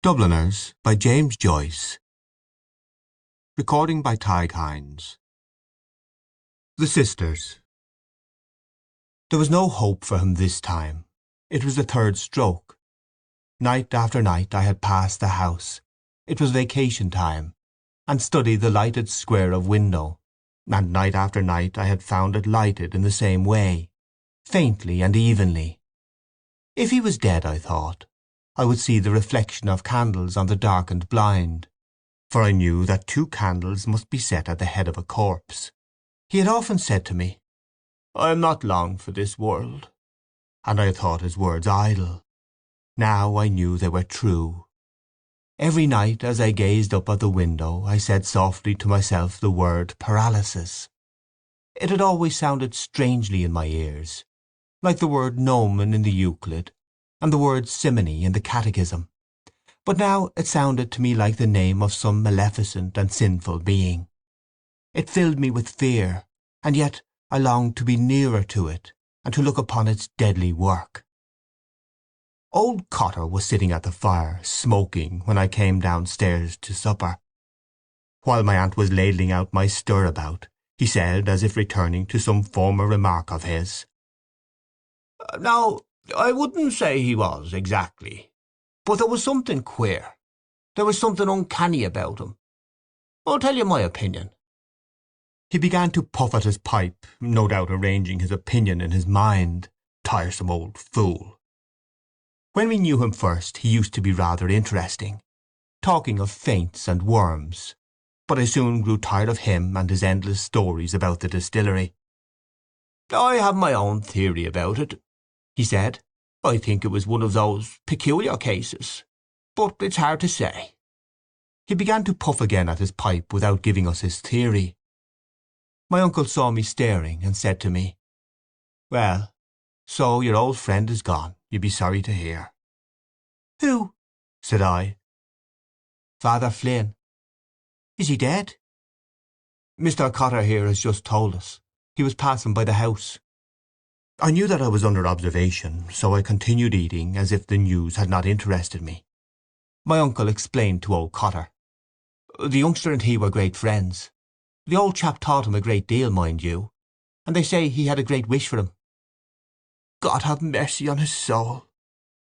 Dubliners by James Joyce. Recording by Tadhg. The Sisters. There was no hope for him this time. It was the third stroke. Night after night I had passed the house. It was vacation time, and studied the lighted square of window, and night after night I had found it lighted in the same way, faintly and evenly. If he was dead, I thought, I would see the reflection of candles on the darkened blind, for I knew that 2 candles must be set at the head of a corpse. He had often said to me, "I am not long for this world," and I had thought his words idle. Now I knew they were true. Every night as I gazed up at the window I said softly to myself the word paralysis. It had always sounded strangely in my ears, like the word gnomon in the Euclid, and the word simony in the Catechism, but now it sounded to me like the name of some maleficent and sinful being. It filled me with fear, and yet I longed to be nearer to it, and to look upon its deadly work. Old Cotter was sitting at the fire, smoking, when I came downstairs to supper. While my aunt was ladling out my stirabout, he said, as if returning to some former remark of his, "Now, I wouldn't say he was, exactly. But there was something queer. There was something uncanny about him. I'll tell you my opinion." He began to puff at his pipe, no doubt arranging his opinion in his mind. Tiresome old fool. When we knew him first he used to be rather interesting, talking of faints and worms, but I soon grew tired of him and his endless stories about the distillery. "I have my own theory about it," he said. "I think it was one of those peculiar cases, but it's hard to say." He began to puff again at his pipe without giving us his theory. My uncle saw me staring and said to me, "Well, so your old friend is gone, you'd be sorry to hear." "Who?" said I. "Father Flynn." "Is he dead?" "Mr. Cotter here has just told us. He was passing by the house." I knew that I was under observation, so I continued eating as if the news had not interested me. My uncle explained to old Cotter. "The youngster and he were great friends. The old chap taught him a great deal, mind you, and they say he had a great wish for him." "God have mercy on his soul,"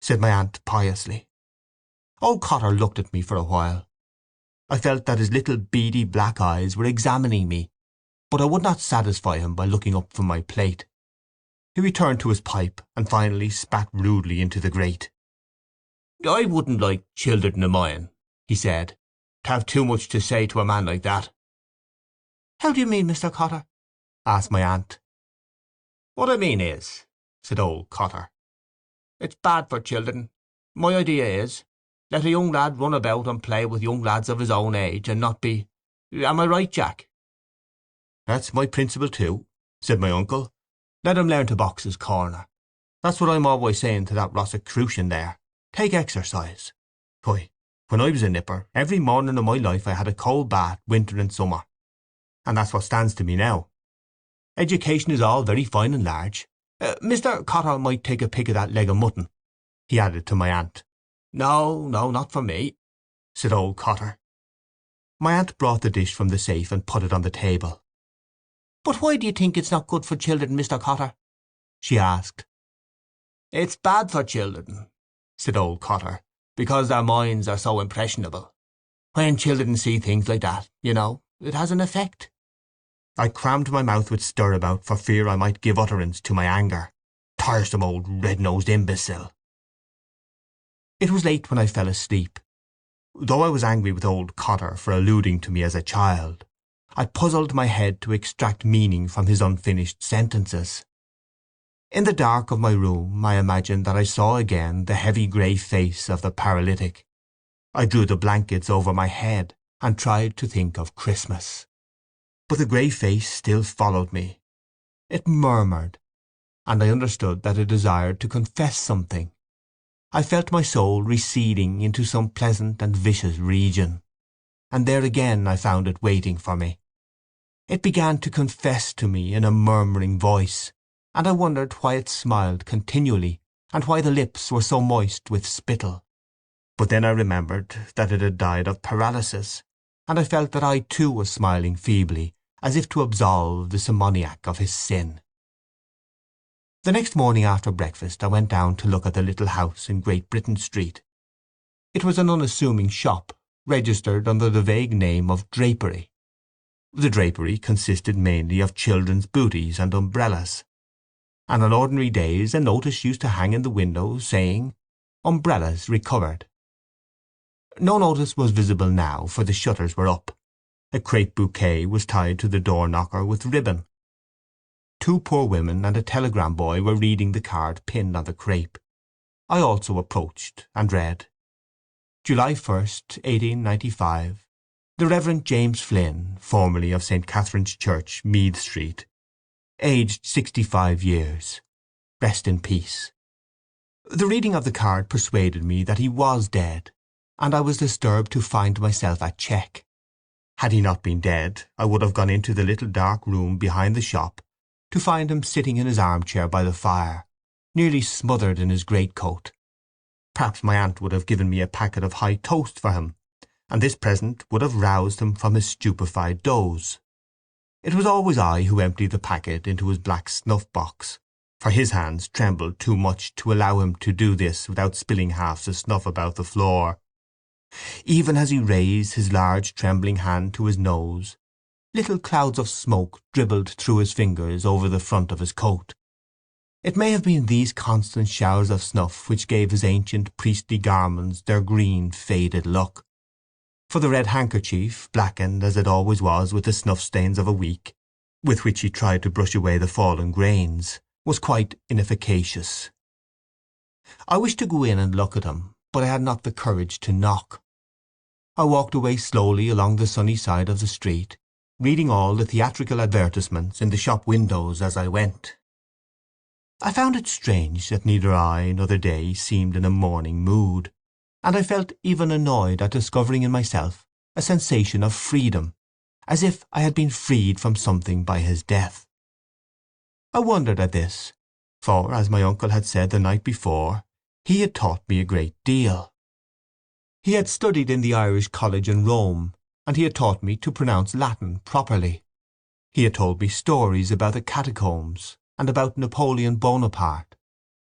said my aunt piously. Old Cotter looked at me for a while. I felt that his little beady black eyes were examining me, but I would not satisfy him by looking up from my plate. He returned to his pipe, and finally spat rudely into the grate. "I wouldn't like children of mine," he said, "to have too much to say to a man like that." "How do you mean, Mr. Cotter?" asked my aunt. "What I mean is," said old Cotter, "it's bad for children. My idea is, let a young lad run about and play with young lads of his own age, and not be— Am I right, Jack?" "That's my principle too," said my uncle. "Let him learn to box his corner. That's what I'm always saying to that Rosicrucian there. Take exercise. Why, when I was a nipper, every morning of my life I had a cold bath, winter and summer. And that's what stands to me now. Education is all very fine and large. Mr. Cotter might take a pick of that leg of mutton," he added to my aunt. "No, no, not for me," said old Cotter. My aunt brought the dish from the safe and put it on the table. "But why do you think it's not good for children, Mr. Cotter?" she asked. "It's bad for children," said old Cotter, "because their minds are so impressionable. When children see things like that, it has an effect." I crammed my mouth with stirabout for fear I might give utterance to my anger. Tiresome old red-nosed imbecile. It was late when I fell asleep. Though I was angry with old Cotter for alluding to me as a child, I puzzled my head to extract meaning from his unfinished sentences. In the dark of my room I imagined that I saw again the heavy grey face of the paralytic. I drew the blankets over my head and tried to think of Christmas. But the grey face still followed me. It murmured, and I understood that it desired to confess something. I felt my soul receding into some pleasant and vicious region, and there again I found it waiting for me. It began to confess to me in a murmuring voice, and I wondered why it smiled continually, and why the lips were so moist with spittle. But then I remembered that it had died of paralysis, and I felt that I too was smiling feebly, as if to absolve the simoniac of his sin. The next morning after breakfast I went down to look at the little house in Great Britain Street. It was an unassuming shop, registered under the vague name of drapery. The drapery consisted mainly of children's booties and umbrellas, and on ordinary days a notice used to hang in the window saying, "Umbrellas recovered." No notice was visible now, for the shutters were up. A crape bouquet was tied to the door knocker with ribbon. Two poor women and a telegram boy were reading the card pinned on the crape. I also approached and read, "July 1st, 1895. The Reverend James Flynn, formerly of St. Catherine's Church, Meath Street, aged 65 years. Rest in peace." The reading of the card persuaded me that he was dead, and I was disturbed to find myself at check. Had he not been dead, I would have gone into the little dark room behind the shop to find him sitting in his armchair by the fire, nearly smothered in his greatcoat. Perhaps my aunt would have given me a packet of high toast for him, and this present would have roused him from his stupefied doze. It was always I who emptied the packet into his black snuff-box, for his hands trembled too much to allow him to do this without spilling half the snuff about the floor. Even as he raised his large trembling hand to his nose, little clouds of smoke dribbled through his fingers over the front of his coat. It may have been these constant showers of snuff which gave his ancient priestly garments their green, faded look, for the red handkerchief, blackened as it always was with the snuff-stains of a week, with which he tried to brush away the fallen grains, was quite inefficacious. I wished to go in and look at him, but I had not the courage to knock. I walked away slowly along the sunny side of the street, reading all the theatrical advertisements in the shop windows as I went. I found it strange that neither I nor the day seemed in a mourning mood, and I felt even annoyed at discovering in myself a sensation of freedom, as if I had been freed from something by his death. I wondered at this, for, as my uncle had said the night before, he had taught me a great deal. He had studied in the Irish College in Rome, and he had taught me to pronounce Latin properly. He had told me stories about the catacombs and about Napoleon Bonaparte,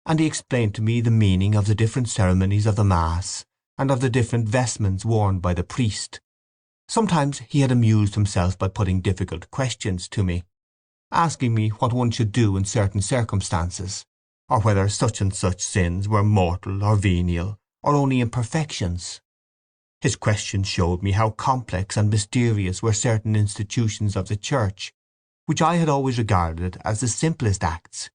and he explained to me the meaning of the different ceremonies of the Mass and of the different vestments worn by the priest. Sometimes he had amused himself by putting difficult questions to me, asking me what one should do in certain circumstances, or whether such and such sins were mortal or venial, or only imperfections. His questions showed me how complex and mysterious were certain institutions of the Church, which I had always regarded as the simplest acts.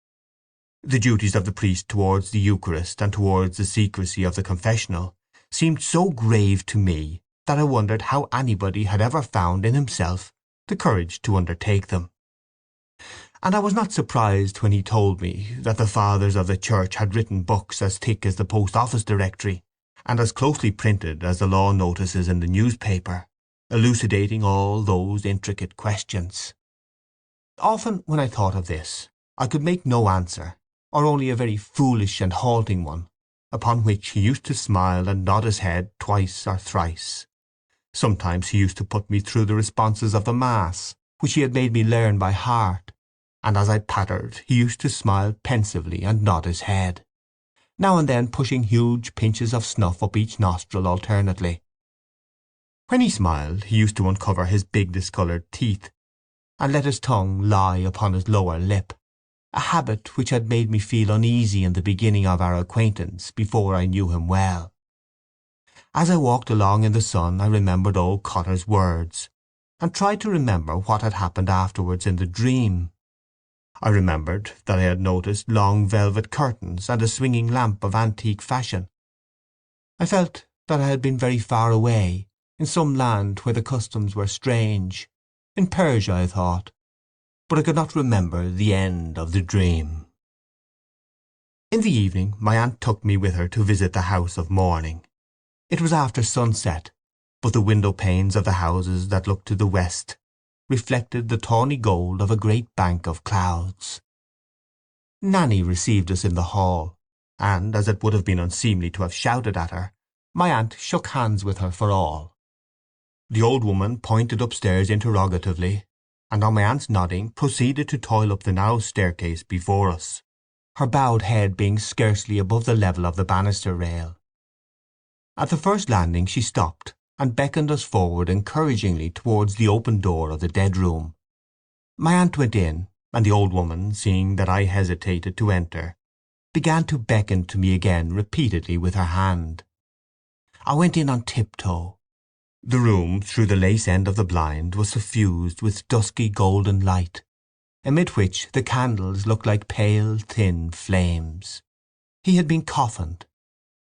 The duties of the priest towards the Eucharist and towards the secrecy of the confessional seemed so grave to me that I wondered how anybody had ever found in himself the courage to undertake them. And I was not surprised when he told me that the fathers of the Church had written books as thick as the Post Office Directory, and as closely printed as the law notices in the newspaper, elucidating all those intricate questions. Often when I thought of this, I could make no answer, or only a very foolish and halting one, upon which he used to smile and nod his head twice or thrice. Sometimes he used to put me through the responses of the Mass, which he had made me learn by heart, and as I pattered he used to smile pensively and nod his head, now and then pushing huge pinches of snuff up each nostril alternately. When he smiled he used to uncover his big discoloured teeth, and let his tongue lie upon his lower lip, a habit which had made me feel uneasy in the beginning of our acquaintance before I knew him well. As I walked along in the sun I remembered old Cotter's words, and tried to remember what had happened afterwards in the dream. I remembered that I had noticed long velvet curtains and a swinging lamp of antique fashion. I felt that I had been very far away, in some land where the customs were strange, in Persia, I thought, but I could not remember the end of the dream. In the evening my aunt took me with her to visit the house of mourning. It was after sunset, but the window-panes of the houses that looked to the west reflected the tawny gold of a great bank of clouds. Nanny received us in the hall, and, as it would have been unseemly to have shouted at her, My aunt shook hands with her for all. The old woman pointed upstairs interrogatively, and on my aunt's nodding proceeded to toil up the narrow staircase before us, her bowed head being scarcely above the level of the banister rail. At the first landing she stopped, and beckoned us forward encouragingly towards the open door of the dead room. My aunt went in, and the old woman, seeing that I hesitated to enter, began to beckon to me again repeatedly with her hand. I went in on tiptoe. The room, through the lace end of the blind, was suffused with dusky golden light, amid which the candles looked like pale, thin flames. He had been coffined.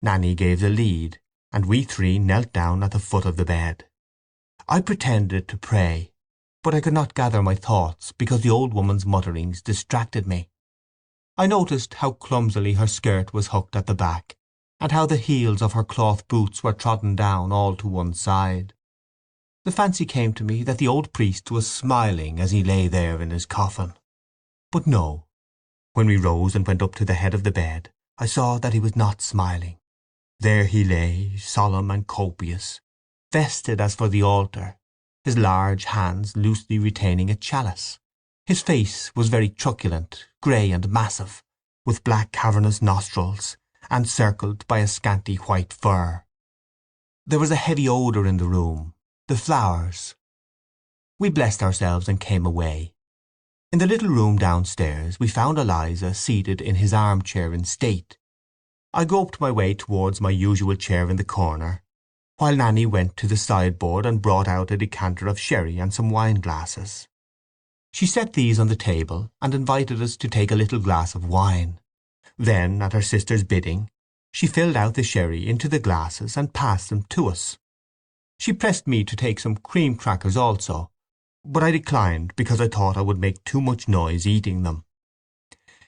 Nanny gave the lead, and we three knelt down at the foot of the bed. I pretended to pray, but I could not gather my thoughts because the old woman's mutterings distracted me. I noticed how clumsily her skirt was hooked at the back, and how the heels of her cloth boots were trodden down all to one side. The fancy came to me that the old priest was smiling as he lay there in his coffin. But no. When we rose and went up to the head of the bed, I saw that he was not smiling. There he lay, solemn and copious, vested as for the altar, his large hands loosely retaining a chalice. His face was very truculent, grey and massive, with black cavernous nostrils, and circled by a scanty white fur. There was a heavy odour in the room, the flowers. We blessed ourselves and came away. In the little room downstairs we found Eliza seated in his armchair in state. I groped my way towards my usual chair in the corner, while Nanny went to the sideboard and brought out a decanter of sherry and some wine-glasses. She set these on the table and invited us to take a little glass of wine. Then, at her sister's bidding, she filled out the sherry into the glasses and passed them to us. She pressed me to take some cream crackers also, but I declined because I thought I would make too much noise eating them.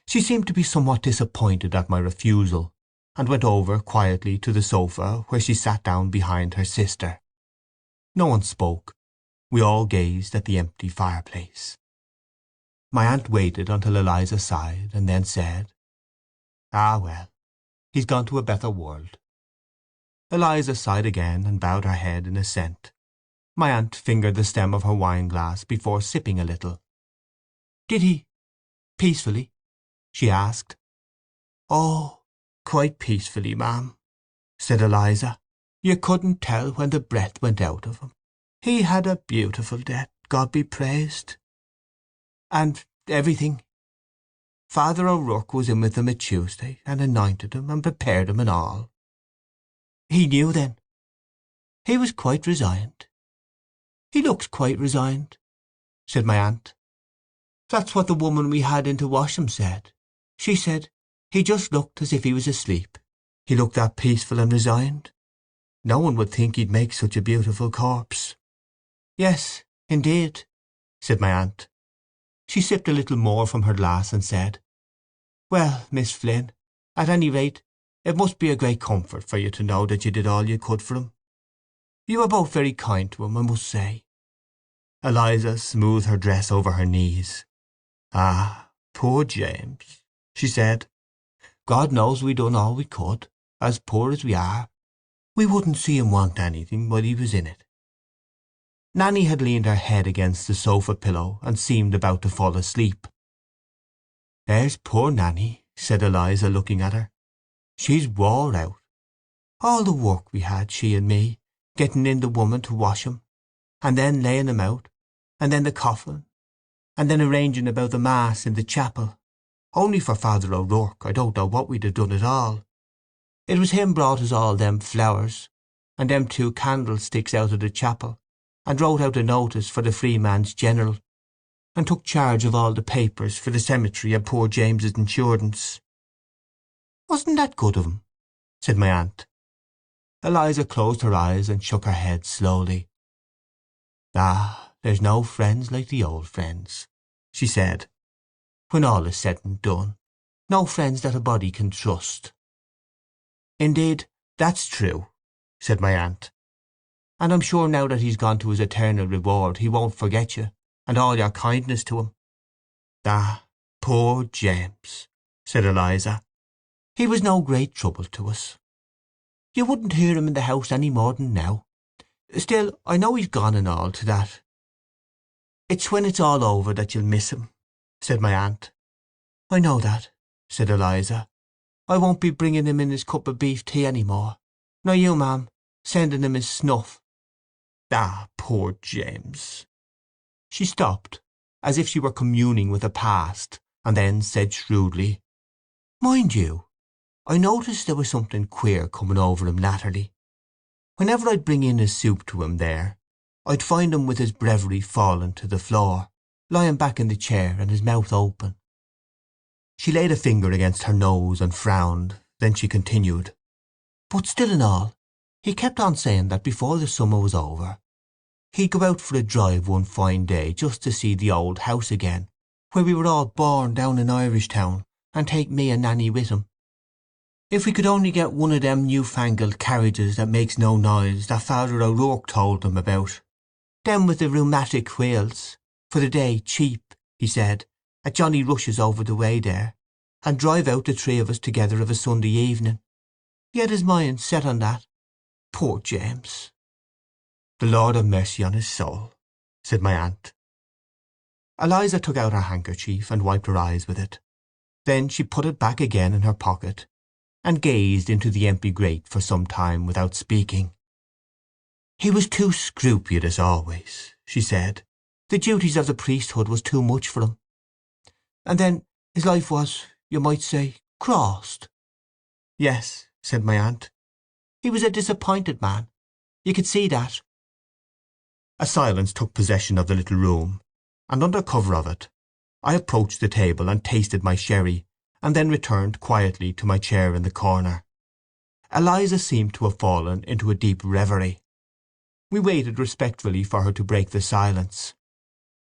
She seemed to be somewhat disappointed at my refusal, and went over quietly to the sofa, where she sat down behind her sister. No one spoke. We all gazed at the empty fireplace. My aunt waited until Eliza sighed, and then said, "Ah, well, he's gone to a better world." Eliza sighed again and bowed her head in assent. My aunt fingered the stem of her wine-glass before sipping a little. "Did he? Peacefully?" she asked. "Oh, quite peacefully, ma'am," said Eliza. "You couldn't tell when the breath went out of him. He had a beautiful death, God be praised. And everything. Father O'Rourke was in with him at Tuesday, and anointed him, and prepared him and all." "He knew then?" "He was quite resigned." "He looks quite resigned," said my aunt. "That's what the woman we had in to wash him said. She said he just looked as if he was asleep. He looked that peaceful and resigned. No one would think he'd make such a beautiful corpse." "Yes, indeed," said my aunt. She sipped a little more from her glass and said, "Well, Miss Flynn, at any rate, it must be a great comfort for you to know that you did all you could for him. You were both very kind to him, I must say." Eliza smoothed her dress over her knees. "Ah, poor James," she said. "God knows we done all we could, as poor as we are. We wouldn't see him want anything while he was in it." Nanny had leaned her head against the sofa pillow and seemed about to fall asleep. "There's poor Nanny," said Eliza, looking at her. "She's wore out. All the work we had, she and me, getting in the woman to wash him, and then laying him out, and then the coffin, and then arranging about the mass in the chapel. Only for Father O'Rourke I don't know what we'd have done at all. It was him brought us all them flowers, and them 2 candlesticks out of the chapel, and wrote out a notice for the Freeman's General, and took charge of all the papers for the cemetery and poor James's insurance." "Wasn't that good of him?" said my aunt. Eliza closed her eyes and shook her head slowly. "Ah, there's no friends like the old friends," she said. "When all is said and done, no friends that a body can trust." "Indeed, that's true," said my aunt. "And I'm sure now that he's gone to his eternal reward he won't forget you, and all your kindness to him." "Ah, poor James," said Eliza. "He was no great trouble to us." You wouldn't hear him in the house any more than now. Still, I know he's gone and all to that." "It's when it's all over that you'll miss him," said my aunt. "I know that," said Eliza. "I won't be bringing him in his cup of beef tea any more. Nor you, ma'am, sending him his snuff." "Ah, poor James!" She stopped, as if she were communing with the past, and then said shrewdly, "Mind you, I noticed there was something queer coming over him latterly. Whenever I'd bring in his soup to him there, I'd find him with his breviary fallen to the floor, lying back in the chair and his mouth open." She laid a finger against her nose and frowned. Then she continued, "But still and all, he kept on saying that before the summer was over, he'd go out for a drive one fine day just to see the old house again, where we were all born down in Irishtown, and take me and Nanny with him. If we could only get one of them newfangled carriages that makes no noise that Father O'Rourke told them about, them with the rheumatic wheels, for the day cheap, he said, at Johnny Rush's over the way there, and drive out the three of us together of a Sunday evening. He had his mind set on that. Poor James!" "The Lord have mercy on his soul," said my aunt. Eliza took out her handkerchief and wiped her eyes with it. Then she put it back again in her pocket, and gazed into the empty grate for some time without speaking. "He was too scrupulous always," she said. "The duties of the priesthood was too much for him. And then his life was, you might say, crossed." "Yes," said my aunt. "He was a disappointed man. You could see that." A silence took possession of the little room, and under cover of it I approached the table and tasted my sherry, and then returned quietly to my chair in the corner. Eliza seemed to have fallen into a deep reverie. We waited respectfully for her to break the silence,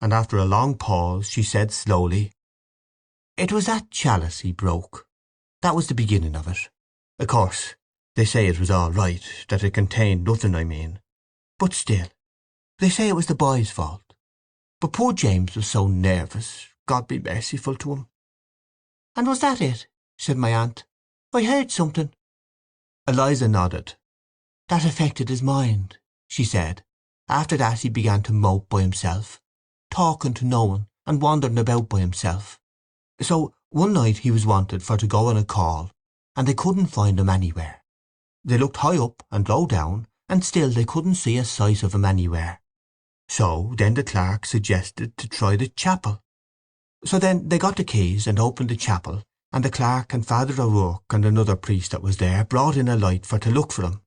and after a long pause she said slowly, "It was that chalice he broke. That was the beginning of it. Of course, they say it was all right, that it contained nothing, I mean. But still, they say it was the boy's fault. But poor James was so nervous, God be merciful to him." "And was that it?" said my aunt. "I heard something." Eliza nodded. "That affected his mind," she said. "After that he began to mope by himself, talking to no one, and wandering about by himself. So one night he was wanted for to go on a call, and they couldn't find him anywhere. They looked high up and low down, and still they couldn't see a sight of him anywhere. So then the clerk suggested to try the chapel. So then they got the keys and opened the chapel, and the clerk and Father O'Rourke and another priest that was there brought in a light for to look for him.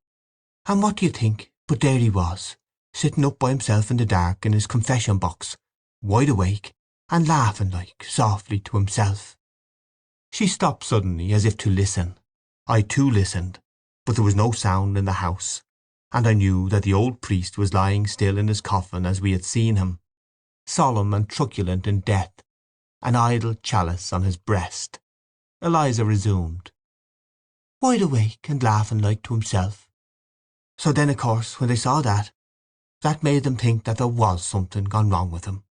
And what do you think, but there he was, sitting up by himself in the dark in his confession box, wide awake, and laughing like softly to himself." She stopped suddenly as if to listen. I too listened, but there was no sound in the house, and I knew that the old priest was lying still in his coffin as we had seen him, solemn and truculent in death, an idle chalice on his breast. Eliza resumed, "Wide awake and laughing like to himself. So then, of course, when they saw that, that made them think that there was something gone wrong with him."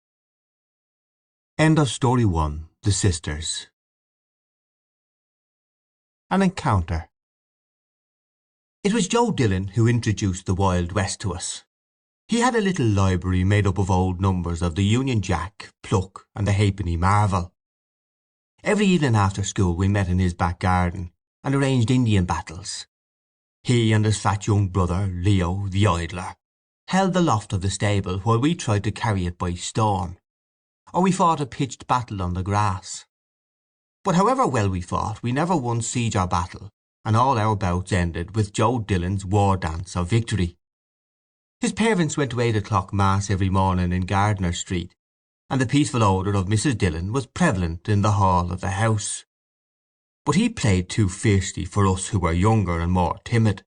End of Story 1. The Sisters. An encounter. It was Joe Dillon who introduced the Wild West to us. He had a little library made up of old numbers of the Union Jack, Pluck, and the Halfpenny Marvel. Every evening after school we met in his back garden and arranged Indian battles. He and his fat young brother, Leo, the idler, held the loft of the stable while we tried to carry it by storm, or we fought a pitched battle on the grass. But however well we fought, we never won siege or battle, and all our bouts ended with Joe Dillon's war dance of victory. His parents went to 8 o'clock mass every morning in Gardiner Street, and the peaceful odour of Mrs. Dillon was prevalent in the hall of the house. But he played too fiercely for us who were younger and more timid.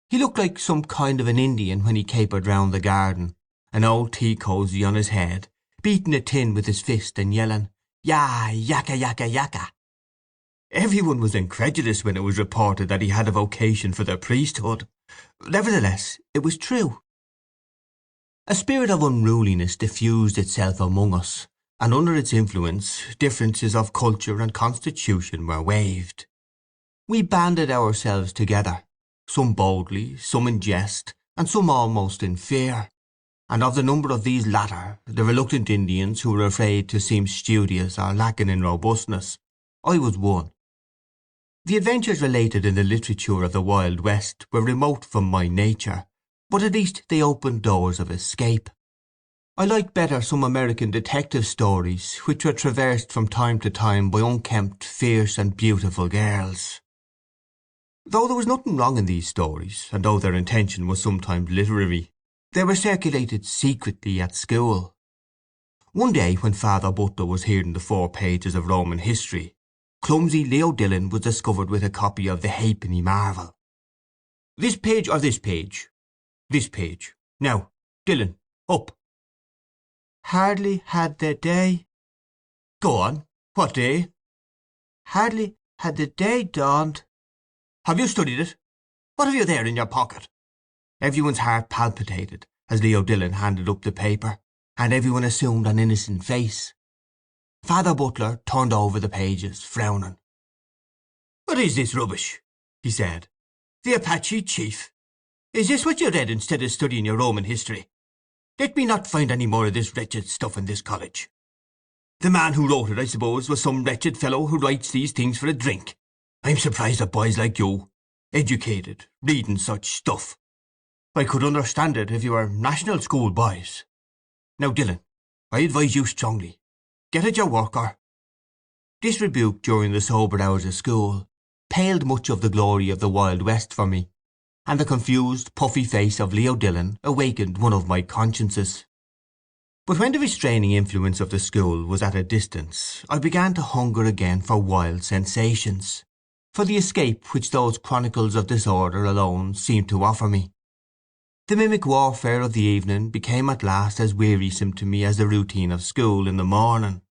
He looked like some kind of an Indian when he capered round the garden, an old tea cosy on his head, beating a tin with his fist and yelling, "Ya, yaka, yaka, yaka." Everyone was incredulous when it was reported that he had a vocation for the priesthood. Nevertheless, it was true. A spirit of unruliness diffused itself among us, and under its influence differences of culture and constitution were waived. We banded ourselves together, some boldly, some in jest, and some almost in fear. And of the number of these latter, the reluctant Indians who were afraid to seem studious or lacking in robustness, I was one. The adventures related in the literature of the Wild West were remote from my nature, but at least they opened doors of escape. I liked better some American detective stories which were traversed from time to time by unkempt, fierce and beautiful girls. Though there was nothing wrong in these stories, and though their intention was sometimes literary, they were circulated secretly at school. One day when Father Butler was hearing the 4 pages of Roman history, clumsy Leo Dillon was discovered with a copy of the Halfpenny Marvel. "This page or this page?" "This page. Now, Dillon, up." "Hardly had the day—" "Go on. What day?" "Hardly had the day dawned—" "Have you studied it? What have you there in your pocket?" Everyone's heart palpitated as Leo Dillon handed up the paper, and everyone assumed an innocent face. Father Butler turned over the pages, frowning. "What is this rubbish?" he said. "The Apache chief? Is this what you read instead of studying your Roman history? Let me not find any more of this wretched stuff in this college. The man who wrote it, I suppose, was some wretched fellow who writes these things for a drink. I'm surprised at boys like you, educated, reading such stuff. I could understand it if you were national school boys. Now, Dillon, I advise you strongly. Get at your work, or—" This rebuke during the sober hours of school paled much of the glory of the Wild West for me, and the confused, puffy face of Leo Dillon awakened one of my consciences. But when the restraining influence of the school was at a distance, I began to hunger again for wild sensations, for the escape which those chronicles of disorder alone seemed to offer me. The mimic warfare of the evening became at last as wearisome to me as the routine of school in the morning,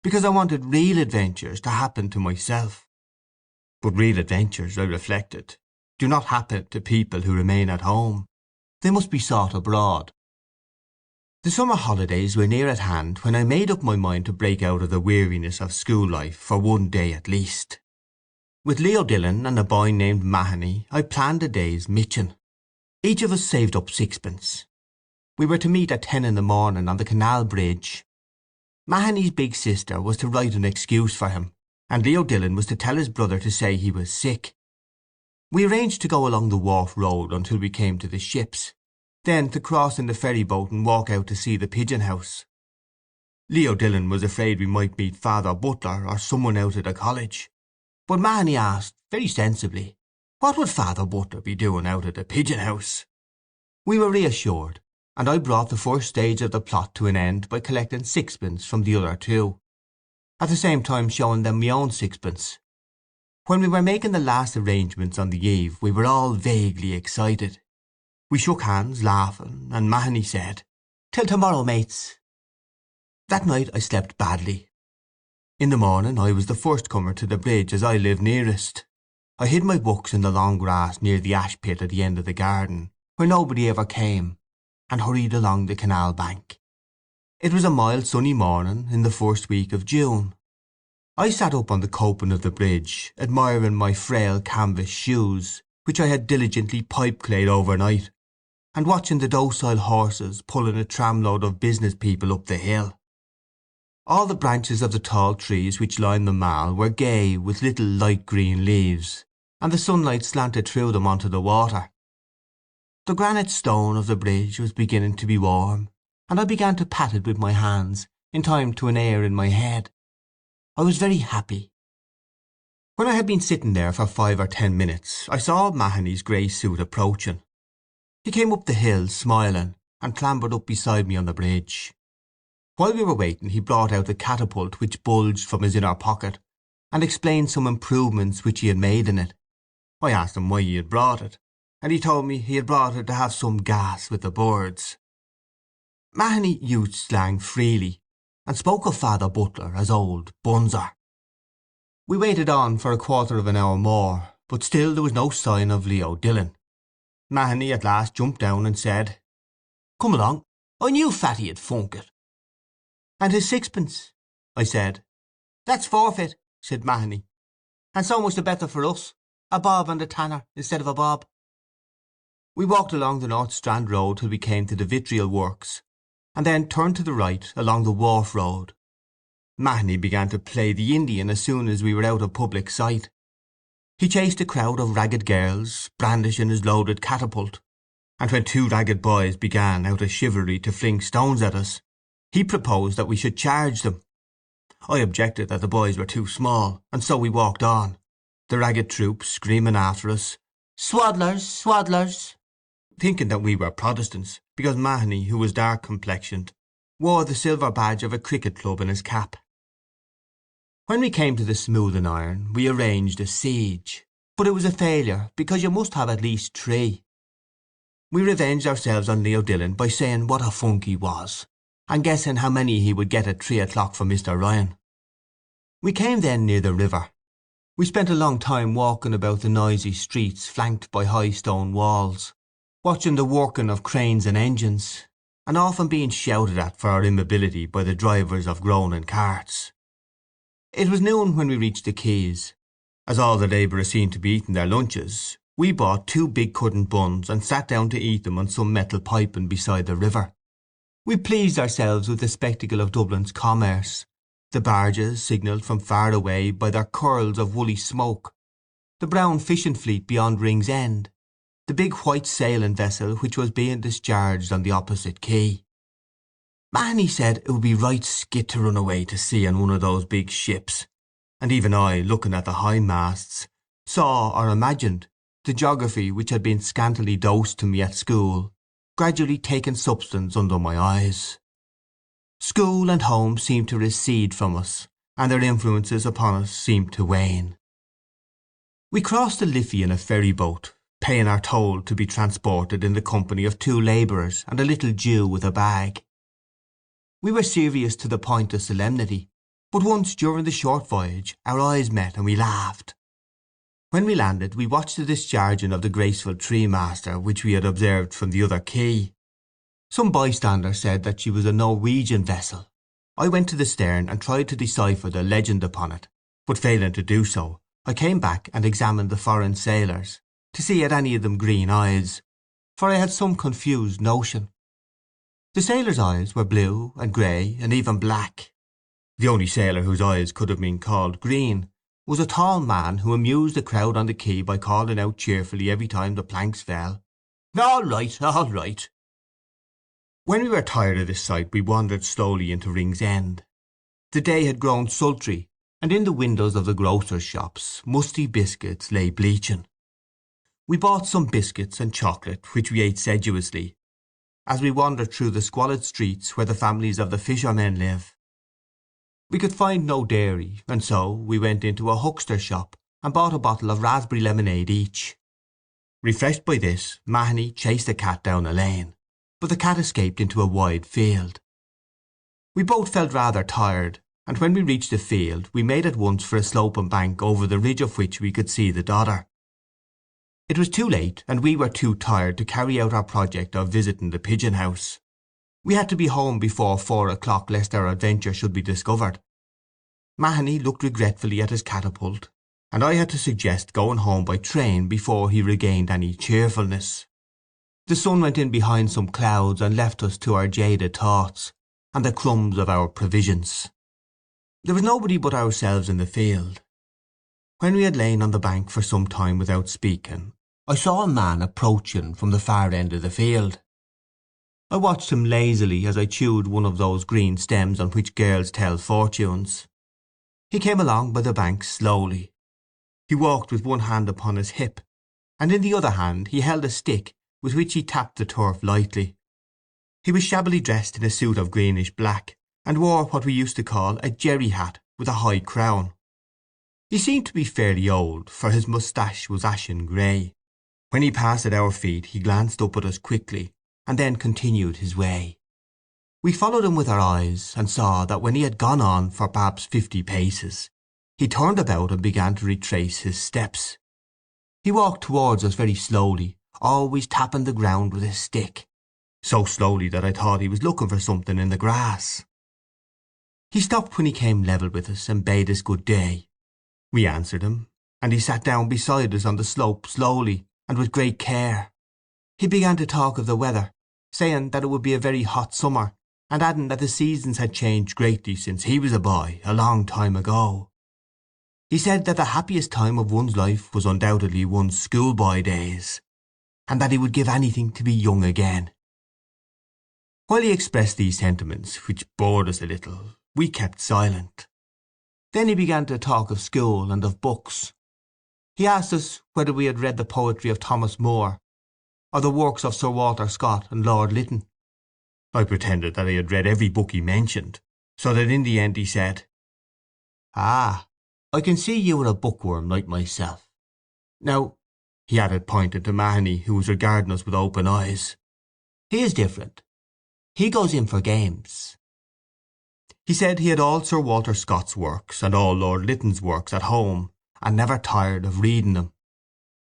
because I wanted real adventures to happen to myself. But real adventures, I reflected, do not happen to people who remain at home. They must be sought abroad. The summer holidays were near at hand when I made up my mind to break out of the weariness of school life for one day at least. With Leo Dillon and a boy named Mahony I planned a day's mitching. Each of us saved up 6pence. We were to meet at 10 in the morning on the canal bridge. Mahony's big sister was to write an excuse for him, and Leo Dillon was to tell his brother to say he was sick. We arranged to go along the wharf road until we came to the ships, then to cross in the ferry boat and walk out to see the pigeon house. Leo Dillon was afraid we might meet Father Butler or someone out at the college, but Mahony asked, very sensibly, what would Father Butler be doing out at the pigeon house? We were reassured, and I brought the first stage of the plot to an end by collecting 6pence from the other 2, at the same time showing them my own 6pence. When we were making the last arrangements on the eve, we were all vaguely excited. We shook hands, laughing, and Mahony said, "Till tomorrow, mates." That night I slept badly. In the morning I was the first comer to the bridge, as I lived nearest. I hid my books in the long grass near the ash pit at the end of the garden, where nobody ever came, and hurried along the canal bank. It was a mild sunny morning in the first week of June. I sat up on the coping of the bridge, admiring my frail canvas shoes, which I had diligently pipe-clayed overnight, and watching the docile horses pulling a tramload of business people up the hill. All the branches of the tall trees which lined the mall were gay with little light green leaves, and the sunlight slanted through them onto the water. The granite stone of the bridge was beginning to be warm, and I began to pat it with my hands in time to an air in my head. I was very happy. When I had been sitting there for 5 or 10 minutes, I saw Mahony's grey suit approaching. He came up the hill smiling, and clambered up beside me on the bridge. While we were waiting he brought out the catapult which bulged from his inner pocket, and explained some improvements which he had made in it. I asked him why he had brought it, and he told me he had brought it to have some gas with the birds. Mahony used slang freely, and spoke of Father Butler as old Bunzer. We waited on for a quarter of an hour more, but still there was no sign of Leo Dillon. Mahony at last jumped down and said, "Come along, I knew Fatty'd funk it." "And his 6pence?" I said. "That's forfeit," said Mahony. "And so much the better for us. A bob and a tanner instead of a bob." We walked along the North Strand Road till we came to the Vitriol Works, and then turned to the right along the Wharf Road. Mahony began to play the Indian as soon as we were out of public sight. He chased a crowd of ragged girls, brandishing his loaded catapult, and when two ragged boys began out of chivalry to fling stones at us, he proposed that we should charge them. I objected that the boys were too small, and so we walked on, the ragged troop screaming after us, "Swaddlers! Swaddlers!" thinking that we were Protestants, because Mahony, who was dark-complexioned, wore the silver badge of a cricket club in his cap. When we came to the Smoothing Iron, we arranged a siege, but it was a failure, because you must have at least 3. We revenged ourselves on Leo Dillon by saying what a funk he was, and guessing how many he would get at 3 o'clock from Mr. Ryan. We came then near the river. We spent a long time walking about the noisy streets flanked by high stone walls, watching the working of cranes and engines, and often being shouted at for our immobility by the drivers of groaning carts. It was noon when we reached the quays. As all the labourers seemed to be eating their lunches, we bought 2 big currant buns and sat down to eat them on some metal piping beside the river. We pleased ourselves with the spectacle of Dublin's commerce. The barges signalled from far away by their curls of woolly smoke, the brown fishing fleet beyond Ring's End, the big white sailing vessel which was being discharged on the opposite quay. Mahony said it would be right skit to run away to sea on one of those big ships, and even I, looking at the high masts, saw or imagined the geography which had been scantily dosed to me at school gradually taking substance under my eyes. School and home seemed to recede from us, and their influences upon us seemed to wane. We crossed the Liffey in a ferry boat, paying our toll to be transported in the company of 2 labourers and a little Jew with a bag. We were serious to the point of solemnity, but once during the short voyage our eyes met and we laughed. When we landed we watched the discharging of the graceful tree-master which we had observed from the other quay. Some bystander said that she was a Norwegian vessel. I went to the stern and tried to decipher the legend upon it, but failing to do so, I came back and examined the foreign sailors, to see had any of them green eyes, for I had some confused notion. The sailors' eyes were blue and grey and even black. The only sailor whose eyes could have been called green was a tall man who amused the crowd on the quay by calling out cheerfully every time the planks fell, "All right, all right." When we were tired of this sight we wandered slowly into Ring's End. The day had grown sultry, and in the windows of the grocers' shops musty biscuits lay bleaching. We bought some biscuits and chocolate, which we ate sedulously, as we wandered through the squalid streets where the families of the fishermen live. We could find no dairy, and so we went into a huckster's shop and bought a bottle of raspberry lemonade each. Refreshed by this, Mahony chased a cat down a lane, but the cat escaped into a wide field. We both felt rather tired, and when we reached the field we made at once for a sloping bank over the ridge of which we could see the Dodder. It was too late, and we were too tired to carry out our project of visiting the pigeon house. We had to be home before 4 o'clock lest our adventure should be discovered. Mahony looked regretfully at his catapult, and I had to suggest going home by train before he regained any cheerfulness. The sun went in behind some clouds and left us to our jaded thoughts, and the crumbs of our provisions. There was nobody but ourselves in the field. When we had lain on the bank for some time without speaking, I saw a man approaching from the far end of the field. I watched him lazily as I chewed one of those green stems on which girls tell fortunes. He came along by the bank slowly. He walked with one hand upon his hip, and in the other hand he held a stick with which he tapped the turf lightly. He was shabbily dressed in a suit of greenish black, and wore what we used to call a jerry hat with a high crown. He seemed to be fairly old, for his moustache was ashen grey. When he passed at our feet he glanced up at us quickly, and then continued his way. We followed him with our eyes, and saw that when he had gone on for perhaps 50 paces, he turned about and began to retrace his steps. He walked towards us very slowly, always tapping the ground with his stick, so slowly that I thought he was looking for something in the grass. He stopped when he came level with us and bade us good day. We answered him, and he sat down beside us on the slope slowly and with great care. He began to talk of the weather, saying that it would be a very hot summer, and adding that the seasons had changed greatly since he was a boy, a long time ago. He said that the happiest time of one's life was undoubtedly one's schoolboy days, and that he would give anything to be young again. While he expressed these sentiments, which bored us a little, we kept silent. Then he began to talk of school and of books. He asked us whether we had read the poetry of Thomas Moore, or the works of Sir Walter Scott and Lord Lytton. I pretended that I had read every book he mentioned, so that in the end he said, "Ah, I can see you are a bookworm like myself. Now," he added, pointing to Mahony, who was regarding us with open eyes, "he is different. He goes in for games." He said he had all Sir Walter Scott's works and all Lord Lytton's works at home, and never tired of reading them.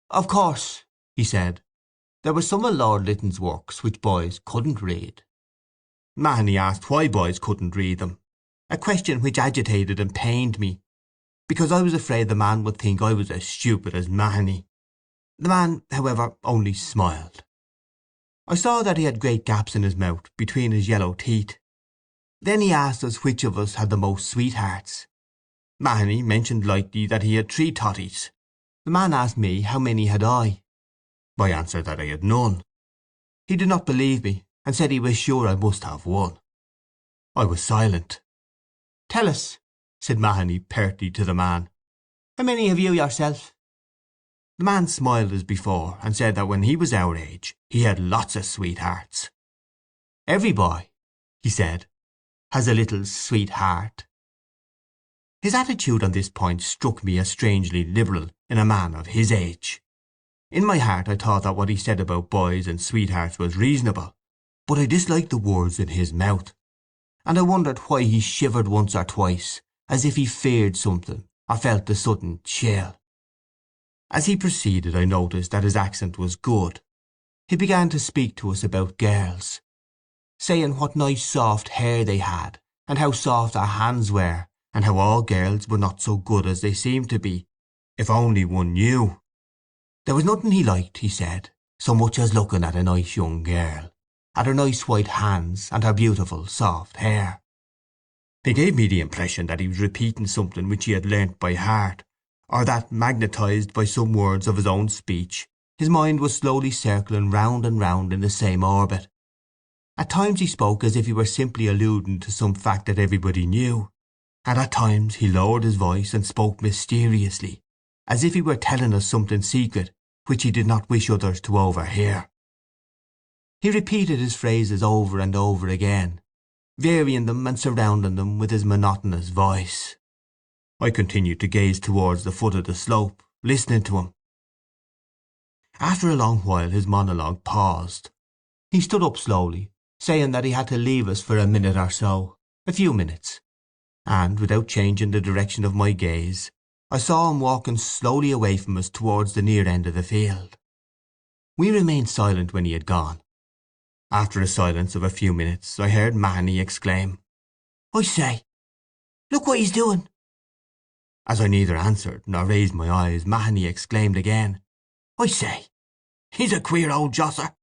Of course, he said, there were some of Lord Lytton's works which boys couldn't read. Mahony asked why boys couldn't read them, a question which agitated and pained me, because I was afraid the man would think I was as stupid as Mahony. The man, however, only smiled. I saw that he had great gaps in his mouth between his yellow teeth. Then he asked us which of us had the most sweethearts. Mahony mentioned lightly that he had 3 totties. The man asked me how many had I. I answered that I had none. He did not believe me, and said he was sure I must have one. I was silent. "Tell us," said Mahony pertly to the man, "how many have you yourself?" The man smiled as before, and said that when he was our age he had lots of sweethearts. "Every boy," he said, "has a little sweetheart." His attitude on this point struck me as strangely liberal in a man of his age. In my heart I thought that what he said about boys and sweethearts was reasonable, but I disliked the words in his mouth, and I wondered why he shivered once or twice, as if he feared something or felt a sudden chill. As he proceeded I noticed that his accent was good. He began to speak to us about girls, saying what nice soft hair they had, and how soft their hands were, and how all girls were not so good as they seemed to be, if only one knew. There was nothing he liked, he said, so much as looking at a nice young girl, at her nice white hands and her beautiful soft hair. He gave me the impression that he was repeating something which he had learnt by heart, or that, magnetized by some words of his own speech, his mind was slowly circling round and round in the same orbit. At times he spoke as if he were simply alluding to some fact that everybody knew, and at times he lowered his voice and spoke mysteriously, as if he were telling us something secret which he did not wish others to overhear. He repeated his phrases over and over again, varying them and surrounding them with his monotonous voice. I continued to gaze towards the foot of the slope, listening to him. After a long while his monologue paused. He stood up slowly, saying that he had to leave us for a minute or so, a few minutes, and, without changing the direction of my gaze, I saw him walking slowly away from us towards the near end of the field. We remained silent when he had gone. After a silence of a few minutes I heard Mahony exclaim, "I say, look what he's doing!" As I neither answered nor raised my eyes, Mahony exclaimed again, "I say, he's a queer old josser!"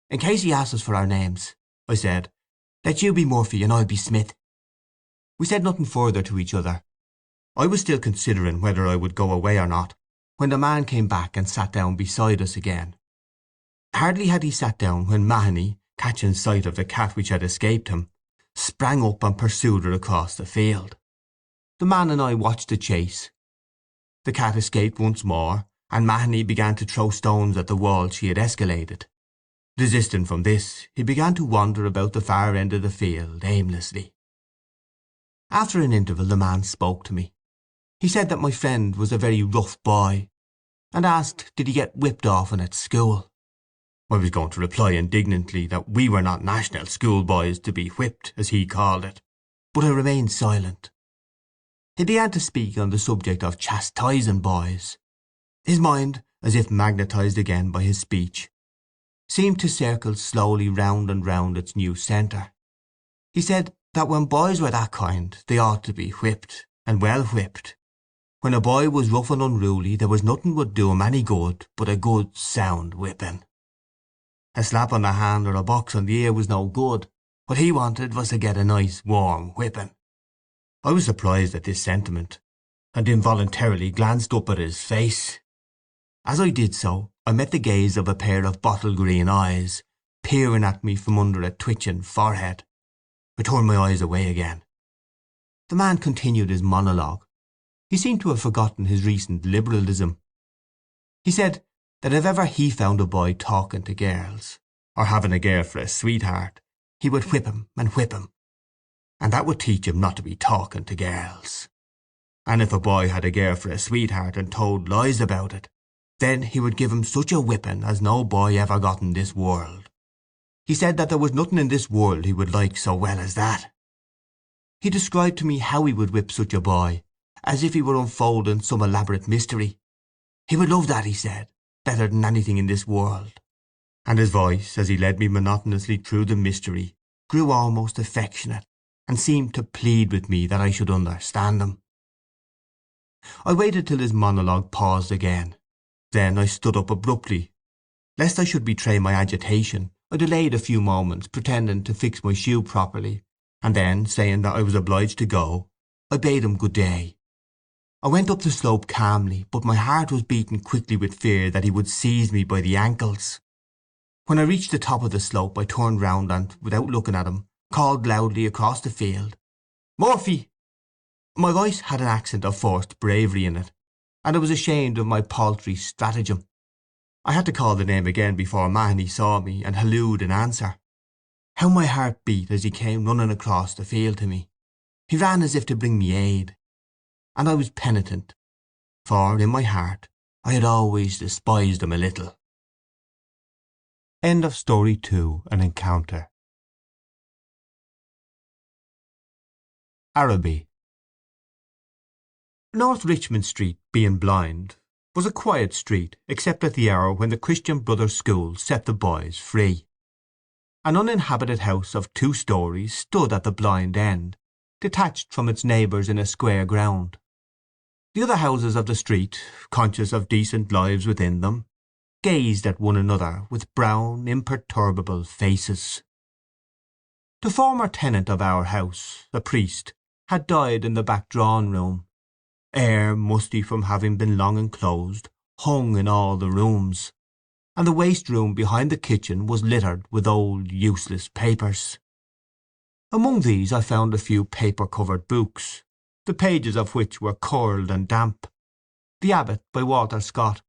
"In case he asks us for our names," I said, "let you be Murphy and I'll be Smith." We said nothing further to each other. I was still considering whether I would go away or not, when the man came back and sat down beside us again. Hardly had he sat down when Mahony, catching sight of the cat which had escaped him, sprang up and pursued her across the field. The man and I watched the chase. The cat escaped once more, and Mahony began to throw stones at the wall she had escaladed. Desisting from this, he began to wander about the far end of the field aimlessly. After an interval the man spoke to me. He said that my friend was a very rough boy, and asked did he get whipped often at school. I was going to reply indignantly that we were not national schoolboys to be whipped, as he called it, but I remained silent. He began to speak on the subject of chastising boys. His mind, as if magnetized again by his speech, seemed to circle slowly round and round its new centre. He said that when boys were that kind they ought to be whipped, and well whipped. When a boy was rough and unruly there was nothing would do him any good but a good sound whipping. A slap on the hand or a box on the ear was no good. What he wanted was to get a nice warm whipping. I was surprised at this sentiment, and involuntarily glanced up at his face. As I did so, I met the gaze of a pair of bottle-green eyes, peering at me from under a twitching forehead. I turned my eyes away again. The man continued his monologue. He seemed to have forgotten his recent liberalism. He said that if ever he found a boy talking to girls, or having a girl for a sweetheart, he would whip him and whip him, and that would teach him not to be talking to girls. And if a boy had a girl for a sweetheart and told lies about it, then he would give him such a whipping as no boy ever got in this world. He said that there was nothing in this world he would like so well as that. He described to me how he would whip such a boy, as if he were unfolding some elaborate mystery. He would love that, he said, better than anything in this world. And his voice, as he led me monotonously through the mystery, grew almost affectionate, and seemed to plead with me that I should understand him. I waited till his monologue paused again. Then I stood up abruptly. Lest I should betray my agitation, I delayed a few moments, pretending to fix my shoe properly, and then, saying that I was obliged to go, I bade him good day. I went up the slope calmly, but my heart was beating quickly with fear that he would seize me by the ankles. When I reached the top of the slope, I turned round and, without looking at him, called loudly across the field, "Murphy!" My voice had an accent of forced bravery in it, and I was ashamed of my paltry stratagem. I had to call the name again before Mahony saw me and hallooed in answer. How my heart beat as he came running across the field to me. He ran as if to bring me aid, and I was penitent, for in my heart I had always despised him a little. End of Story 2, An Encounter. Araby. North Richmond Street, being blind, was a quiet street except at the hour when the Christian Brothers' School set the boys free. An uninhabited house of 2 stories stood at the blind end, detached from its neighbours in a square ground. The other houses of the street, conscious of decent lives within them, gazed at one another with brown, imperturbable faces. The former tenant of our house, a priest, had died in the back drawing-room. Air, musty from having been long enclosed, hung in all the rooms, and the waste room behind the kitchen was littered with old, useless papers. Among these I found a few paper-covered books, the pages of which were curled and damp. The Abbot by Walter Scott,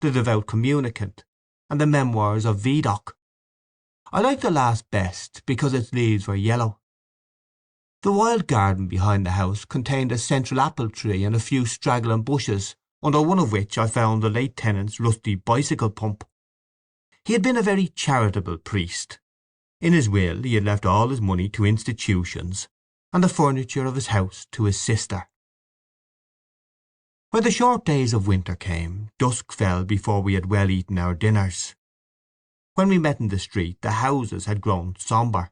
The Devout Communicant, and the Memoirs of Vidocq. I liked the last best because its leaves were yellow. The wild garden behind the house contained a central apple tree and a few straggling bushes, under one of which I found the late tenant's rusty bicycle pump. He had been a very charitable priest. In his will he had left all his money to institutions, and the furniture of his house to his sister. When the short days of winter came, dusk fell before we had well eaten our dinners. When we met in the street, the houses had grown sombre.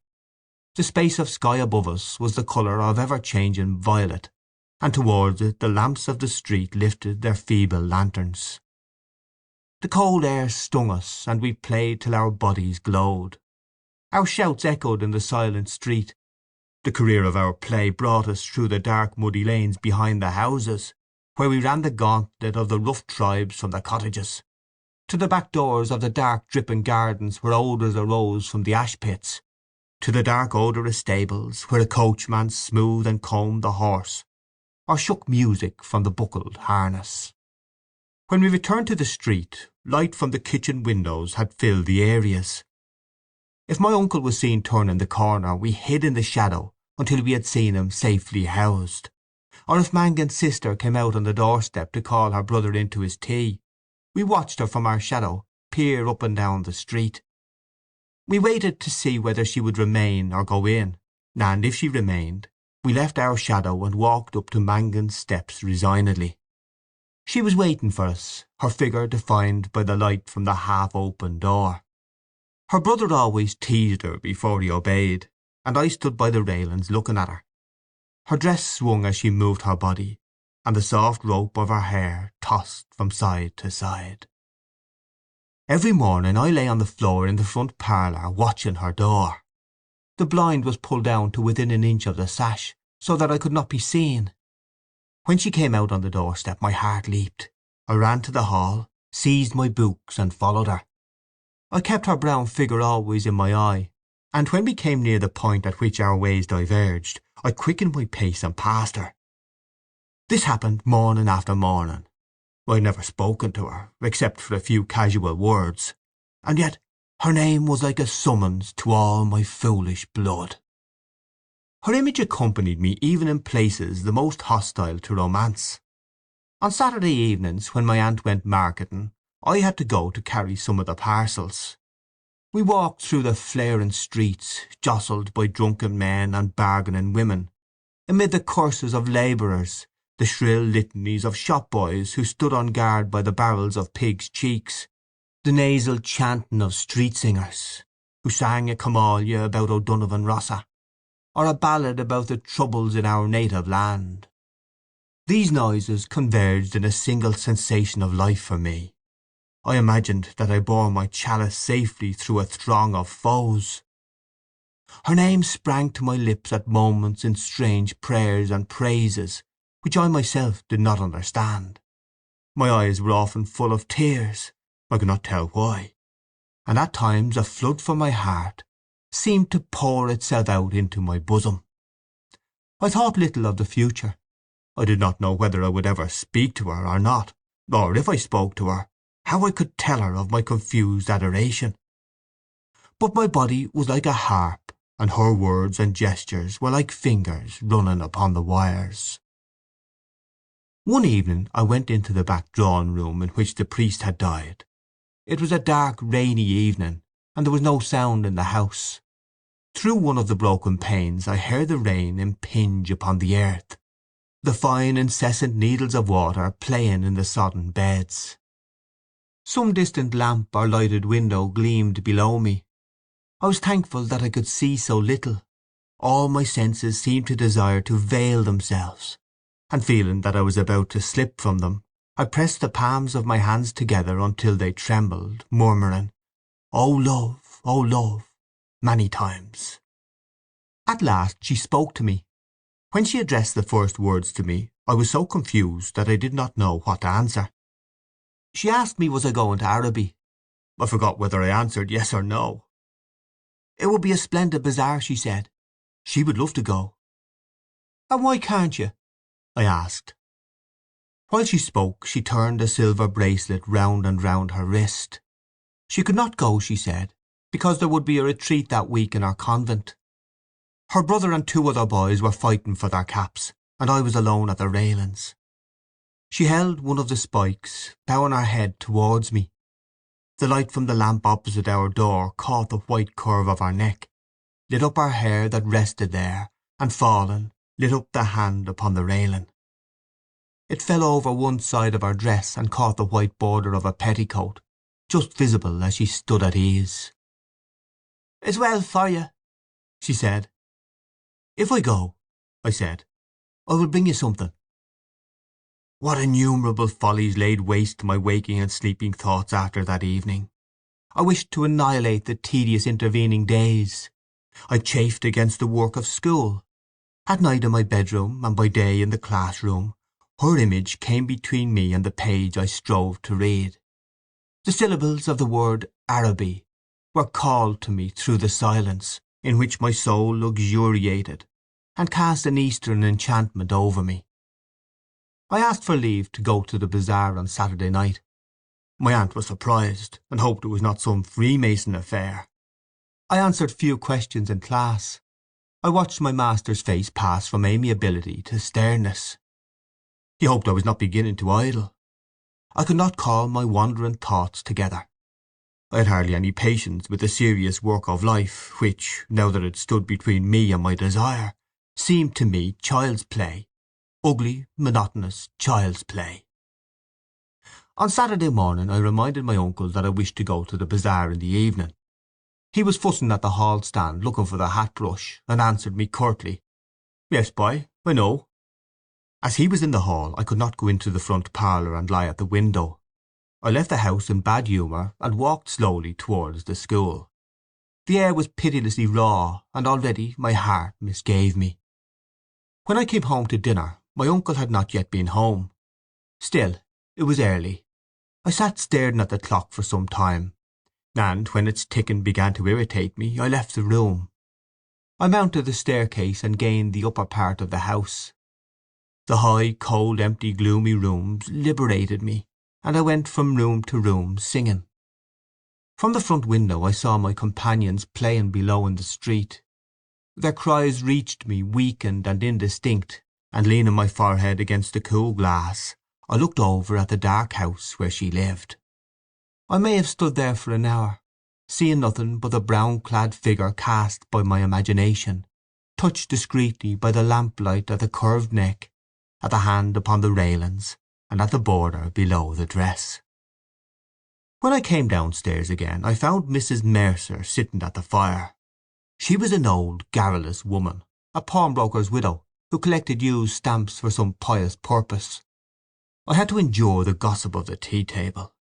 The space of sky above us was the colour of ever-changing violet, and towards it the lamps of the street lifted their feeble lanterns. The cold air stung us, and we played till our bodies glowed. Our shouts echoed in the silent street. The career of our play brought us through the dark muddy lanes behind the houses, where we ran the gauntlet of the rough tribes from the cottages, to the back doors of the dark dripping gardens where odours arose from the ash pits, to the dark odorous stables where a coachman smoothed and combed the horse, or shook music from the buckled harness. When we returned to the street, light from the kitchen windows had filled the areas. If my uncle was seen turning the corner, we hid in the shadow until we had seen him safely housed, or if Mangan's sister came out on the doorstep to call her brother into his tea, we watched her from our shadow peer up and down the street. We waited to see whether she would remain or go in, and if she remained, we left our shadow and walked up to Mangan's steps resignedly. She was waiting for us, her figure defined by the light from the half-open door. Her brother always teased her before he obeyed, and I stood by the railings looking at her. Her dress swung as she moved her body, and the soft rope of her hair tossed from side to side. Every morning I lay on the floor in the front parlour watching her door. The blind was pulled down to within an inch of the sash, so that I could not be seen. When she came out on the doorstep my heart leaped. I ran to the hall, seized my books, and followed her. I kept her brown figure always in my eye, and when we came near the point at which our ways diverged, I quickened my pace and passed her. This happened morning after morning. I had never spoken to her, except for a few casual words, and yet her name was like a summons to all my foolish blood. Her image accompanied me even in places the most hostile to romance. On Saturday evenings, when my aunt went marketing, I had to go to carry some of the parcels. We walked through the flaring streets, jostled by drunken men and bargaining women, amid the curses of labourers, the shrill litanies of shop boys who stood on guard by the barrels of pigs' cheeks, the nasal chanting of street singers, who sang a camalia about O'Donovan Rossa, or a ballad about the troubles in our native land. These noises converged in a single sensation of life for me. I imagined that I bore my chalice safely through a throng of foes. Her name sprang to my lips at moments in strange prayers and praises, which I myself did not understand. My eyes were often full of tears, I could not tell why, and at times a flood from my heart seemed to pour itself out into my bosom. I thought little of the future. I did not know whether I would ever speak to her or not, or if I spoke to her, how I could tell her of my confused adoration. But my body was like a harp, and her words and gestures were like fingers running upon the wires. One evening I went into the back drawing-room in which the priest had died. It was a dark, rainy evening, and there was no sound in the house. Through one of the broken panes I heard the rain impinge upon the earth, the fine incessant needles of water playing in the sodden beds. Some distant lamp or lighted window gleamed below me. I was thankful that I could see so little. All my senses seemed to desire to veil themselves, and feeling that I was about to slip from them, I pressed the palms of my hands together until they trembled, murmuring, "O love," many times. At last she spoke to me. When she addressed the first words to me, I was so confused that I did not know what to answer. She asked me was I going to Araby. I forgot whether I answered yes or no. It would be a splendid bazaar, she said. She would love to go. "And why can't you?" I asked. While she spoke she turned a silver bracelet round and round her wrist. She could not go, she said, because there would be a retreat that week in our convent. Her brother and 2 other boys were fighting for their caps, and I was alone at the railings. She held one of the spikes, bowing her head towards me. The light from the lamp opposite our door caught the white curve of her neck, lit up her hair that rested there, and falling, lit up the hand upon the railing. It fell over one side of her dress and caught the white border of a petticoat, just visible as she stood at ease. "It's well for you," she said. "If I go," I said, "I will bring you something." What innumerable follies laid waste to my waking and sleeping thoughts after that evening! I wished to annihilate the tedious intervening days. I chafed against the work of school. At night in my bedroom, and by day in the classroom, her image came between me and the page I strove to read. The syllables of the word Araby were called to me through the silence, in which my soul luxuriated, and cast an Eastern enchantment over me. I asked for leave to go to the bazaar on Saturday night. My aunt was surprised, and hoped it was not some Freemason affair. I answered few questions in class. I watched my master's face pass from amiability to sternness. He hoped I was not beginning to idle. I could not call my wandering thoughts together. I had hardly any patience with the serious work of life, which, now that it stood between me and my desire, seemed to me child's play, ugly, monotonous child's play. On Saturday morning I reminded my uncle that I wished to go to the bazaar in the evening. He was fussing at the hall stand looking for the hat brush, and answered me curtly, "Yes, boy, I know." As he was in the hall I could not go into the front parlour and lie at the window. I left the house in bad humour and walked slowly towards the school. The air was pitilessly raw, and already my heart misgave me. When I came home to dinner, my uncle had not yet been home. Still, it was early. I sat staring at the clock for some time, and when its ticking began to irritate me, I left the room. I mounted the staircase and gained the upper part of the house. The high, cold, empty, gloomy rooms liberated me, and I went from room to room singing. From the front window I saw my companions playing below in the street. Their cries reached me weakened and indistinct, and leaning my forehead against the cool glass, I looked over at the dark house where she lived. I may have stood there for an hour, seeing nothing but the brown-clad figure cast by my imagination, touched discreetly by the lamplight at the curved neck, at the hand upon the railings, and at the border below the dress. When I came downstairs again I found Mrs. Mercer sitting at the fire. She was an old, garrulous woman, a pawnbroker's widow, who collected used stamps for some pious purpose. I had to endure the gossip of the tea-table.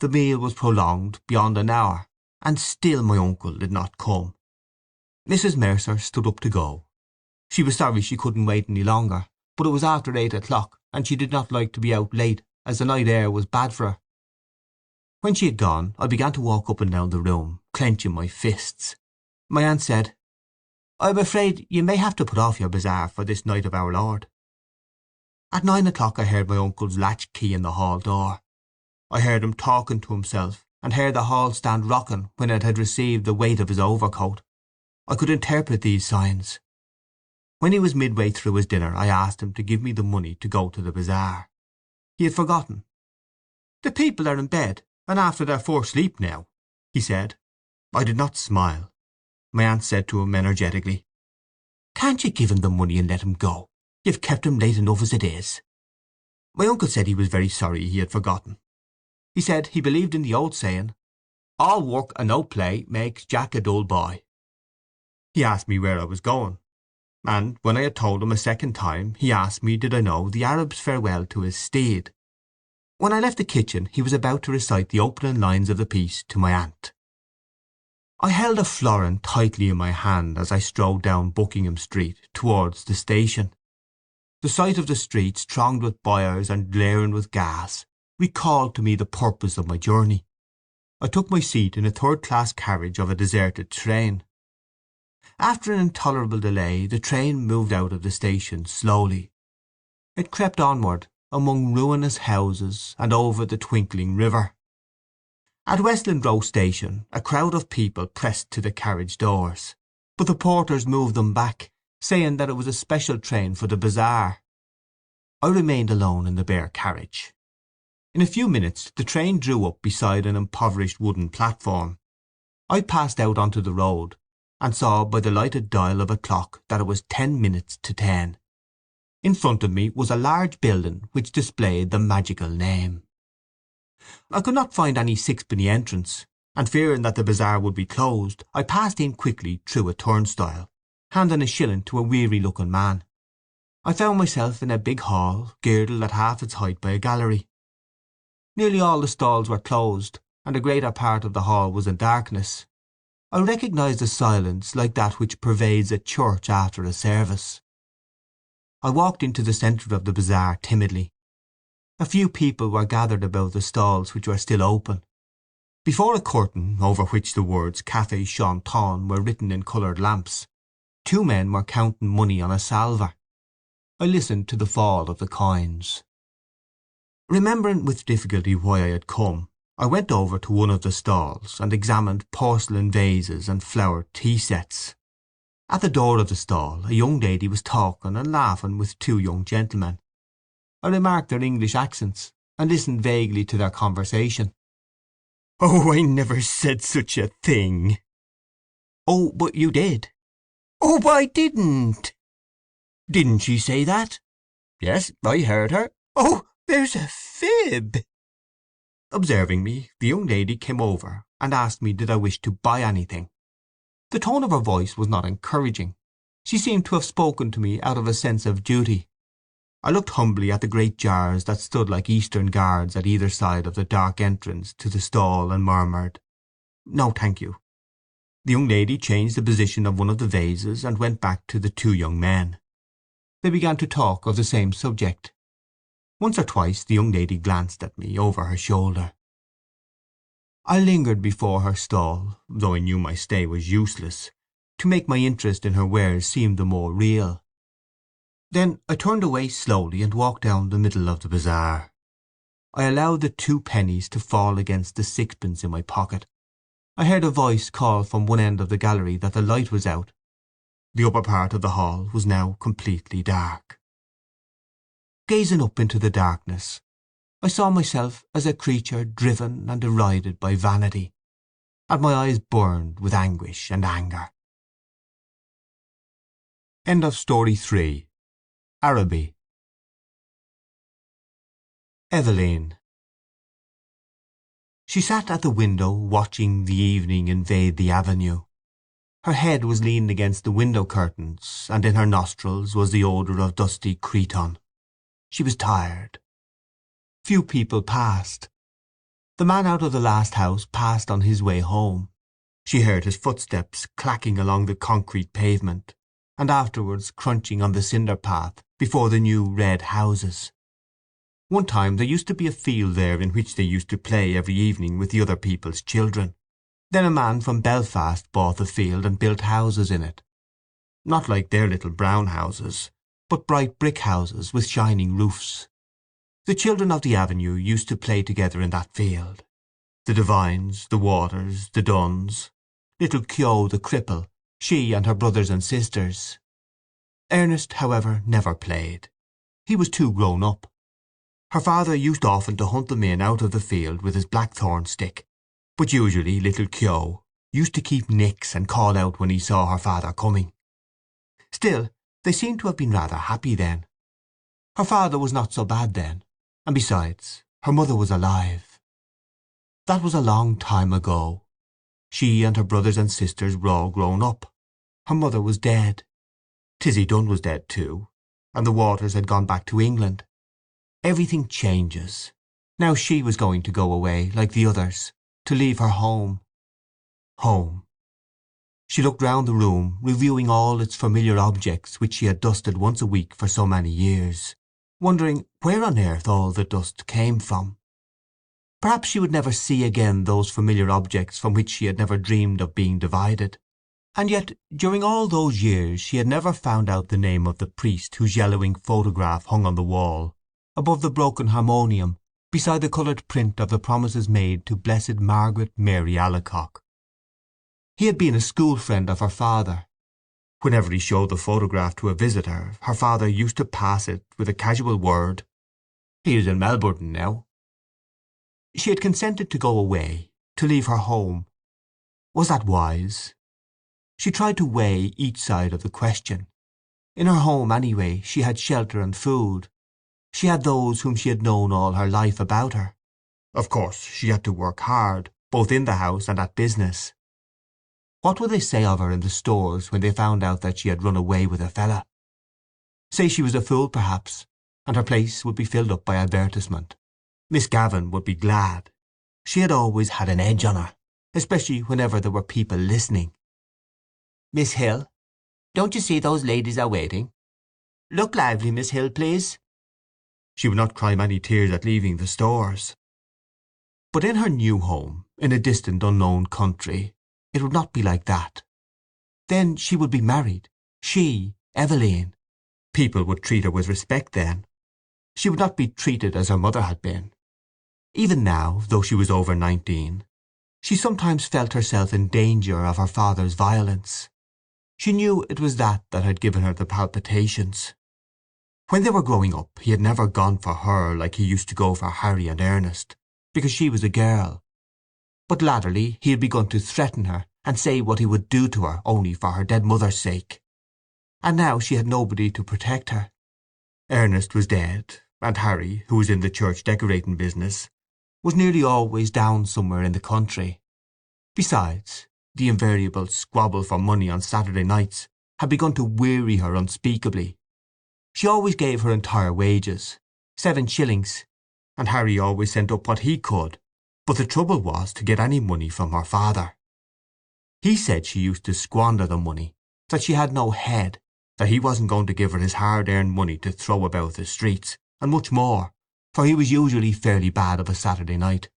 The meal was prolonged beyond an hour, and still my uncle did not come. Mrs. Mercer stood up to go. She was sorry she couldn't wait any longer, but it was after 8 o'clock, and she did not like to be out late, as the night air was bad for her. When she had gone, I began to walk up and down the room, clenching my fists. My aunt said, "I am afraid you may have to put off your bazaar for this night of our Lord." At 9 o'clock I heard my uncle's latch key in the hall door. I heard him talking to himself, and heard the hall stand rocking when it had received the weight of his overcoat. I could interpret these signs. When he was midway through his dinner I asked him to give me the money to go to the bazaar. He had forgotten. "The people are in bed, and after their first sleep now," he said. I did not smile. My aunt said to him energetically, "Can't you give him the money and let him go? You've kept him late enough as it is." My uncle said he was very sorry he had forgotten. He said he believed in the old saying, "All work and no play makes Jack a dull boy." He asked me where I was going, and when I had told him a second time he asked me did I know the Arab's farewell to his steed. When I left the kitchen he was about to recite the opening lines of the piece to my aunt. I held a florin tightly in my hand as I strode down Buckingham Street towards the station. The sight of the streets thronged with buyers and glaring with gas recalled to me the purpose of my journey. I took my seat in a third-class carriage of a deserted train. After an intolerable delay the train moved out of the station slowly. It crept onward among ruinous houses and over the twinkling river. At Westland Row Station a crowd of people pressed to the carriage doors, but the porters moved them back, saying that it was a special train for the bazaar. I remained alone in the bare carriage. In a few minutes the train drew up beside an impoverished wooden platform. I passed out onto the road, and saw by the lighted dial of a clock that it was 10 minutes to 10. In front of me was a large building which displayed the magical name. I could not find any sixpenny entrance, and fearing that the bazaar would be closed, I passed in quickly through a turnstile, handing a shilling to a weary-looking man. I found myself in a big hall, girdled at half its height by a gallery. Nearly all the stalls were closed, and the greater part of the hall was in darkness. I recognized a silence like that which pervades a church after a service. I walked into the centre of the bazaar timidly. A few people were gathered about the stalls which were still open. Before a curtain, over which the words Café Chanton were written in coloured lamps, 2 men were counting money on a salver. I listened to the fall of the coins. Remembering with difficulty why I had come, I went over to one of the stalls and examined porcelain vases and flowered tea sets. At the door of the stall a young lady was talking and laughing with 2 young gentlemen. I remarked their English accents, and listened vaguely to their conversation. "Oh, I never said such a thing!" "Oh, but you did." "Oh, but I didn't." "Didn't she say that?" "Yes, I heard her." "Oh, there's a fib!" Observing me, the young lady came over and asked me did I wish to buy anything. The tone of her voice was not encouraging. She seemed to have spoken to me out of a sense of duty. I looked humbly at the great jars that stood like eastern guards at either side of the dark entrance to the stall, and murmured, "No, thank you." The young lady changed the position of one of the vases and went back to the two young men. They began to talk of the same subject. Once or twice the young lady glanced at me over her shoulder. I lingered before her stall, though I knew my stay was useless, to make my interest in her wares seem the more real. Then I turned away slowly and walked down the middle of the bazaar. I allowed the 2 pennies to fall against the 6pence in my pocket. I heard a voice call from one end of the gallery that the light was out. The upper part of the hall was now completely dark. Gazing up into the darkness, I saw myself as a creature driven and derided by vanity, and my eyes burned with anguish and anger. End of Story 3. Araby. Eveline. She sat at the window watching the evening invade the avenue. Her head was leaned against the window curtains, and in her nostrils was the odour of dusty cretonne. She was tired. Few people passed. The man out of the last house passed on his way home. She heard his footsteps clacking along the concrete pavement, and afterwards crunching on the cinder path before the new red houses. One time there used to be a field there in which they used to play every evening with the other people's children. Then a man from Belfast bought the field and built houses in it. Not like their little brown houses, but bright brick houses with shining roofs. The children of the avenue used to play together in that field. The Devines, the Waters, the Dunns, little Keogh the cripple, she and her brothers and sisters. Ernest, however, never played. He was too grown up. Her father used often to hunt them in out of the field with his blackthorn stick, but usually little Keogh used to keep nicks and call out when he saw her father coming. Still, they seemed to have been rather happy then. Her father was not so bad then, and besides, her mother was alive. That was a long time ago. She and her brothers and sisters were all grown up. Her mother was dead. Tizzy Dunn was dead too, and the Waters had gone back to England. Everything changes. Now she was going to go away, like the others, to leave her home. Home. She looked round the room, reviewing all its familiar objects which she had dusted once a week for so many years, wondering where on earth all the dust came from. Perhaps she would never see again those familiar objects from which she had never dreamed of being divided. And yet during all those years she had never found out the name of the priest whose yellowing photograph hung on the wall, above the broken harmonium, beside the coloured print of the promises made to Blessed Margaret Mary Alacoque. He had been a school friend of her father. Whenever he showed the photograph to a visitor, her father used to pass it with a casual word, "He is in Melbourne now." She had consented to go away, to leave her home. Was that wise? She tried to weigh each side of the question. In her home, anyway, she had shelter and food. She had those whom she had known all her life about her. Of course she had to work hard, both in the house and at business. What would they say of her in the stores when they found out that she had run away with a fella? Say she was a fool, perhaps, and her place would be filled up by advertisement. Miss Gavin would be glad. She had always had an edge on her, especially whenever there were people listening. "Miss Hill, don't you see those ladies are waiting? Look lively, Miss Hill, please." She would not cry many tears at leaving the stores. But in her new home, in a distant unknown country, it would not be like that. Then she would be married. She, Eveline. People would treat her with respect then. She would not be treated as her mother had been. Even now, though she was over 19, she sometimes felt herself in danger of her father's violence. She knew it was that had given her the palpitations. When they were growing up he had never gone for her like he used to go for Harry and Ernest, because she was a girl. But latterly he had begun to threaten her and say what he would do to her only for her dead mother's sake. And now she had nobody to protect her. Ernest was dead, and Harry, who was in the church decorating business, was nearly always down somewhere in the country. Besides, the invariable squabble for money on Saturday nights had begun to weary her unspeakably. She always gave her entire wages, 7 shillings, and Harry always sent up what he could, but the trouble was to get any money from her father. He said she used to squander the money, that she had no head, that he wasn't going to give her his hard-earned money to throw about the streets, and much more, for he was usually fairly bad of a Saturday night.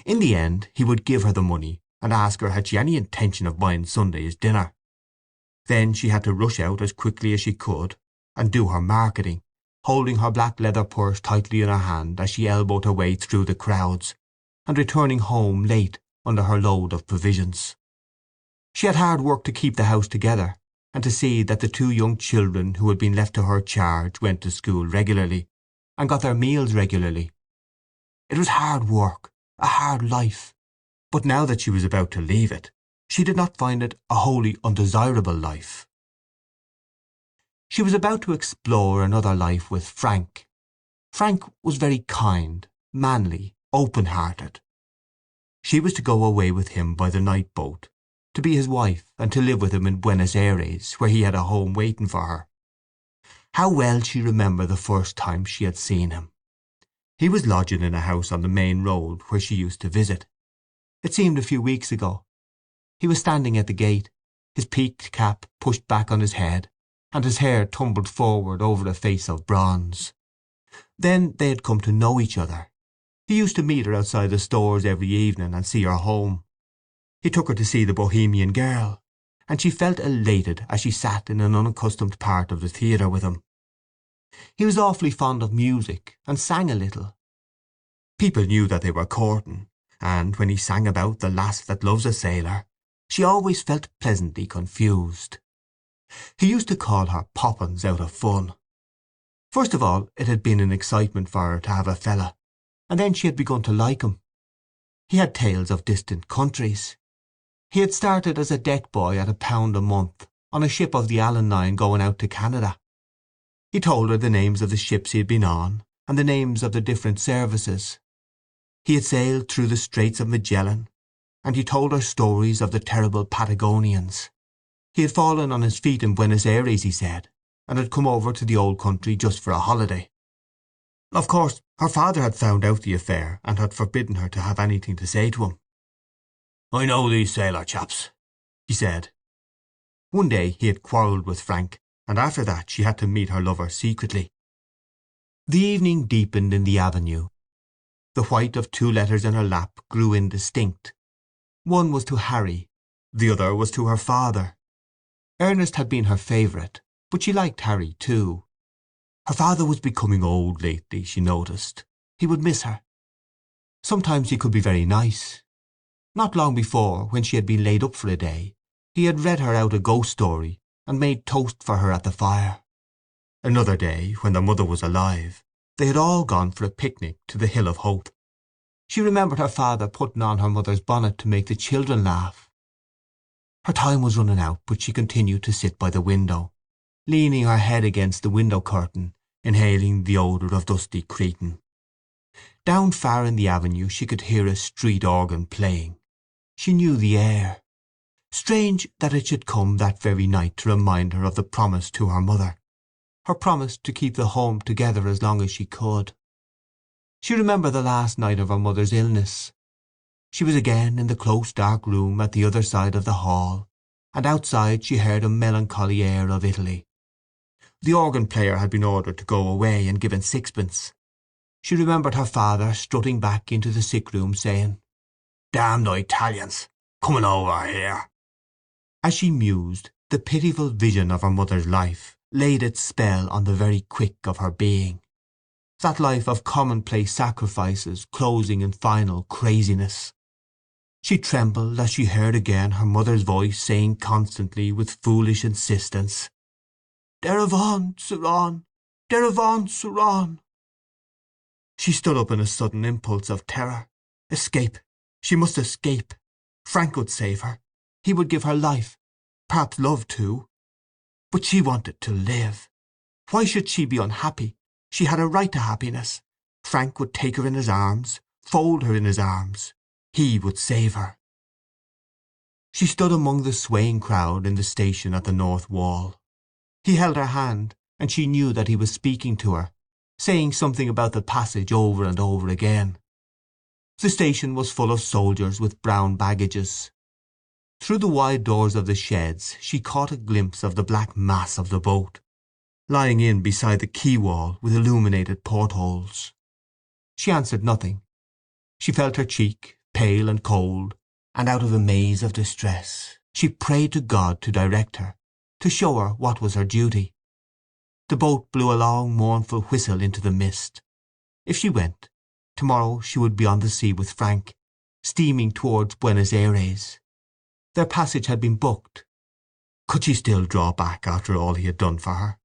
In the end he would give her the money and ask her had she any intention of buying Sunday's dinner. Then she had to rush out as quickly as she could and do her marketing, holding her black leather purse tightly in her hand as she elbowed her way through the crowds, and returning home late under her load of provisions. She had hard work to keep the house together, and to see that the 2 young children who had been left to her charge went to school regularly, and got their meals regularly. It was hard work, a hard life, but now that she was about to leave it, she did not find it a wholly undesirable life. She was about to explore another life with Frank. Frank was very kind, manly, open-hearted. She was to go away with him by the night boat, to be his wife and to live with him in Buenos Aires, where he had a home waiting for her. How well she remembered the first time she had seen him. He was lodging in a house on the main road where she used to visit. It seemed a few weeks ago. He was standing at the gate, his peaked cap pushed back on his head, and his hair tumbled forward over a face of bronze. Then they had come to know each other. He used to meet her outside the stores every evening and see her home. He took her to see The Bohemian Girl, and she felt elated as she sat in an unaccustomed part of the theatre with him. He was awfully fond of music, and sang a little. People knew that they were courting, and when he sang about the lass that loves a sailor, she always felt pleasantly confused. He used to call her Poppins out of fun. First of all it had been an excitement for her to have a fella, and then she had begun to like him. He had tales of distant countries. He had started as a deck boy at £1 a month, on a ship of the Allen line going out to Canada. He told her the names of the ships he had been on, and the names of the different services. He had sailed through the Straits of Magellan, and he told her stories of the terrible Patagonians. He had fallen on his feet in Buenos Aires, he said, and had come over to the old country just for a holiday. Of course, her father had found out the affair and had forbidden her to have anything to say to him. "I know these sailor chaps," he said. One day he had quarrelled with Frank, and after that she had to meet her lover secretly. The evening deepened in the avenue. The white of 2 letters in her lap grew indistinct. One was to Harry, the other was to her father. Ernest had been her favourite, but she liked Harry too. Her father was becoming old lately, she noticed. He would miss her. Sometimes he could be very nice. Not long before, when she had been laid up for a day, he had read her out a ghost story and made toast for her at the fire. Another day, when their mother was alive, they had all gone for a picnic to the Hill of Hope. She remembered her father putting on her mother's bonnet to make the children laugh. Her time was running out, but she continued to sit by the window, leaning her head against the window curtain, inhaling the odour of dusty Cretan. Down far in the avenue she could hear a street organ playing. She knew the air. Strange that it should come that very night to remind her of the promise to her mother, her promise to keep the home together as long as she could. She remembered the last night of her mother's illness. She was again in the close dark room at the other side of the hall, and outside she heard a melancholy air of Italy. The organ player had been ordered to go away and given 6pence. She remembered her father strutting back into the sick room saying, "Damn the Italians, coming over here." As she mused, the pitiful vision of her mother's life laid its spell on the very quick of her being. That life of commonplace sacrifices closing in final craziness. She trembled as she heard again her mother's voice saying constantly with foolish insistence, "Deravon, Suran! Deravon, Suran!" She stood up in a sudden impulse of terror. Escape! She must escape! Frank would save her. He would give her life, perhaps love too. But she wanted to live. Why should she be unhappy? She had a right to happiness. Frank would take her in his arms, fold her in his arms. He would save her. She stood among the swaying crowd in the station at the north wall. He held her hand, and she knew that he was speaking to her, saying something about the passage over and over again. The station was full of soldiers with brown baggages. Through the wide doors of the sheds she caught a glimpse of the black mass of the boat, lying in beside the quay wall with illuminated portholes. She answered nothing. She felt her cheek, pale and cold, and out of a maze of distress she prayed to God to direct her, to show her what was her duty. The boat blew a long mournful whistle into the mist. If she went, tomorrow she would be on the sea with Frank, steaming towards Buenos Aires. Their passage had been booked. Could she still draw back after all he had done for her?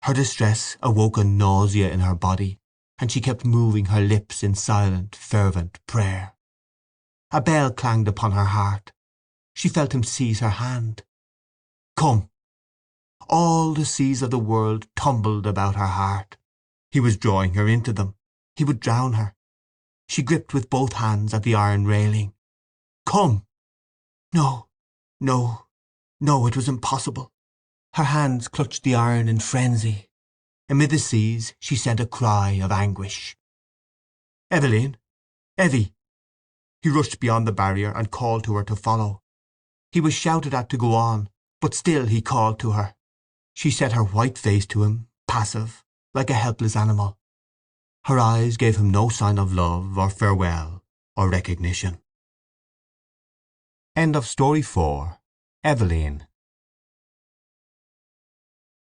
Her distress awoke a nausea in her body, and she kept moving her lips in silent, fervent prayer. A bell clanged upon her heart. She felt him seize her hand. Come! All the seas of the world tumbled about her heart. He was drawing her into them. He would drown her. She gripped with both hands at the iron railing. Come! No, no, no, it was impossible. Her hands clutched the iron in frenzy. Amid the seas she sent a cry of anguish. Eveline! Evie! He rushed beyond the barrier and called to her to follow. He was shouted at to go on, but still he called to her. She set her white face to him, passive, like a helpless animal. Her eyes gave him no sign of love or farewell or recognition. End of Story 4. Eveline.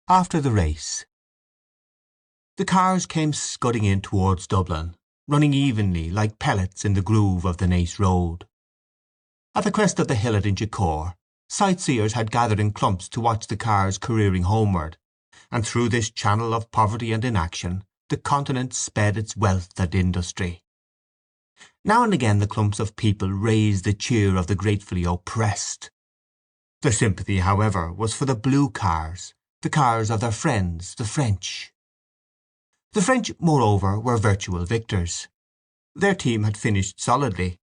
After the race. The cars came scudding in towards Dublin, running evenly like pellets in the groove of the Naas Road. At the crest of the hill at Inchicore, sightseers had gathered in clumps to watch the cars careering homeward, and through this channel of poverty and inaction the continent sped its wealth and industry. Now and again the clumps of people raised the cheer of the gratefully oppressed. Their sympathy, however, was for the blue cars, the cars of their friends, the French. The French, moreover, were virtual victors. Their team had finished solidly.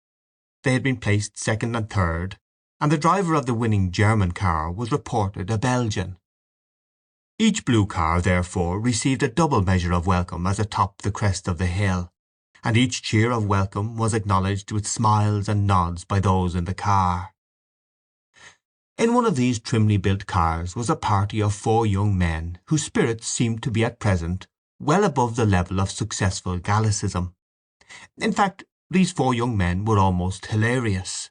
They had been placed second and third, and the driver of the winning German car was reported a Belgian. Each blue car, therefore, received a double measure of welcome as it topped the crest of the hill, and each cheer of welcome was acknowledged with smiles and nods by those in the car. In one of these trimly built cars was a party of 4 young men whose spirits seemed to be at present well above the level of successful Gallicism. In fact, these 4 young men were almost hilarious.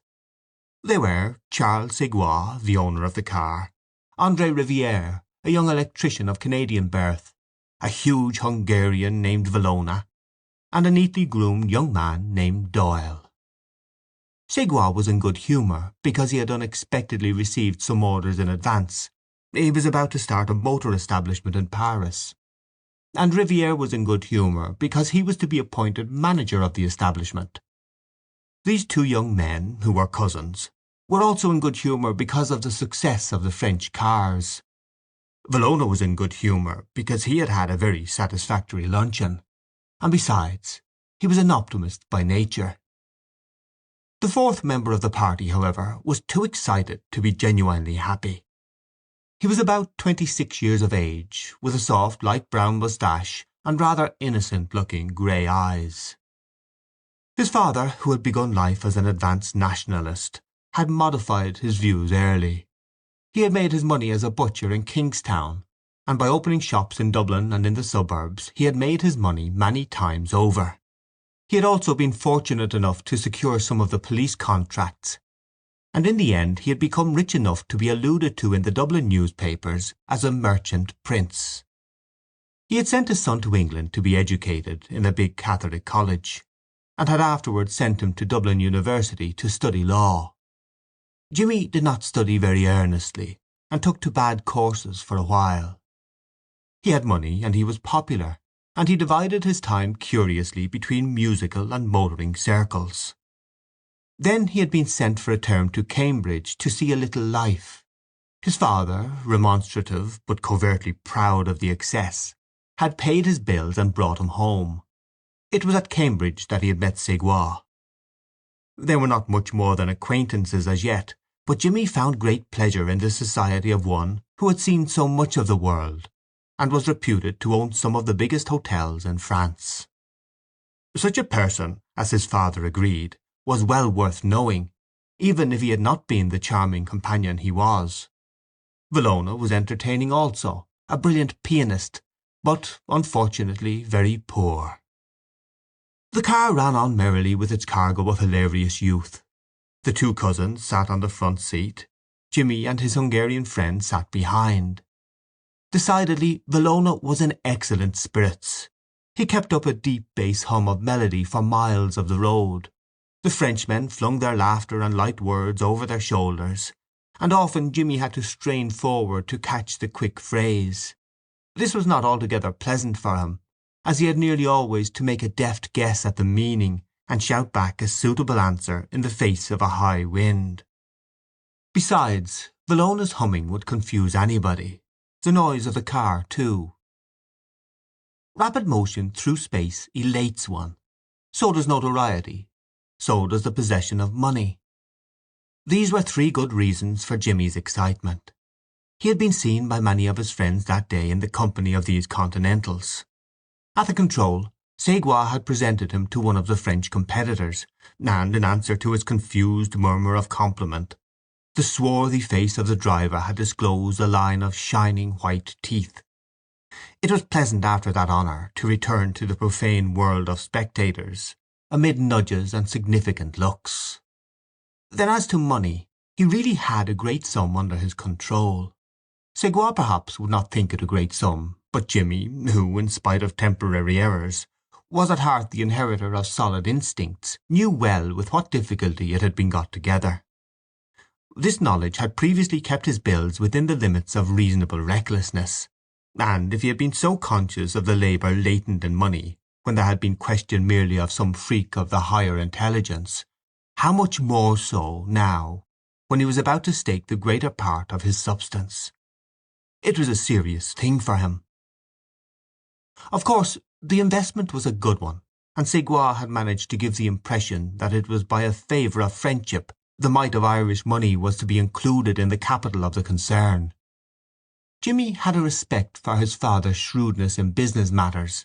They were Charles Seguin, the owner of the car, André Rivière, a young electrician of Canadian birth, a huge Hungarian named Valona, and a neatly groomed young man named Doyle. Seguin was in good humour because he had unexpectedly received some orders in advance. He was about to start a motor establishment in Paris. And Rivière was in good humour because he was to be appointed manager of the establishment. These 2 young men, who were cousins, were also in good humour because of the success of the French cars. Valona was in good humour because he had had a very satisfactory luncheon, and besides, he was an optimist by nature. The 4th member of the party, however, was too excited to be genuinely happy. He was about 26 years of age, with a soft light brown moustache and rather innocent-looking grey eyes. His father, who had begun life as an advanced nationalist, had modified his views early. He had made his money as a butcher in Kingstown, and by opening shops in Dublin and in the suburbs he had made his money many times over. He had also been fortunate enough to secure some of the police contracts, and in the end he had become rich enough to be alluded to in the Dublin newspapers as a merchant prince. He had sent his son to England to be educated in a big Catholic college, and had afterwards sent him to Dublin University to study law. Jimmy did not study very earnestly, and took to bad courses for a while. He had money, and he was popular, and he divided his time curiously between musical and motoring circles. Then he had been sent for a term to Cambridge to see a little life. His father, remonstrative but covertly proud of the excess, had paid his bills and brought him home. It was at Cambridge that he had met Seguin. They were not much more than acquaintances as yet, but Jimmy found great pleasure in the society of one who had seen so much of the world, and was reputed to own some of the biggest hotels in France. Such a person, as his father agreed, was well worth knowing, even if he had not been the charming companion he was. Villona was entertaining also, a brilliant pianist, but unfortunately very poor. The car ran on merrily with its cargo of hilarious youth. The two cousins sat on the front seat. Jimmy and his Hungarian friend sat behind. Decidedly, Villona was in excellent spirits. He kept up a deep bass hum of melody for miles of the road. The Frenchmen flung their laughter and light words over their shoulders, and often Jimmy had to strain forward to catch the quick phrase. This was not altogether pleasant for him, as he had nearly always to make a deft guess at the meaning and shout back a suitable answer in the face of a high wind. Besides, Villona's humming would confuse anybody. The noise of the car, too. Rapid motion through space elates one. So does notoriety. So does the possession of money. These were three good reasons for Jimmy's excitement. He had been seen by many of his friends that day in the company of these Continentals. At the control, Ségua had presented him to one of the French competitors, and in answer to his confused murmur of compliment, the swarthy face of the driver had disclosed a line of shining white teeth. It was pleasant after that honour to return to the profane world of spectators, amid nudges and significant looks. Then as to money, he really had a great sum under his control. Ségua perhaps would not think it a great sum, but Jimmy, who, in spite of temporary errors, was at heart the inheritor of solid instincts, knew well with what difficulty it had been got together. This knowledge had previously kept his bills within the limits of reasonable recklessness, and if he had been so conscious of the labour latent in money when there had been question merely of some freak of the higher intelligence, how much more so now when he was about to stake the greater part of his substance. It was a serious thing for him. Of course, the investment was a good one, and Ségua had managed to give the impression that it was by a favour of friendship the mite of Irish money was to be included in the capital of the concern. Jimmy had a respect for his father's shrewdness in business matters,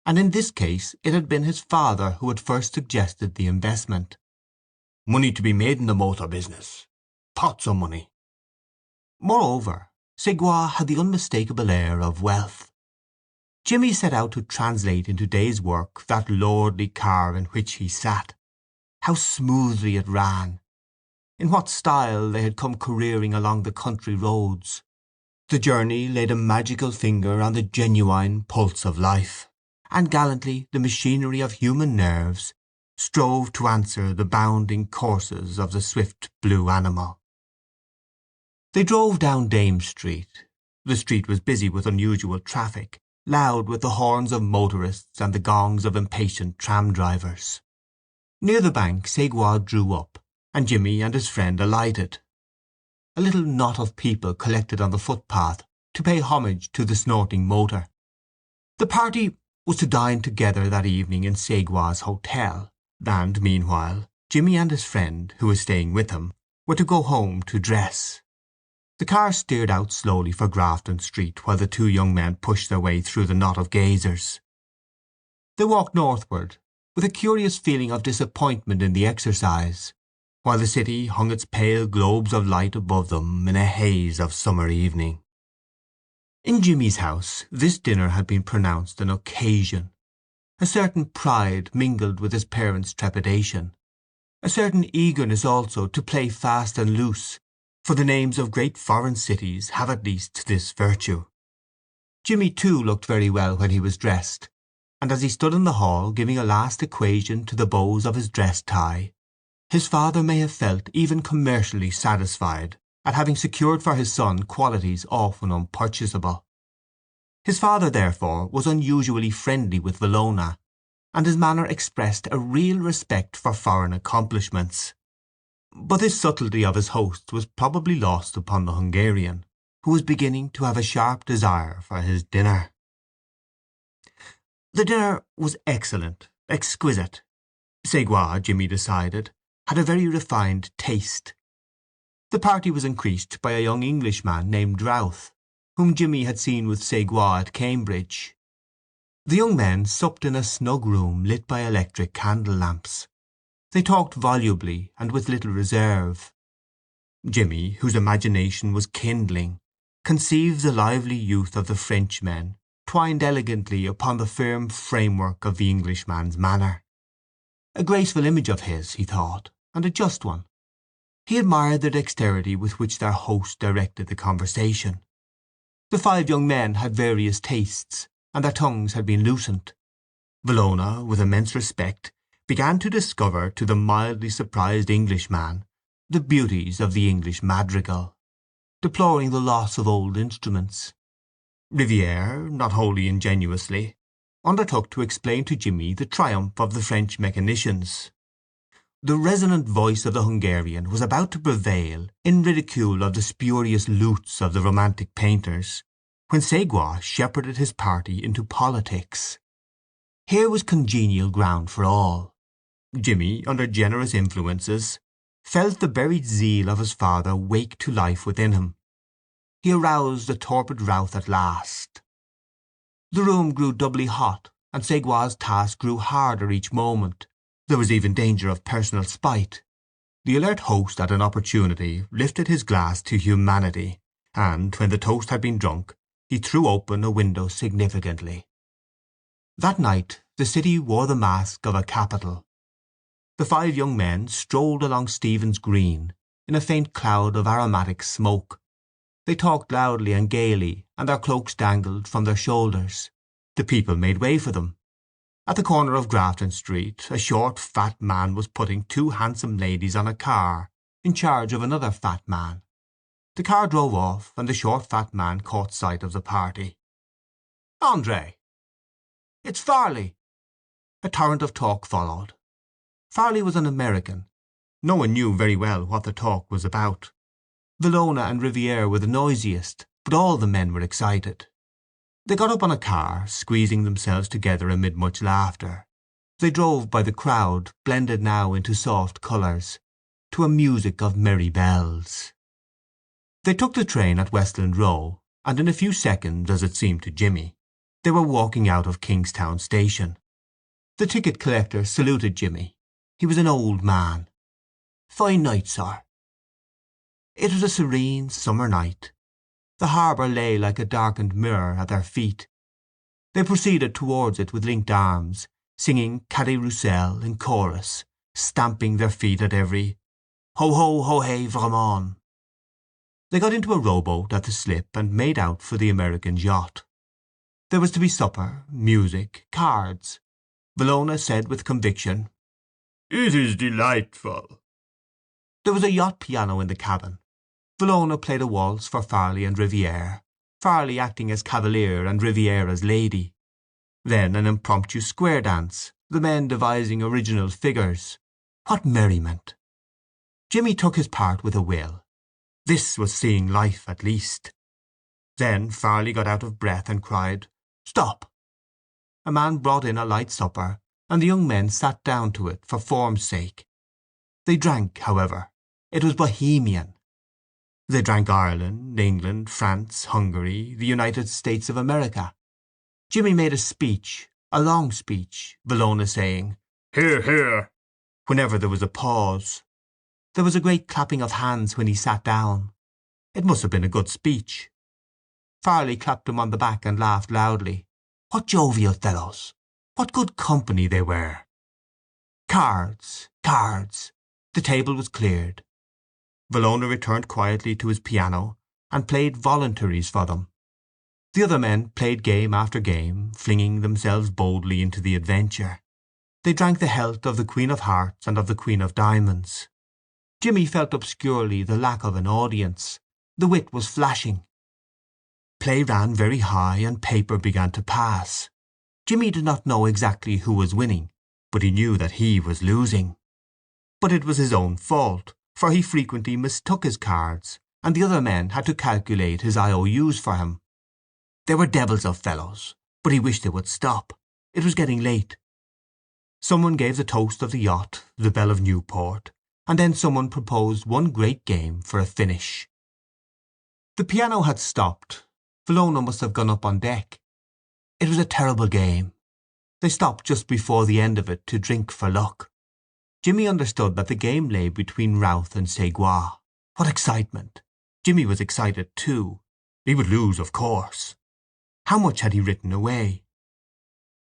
and in this case it had been his father who had first suggested the investment. Money to be made in the motor business. Pots of money. Moreover, Ségua had the unmistakable air of wealth. Jimmy set out to translate into day's work that lordly car in which he sat. How smoothly it ran! In what style they had come careering along the country roads! The journey laid a magical finger on the genuine pulse of life, and gallantly the machinery of human nerves strove to answer the bounding courses of the swift blue animal. They drove down Dame Street. The street was busy with unusual traffic, loud with the horns of motorists and the gongs of impatient tram-drivers. Near the bank Ségua drew up, and Jimmy and his friend alighted. A little knot of people collected on the footpath to pay homage to the snorting motor. The party was to dine together that evening in Ségua's hotel, and meanwhile Jimmy and his friend, who was staying with him, were to go home to dress. The car steered out slowly for Grafton Street while the two young men pushed their way through the knot of gazers. They walked northward, with a curious feeling of disappointment in the exercise, while the city hung its pale globes of light above them in a haze of summer evening. In Jimmy's house this dinner had been pronounced an occasion. A certain pride mingled with his parents' trepidation, a certain eagerness also to play fast and loose, for the names of great foreign cities have at least this virtue. Jimmy too looked very well when he was dressed, and as he stood in the hall giving a last equation to the bows of his dress tie, his father may have felt even commercially satisfied at having secured for his son qualities often unpurchasable. His father, therefore, was unusually friendly with Villona, and his manner expressed a real respect for foreign accomplishments. But this subtlety of his host was probably lost upon the Hungarian, who was beginning to have a sharp desire for his dinner. The dinner was excellent, exquisite. Ségua, Jimmy decided, had a very refined taste. The party was increased by a young Englishman named Routh, whom Jimmy had seen with Segua at Cambridge. The young men supped in a snug room lit by electric candle lamps. They talked volubly and with little reserve. Jimmy, whose imagination was kindling, conceived the lively youth of the Frenchmen twined elegantly upon the firm framework of the Englishman's manner. A graceful image of his, he thought, and a just one. He admired the dexterity with which their host directed the conversation. The 5 young men had various tastes, and their tongues had been loosened. Villona, with immense respect, began to discover to the mildly surprised Englishman the beauties of the English madrigal, deploring the loss of old instruments. Riviere, not wholly ingenuously, undertook to explain to Jimmy the triumph of the French mechanicians. The resonant voice of the Hungarian was about to prevail in ridicule of the spurious lutes of the romantic painters, when Segua shepherded his party into politics. Here was congenial ground for all. Jimmy, under generous influences, felt the buried zeal of his father wake to life within him. He aroused the torpid Routh at last. The room grew doubly hot, and Segua's task grew harder each moment. There was even danger of personal spite. The alert host at an opportunity lifted his glass to humanity, and, when the toast had been drunk, he threw open a window significantly. That night the city wore the mask of a capital. The 5 young men strolled along Stephen's Green in a faint cloud of aromatic smoke. They talked loudly and gaily, and their cloaks dangled from their shoulders. The people made way for them. At the corner of Grafton Street a short, fat man was putting 2 handsome ladies on a car, in charge of another fat man. The car drove off, and the short, fat man caught sight of the party. "Andre!" "It's Farley!" A torrent of talk followed. Farley was an American. No one knew very well what the talk was about. Villona and Riviere were the noisiest, but all the men were excited. They got up on a car, squeezing themselves together amid much laughter. They drove by the crowd, blended now into soft colours, to a music of merry bells. They took the train at Westland Row, and in a few seconds, as it seemed to Jimmy, they were walking out of Kingstown station. The ticket collector saluted Jimmy. He was an old man. "Fine night, sir." It was a serene summer night. The harbour lay like a darkened mirror at their feet. They proceeded towards it with linked arms, singing Caddy Roussel in chorus, stamping their feet at every "Ho ho ho hey vraiment." They got into a rowboat at the slip and made out for the American's yacht. There was to be supper, music, cards. Villona said with conviction, "It is delightful." There was a yacht piano in the cabin. Villona played a waltz for Farley and Riviere, Farley acting as cavalier and Riviere as lady. Then an impromptu square dance, the men devising original figures. What merriment! Jimmy took his part with a will. This was seeing life, at least. Then Farley got out of breath and cried, "Stop!" A man brought in a light supper, and the young men sat down to it for form's sake. They drank, however. It was Bohemian. They drank Ireland, England, France, Hungary, the United States of America. Jimmy made a speech, a long speech, Villona saying, "Hear, hear," whenever there was a pause. There was a great clapping of hands when he sat down. It must have been a good speech. Farley clapped him on the back and laughed loudly. What jovial fellows! What good company they were! Cards, cards. The table was cleared. Villona returned quietly to his piano and played voluntaries for them. The other men played game after game, flinging themselves boldly into the adventure. They drank the health of the Queen of Hearts and of the Queen of Diamonds. Jimmy felt obscurely the lack of an audience. The wit was flashing. Play ran very high and paper began to pass. Jimmy did not know exactly who was winning, but he knew that he was losing. But it was his own fault, for he frequently mistook his cards, and the other men had to calculate his IOUs for him. They were devils of fellows, but he wished they would stop. It was getting late. Someone gave the toast of the yacht, the Belle of Newport, and then someone proposed one great game for a finish. The piano had stopped. Villona must have gone up on deck. It was a terrible game. They stopped just before the end of it to drink for luck. Jimmy understood that the game lay between Routh and Segua. What excitement! Jimmy was excited too. He would lose, of course. How much had he written away?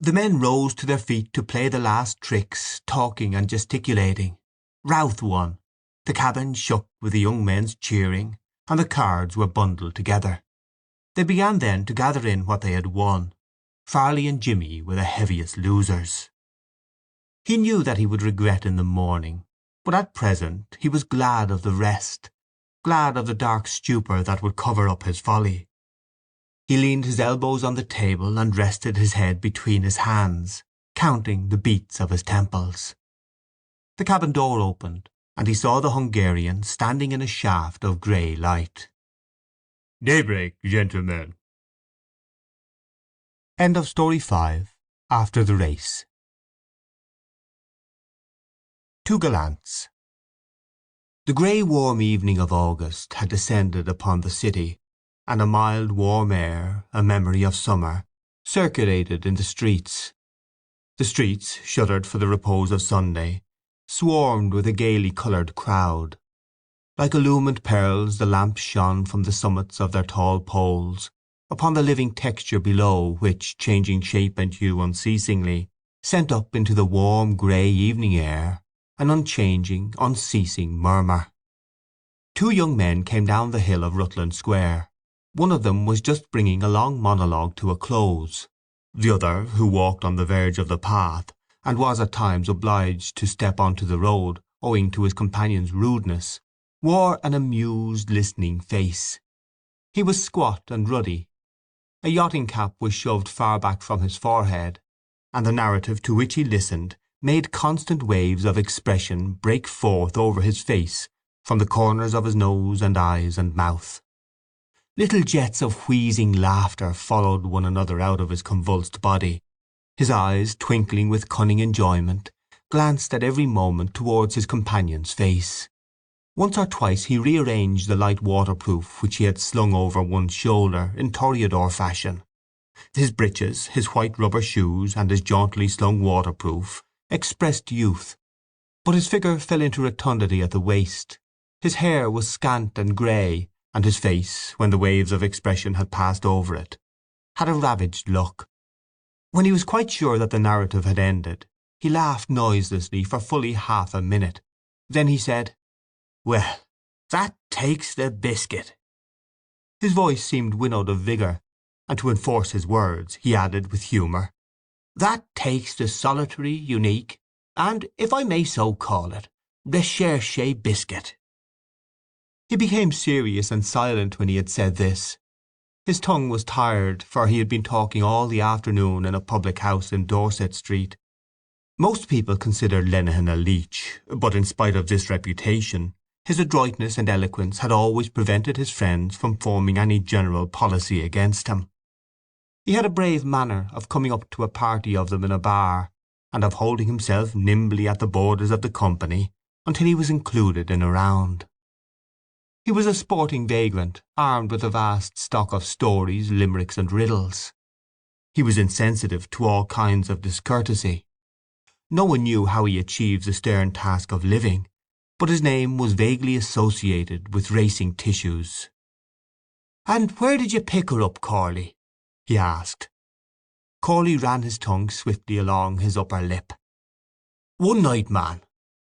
The men rose to their feet to play the last tricks, talking and gesticulating. Routh won. The cabin shook with the young men's cheering, and the cards were bundled together. They began then to gather in what they had won. Farley and Jimmy were the heaviest losers. He knew that he would regret in the morning, but at present he was glad of the rest, glad of the dark stupor that would cover up his folly. He leaned his elbows on the table and rested his head between his hands, counting the beats of his temples. The cabin door opened, and he saw the Hungarian standing in a shaft of grey light. "Daybreak, gentlemen." End of Story 5. After the Race. Two Gallants. The grey warm evening of August had descended upon the city, and a mild warm air, a memory of summer, circulated in the streets. The streets, shuttered for the repose of Sunday, swarmed with a gaily coloured crowd. Like illumined pearls the lamps shone from the summits of their tall poles upon the living texture below, which, changing shape and hue unceasingly, sent up into the warm grey evening air an unchanging, unceasing murmur. Two young men came down the hill of Rutland Square. One of them was just bringing a long monologue to a close. The other, who walked on the verge of the path, and was at times obliged to step onto the road owing to his companion's rudeness, wore an amused, listening face. He was squat and ruddy. A yachting cap was shoved far back from his forehead, and the narrative to which he listened made constant waves of expression break forth over his face from the corners of his nose and eyes and mouth. Little jets of wheezing laughter followed one another out of his convulsed body. His eyes, twinkling with cunning enjoyment, glanced at every moment towards his companion's face. Once or twice he rearranged the light waterproof which he had slung over one shoulder in toreador fashion. His breeches, his white rubber shoes, and his jauntily slung waterproof expressed youth, but his figure fell into rotundity at the waist. His hair was scant and grey, and his face, when the waves of expression had passed over it, had a ravaged look. When he was quite sure that the narrative had ended, he laughed noiselessly for fully half a minute. Then he said, "Well, that takes the biscuit." His voice seemed winnowed of vigour, and to enforce his words he added with humour, "That takes the solitary, unique, and, if I may so call it, recherche biscuit." He became serious and silent when he had said this. His tongue was tired, for he had been talking all the afternoon in a public house in Dorset Street. Most people considered Lenehan a leech, but in spite of this reputation, his adroitness and eloquence had always prevented his friends from forming any general policy against him. He had a brave manner of coming up to a party of them in a bar, and of holding himself nimbly at the borders of the company until he was included in a round. He was a sporting vagrant, armed with a vast stock of stories, limericks, and riddles. He was insensitive to all kinds of discourtesy. No one knew how he achieved the stern task of living, but his name was vaguely associated with racing tissues. "And where did you pick her up, Corley?" he asked. Corley ran his tongue swiftly along his upper lip. "One night, man,"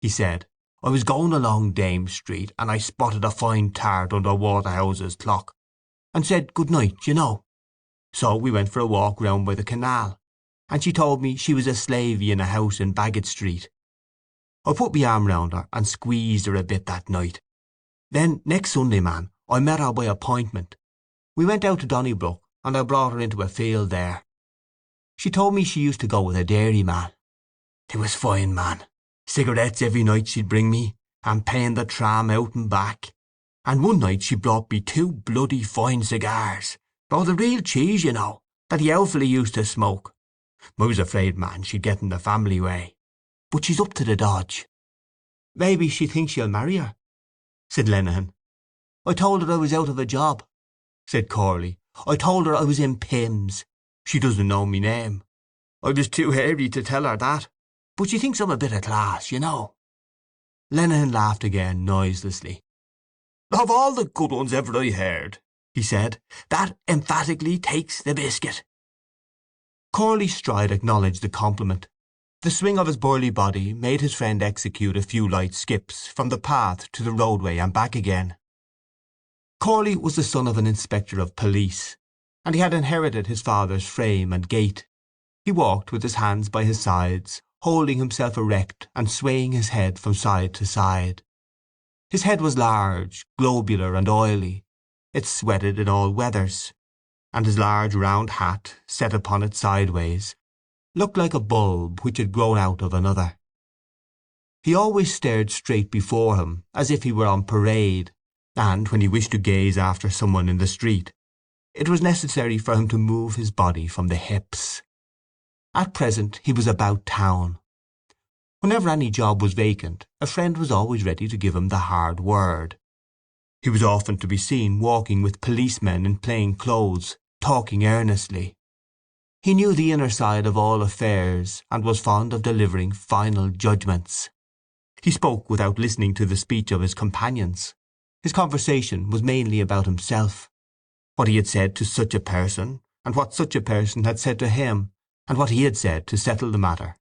he said, "I was going along Dame Street, and I spotted a fine tart under Waterhouse's clock, and said good night, you know. So we went for a walk round by the canal, and she told me she was a slavey in a house in Baggot Street. I put my arm round her and squeezed her a bit that night. Then next Sunday, man, I met her by appointment. We went out to Donnybrook, and I brought her into a field there. She told me she used to go with a dairyman. It was fine, man. Cigarettes every night she'd bring me, and paying the tram out and back. And one night she brought me 2 bloody fine cigars, though the real cheese, you know, that the old fella used to smoke. I was afraid, man, she'd get in the family way. But she's up to the dodge." "Maybe she thinks you'll marry her," said Lenehan. "I told her I was out of a job," said Corley. I told her I was in Pimm's. She doesn't know me name. I was too hairy to tell her that, but she thinks I'm a bit of class, you know." Lenehan laughed again noiselessly. "Of all the good ones ever I heard," he said, "that emphatically takes the biscuit." Corley's stride acknowledged the compliment. The swing of his burly body made his friend execute a few light skips from the path to the roadway and back again. Corley was the son of an inspector of police, and he had inherited his father's frame and gait. He walked with his hands by his sides, holding himself erect and swaying his head from side to side. His head was large, globular and oily. It sweated in all weathers, and his large round hat, set upon it sideways, looked like a bulb which had grown out of another. He always stared straight before him, as if he were on parade, and when he wished to gaze after someone in the street, it was necessary for him to move his body from the hips. At present he was about town. Whenever any job was vacant, a friend was always ready to give him the hard word. He was often to be seen walking with policemen in plain clothes, talking earnestly. He knew the inner side of all affairs, and was fond of delivering final judgments. He spoke without listening to the speech of his companions. His conversation was mainly about himself, what he had said to such a person, and what such a person had said to him, and what he had said to settle the matter.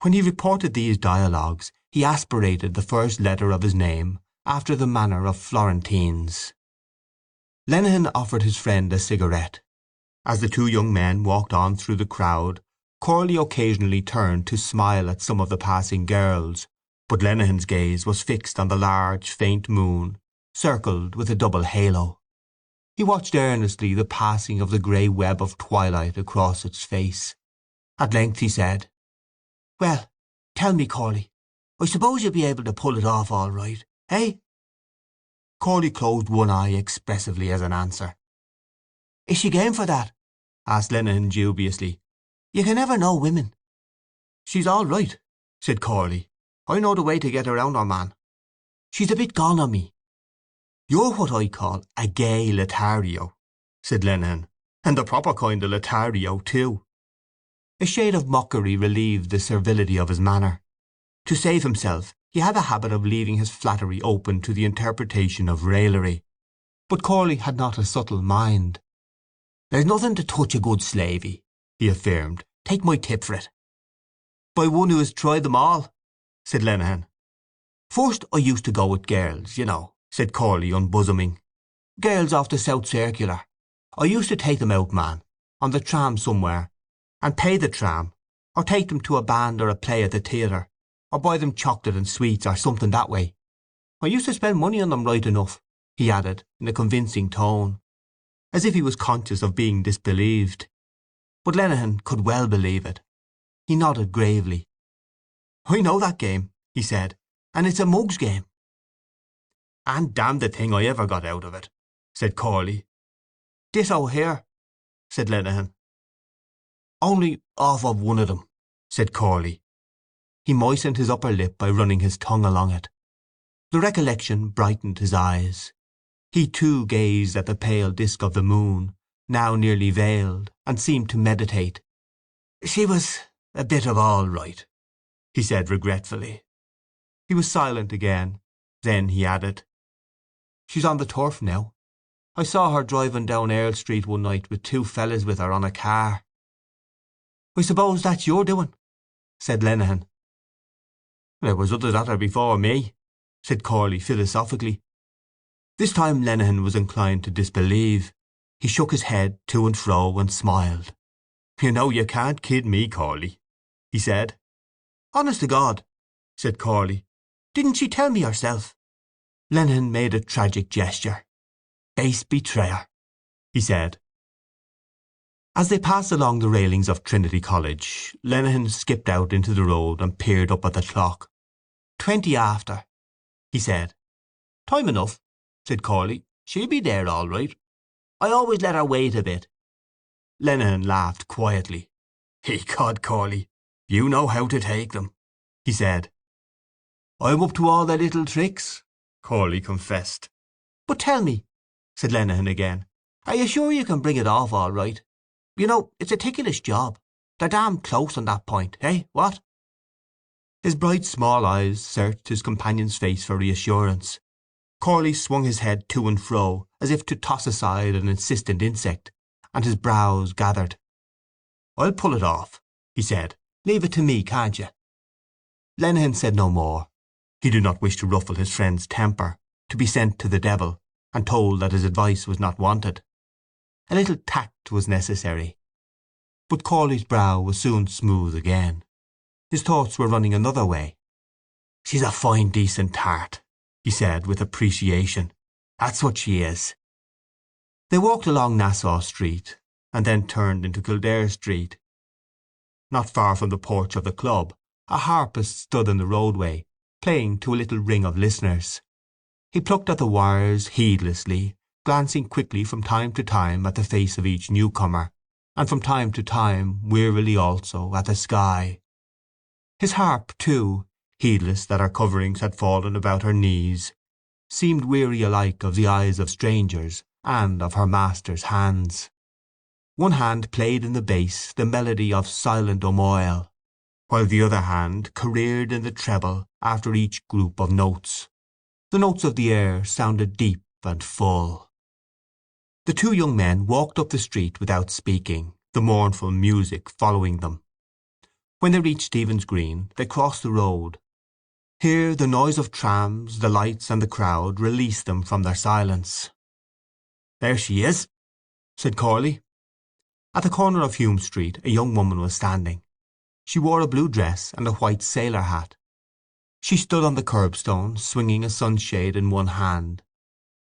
When he reported these dialogues, he aspirated the first letter of his name, after the manner of Florentines. Lenehan offered his friend a cigarette. As the two young men walked on through the crowd, Corley occasionally turned to smile at some of the passing girls, but Lenehan's gaze was fixed on the large, faint moon, circled with a double halo. He watched earnestly the passing of the grey web of twilight across its face. At length he said, "Well, tell me, Corley, I suppose you'll be able to pull it off all right, eh?" Corley closed one eye expressively as an answer. "Is she game for that?" asked Lenehan dubiously. "You can never know women." "She's all right," said Corley. "I know the way to get around her, man. She's a bit gone on me." "You're what I call a gay Lothario," said Lenehan, "and the proper kind of Lothario, too." A shade of mockery relieved the servility of his manner. To save himself, he had a habit of leaving his flattery open to the interpretation of raillery. But Corley had not a subtle mind. "There's nothing to touch a good slavey," he affirmed. "Take my tip for it." "By one who has tried them all," said Lenehan. "First I used to go with girls, you know," said Corley, unbosoming. "Girls off the South Circular. I used to take them out, man, on the tram somewhere, and pay the tram, or take them to a band or a play at the theatre, or buy them chocolate and sweets or something that way. I used to spend money on them right enough," he added, in a convincing tone, as if he was conscious of being disbelieved. But Lenehan could well believe it. He nodded gravely. "I know that game," he said, "and it's a mug's game." "And damn the thing I ever got out of it," said Corley. "Ditto here," said Lenehan. "Only off of one of them," said Corley. He moistened his upper lip by running his tongue along it. The recollection brightened his eyes. He too gazed at the pale disk of the moon, now nearly veiled, and seemed to meditate. "She was a bit of all right," he said regretfully. He was silent again. Then he added, "She's on the turf now. I saw her driving down Earl Street one night with two fellas with her on a car." "I suppose that's your doing," said Lenehan. "There was others at her before me," said Corley philosophically. This time Lenehan was inclined to disbelieve. He shook his head to and fro and smiled. "You know you can't kid me, Corley," he said. "Honest to God," said Corley. "Didn't she tell me herself?" Lenehan made a tragic gesture. "Base betrayer," he said. As they passed along the railings of Trinity College, Lenehan skipped out into the road and peered up at the clock. 20 after, he said. "Time enough," said Corley. "She'll be there all right. I always let her wait a bit." Lenehan laughed quietly. "Ecod, Corley, you know how to take them," he said. "I'm up to all their little tricks," Corley confessed. "But tell me," said Lenehan again, Are you sure you can bring it off all right? You know, it's a ticklish job. They're damn close on that point, eh? What?" His bright small eyes searched his companion's face for reassurance. Corley swung his head to and fro as if to toss aside an insistent insect, and his brows gathered. "I'll pull it off," he said. "Leave it to me, can't you?" Lenehan said no more. He did not wish to ruffle his friend's temper, to be sent to the devil, and told that his advice was not wanted. A little tact was necessary. But Corley's brow was soon smooth again. His thoughts were running another way. "She's a fine decent tart," he said with appreciation. "That's what she is." They walked along Nassau Street, and then turned into Kildare Street. Not far from the porch of the club, a harpist stood in the roadway, playing to a little ring of listeners. He plucked at the wires heedlessly, glancing quickly from time to time at the face of each newcomer, and from time to time wearily also at the sky. His harp, too, heedless that her coverings had fallen about her knees, seemed weary alike of the eyes of strangers and of her master's hands. One hand played in the bass the melody of Silent O'Moyle, while the other hand careered in the treble after each group of notes. The notes of the air sounded deep and full. The two young men walked up the street without speaking, the mournful music following them. When they reached Stephen's Green they crossed the road. Here the noise of trams, the lights and the crowd released them from their silence. "There she is," said Corley. At the corner of Hume Street a young woman was standing. She wore a blue dress and a white sailor hat. She stood on the curbstone, swinging a sunshade in one hand.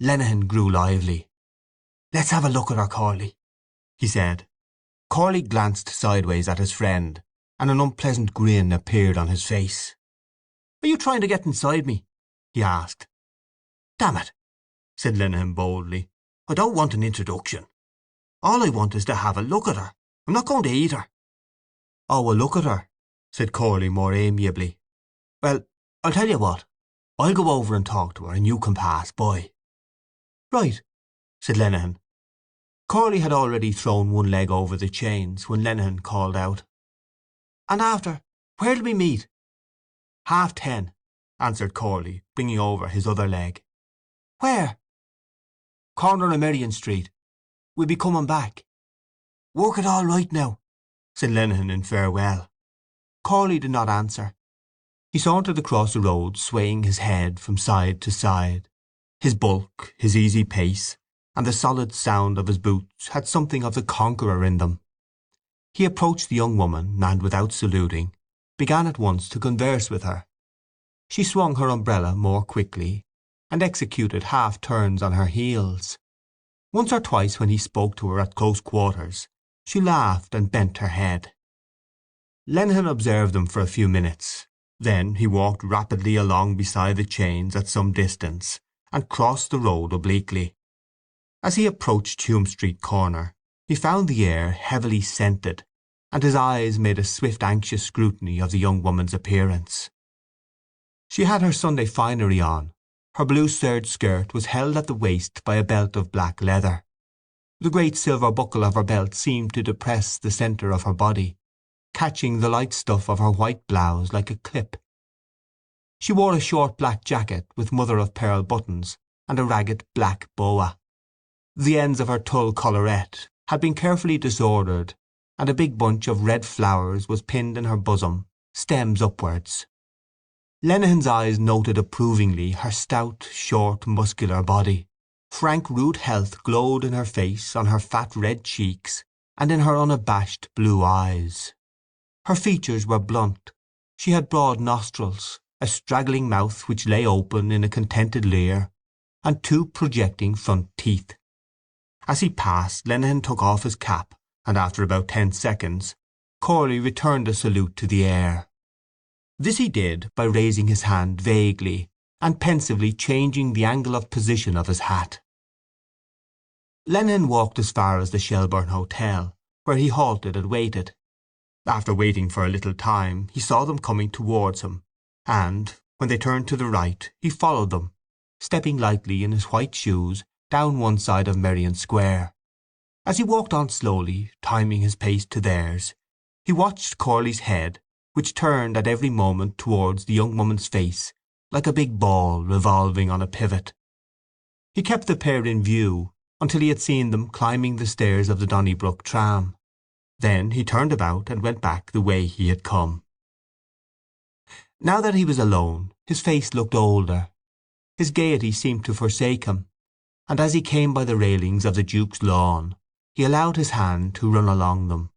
Lenehan grew lively. "Let's have a look at her, Corley," he said. Corley glanced sideways at his friend, and an unpleasant grin appeared on his face. "Are you trying to get inside me?" he asked. "Damn it," said Lenehan boldly. "I don't want an introduction. All I want is to have a look at her. I'm not going to eat her." "Oh, well, look at her," said Corley more amiably. "Well, I'll tell you what. I'll go over and talk to her, and you can pass by." "Right," said Lenehan. Corley had already thrown one leg over the chains when Lenehan called out, "And after, where'll we meet?" 10:30, answered Corley, bringing over his other leg. "Where?" "Corner of Merrion Street. We'll be coming back." "Work it all right now," said Lenehan in farewell. Corley did not answer. He sauntered across the road, swaying his head from side to side. His bulk, his easy pace, and the solid sound of his boots had something of the conqueror in them. He approached the young woman, and, without saluting, began at once to converse with her. She swung her umbrella more quickly, and executed half-turns on her heels. Once or twice when he spoke to her at close quarters, she laughed and bent her head. Lenehan observed them for a few minutes. Then he walked rapidly along beside the chains at some distance, and crossed the road obliquely. As he approached Hume Street corner, he found the air heavily scented, and his eyes made a swift anxious scrutiny of the young woman's appearance. She had her Sunday finery on. Her blue serge skirt was held at the waist by a belt of black leather. The great silver buckle of her belt seemed to depress the centre of her body, catching the light stuff of her white blouse like a clip. She wore a short black jacket with mother-of-pearl buttons and a ragged black boa. The ends of her tulle collarette had been carefully disordered, and a big bunch of red flowers was pinned in her bosom, stems upwards. Lenehan's eyes noted approvingly her stout, short, muscular body. Frank rude health glowed in her face, on her fat red cheeks, and in her unabashed blue eyes. Her features were blunt. She had broad nostrils, a straggling mouth which lay open in a contented leer, and two projecting front teeth. As he passed, Lenehan took off his cap, and after about 10 seconds, Corley returned a salute to the air. This he did by raising his hand vaguely, and pensively changing the angle of position of his hat. Lenehan walked as far as the Shelbourne Hotel, where he halted and waited. After waiting for a little time, he saw them coming towards him, and, when they turned to the right, he followed them, stepping lightly in his white shoes down one side of Merrion Square. As he walked on slowly, timing his pace to theirs, he watched Corley's head, which turned at every moment towards the young woman's face like a big ball revolving on a pivot. He kept the pair in view until he had seen them climbing the stairs of the Donnybrook tram. Then he turned about and went back the way he had come. Now that he was alone, his face looked older. His gaiety seemed to forsake him, and as he came by the railings of the Duke's lawn, he allowed his hand to run along them.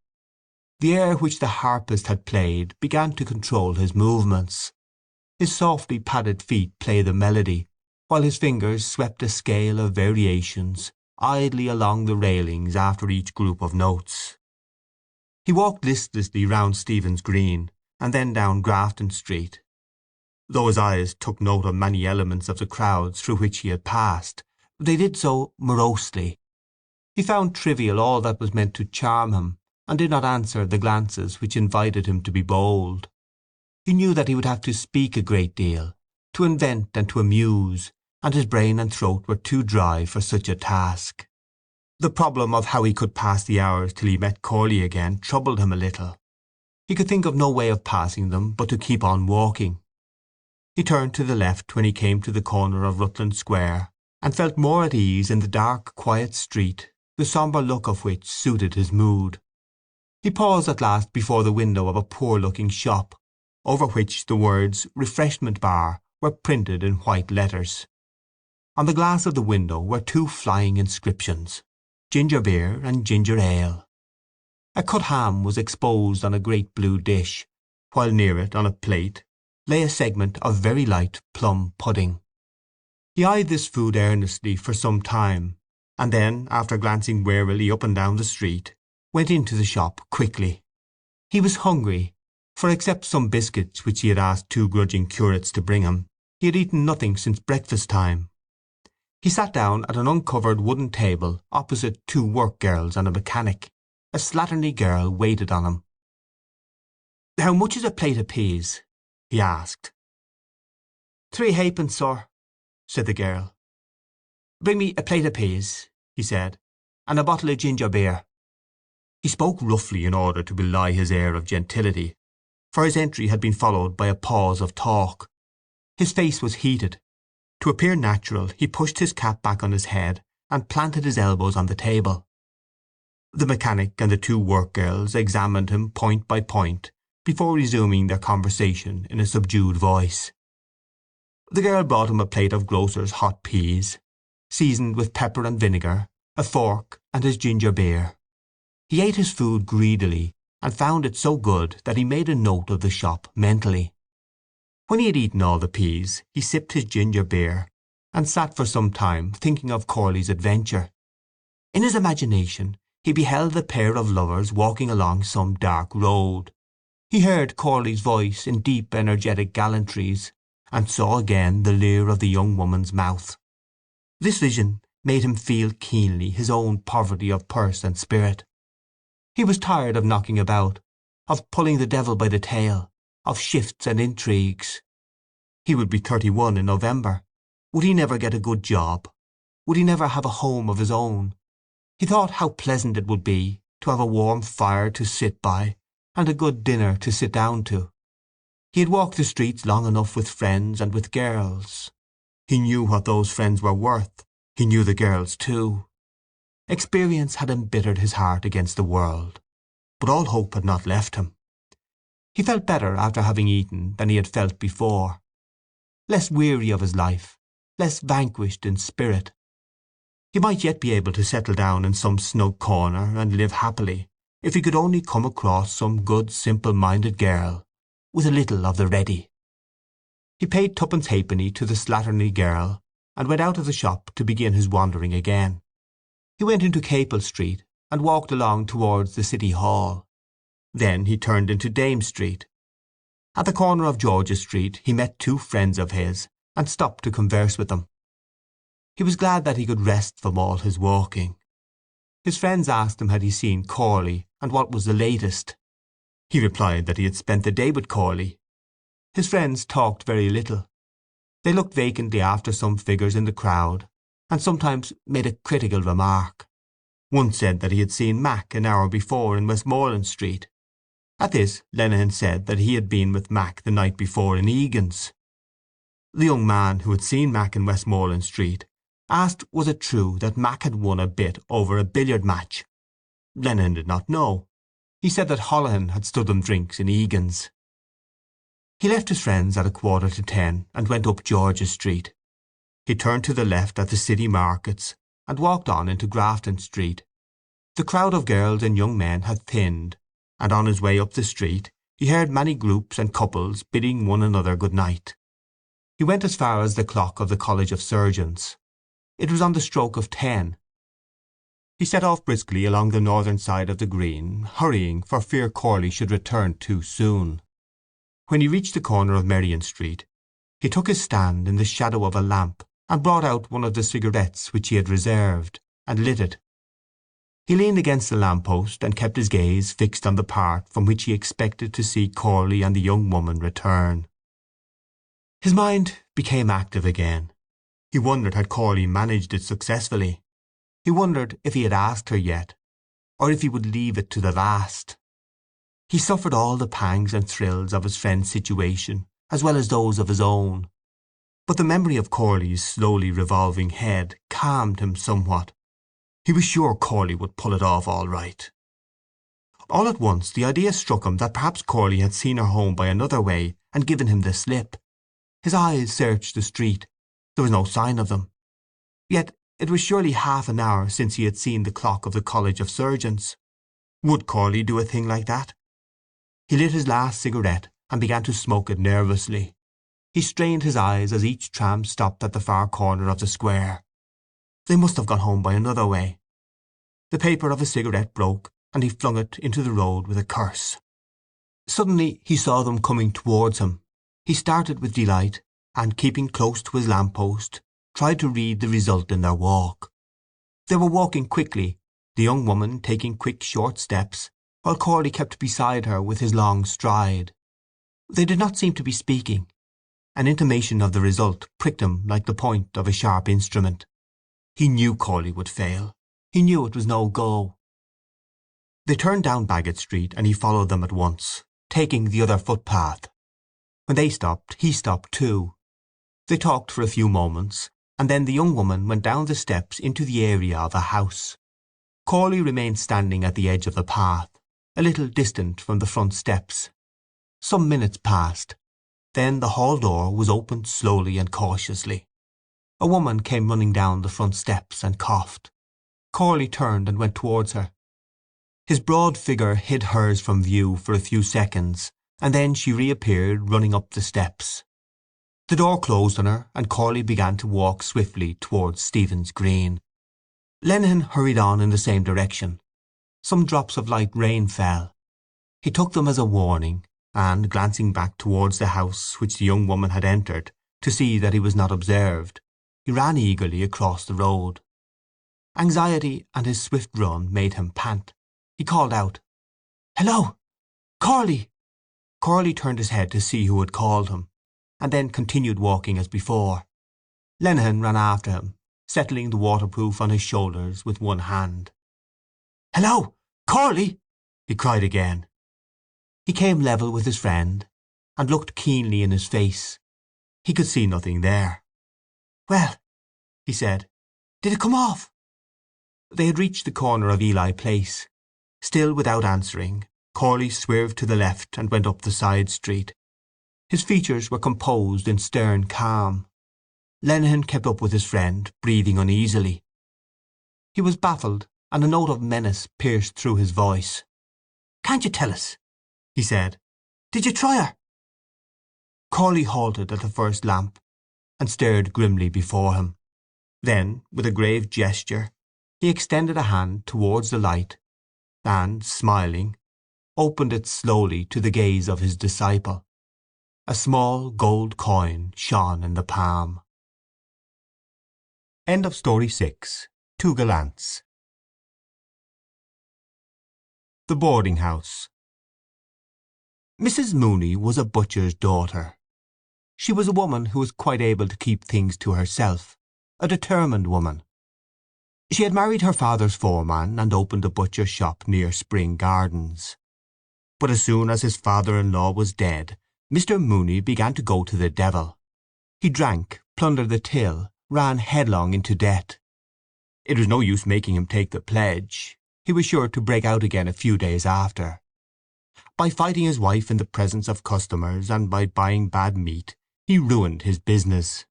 The air which the harpist had played began to control his movements. His softly padded feet played the melody, while his fingers swept a scale of variations idly along the railings after each group of notes. He walked listlessly round Stephen's Green, and then down Grafton Street. Though his eyes took note of many elements of the crowds through which he had passed, they did so morosely. He found trivial all that was meant to charm him, and did not answer the glances which invited him to be bold. He knew that he would have to speak a great deal, to invent and to amuse, and his brain and throat were too dry for such a task. The problem of how he could pass the hours till he met Corley again troubled him a little. He could think of no way of passing them but to keep on walking. He turned to the left when he came to the corner of Rutland Square, and felt more at ease in the dark, quiet street, the sombre look of which suited his mood. He paused at last before the window of a poor-looking shop, over which the words "Refreshment Bar" were printed in white letters. On the glass of the window were two flying inscriptions: ginger beer and ginger ale. A cut ham was exposed on a great blue dish, while near it, on a plate, lay a segment of very light plum pudding. He eyed this food earnestly for some time, and then, after glancing warily up and down the street, went into the shop quickly. He was hungry, for except some biscuits which he had asked two grudging curates to bring him, he had eaten nothing since breakfast time. He sat down at an uncovered wooden table opposite two work-girls and a mechanic. A slatternly girl waited on him. "How much is a plate of peas?" he asked. "3 halfpence, sir," said the girl. "Bring me a plate of peas," he said, "and a bottle of ginger beer." He spoke roughly in order to belie his air of gentility, for his entry had been followed by a pause of talk. His face was heated. To appear natural, he pushed his cap back on his head and planted his elbows on the table. The mechanic and the two work-girls examined him point by point before resuming their conversation in a subdued voice. The girl brought him a plate of grocer's hot peas, seasoned with pepper and vinegar, a fork, and his ginger beer. He ate his food greedily, and found it so good that he made a note of the shop mentally. When he had eaten all the peas, he sipped his ginger beer, and sat for some time thinking of Corley's adventure. In his imagination he beheld the pair of lovers walking along some dark road. He heard Corley's voice in deep energetic gallantries, and saw again the leer of the young woman's mouth. This vision made him feel keenly his own poverty of purse and spirit. He was tired of knocking about, of pulling the devil by the tail, of shifts and intrigues. He would be 31 in November. Would he never get a good job? Would he never have a home of his own? He thought how pleasant it would be to have a warm fire to sit by, and a good dinner to sit down to. He had walked the streets long enough with friends and with girls. He knew what those friends were worth. He knew the girls too. Experience had embittered his heart against the world, but all hope had not left him. He felt better after having eaten than he had felt before, less weary of his life, less vanquished in spirit. He might yet be able to settle down in some snug corner and live happily, if he could only come across some good simple-minded girl with a little of the ready. He paid 2 halfpenny to the slatternly girl, and went out of the shop to begin his wandering again. He went into Capel Street, and walked along towards the City Hall. Then he turned into Dame Street. At the corner of George's Street he met 2 friends of his, and stopped to converse with them. He was glad that he could rest from all his walking. His friends asked him had he seen Corley, and what was the latest. He replied that he had spent the day with Corley. His friends talked very little. They looked vacantly after some figures in the crowd, and sometimes made a critical remark. One said that he had seen Mac an hour before in Westmoreland Street. At this Lenehan said that he had been with Mac the night before in Egan's. The young man who had seen Mac in Westmoreland Street asked was it true that Mac had won a bit over a billiard match. Lenehan did not know. He said that Holohan had stood them drinks in Egan's. He left his friends at 9:45 and went up George's Street. He turned to the left at the city markets and walked on into Grafton Street. The crowd of girls and young men had thinned, and on his way up the street he heard many groups and couples bidding one another good night. He went as far as the clock of the College of Surgeons. It was on the stroke of 10. He set off briskly along the northern side of the green, hurrying for fear Corley should return too soon. When he reached the corner of Merrion Street, he took his stand in the shadow of a lamp and brought out one of the cigarettes which he had reserved, and lit it. He leaned against the lamp-post and kept his gaze fixed on the part from which he expected to see Corley and the young woman return. His mind became active again. He wondered had Corley managed it successfully. He wondered if he had asked her yet, or if he would leave it to the last. He suffered all the pangs and thrills of his friend's situation as well as those of his own. But the memory of Corley's slowly revolving head calmed him somewhat. He was sure Corley would pull it off all right. All at once the idea struck him that perhaps Corley had seen her home by another way and given him the slip. His eyes searched the street. There was no sign of them. Yet it was surely half an hour since he had seen the clock of the College of Surgeons. Would Corley do a thing like that? He lit his last cigarette and began to smoke it nervously. He strained his eyes as each tram stopped at the far corner of the square. They must have gone home by another way. The paper of his cigarette broke, and he flung it into the road with a curse. Suddenly he saw them coming towards him. He started with delight, and, keeping close to his lamp-post, tried to read the result in their walk. They were walking quickly, the young woman taking quick short steps, while Corley kept beside her with his long stride. They did not seem to be speaking. An intimation of the result pricked him like the point of a sharp instrument. He knew Corley would fail. He knew it was no go. They turned down Bagot Street, and he followed them at once, taking the other footpath. When they stopped, he stopped too. They talked for a few moments, and then the young woman went down the steps into the area of a house. Corley remained standing at the edge of the path, a little distant from the front steps. Some minutes passed. Then the hall door was opened slowly and cautiously. A woman came running down the front steps and coughed. Corley turned and went towards her. His broad figure hid hers from view for a few seconds, and then she reappeared running up the steps. The door closed on her, and Corley began to walk swiftly towards Stephen's Green. Lenehan hurried on in the same direction. Some drops of light rain fell. He took them as a warning, and, glancing back towards the house which the young woman had entered, to see that he was not observed, he ran eagerly across the road. Anxiety and his swift run made him pant. He called out, "Hello! Corley!" Corley turned his head to see who had called him, and then continued walking as before. Lenehan ran after him, settling the waterproof on his shoulders with one hand. "Hello! Corley!" he cried again. He came level with his friend, and looked keenly in his face. He could see nothing there. "Well," he said, "did it come off?" They had reached the corner of Ely Place. Still without answering, Corley swerved to the left and went up the side street. His features were composed in stern calm. Lenehan kept up with his friend, breathing uneasily. He was baffled, and a note of menace pierced through his voice. "Can't you tell us?" he said. "Did you try her?" Corley halted at the first lamp, and stared grimly before him. Then, with a grave gesture, he extended a hand towards the light, and, smiling, opened it slowly to the gaze of his disciple. A small gold coin shone in the palm. End of Story 6. Two Gallants. The Boarding House. Mrs. Mooney was a butcher's daughter. She was a woman who was quite able to keep things to herself, a determined woman. She had married her father's foreman and opened a butcher's shop near Spring Gardens. But as soon as his father-in-law was dead, Mr. Mooney began to go to the devil. He drank, plundered the till, ran headlong into debt. It was no use making him take the pledge. He was sure to break out again a few days after. By fighting his wife in the presence of customers and by buying bad meat, he ruined his business.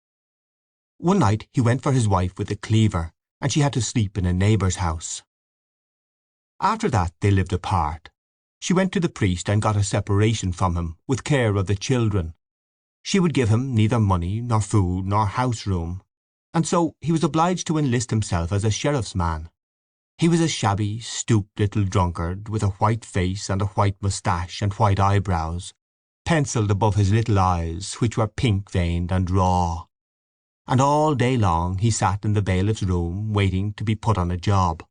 One night he went for his wife with a cleaver, and she had to sleep in a neighbour's house. After that they lived apart. She went to the priest and got a separation from him, with care of the children. She would give him neither money, nor food, nor house-room, and so he was obliged to enlist himself as a sheriff's man. He was a shabby, stooped little drunkard, with a white face and a white moustache and white eyebrows, pencilled above his little eyes, which were pink-veined and raw. And all day long he sat in the bailiff's room, waiting to be put on a job.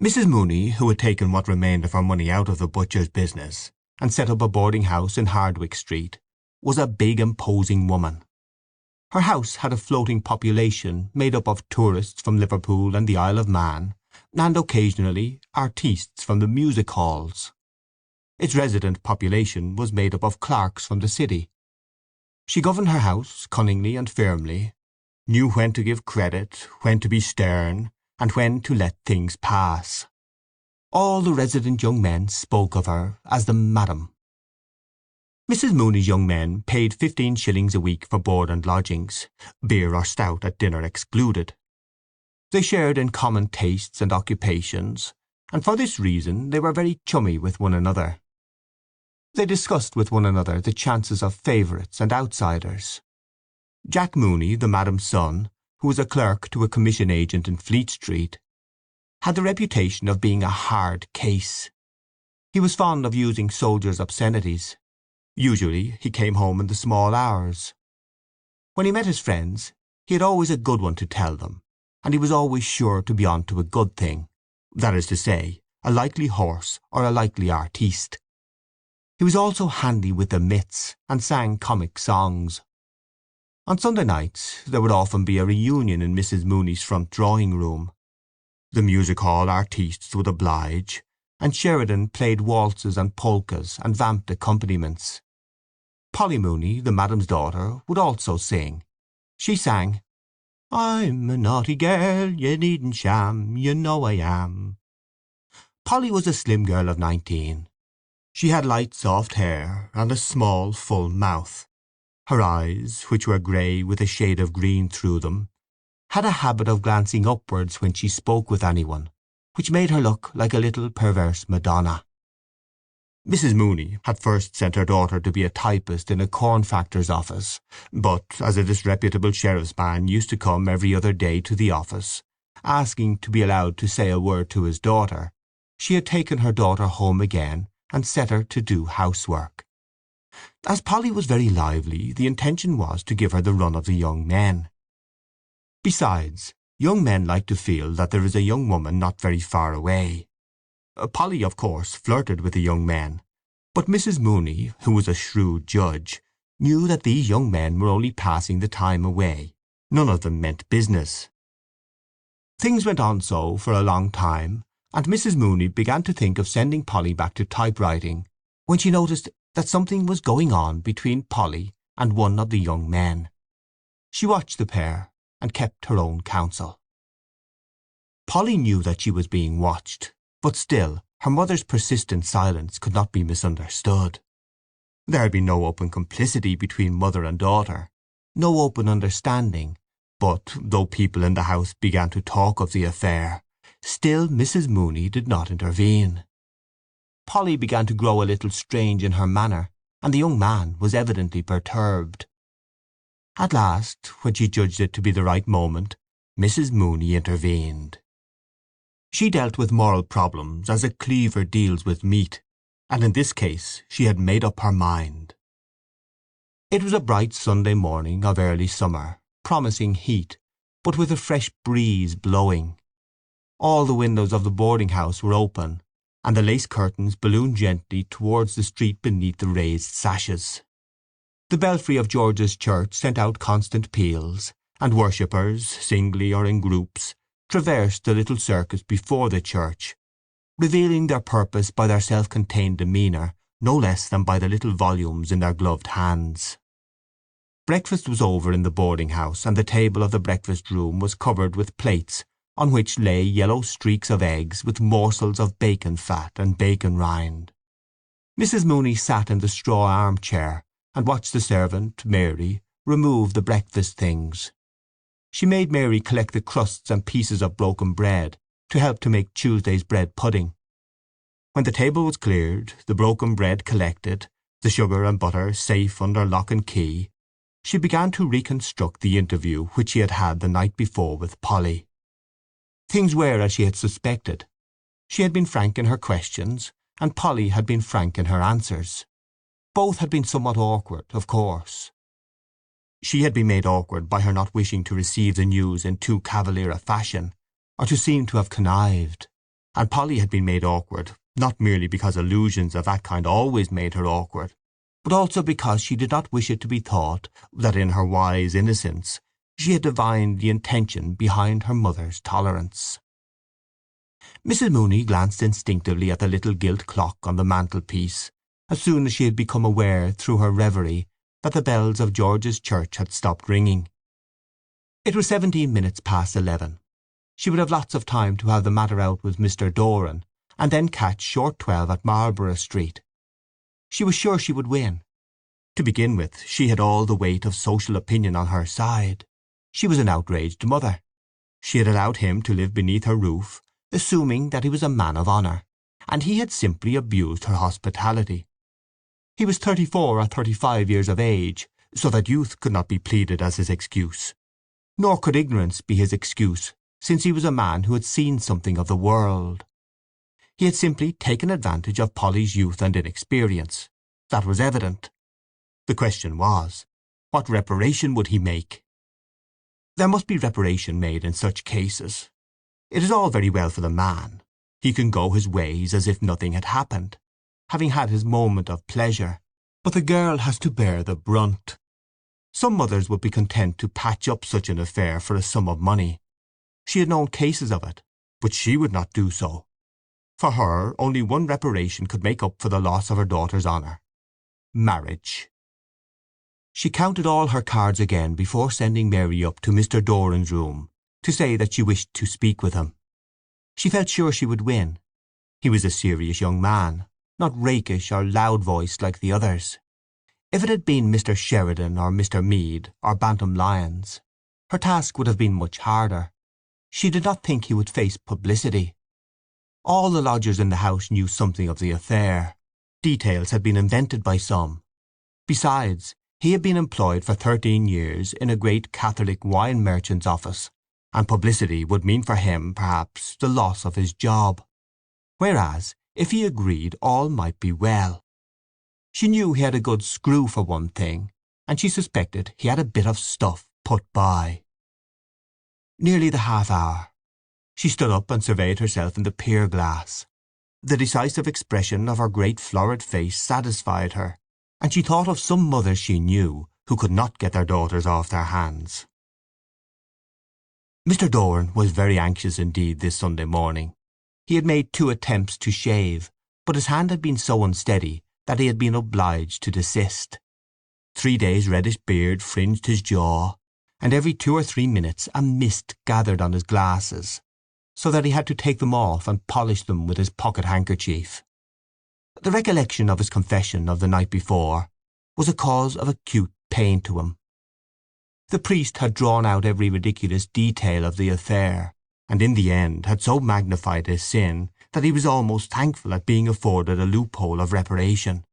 Mrs. Mooney, who had taken what remained of her money out of the butcher's business, and set up a boarding-house in Hardwicke Street, was a big, imposing woman. Her house had a floating population made up of tourists from Liverpool and the Isle of Man, and occasionally artistes from the music halls. Its resident population was made up of clerks from the city. She governed her house cunningly and firmly, knew when to give credit, when to be stern, and when to let things pass. All the resident young men spoke of her as the Madam. Mrs. Mooney's young men paid 15 shillings a week for board and lodgings, beer or stout at dinner excluded. They shared in common tastes and occupations, and for this reason they were very chummy with one another. They discussed with one another the chances of favourites and outsiders. Jack Mooney, the madam's son, who was a clerk to a commission agent in Fleet Street, had the reputation of being a hard case. He was fond of using soldiers' obscenities. Usually he came home in the small hours. When he met his friends, he had always a good one to tell them, and he was always sure to be on to a good thing, that is to say, a likely horse or a likely artiste. He was also handy with the myths, and sang comic songs. On Sunday nights there would often be a reunion in Mrs. Mooney's front drawing-room. The music-hall artistes would oblige, and Sheridan played waltzes and polkas and vamped accompaniments. Polly Mooney, the madam's daughter, would also sing. She sang, "I'm a naughty girl, you needn't sham, you know I am." Polly was a slim girl of 19. She had light soft hair and a small full mouth. Her eyes, which were grey with a shade of green through them, had a habit of glancing upwards when she spoke with anyone, which made her look like a little perverse Madonna. Mrs. Mooney had first sent her daughter to be a typist in a corn factor's office, but as a disreputable sheriff's man used to come every other day to the office, asking to be allowed to say a word to his daughter, she had taken her daughter home again and set her to do housework. As Polly was very lively, the intention was to give her the run of the young men. Besides, young men like to feel that there is a young woman not very far away. Polly, of course, flirted with the young men, but Mrs. Mooney, who was a shrewd judge, knew that these young men were only passing the time away. None of them meant business. Things went on so for a long time, and Mrs. Mooney began to think of sending Polly back to typewriting, when she noticed that something was going on between Polly and one of the young men. She watched the pair, and kept her own counsel. Polly knew that she was being watched, but still her mother's persistent silence could not be misunderstood. There had been no open complicity between mother and daughter, no open understanding, but though people in the house began to talk of the affair, still Mrs. Mooney did not intervene. Polly began to grow a little strange in her manner, and the young man was evidently perturbed. At last, when she judged it to be the right moment, Mrs. Mooney intervened. She dealt with moral problems as a cleaver deals with meat, and in this case she had made up her mind. It was a bright Sunday morning of early summer, promising heat, but with a fresh breeze blowing. All the windows of the boarding-house were open, and the lace curtains ballooned gently towards the street beneath the raised sashes. The belfry of George's church sent out constant peals, and worshippers, singly or in groups, traversed the little circus before the church, revealing their purpose by their self-contained demeanour no less than by the little volumes in their gloved hands. Breakfast was over in the boarding-house, and the table of the breakfast-room was covered with plates on which lay yellow streaks of eggs with morsels of bacon fat and bacon rind. Mrs. Mooney sat in the straw arm-chair and watched the servant, Mary, remove the breakfast things. She made Mary collect the crusts and pieces of broken bread to help to make Tuesday's bread pudding. When the table was cleared, the broken bread collected, the sugar and butter safe under lock and key, she began to reconstruct the interview which she had had the night before with Polly. Things were as she had suspected. She had been frank in her questions, and Polly had been frank in her answers. Both had been somewhat awkward, of course. She had been made awkward by her not wishing to receive the news in too cavalier a fashion, or to seem to have connived, and Polly had been made awkward not merely because allusions of that kind always made her awkward, but also because she did not wish it to be thought that in her wise innocence she had divined the intention behind her mother's tolerance. Mrs. Mooney glanced instinctively at the little gilt clock on the mantelpiece as soon as she had become aware through her reverie that the bells of George's church had stopped ringing. It was 17 minutes past 11. She would have lots of time to have the matter out with Mr. Doran, and then catch short 12 at Marlborough Street. She was sure she would win. To begin with, she had all the weight of social opinion on her side. She was an outraged mother. She had allowed him to live beneath her roof, assuming that he was a man of honour, and he had simply abused her hospitality. He was 34 or 35 years of age, so that youth could not be pleaded as his excuse. Nor could ignorance be his excuse, since he was a man who had seen something of the world. He had simply taken advantage of Polly's youth and inexperience. That was evident. The question was, what reparation would he make? There must be reparation made in such cases. It is all very well for the man. He can go his ways as if nothing had happened, having had his moment of pleasure, but the girl has to bear the brunt. Some mothers would be content to patch up such an affair for a sum of money. She had known cases of it, but she would not do so. For her, only one reparation could make up for the loss of her daughter's honour: marriage. She counted all her cards again before sending Mary up to Mr. Doran's room to say that she wished to speak with him. She felt sure she would win. He was a serious young man, not rakish or loud-voiced like the others. If it had been Mr. Sheridan or Mr. Meade or Bantam Lyons, her task would have been much harder. She did not think he would face publicity. All the lodgers in the house knew something of the affair. Details had been invented by some. Besides, he had been employed for 13 years in a great Catholic wine merchant's office, and publicity would mean for him, perhaps, the loss of his job. Whereas, if he agreed, all might be well. She knew he had a good screw for one thing, and she suspected he had a bit of stuff put by. Nearly the half-hour. She stood up and surveyed herself in the pier-glass. The decisive expression of her great florid face satisfied her, and she thought of some mothers she knew who could not get their daughters off their hands. Mr. Doran was very anxious indeed this Sunday morning. He had made 2 attempts to shave, but his hand had been so unsteady that he had been obliged to desist. 3 days' reddish beard fringed his jaw, and every 2 or 3 minutes a mist gathered on his glasses, so that he had to take them off and polish them with his pocket-handkerchief. The recollection of his confession of the night before was a cause of acute pain to him. The priest had drawn out every ridiculous detail of the affair, and in the end had so magnified his sin that he was almost thankful at being afforded a loophole of reparation.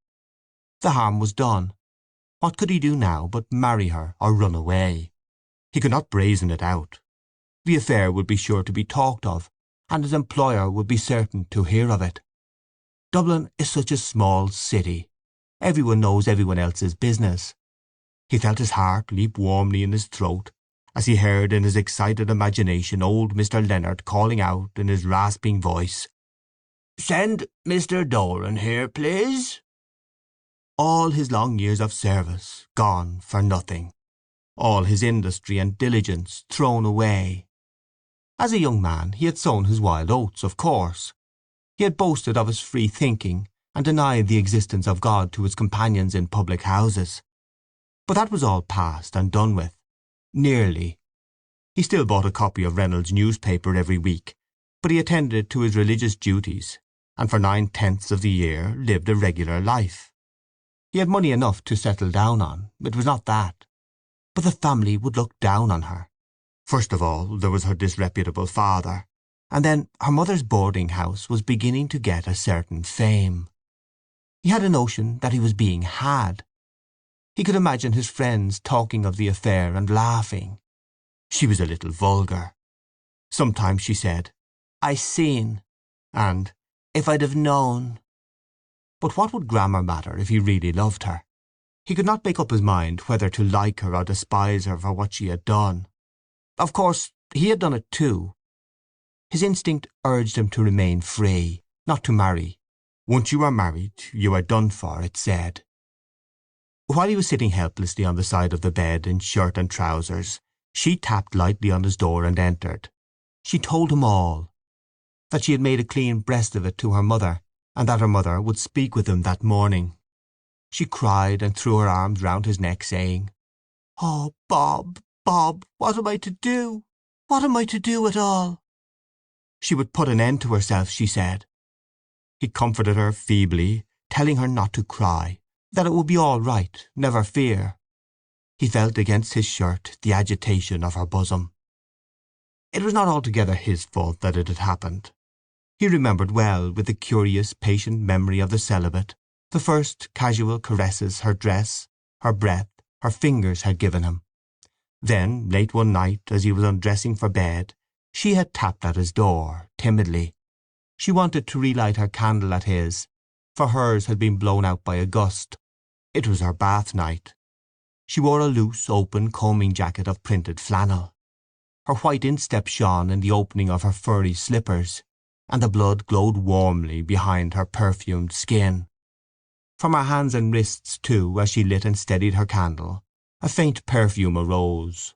The harm was done. What could he do now but marry her or run away? He could not brazen it out. The affair would be sure to be talked of, and his employer would be certain to hear of it. Dublin is such a small city. Everyone knows everyone else's business. He felt his heart leap warmly in his throat as he heard in his excited imagination old Mr. Leonard calling out in his rasping voice, "Send Mr. Doran here, please." All his long years of service gone for nothing. All his industry and diligence thrown away. As a young man he had sown his wild oats, of course. He had boasted of his free thinking and denied the existence of God to his companions in public houses. But that was all past and done with. Nearly. He still bought a copy of Reynolds' newspaper every week, but he attended to his religious duties, and for 9/10 of the year lived a regular life. He had money enough to settle down on, it was not that. But the family would look down on her. First of all there was her disreputable father, and then her mother's boarding-house was beginning to get a certain fame. He had a notion that he was being had. He could imagine his friends talking of the affair and laughing. She was a little vulgar. Sometimes she said, "I seen," and "if I'd have known." But what would grammar matter if he really loved her? He could not make up his mind whether to like her or despise her for what she had done. Of course he had done it too. His instinct urged him to remain free, not to marry. Once you were married, you were done for, it said. While he was sitting helplessly on the side of the bed in shirt and trousers, she tapped lightly on his door and entered. She told him all. That she had made a clean breast of it to her mother, and that her mother would speak with him that morning. She cried and threw her arms round his neck, saying, "Oh, Bob, Bob, what am I to do? What am I to do at all?" She would put an end to herself, she said. He comforted her feebly, telling her not to cry, that it would be all right, never fear. He felt against his shirt the agitation of her bosom. It was not altogether his fault that it had happened. He remembered well, with the curious, patient memory of the celibate, the first casual caresses her dress, her breath, her fingers had given him. Then, late one night, as he was undressing for bed, she had tapped at his door, timidly. She wanted to relight her candle at his, for hers had been blown out by a gust. It was her bath night. She wore a loose, open combing jacket of printed flannel. Her white instep shone in the opening of her furry slippers, and the blood glowed warmly behind her perfumed skin. From her hands and wrists, too, as she lit and steadied her candle, a faint perfume arose.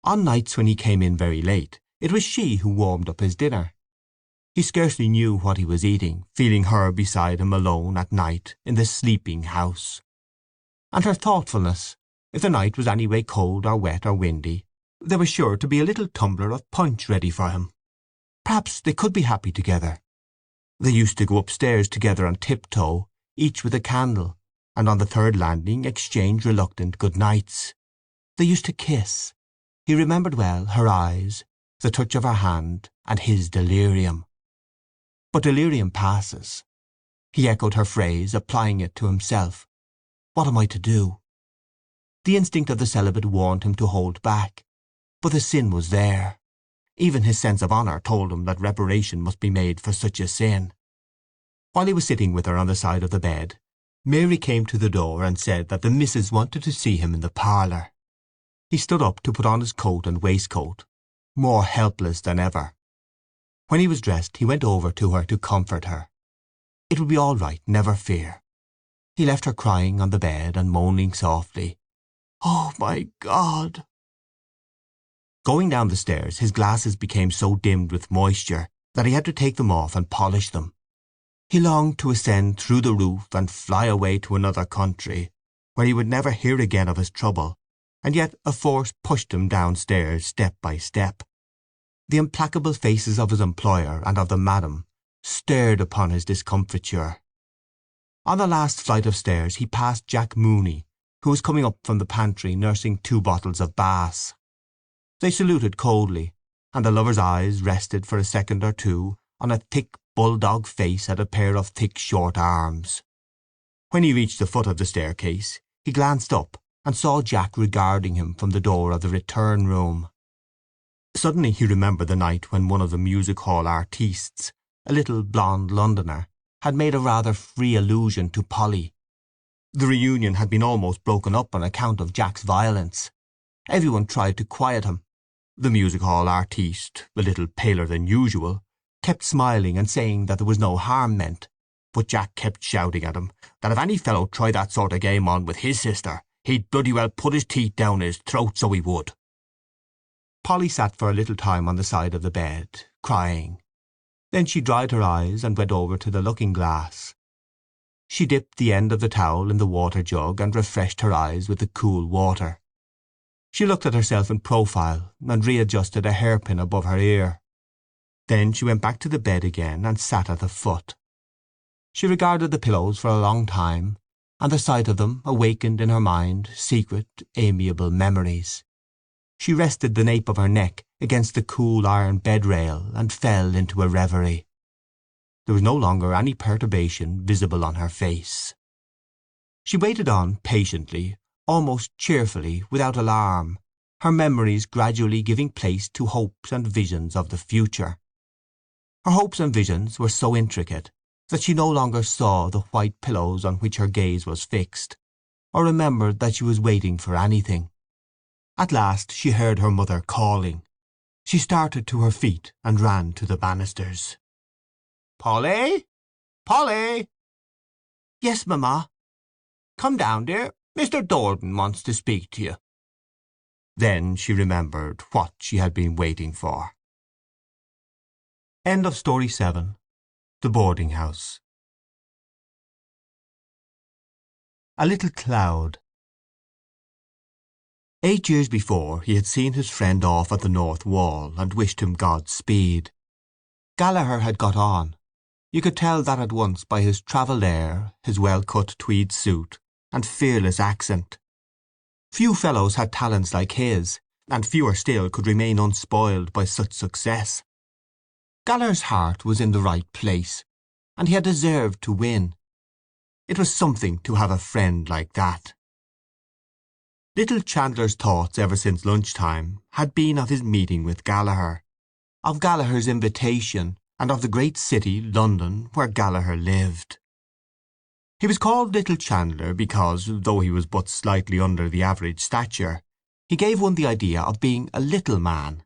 On nights when he came in very late, it was she who warmed up his dinner. He scarcely knew what he was eating, feeling her beside him alone at night in the sleeping house. And her thoughtfulness, if the night was any way cold or wet or windy, there was sure to be a little tumbler of punch ready for him. Perhaps they could be happy together. They used to go upstairs together on tiptoe, each with a candle, and on the third landing exchange reluctant good nights. They used to kiss. He remembered well her eyes, the touch of her hand, and his delirium. But delirium passes. He echoed her phrase, applying it to himself. What am I to do? The instinct of the celibate warned him to hold back, but the sin was there. Even his sense of honour told him that reparation must be made for such a sin. While he was sitting with her on the side of the bed, Mary came to the door and said that the missus wanted to see him in the parlour. He stood up to put on his coat and waistcoat, more helpless than ever. When he was dressed he went over to her to comfort her. It would be all right, never fear. He left her crying on the bed and moaning softly, "Oh, my God!" Going down the stairs his glasses became so dimmed with moisture that he had to take them off and polish them. He longed to ascend through the roof and fly away to another country, where he would never hear again of his trouble, and yet a force pushed him downstairs step by step. The implacable faces of his employer and of the madam stared upon his discomfiture. On the last flight of stairs he passed Jack Mooney, who was coming up from the pantry nursing 2 bottles of Bass. They saluted coldly, and the lover's eyes rested for a second or two on a thick bulldog face and a pair of thick short arms. When he reached the foot of the staircase he glanced up and saw Jack regarding him from the door of the return room. Suddenly he remembered the night when one of the music-hall artistes, a little blonde Londoner, had made a rather free allusion to Polly. The reunion had been almost broken up on account of Jack's violence. Everyone tried to quiet him. The music-hall artiste, a little paler than usual, kept smiling and saying that there was no harm meant, but Jack kept shouting at him that if any fellow tried that sort of game on with his sister, he'd bloody well put his teeth down his throat, so he would. Polly sat for a little time on the side of the bed, crying. Then she dried her eyes and went over to the looking-glass. She dipped the end of the towel in the water jug and refreshed her eyes with the cool water. She looked at herself in profile and readjusted a hairpin above her ear. Then she went back to the bed again and sat at the foot. She regarded the pillows for a long time, and the sight of them awakened in her mind secret, amiable memories. She rested the nape of her neck against the cool iron bed-rail and fell into a reverie. There was no longer any perturbation visible on her face. She waited on patiently, almost cheerfully, without alarm, her memories gradually giving place to hopes and visions of the future. Her hopes and visions were so intricate that she no longer saw the white pillows on which her gaze was fixed, or remembered that she was waiting for anything. At last she heard her mother calling. She started to her feet and ran to the banisters. "Polly? Polly!" "Yes, mamma." "Come down, dear. Mr. Dordan wants to speak to you." Then she remembered what she had been waiting for. End of Story 7. The Boarding House. A little cloud. 8 years before he had seen his friend off at the north wall and wished him Godspeed. Gallagher had got on. You could tell that at once by his travelled air, his well-cut tweed suit, and fearless accent. Few fellows had talents like his, and fewer still could remain unspoiled by such success. Gallagher's heart was in the right place, and he had deserved to win. It was something to have a friend like that. Little Chandler's thoughts ever since lunchtime had been of his meeting with Gallagher, of Gallagher's invitation, and of the great city, London, where Gallagher lived. He was called Little Chandler because, though he was but slightly under the average stature, he gave one the idea of being a little man.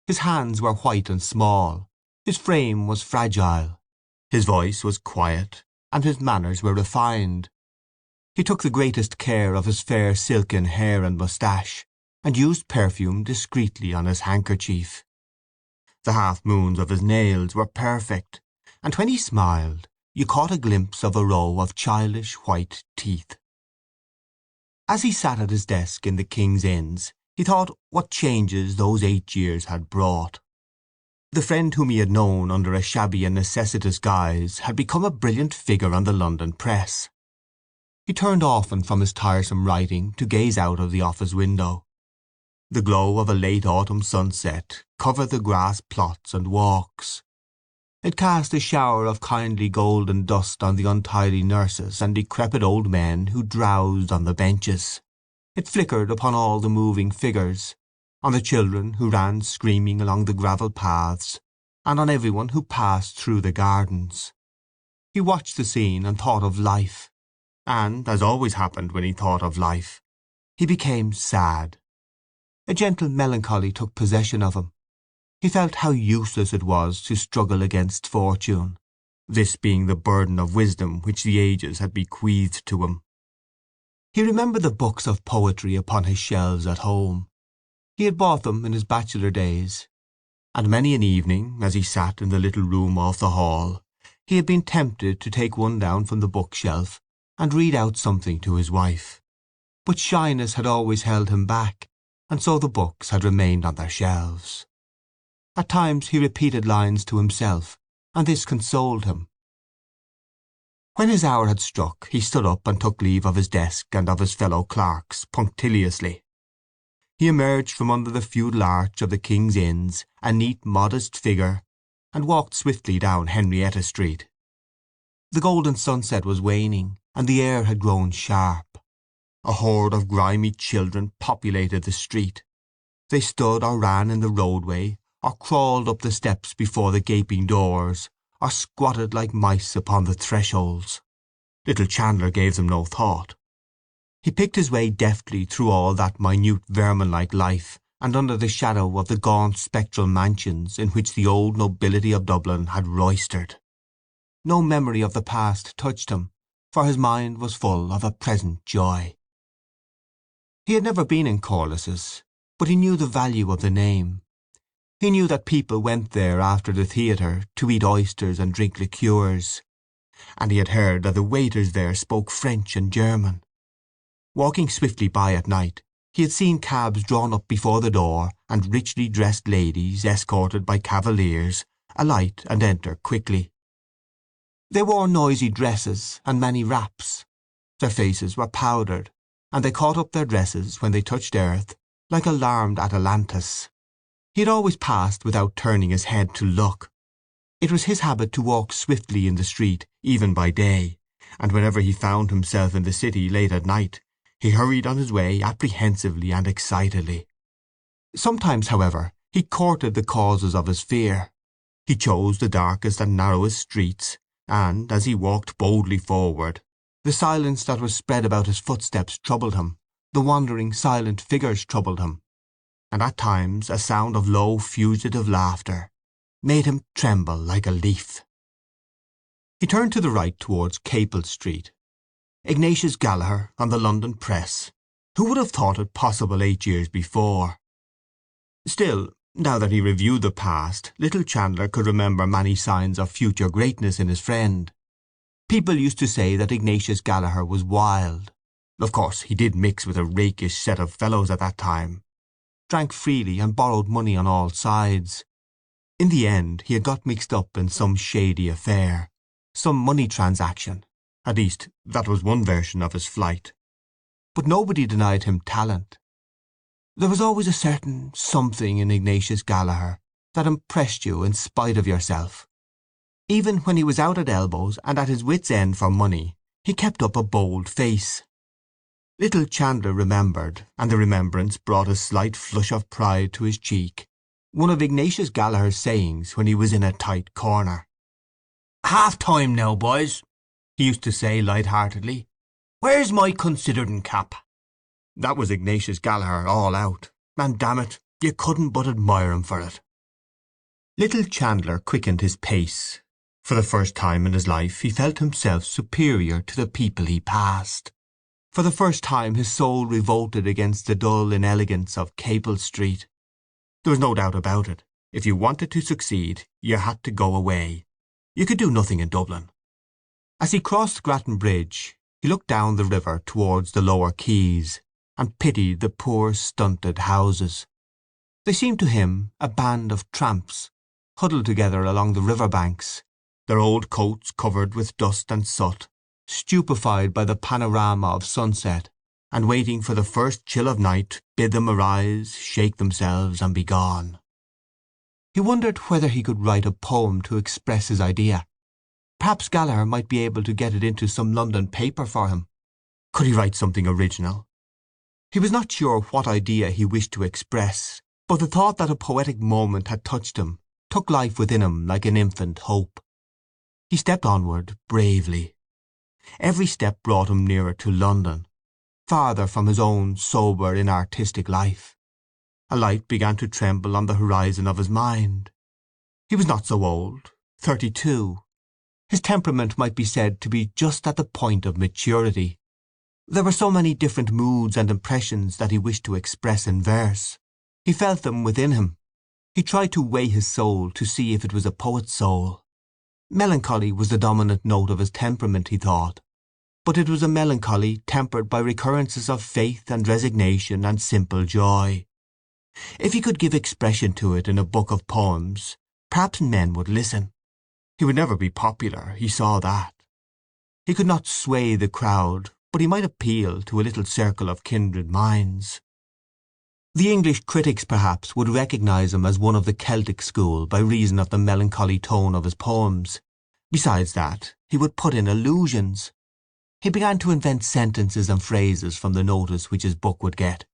His hands were white and small, his frame was fragile, his voice was quiet, and his manners were refined. He took the greatest care of his fair silken hair and moustache, and used perfume discreetly on his handkerchief. The half-moons of his nails were perfect, and when he smiled you caught a glimpse of a row of childish white teeth. As he sat at his desk in the King's Inns, he thought what changes those 8 years had brought. The friend whom he had known under a shabby and necessitous guise had become a brilliant figure on the London press. He turned often from his tiresome writing to gaze out of the office window. The glow of a late autumn sunset covered the grass plots and walks. It cast a shower of kindly golden dust on the untidy nurses and decrepit old men who drowsed on the benches. It flickered upon all the moving figures, on the children who ran screaming along the gravel paths, and on everyone who passed through the gardens. He watched the scene and thought of life, and, as always happened when he thought of life, he became sad. A gentle melancholy took possession of him. He felt how useless it was to struggle against fortune, this being the burden of wisdom which the ages had bequeathed to him. He remembered the books of poetry upon his shelves at home. He had bought them in his bachelor days, and many an evening, as he sat in the little room off the hall, he had been tempted to take one down from the bookshelf and read out something to his wife. But shyness had always held him back, and so the books had remained on their shelves. At times he repeated lines to himself, and this consoled him. When his hour had struck he stood up and took leave of his desk and of his fellow clerks punctiliously. He emerged from under the feudal arch of the King's Inns, a neat, modest figure, and walked swiftly down Henrietta Street. The golden sunset was waning, and the air had grown sharp. A horde of grimy children populated the street. They stood or ran in the roadway, or crawled up the steps before the gaping doors, or squatted like mice upon the thresholds. Little Chandler gave them no thought. He picked his way deftly through all that minute vermin-like life, and under the shadow of the gaunt spectral mansions in which the old nobility of Dublin had roistered. No memory of the past touched him, for his mind was full of a present joy. He had never been in Corless's. but he knew the value of the name. He knew that people went there after the theatre to eat oysters and drink liqueurs, and he had heard that the waiters there spoke French and German. Walking swiftly by at night, he had seen cabs drawn up before the door, and richly dressed ladies, escorted by cavaliers, alight and enter quickly. They wore noisy dresses and many wraps. Their faces were powdered, and they caught up their dresses when they touched earth, like alarmed Atalantis. He had always passed without turning his head to look. It was his habit to walk swiftly in the street, even by day, and whenever he found himself in the city late at night, he hurried on his way apprehensively and excitedly. Sometimes, however, he courted the causes of his fear. He chose the darkest and narrowest streets, and, as he walked boldly forward, the silence that was spread about his footsteps troubled him, the wandering silent figures troubled him, and at times a sound of low fugitive laughter made him tremble like a leaf. He turned to the right towards Capel Street. Ignatius Gallagher on the London press. Who would have thought it possible 8 years before? Still, now that he reviewed the past, little Chandler could remember many signs of future greatness in his friend. People used to say that Ignatius Gallagher was wild. Of course, he did mix with a rakish set of fellows at that time, drank freely and borrowed money on all sides. In the end he had got mixed up in some shady affair, some money transaction. At least, that was one version of his flight. But nobody denied him talent. There was always a certain something in Ignatius Gallagher that impressed you in spite of yourself. Even when he was out at elbows and at his wits' end for money, he kept up a bold face. Little Chandler remembered, and the remembrance brought a slight flush of pride to his cheek, one of Ignatius Gallagher's sayings when he was in a tight corner. "Half time now, boys," he used to say light-heartedly. "Where's my considering cap?" That was Ignatius Gallagher all out, and damn it, you couldn't but admire him for it. Little Chandler quickened his pace. For the first time in his life he felt himself superior to the people he passed. For the first time his soul revolted against the dull inelegance of Capel Street. There was no doubt about it. If you wanted to succeed, you had to go away. You could do nothing in Dublin. As he crossed Grattan Bridge, he looked down the river towards the lower quays, and pitied the poor stunted houses. They seemed to him a band of tramps, huddled together along the river banks, their old coats covered with dust and soot, stupefied by the panorama of sunset, and waiting for the first chill of night bid them arise, shake themselves, and be gone. He wondered whether he could write a poem to express his idea. Perhaps Gallagher might be able to get it into some London paper for him. Could he write something original? He was not sure what idea he wished to express, but the thought that a poetic moment had touched him took life within him like an infant hope. He stepped onward bravely. Every step brought him nearer to London, farther from his own sober, inartistic life. A light began to tremble on the horizon of his mind. He was not so old, 32. His temperament might be said to be just at the point of maturity. There were so many different moods and impressions that he wished to express in verse. He felt them within him. He tried to weigh his soul to see if it was a poet's soul. Melancholy was the dominant note of his temperament, he thought, but it was a melancholy tempered by recurrences of faith and resignation and simple joy. If he could give expression to it in a book of poems, perhaps men would listen. He would never be popular, he saw that. He could not sway the crowd, but he might appeal to a little circle of kindred minds. The English critics perhaps would recognize him as one of the Celtic school by reason of the melancholy tone of his poems. Besides that, he would put in allusions. He began to invent sentences and phrases from the notice which his book would get.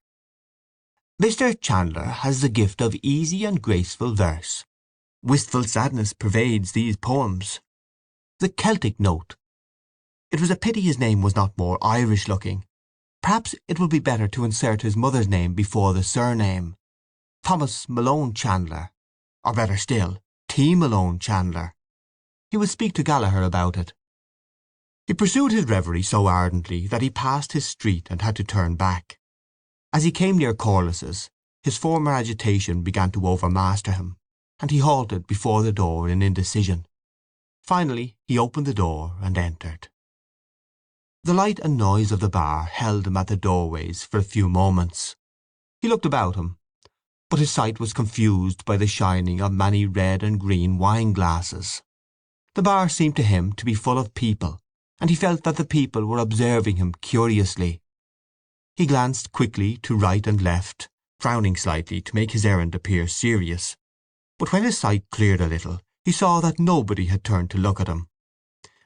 Mr. Chandler has the gift of easy and graceful verse. Wistful sadness pervades these poems. The Celtic note. It was a pity his name was not more Irish-looking. Perhaps it would be better to insert his mother's name before the surname. Thomas Malone Chandler. Or better still, T. Malone Chandler. He would speak to Gallagher about it. He pursued his reverie so ardently that he passed his street and had to turn back. As he came near Corliss's, his former agitation began to overmaster him, and he halted before the door in indecision. Finally he opened the door and entered. The light and noise of the bar held him at the doorways for a few moments. He looked about him, but his sight was confused by the shining of many red and green wine-glasses. The bar seemed to him to be full of people, and he felt that the people were observing him curiously. He glanced quickly to right and left, frowning slightly to make his errand appear serious. But when his sight cleared a little, he saw that nobody had turned to look at him.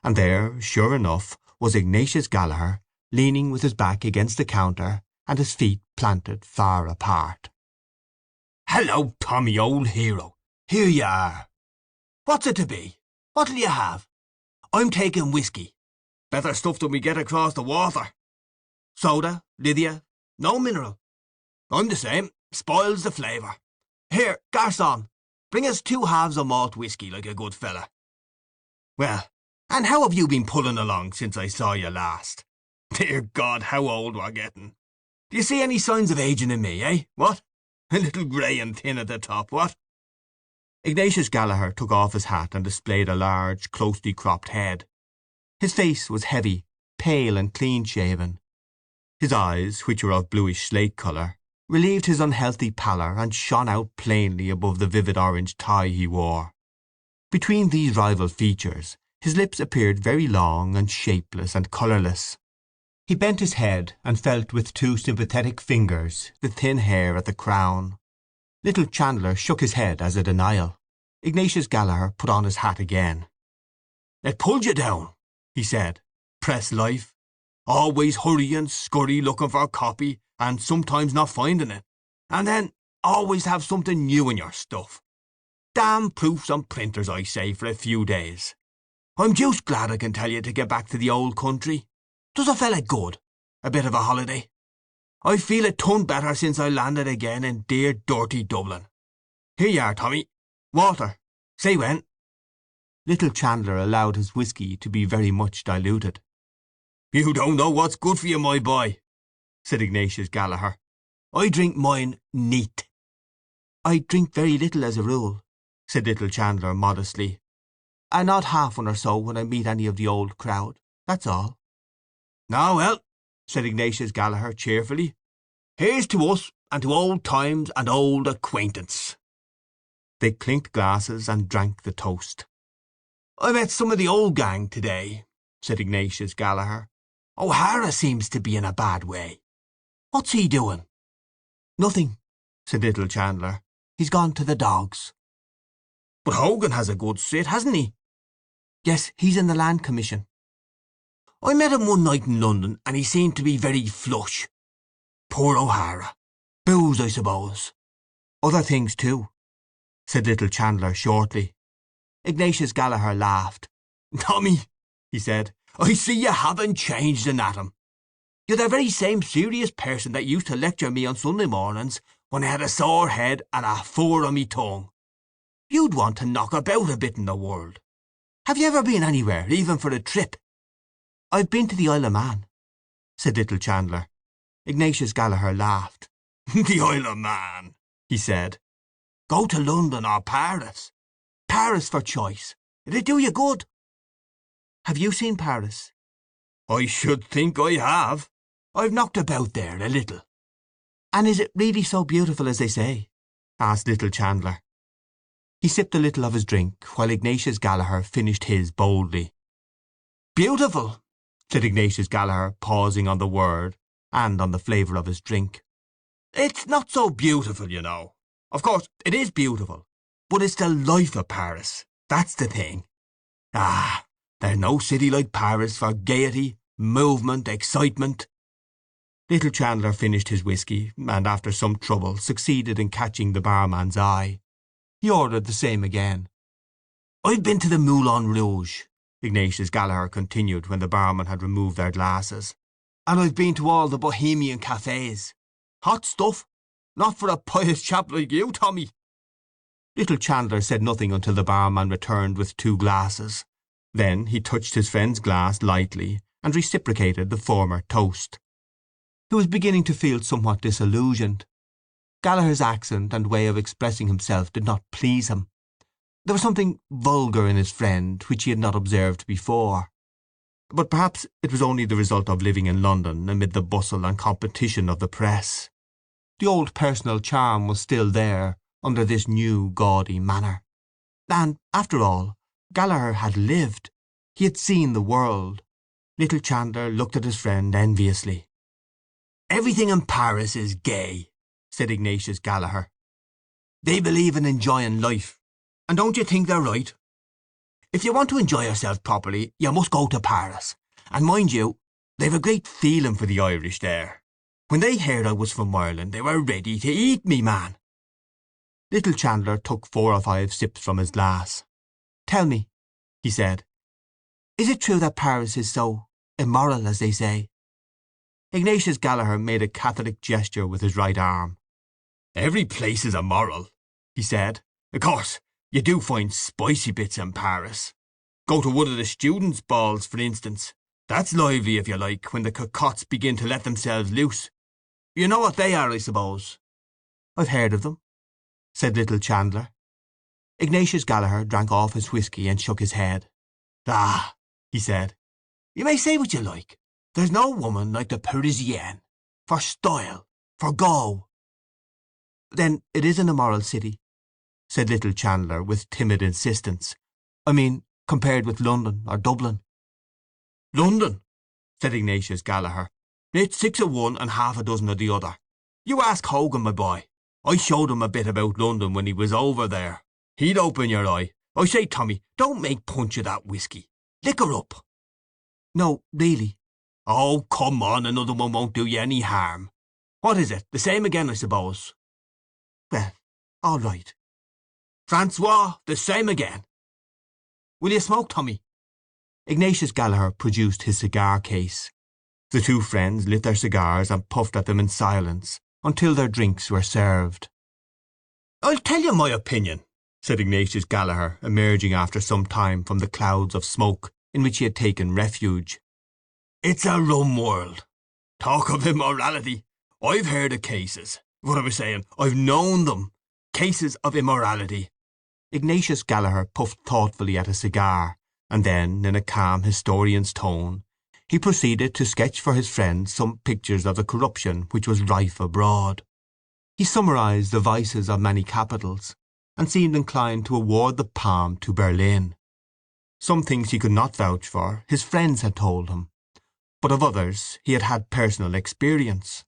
And there, sure enough, was Ignatius Gallaher, leaning with his back against the counter and his feet planted far apart. "Hello, Tommy, old hero. Here you are. What's it to be? What'll you have? I'm taking whisky. Better stuff than we get across the water. Soda, Lydia, no mineral. I'm the same. Spoils the flavour. Here, garçon, bring us 2 halves of malt whisky like a good fella. Well, and how have you been pulling along since I saw you last? Dear God, how old we're getting. Do you see any signs of ageing in me, eh? What? A little grey and thin at the top, what?" Ignatius Gallaher took off his hat and displayed a large, closely cropped head. His face was heavy, pale and clean-shaven. His eyes, which were of bluish slate colour, relieved his unhealthy pallor and shone out plainly above the vivid orange tie he wore. Between these rival features his lips appeared very long and shapeless and colourless. He bent his head and felt with 2 sympathetic fingers the thin hair at the crown. Little Chandler shook his head as a denial. Ignatius Gallaher put on his hat again. "It pulled you down," he said. "Press life. Always hurry and scurry looking for copy, and sometimes not finding it. And then always have something new in your stuff. Damn proofs and printers, I say, for a few days. I'm deuced glad, I can tell you, to get back to the old country. Does a fella good, a bit of a holiday. I feel a ton better since I landed again in dear dirty Dublin. Here you are, Tommy. Water. Say when." Little Chandler allowed his whisky to be very much diluted. "You don't know what's good for you, my boy," said Ignatius Gallaher. "I drink mine neat." "I drink very little as a rule," said little Chandler modestly. "An odd half one or so when I meet any of the old crowd, that's all." "Ah, well," said Ignatius Gallaher cheerfully. "Here's to us, and to old times and old acquaintance." They clinked glasses and drank the toast. "I met some of the old gang today," said Ignatius Gallaher. "O'Hara seems to be in a bad way. What's he doing?" "Nothing," said little Chandler. "He's gone to the dogs." "But Hogan has a good sit, hasn't he?" "Yes, he's in the Land Commission." "I met him one night in London, and he seemed to be very flush. Poor O'Hara. Booze, I suppose." "Other things too," said little Chandler shortly. Ignatius Gallaher laughed. "Tommy," he said, "I see you haven't changed an atom. You're the very same serious person that used to lecture me on Sunday mornings when I had a sore head and a fur on me tongue. You'd want to knock about a bit in the world. Have you ever been anywhere, even for a trip?" "I've been to the Isle of Man," said little Chandler. Ignatius Gallaher laughed. "The Isle of Man," he said. "Go to London or Paris. Paris for choice. It'll do you good." "Have you seen Paris?" "I should think I have. I've knocked about there a little." "And is it really so beautiful as they say?" asked little Chandler. He sipped a little of his drink, while Ignatius Gallaher finished his boldly. "Beautiful," said Ignatius Gallaher, pausing on the word and on the flavour of his drink. "It's not so beautiful, you know. Of course it is beautiful, but it's the life of Paris. That's the thing. Ah, there's no city like Paris for gaiety, movement, excitement." Little Chandler finished his whisky, and after some trouble succeeded in catching the barman's eye. He ordered the same again. "I've been to the Moulin Rouge," Ignatius Gallaher continued when the barman had removed their glasses, "and I've been to all the Bohemian cafes. Hot stuff. Not for a pious chap like you, Tommy." Little Chandler said nothing until the barman returned with 2 glasses. Then he touched his friend's glass lightly and reciprocated the former toast. He was beginning to feel somewhat disillusioned. Gallagher's accent and way of expressing himself did not please him. There was something vulgar in his friend which he had not observed before. But perhaps it was only the result of living in London amid the bustle and competition of the press. The old personal charm was still there under this new gaudy manner. And, after all, Gallagher had lived. He had seen the world. Little Chandler looked at his friend enviously. "Everything in Paris is gay," said Ignatius Gallagher. "They believe in enjoying life, and don't you think they're right? If you want to enjoy yourself properly, you must go to Paris. And mind you, they've a great feeling for the Irish there. When they heard I was from Ireland, they were ready to eat me, man." Little Chandler took 4 or 5 sips from his glass. "Tell me," he said, "is it true that Paris is so immoral, as they say?" Ignatius Gallagher made a catholic gesture with his right arm. "Every place is immoral," he said. "Of course, you do find spicy bits in Paris. Go to one of the students' balls, for instance. That's lively, if you like, when the cocottes begin to let themselves loose. You know what they are, I suppose?" "I've heard of them," said little Chandler. Ignatius Gallagher drank off his whisky and shook his head. "Ah," he said, "you may say what you like. There's no woman like the Parisienne. For style, for go." "Then it is an immoral city," said little Chandler with timid insistence. "I mean, compared with London or Dublin." "London," said Ignatius Gallagher. "It's 6 of one and half a dozen of the other. You ask Hogan, my boy. I showed him a bit about London when he was over there. He'd open your eye. I say, Tommy, don't make punch of that whisky. Liquor up." "No, really." "Oh, come on, another one won't do you any harm. What is it? The same again, I suppose?" "Well, all right." "Francois, the same again. Will you smoke, Tommy?" Ignatius Gallagher produced his cigar case. The 2 friends lit their cigars and puffed at them in silence until their drinks were served. "I'll tell you my opinion," said Ignatius Gallagher, emerging after some time from the clouds of smoke in which he had taken refuge. "It's a rum world. Talk of immorality. I've heard of cases. What I was saying, I've known them. Cases of immorality." Ignatius Gallagher puffed thoughtfully at a cigar, and then, in a calm historian's tone, he proceeded to sketch for his friends some pictures of the corruption which was rife abroad. He summarized the vices of many capitals, and seemed inclined to award the palm to Berlin. Some things he could not vouch for, his friends had told him, but of others he had had personal experience.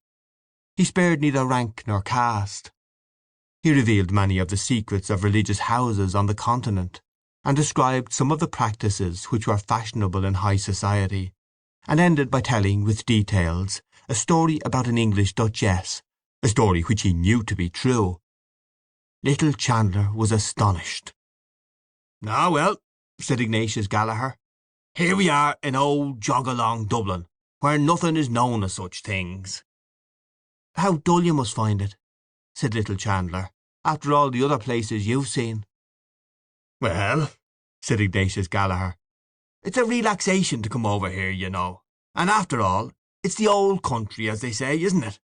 He spared neither rank nor caste. He revealed many of the secrets of religious houses on the continent, and described some of the practices which were fashionable in high society, and ended by telling, with details, a story about an English duchess, a story which he knew to be true. Little Chandler was astonished. "Ah, well," said Ignatius Gallagher, "here we are in old jog-along Dublin, where nothing is known of such things." "How dull you must find it," said little Chandler, "after all the other places you've seen." "Well," said Ignatius Gallagher, "it's a relaxation to come over here, you know. And after all, it's the old country, as they say, isn't it?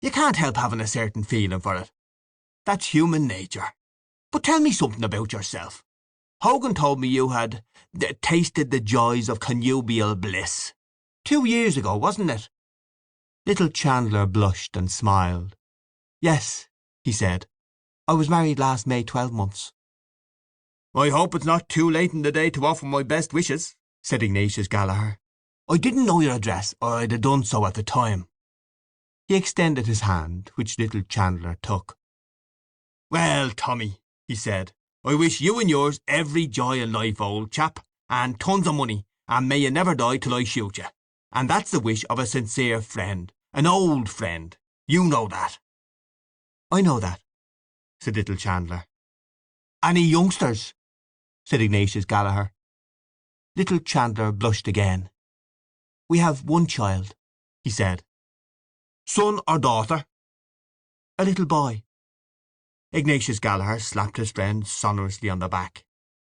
You can't help having a certain feeling for it. That's human nature. But tell me something about yourself. Hogan told me you had tasted the joys of connubial bliss. 2 years ago, wasn't it?" Little Chandler blushed and smiled. "Yes," he said. "I was married last May 12 months." "I hope it's not too late in the day to offer my best wishes," said Ignatius Gallagher. "I didn't know your address, or I'd have done so at the time." He extended his hand, which little Chandler took. "Well, Tommy," he said, "I wish you and yours every joy in life, old chap, and tons of money, and may you never die till I shoot you. And that's the wish of a sincere friend, an old friend. You know that." "I know that," said little Chandler. "Any youngsters?" said Ignatius Gallagher. Little Chandler blushed again. "We have 1 child," he said. "Son or daughter?" "A little boy." Ignatius Gallagher slapped his friend sonorously on the back.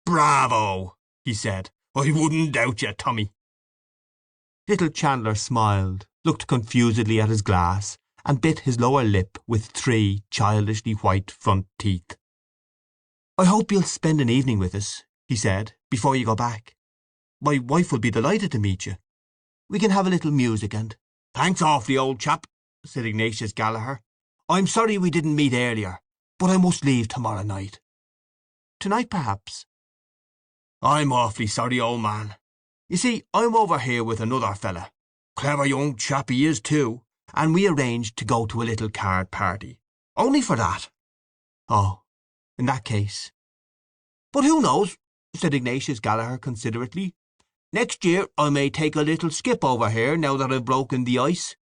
"Bravo!" he said. "I wouldn't doubt you, Tommy." Little Chandler smiled, looked confusedly at his glass, and bit his lower lip with 3 childishly white front teeth. "I hope you'll spend an evening with us," he said, "before you go back. My wife will be delighted to meet you. We can have a little music and—" "Thanks awfully, old chap," said Ignatius Gallaher. "I'm sorry we didn't meet earlier, but I must leave tomorrow night." "Tonight, perhaps?" "I'm awfully sorry, old man. You see, I'm over here with another fella. Clever young chap he is too, and we arranged to go to a little card party. Only for that." "Oh, in that case—" "But who knows," said Ignatius Gallaher considerately. "Next year I may take a little skip over here now that I've broken the ice.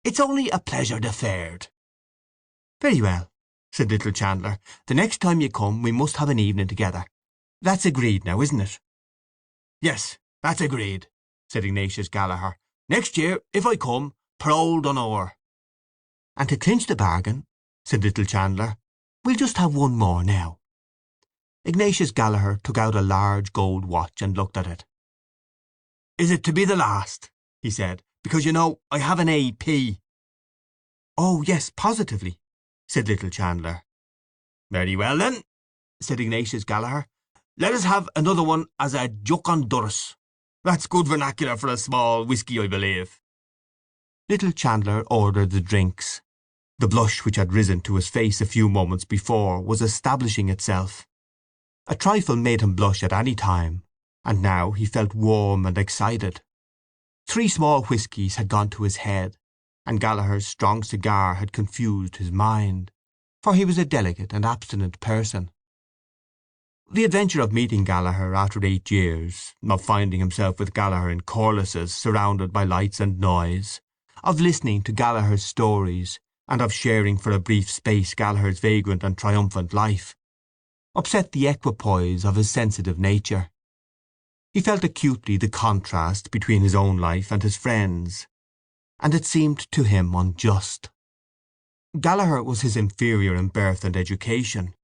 It's only a pleasure deferred." "Very well," said Little Chandler. "The next time you come we must have an evening together. That's agreed now, isn't it?" "Yes, that's agreed," said Ignatius Gallaher. "Next year, if I come, per old Dunore." "And to clinch the bargain," said Little Chandler, "we'll just have one more now." Ignatius Gallaher took out a large gold watch and looked at it. "Is it to be the last?" he said. "Because, you know, I have an AP." "Oh yes, positively," said Little Chandler. "Very well then," said Ignatius Gallaher. "Let us have another one as a Juck on Durris. That's good vernacular for a small whisky, I believe." Little Chandler ordered the drinks. The blush which had risen to his face a few moments before was establishing itself. A trifle made him blush at any time, and now he felt warm and excited. 3 small whiskies had gone to his head, and Gallaher's strong cigar had confused his mind, for he was a delicate and abstinent person. The adventure of meeting Gallaher after 8 years, of finding himself with Gallaher in Corliss, surrounded by lights and noise, of listening to Gallaher's stories, and of sharing for a brief space Gallaher's vagrant and triumphant life, upset the equipoise of his sensitive nature. He felt acutely the contrast between his own life and his friend's, and it seemed to him unjust. Gallaher was his inferior in birth and education.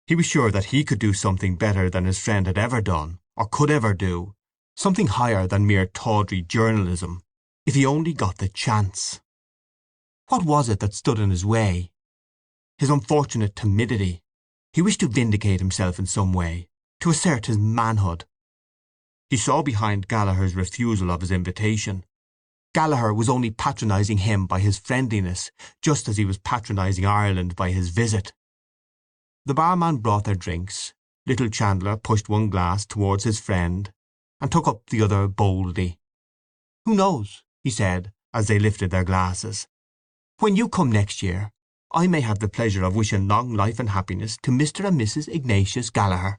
He was sure that he could do something better than his friend had ever done, or could ever do, something higher than mere tawdry journalism, if he only got the chance. What was it that stood in his way? His unfortunate timidity. He wished to vindicate himself in some way, to assert his manhood. He saw behind Gallaher's refusal of his invitation. Gallaher was only patronizing him by his friendliness, just as he was patronizing Ireland by his visit. The barman brought their drinks. Little Chandler pushed one glass towards his friend, and took up the other boldly. "Who knows," he said, as they lifted their glasses. "When you come next year, I may have the pleasure of wishing long life and happiness to Mr. and Mrs. Ignatius Gallaher."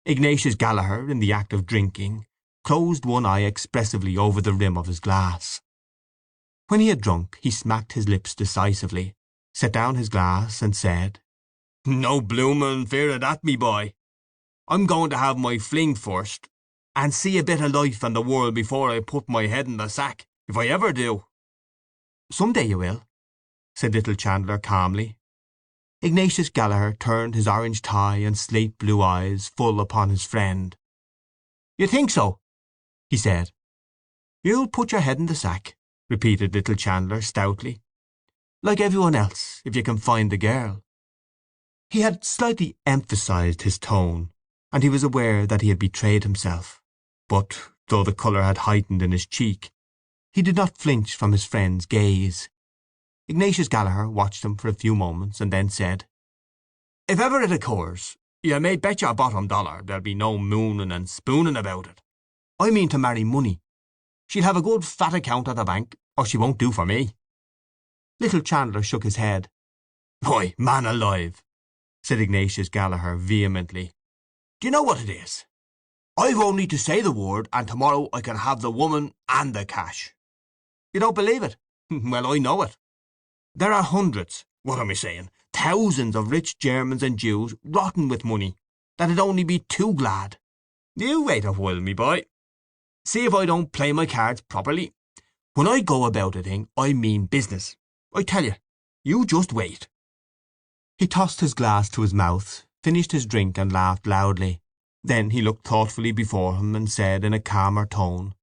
Ignatius Gallaher, in the act of drinking, closed one eye expressively over the rim of his glass. When he had drunk he smacked his lips decisively, set down his glass, and said, "No bloomin' fear of that, me boy. I'm going to have my fling first, and see a bit of life and the world before I put my head in the sack, if I ever do." "Some day you will," said Little Chandler calmly. Ignatius Gallaher turned his orange tie and slate blue eyes full upon his friend. "You think so?" he said. "You'll put your head in the sack," repeated Little Chandler stoutly. "Like everyone else, if you can find the girl." He had slightly emphasized his tone, and he was aware that he had betrayed himself. But, though the colour had heightened in his cheek, he did not flinch from his friend's gaze. Ignatius Gallaher watched him for a few moments, and then said, "If ever it occurs, you may bet your bottom dollar there'll be no mooning and spooning about it. I mean to marry money. She'll have a good fat account at the bank, or she won't do for me." Little Chandler shook his head. "Why, man alive," said Ignatius Gallaher vehemently. "Do you know what it is? I've only to say the word, and tomorrow I can have the woman and the cash. You don't believe it? Well, I know it. There are hundreds, what am I saying, thousands of rich Germans and Jews rotten with money, that'd only be too glad. You wait a while, me boy. See if I don't play my cards properly. When I go about a thing, I mean business. I tell you, you just wait." He tossed his glass to his mouth, finished his drink, and laughed loudly. Then he looked thoughtfully before him, and said in a calmer tone,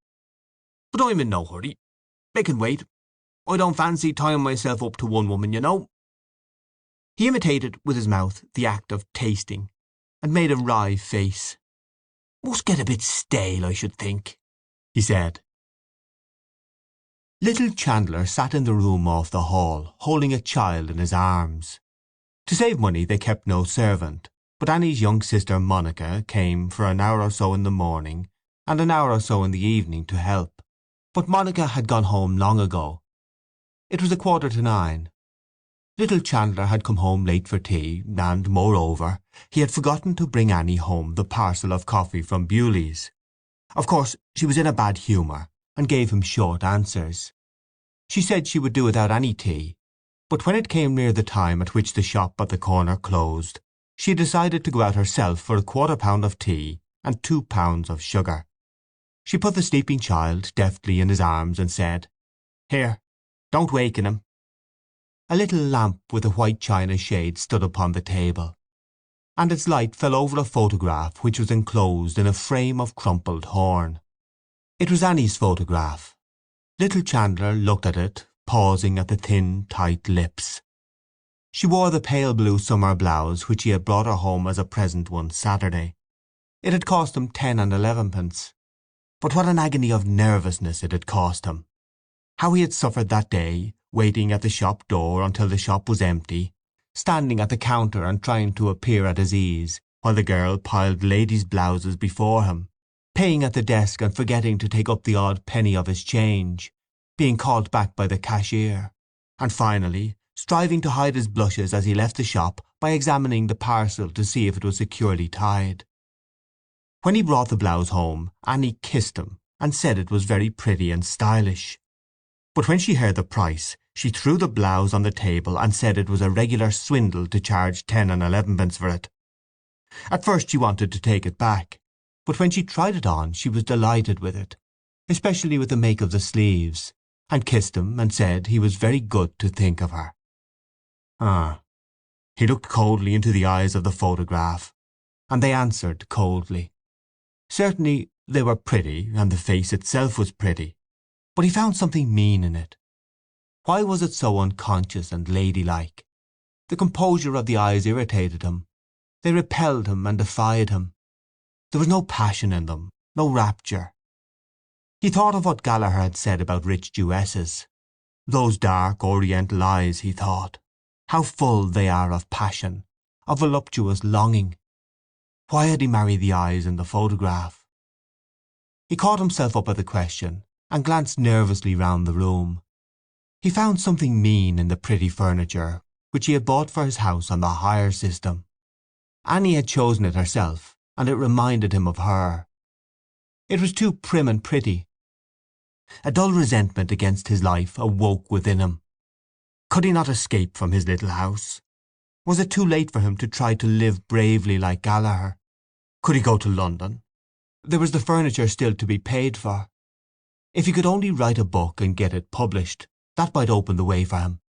"But I'm in no hurry. They can wait. I don't fancy tying myself up to one woman, you know." He imitated with his mouth the act of tasting, and made a wry face. "Must get a bit stale, I should think," he said. Little Chandler sat in the room off the hall, holding a child in his arms. To save money they kept no servant, but Annie's young sister Monica came for an hour or so in the morning and an hour or so in the evening to help. But Monica had gone home long ago. It was 9:15. Little Chandler had come home late for tea, and, moreover, he had forgotten to bring Annie home the parcel of coffee from Bewley's. Of course she was in a bad humour, and gave him short answers. She said she would do without any tea, but when it came near the time at which the shop at the corner closed, she decided to go out herself for a £1/4 of tea and 2 pounds of sugar. She put the sleeping child deftly in his arms and said, "Here, don't waken him." A little lamp with a white china shade stood upon the table, and its light fell over a photograph which was enclosed in a frame of crumpled horn. It was Annie's photograph. Little Chandler looked at it, pausing at the thin, tight lips. She wore the pale blue summer blouse which he had brought her home as a present one Saturday. It had cost him 10 and 11 pence. But what an agony of nervousness it had cost him! How he had suffered that day, waiting at the shop door until the shop was empty, standing at the counter and trying to appear at his ease, while the girl piled ladies' blouses before him, paying at the desk and forgetting to take up the odd penny of his change, being called back by the cashier, and finally striving to hide his blushes as he left the shop by examining the parcel to see if it was securely tied. When he brought the blouse home, Annie kissed him and said it was very pretty and stylish. But when she heard the price, she threw the blouse on the table and said it was a regular swindle to charge 10 and 11 pence for it. At first she wanted to take it back, but when she tried it on she was delighted with it, especially with the make of the sleeves, and kissed him and said he was very good to think of her. He looked coldly into the eyes of the photograph, and they answered coldly. Certainly they were pretty, and the face itself was pretty, but he found something mean in it. Why was it so unconscious and ladylike? The composure of the eyes irritated him. They repelled him and defied him. There was no passion in them, no rapture. He thought of what Gallagher had said about rich Jewesses. Those dark oriental eyes, he thought. How full they are of passion, of voluptuous longing. Why had he married the eyes in the photograph? He caught himself up at the question, and glanced nervously round the room. He found something mean in the pretty furniture which he had bought for his house on the hire system. Annie had chosen it herself, and it reminded him of her. It was too prim and pretty. A dull resentment against his life awoke within him. Could he not escape from his little house? Was it too late for him to try to live bravely like Gallagher? Could he go to London? There was the furniture still to be paid for. If he could only write a book and get it published, that might open the way for him.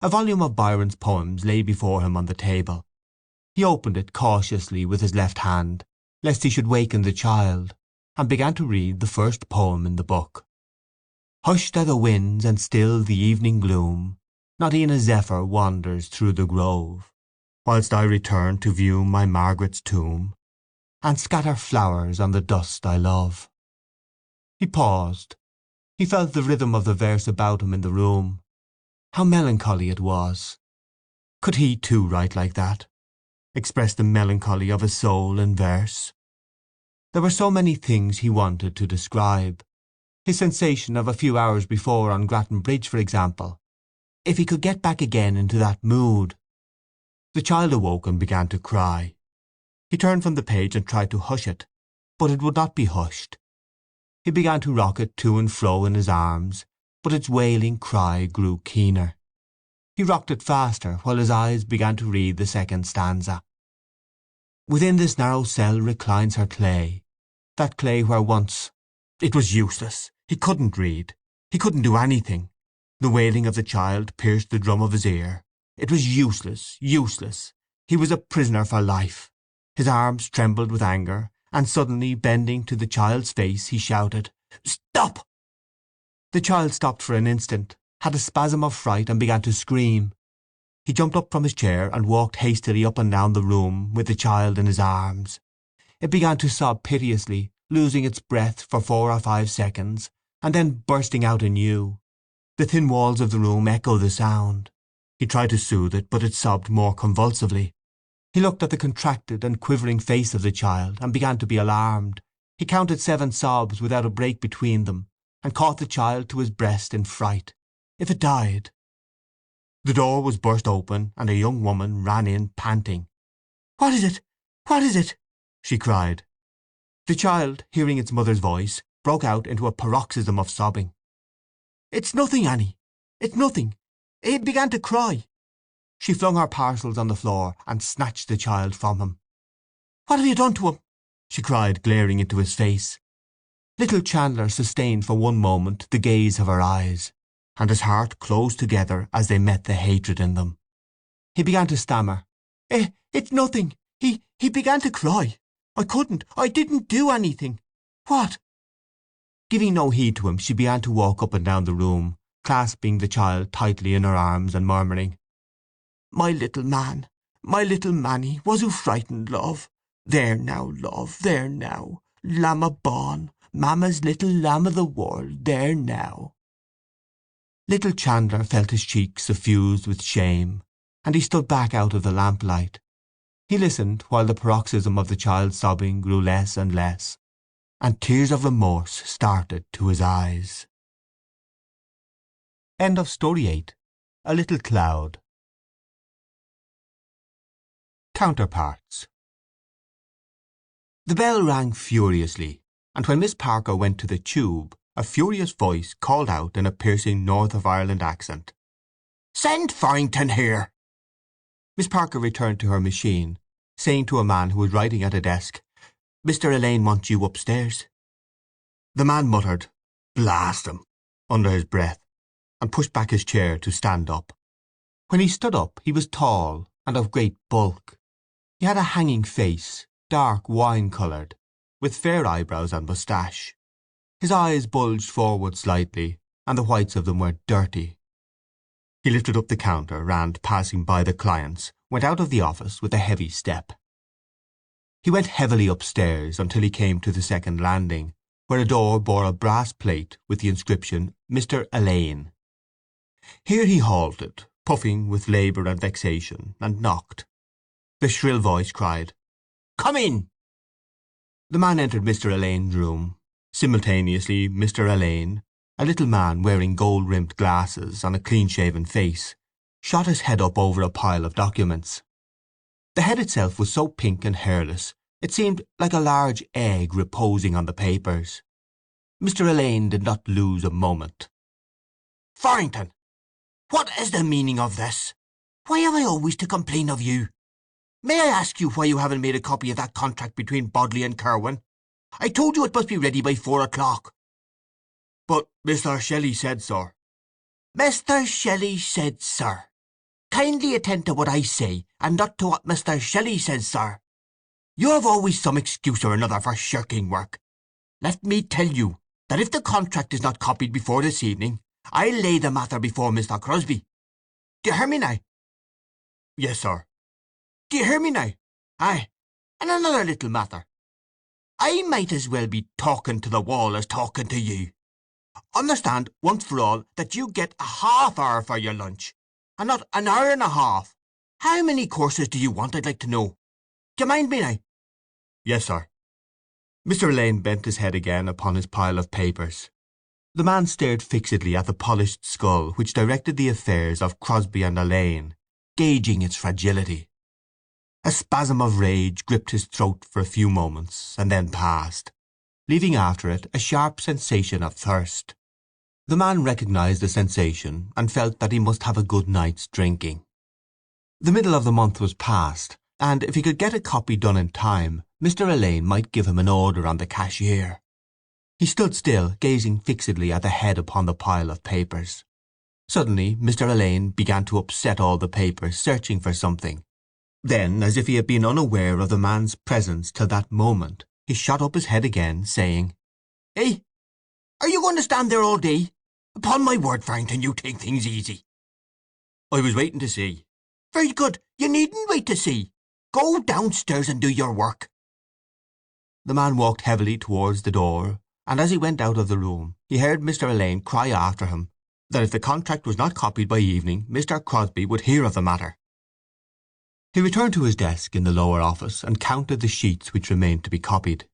A volume of Byron's poems lay before him on the table. He opened it cautiously with his left hand, lest he should waken the child, and began to read the first poem in the book. Hushed are the winds and still the evening gloom, not e'en a zephyr wanders through the grove, whilst I return to view my Margaret's tomb, and scatter flowers on the dust I love. He paused. He felt the rhythm of the verse about him in the room. How melancholy it was! Could he too write like that? Express the melancholy of his soul in verse? There were so many things he wanted to describe. His sensation of a few hours before on Grattan Bridge, for example. If he could get back again into that mood. The child awoke and began to cry. He turned from the page and tried to hush it, but it would not be hushed. He began to rock it to and fro in his arms, but its wailing cry grew keener. He rocked it faster while his eyes began to read the second stanza. Within this narrow cell reclines her clay, that clay where once— It was useless. He couldn't read. He couldn't do anything. The wailing of the child pierced the drum of his ear. It was useless, useless. He was a prisoner for life. His arms trembled with anger, and suddenly bending to the child's face he shouted, "Stop!" The child stopped for an instant, had a spasm of fright, and began to scream. He jumped up from his chair and walked hastily up and down the room with the child in his arms. It began to sob piteously, losing its breath for 4 or 5 seconds, and then bursting out anew. The thin walls of the room echoed the sound. He tried to soothe it, but it sobbed more convulsively. He looked at the contracted and quivering face of the child, and began to be alarmed. He counted 7 sobs without a break between them, and caught the child to his breast in fright. If it died— The door was burst open, and a young woman ran in panting. "What is it? What is it?" she cried. The child, hearing its mother's voice, broke out into a paroxysm of sobbing. "It's nothing, Annie. It's nothing. He began to cry." She flung her parcels on the floor and snatched the child from him. "What have you done to him?" she cried, glaring into his face. Little Chandler sustained for one moment the gaze of her eyes, and his heart closed together as they met the hatred in them. He began to stammer. It's nothing. He began to cry. I didn't do anything. What?" Giving no heed to him, she began to walk up and down the room, clasping the child tightly in her arms and murmuring, "My little man, my little Manny, was who frightened, love? There now, love, there now. Lamb of bawn, mamma's little lamb of the world, there now." Little Chandler felt his cheeks suffused with shame, and he stood back out of the lamplight. He listened while the paroxysm of the child's sobbing grew less and less, and tears of remorse started to his eyes. End of Story 8. A Little Cloud. Counterparts. The bell rang furiously, and when Miss Parker went to the tube, a furious voice called out in a piercing North of Ireland accent, "Send Farrington here!" Miss Parker returned to her machine, saying to a man who was writing at a desk, "Mr. Elaine wants you upstairs." The man muttered, "Blast him," under his breath, and pushed back his chair to stand up. When he stood up he was tall and of great bulk. He had a hanging face, dark wine-coloured, with fair eyebrows and moustache. His eyes bulged forward slightly, and the whites of them were dirty. He lifted up the counter and, passing by the clients, went out of the office with a heavy step. He went heavily upstairs until he came to the second landing, where a door bore a brass plate with the inscription "Mr. Elaine." Here he halted, puffing with labour and vexation, and knocked. The shrill voice cried, "Come in!" The man entered Mr. Elaine's room. Simultaneously Mr. Elaine, a little man wearing gold-rimmed glasses on a clean-shaven face, shot his head up over a pile of documents. The head itself was so pink and hairless it seemed like a large egg reposing on the papers. Mr. Elaine did not lose a moment. "Farrington, what is the meaning of this? Why am I always to complain of you? May I ask you why you haven't made a copy of that contract between Bodley and Kerwin? I told you it must be ready by 4 o'clock." "But Mr. Shelley said, sir—" "Mr. Shelley said, sir. Kindly attend to what I say, and not to what Mr. Shelley says, sir. You have always some excuse or another for shirking work. Let me tell you that if the contract is not copied before this evening, I'll lay the matter before Mr. Crosby. Do you hear me now?" "Yes, sir." "Do you hear me now? Aye. And another little matter. I might as well be talking to the wall as talking to you. Understand, once for all, that you get a half hour for your lunch, and not an hour and a half. How many courses do you want, I'd like to know? Do you mind me now?" "Yes, sir." Mr. Elaine bent his head again upon his pile of papers. The man stared fixedly at the polished skull which directed the affairs of Crosby and Elaine, gauging its fragility. A spasm of rage gripped his throat for a few moments, and then passed, leaving after it a sharp sensation of thirst. The man recognized the sensation, and felt that he must have a good night's drinking. The middle of the month was past, and if he could get a copy done in time, Mr. Elaine might give him an order on the cashier. He stood still, gazing fixedly at the head upon the pile of papers. Suddenly Mr. Elaine began to upset all the papers, searching for something. Then, as if he had been unaware of the man's presence till that moment, he shot up his head again, saying, "Hey, are you going to stand there all day? Upon my word, Farrington, you take things easy." "I was waiting to see." "Very good. You needn't wait to see. Go downstairs and do your work." The man walked heavily towards the door, and as he went out of the room he heard Mr. Alleyne cry after him that if the contract was not copied by evening Mr. Crosby would hear of the matter. He returned to his desk in the lower office and counted the sheets which remained to be copied.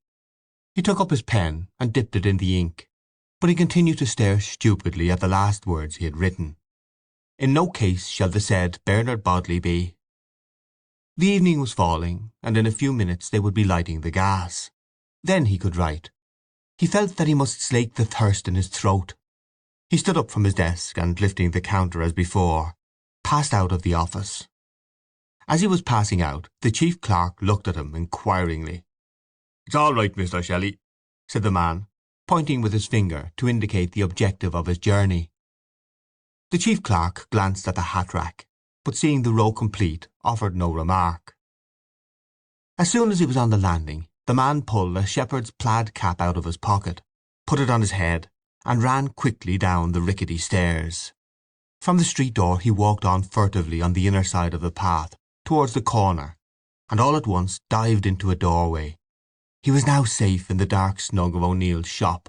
He took up his pen and dipped it in the ink, but he continued to stare stupidly at the last words he had written. "In no case shall the said Bernard Bodley be—" The evening was falling, and in a few minutes they would be lighting the gas. Then he could write. He felt that he must slake the thirst in his throat. He stood up from his desk and, lifting the counter as before, passed out of the office. As he was passing out, the chief clerk looked at him inquiringly. "It's all right, Mr. Shelley," said the man, pointing with his finger to indicate the objective of his journey. The chief clerk glanced at the hat rack, but seeing the row complete, offered no remark. As soon as he was on the landing, the man pulled a shepherd's plaid cap out of his pocket, put it on his head, and ran quickly down the rickety stairs. From the street door he walked on furtively on the inner side of the path towards the corner, and all at once dived into a doorway. He was now safe in the dark snug of O'Neill's shop,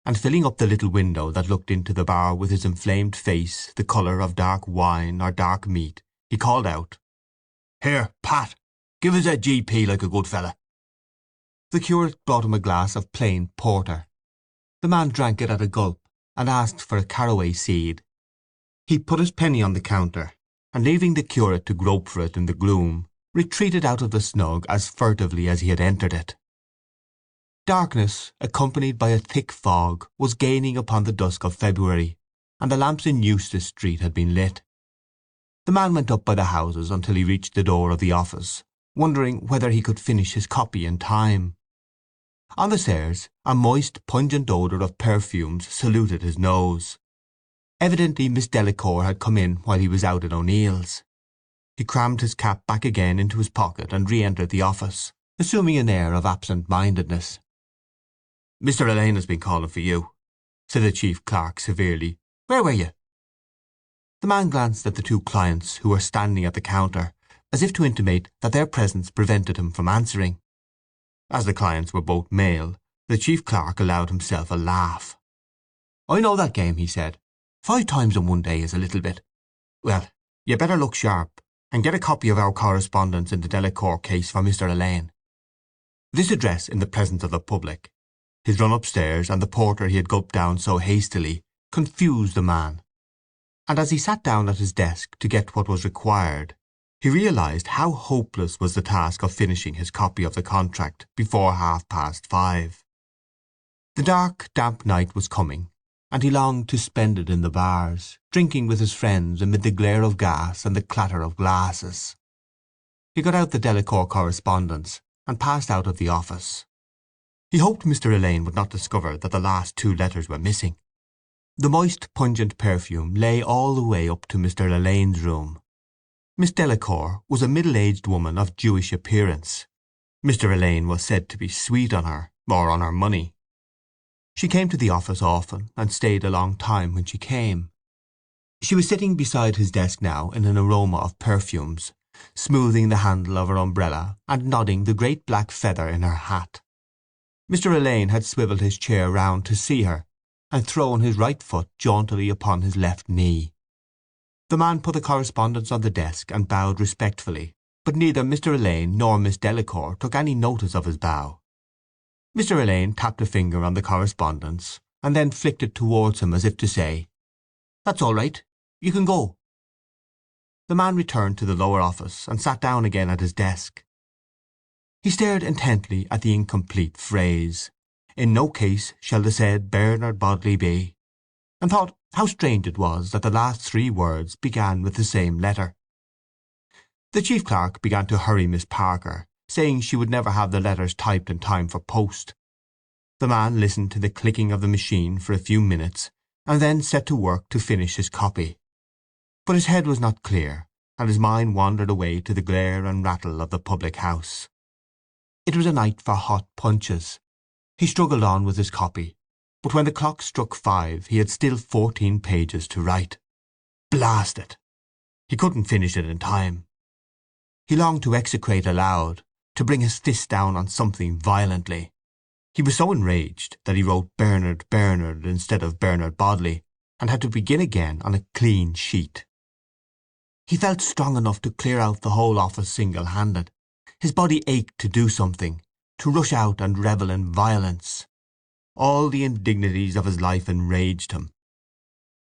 and filling up the little window that looked into the bar with his inflamed face the colour of dark wine or dark meat, he called out, "Here, Pat, give us a G.P. like a good fella." The curate brought him a glass of plain porter. The man drank it at a gulp, and asked for a caraway seed. He put his penny on the counter, and leaving the curate to grope for it in the gloom, retreated out of the snug as furtively as he had entered it. Darkness, accompanied by a thick fog, was gaining upon the dusk of February, and the lamps in Eustace Street had been lit. The man went up by the houses until he reached the door of the office, wondering whether he could finish his copy in time. On the stairs a moist, pungent odour of perfumes saluted his nose. Evidently Miss Delacour had come in while he was out at O'Neill's. He crammed his cap back again into his pocket and re-entered the office, assuming an air of absent-mindedness. "Mr. Alleyne has been calling for you," said the chief clerk severely. "Where were you?" The man glanced at the two clients who were standing at the counter, as if to intimate that their presence prevented him from answering. As the clients were both male, the chief clerk allowed himself a laugh. "I know that game," he said. 5 times in one day is a little bit. Well, you better look sharp, and get a copy of our correspondence in the Delacour case for Mr. Alleyne." This address in the presence of the public, his run upstairs, and the porter he had gulped down so hastily, confused the man, and as he sat down at his desk to get what was required, he realized how hopeless was the task of finishing his copy of the contract before 5:30. The dark, damp night was coming, and he longed to spend it in the bars, drinking with his friends amid the glare of gas and the clatter of glasses. He got out the Delacour correspondence, and passed out of the office. He hoped Mr. Alleyne would not discover that the last 2 letters were missing. The moist, pungent perfume lay all the way up to Mr. Alleyne's room. Miss Delacour was a middle-aged woman of Jewish appearance. Mr. Alleyne was said to be sweet on her, or on her money. She came to the office often, and stayed a long time when she came. She was sitting beside his desk now in an aroma of perfumes, smoothing the handle of her umbrella and nodding the great black feather in her hat. Mr. Alleyne had swivelled his chair round to see her, and thrown his right foot jauntily upon his left knee. The man put the correspondence on the desk and bowed respectfully, but neither Mr. Alleyne nor Miss Delacour took any notice of his bow. Mr. Alleyne tapped a finger on the correspondence, and then flicked it towards him as if to say, "That's all right. You can go." The man returned to the lower office and sat down again at his desk. He stared intently at the incomplete phrase, "In no case shall the said Bernard Bodley be," and thought how strange it was that the last 3 words began with the same letter. The chief clerk began to hurry Miss Parker, saying she would never have the letters typed in time for post. The man listened to the clicking of the machine for a few minutes, and then set to work to finish his copy. But his head was not clear, and his mind wandered away to the glare and rattle of the public house. It was a night for hot punches. He struggled on with his copy, But when the clock struck 5 he had still 14 pages to write. Blast it! He couldn't finish it in time. He longed to execrate aloud, to bring his fist down on something violently. He was so enraged that he wrote Bernard Bernard instead of Bernard Bodley, and had to begin again on a clean sheet. He felt strong enough to clear out the whole office single-handed. His body ached to do something, to rush out and revel in violence. All the indignities of his life enraged him.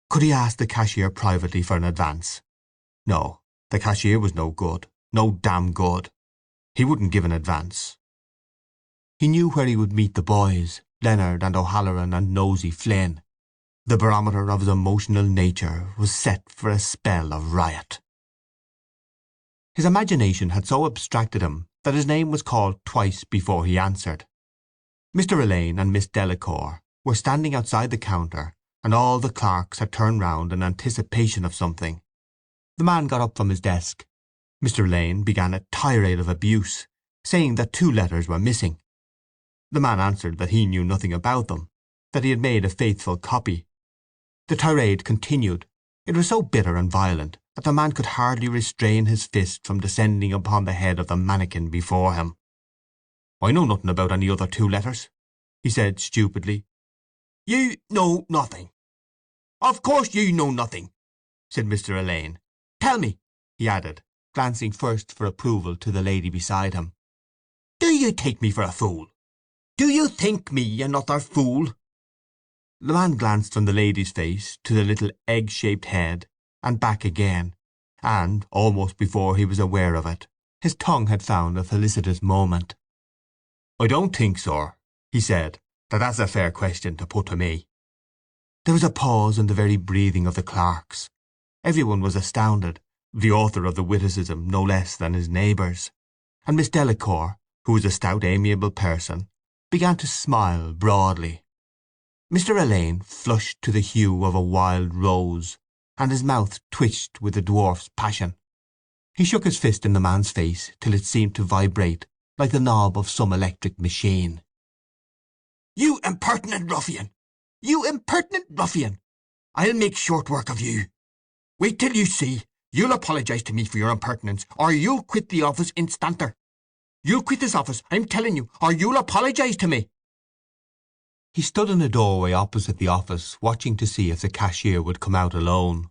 Could he ask the cashier privately for an advance? No, the cashier was no good, no damn good. He wouldn't give an advance. He knew where he would meet the boys, Leonard and O'Halloran and Nosey Flynn. The barometer of his emotional nature was set for a spell of riot. His imagination had so abstracted him that his name was called twice before he answered. Mr. Elaine and Miss Delacour were standing outside the counter, and all the clerks had turned round in anticipation of something. The man got up from his desk. Mr. Elaine began a tirade of abuse, saying that 2 letters were missing. The man answered that he knew nothing about them, that he had made a faithful copy. The tirade continued. It was so bitter and violent that the man could hardly restrain his fist from descending upon the head of the mannequin before him. "I know nothing about any other 2 letters," he said stupidly. "You know nothing. Of course you know nothing," said Mr. Elaine. "Tell me," he added, glancing first for approval to the lady beside him. "Do you take me for a fool? Do you think me another fool?" The man glanced from the lady's face to the little egg-shaped head, and back again, and, almost before he was aware of it, his tongue had found a felicitous moment. "I don't think, sir," he said, "that that's a fair question to put to me." There was a pause in the very breathing of the clerks. Every one was astounded, the author of the witticism no less than his neighbours, and Miss Delacour, who was a stout amiable person, began to smile broadly. Mr. Elaine flushed to the hue of a wild rose, and his mouth twitched with the dwarf's passion. He shook his fist in the man's face till it seemed to vibrate like the knob of some electric machine. "You impertinent ruffian! You impertinent ruffian! I'll make short work of you. Wait till you see. You'll apologize to me for your impertinence, or you'll quit the office instanter. You'll quit this office, I'm telling you, or you'll apologize to me." He stood in a doorway opposite the office, watching to see if the cashier would come out alone.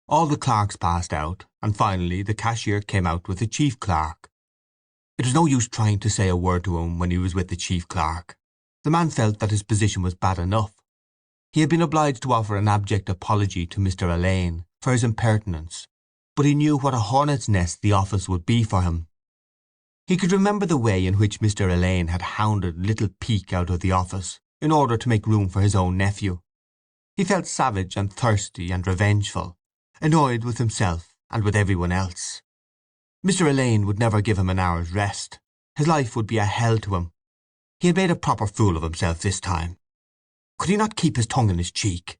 All the clerks passed out, and finally the cashier came out with the chief clerk. It was no use trying to say a word to him when he was with the chief clerk. The man felt that his position was bad enough. He had been obliged to offer an abject apology to Mr. Elaine for his impertinence, but he knew what a hornet's nest the office would be for him. He could remember the way in which Mr. Elaine had hounded little Peake out of the office in order to make room for his own nephew. He felt savage and thirsty and revengeful, annoyed with himself and with everyone else. Mr. Elaine would never give him an hour's rest. His life would be a hell to him. He had made a proper fool of himself this time. Could he not keep his tongue in his cheek?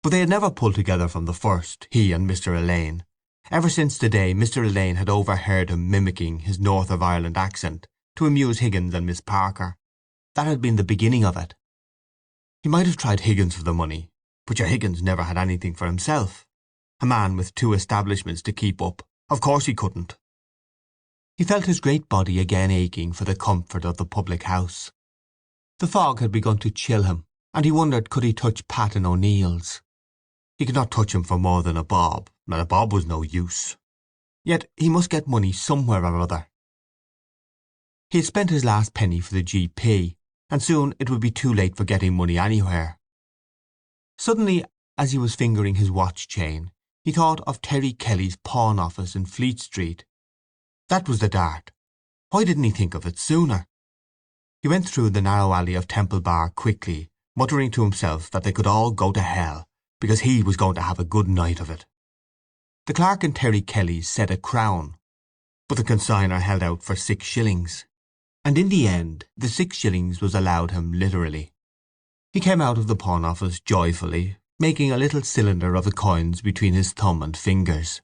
But they had never pulled together from the first, he and Mr. Elaine, ever since the day Mr. Elaine had overheard him mimicking his North of Ireland accent to amuse Higgins and Miss Parker. That had been the beginning of it. He might have tried Higgins for the money, but your Higgins never had anything for himself. A man with 2 establishments to keep up, of course he couldn't. He felt his great body again aching for the comfort of the public house. The fog had begun to chill him, and he wondered could he touch Pat and O'Neill's. He could not touch him for more than a bob, and a bob was no use. Yet he must get money somewhere or other. He had spent his last penny for the GP, and soon it would be too late for getting money anywhere. Suddenly, as he was fingering his watch chain, he thought of Terry Kelly's pawn office in Fleet Street. That was the dart. Why didn't he think of it sooner? He went through the narrow alley of Temple Bar quickly, muttering to himself that they could all go to hell, because he was going to have a good night of it. The clerk in Terry Kelly's said £1, but the consignor held out for 6 shillings, and in the end the 6 shillings was allowed him literally. He came out of the pawn office joyfully, making a little cylinder of the coins between his thumb and fingers.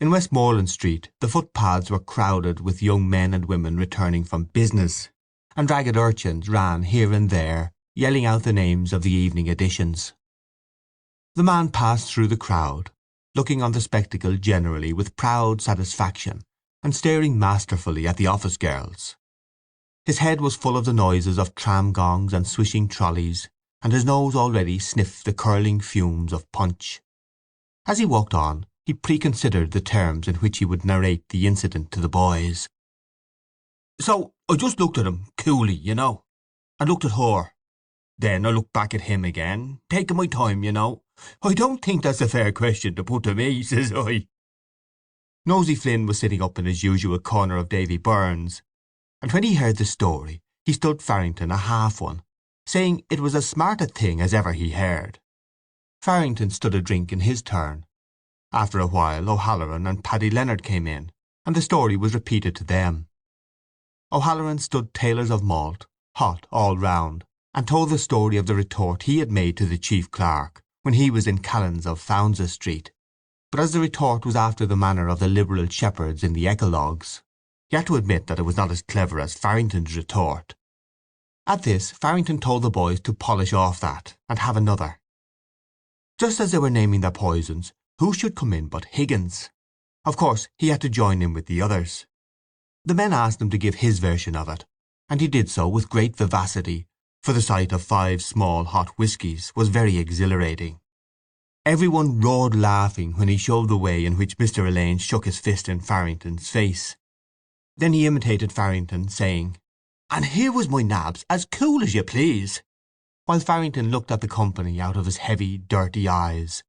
In Westmoreland Street the footpaths were crowded with young men and women returning from business, and ragged urchins ran here and there, yelling out the names of the evening editions. The man passed through the crowd, looking on the spectacle generally with proud satisfaction and staring masterfully at the office girls. His head was full of the noises of tram gongs and swishing trolleys, and his nose already sniffed the curling fumes of punch. As he walked on, he preconsidered the terms in which he would narrate the incident to the boys. "So I just looked at him coolly, and looked at her. Then I looked back at him again, taking my time, I don't think that's a fair question to put to me," says I. Nosey Flynn was sitting up in his usual corner of Davy Byrne's, and when he heard the story he stood Farrington a half one, saying it was as smart a thing as ever he heard. Farrington stood a drink in his turn. After a while O'Halloran and Paddy Leonard came in, and the story was repeated to them. O'Halloran stood tailors of malt, hot all round, and told the story of the retort he had made to the chief clerk when he was in Callans of Fownes's Street. But as the retort was after the manner of the liberal shepherds in the eclogues, he had to admit that it was not as clever as Farrington's retort. At this Farrington told the boys to polish off that, and have another. Just as they were naming their poisons, who should come in but Higgins? Of course he had to join in with the others. The men asked him to give his version of it, and he did so with great vivacity, for the sight of 5 small hot whiskies was very exhilarating. Every one roared laughing when he showed the way in which Mr. Elaine shook his fist in Farrington's face. Then he imitated Farrington, saying, "And here was my nabs, as cool as you please," while Farrington looked at the company out of his heavy, dirty eyes,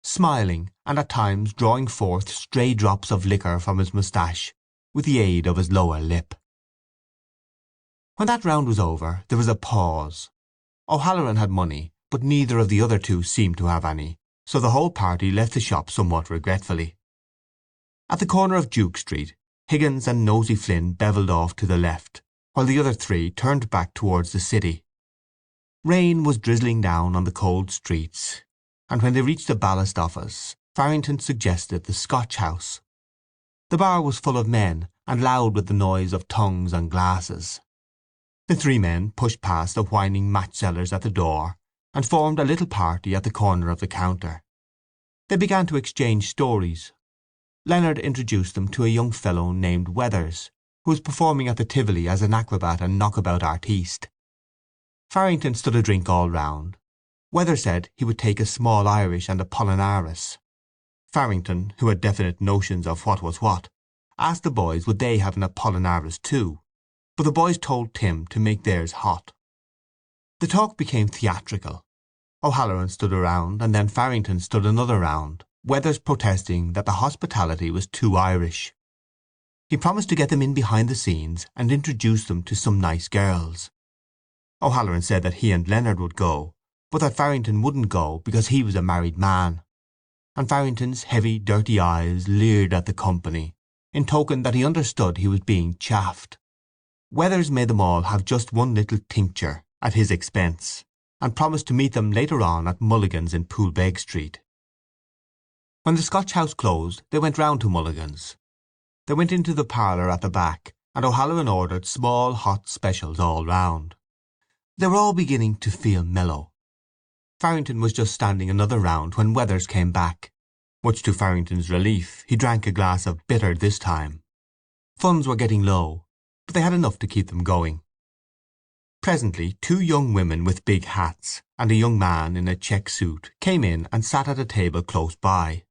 smiling and at times drawing forth stray drops of liquor from his moustache with the aid of his lower lip. When that round was over there was a pause. O'Halloran had money, but neither of the other two seemed to have any, so the whole party left the shop somewhat regretfully. At the corner of Duke Street, Higgins and Nosey Flynn bevelled off to the left, while the other 3 turned back towards the city. Rain was drizzling down on the cold streets, and when they reached the ballast office Farrington suggested the Scotch House. The bar was full of men, and loud with the noise of tongues and glasses. The 3 men pushed past the whining match-sellers at the door, and formed a little party at the corner of the counter. They began to exchange stories. Leonard introduced them to a young fellow named Weathers, who was performing at the Tivoli as an acrobat and knockabout artiste. Farrington stood a drink all round. Weathers said he would take a small Irish and a Apollinaris. Farrington, who had definite notions of what was what, asked the boys would they have an Apollinaris too, but the boys told Tim to make theirs hot. The talk became theatrical. O'Halloran stood a round, and then Farrington stood another round, Weathers protesting that the hospitality was too Irish. He promised to get them in behind the scenes and introduce them to some nice girls. O'Halloran said that he and Leonard would go, but that Farrington wouldn't go because he was a married man, and Farrington's heavy dirty eyes leered at the company, in token that he understood he was being chaffed. Weathers made them all have just one little tincture, at his expense, and promised to meet them later on at Mulligan's in Poolbeg Street. When the Scotch House closed they went round to Mulligan's. They went into the parlour at the back, and O'Halloran ordered small hot specials all round. They were all beginning to feel mellow. Farrington was just standing another round when Weathers came back. Much to Farrington's relief he drank a glass of bitter this time. Funds were getting low, but they had enough to keep them going. Presently 2 young women with big hats and a young man in a check suit came in and sat at a table close by.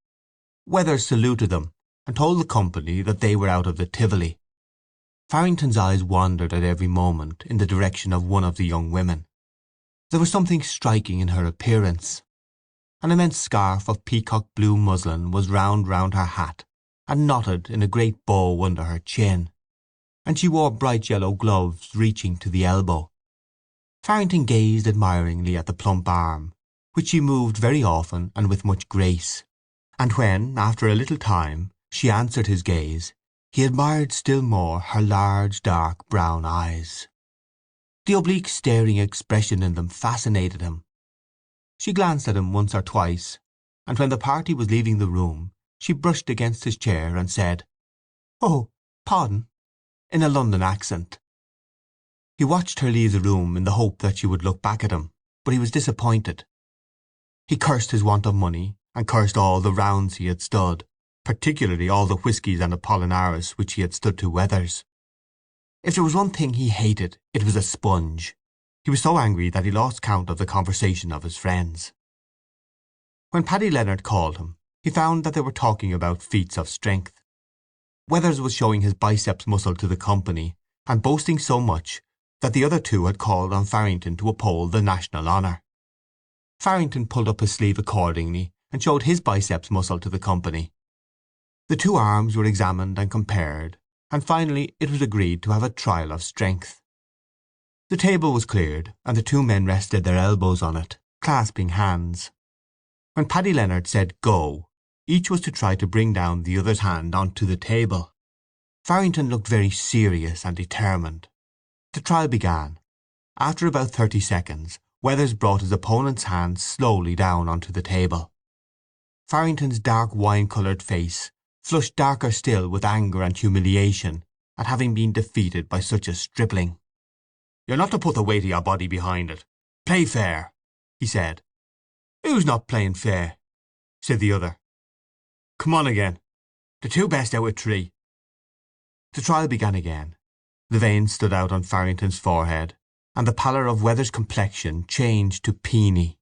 Weathers saluted them and told the company that they were out of the Tivoli. Farrington's eyes wandered at every moment in the direction of one of the young women. There was something striking in her appearance. An immense scarf of peacock blue muslin was round her hat and knotted in a great bow under her chin, and she wore bright yellow gloves reaching to the elbow. Farrington gazed admiringly at the plump arm, which she moved very often and with much grace, and when, after a little time, she answered his gaze, he admired still more her large dark brown eyes. The oblique staring expression in them fascinated him. She glanced at him once or twice, and when the party was leaving the room she brushed against his chair and said, "Oh, pardon," in a London accent. He watched her leave the room in the hope that she would look back at him, but he was disappointed. He cursed his want of money, and cursed all the rounds he had stood, particularly all the whiskies and Apollinaris which he had stood to Weathers. If there was one thing he hated, it was a sponge. He was so angry that he lost count of the conversation of his friends. When Paddy Leonard called him, he found that they were talking about feats of strength. Weathers was showing his biceps muscle to the company, and boasting so much that the other two had called on Farrington to uphold the national honour. Farrington pulled up his sleeve accordingly and showed his biceps muscle to the company. The two arms were examined and compared, and finally it was agreed to have a trial of strength. The table was cleared, and the two men rested their elbows on it, clasping hands. When Paddy Leonard said "Go," each was to try to bring down the other's hand onto the table. Farrington looked very serious and determined. The trial began. After about 30 seconds, Weathers brought his opponent's hand slowly down onto the table. Farrington's dark wine-coloured face flushed darker still with anger and humiliation at having been defeated by such a stripling. "You're not to put the weight of your body behind it. Play fair," he said. "Who's not playing fair?" said the other. "Come on again. The two best out of three." The trial began again. The veins stood out on Farrington's forehead, and the pallor of Weathers' complexion changed to peony.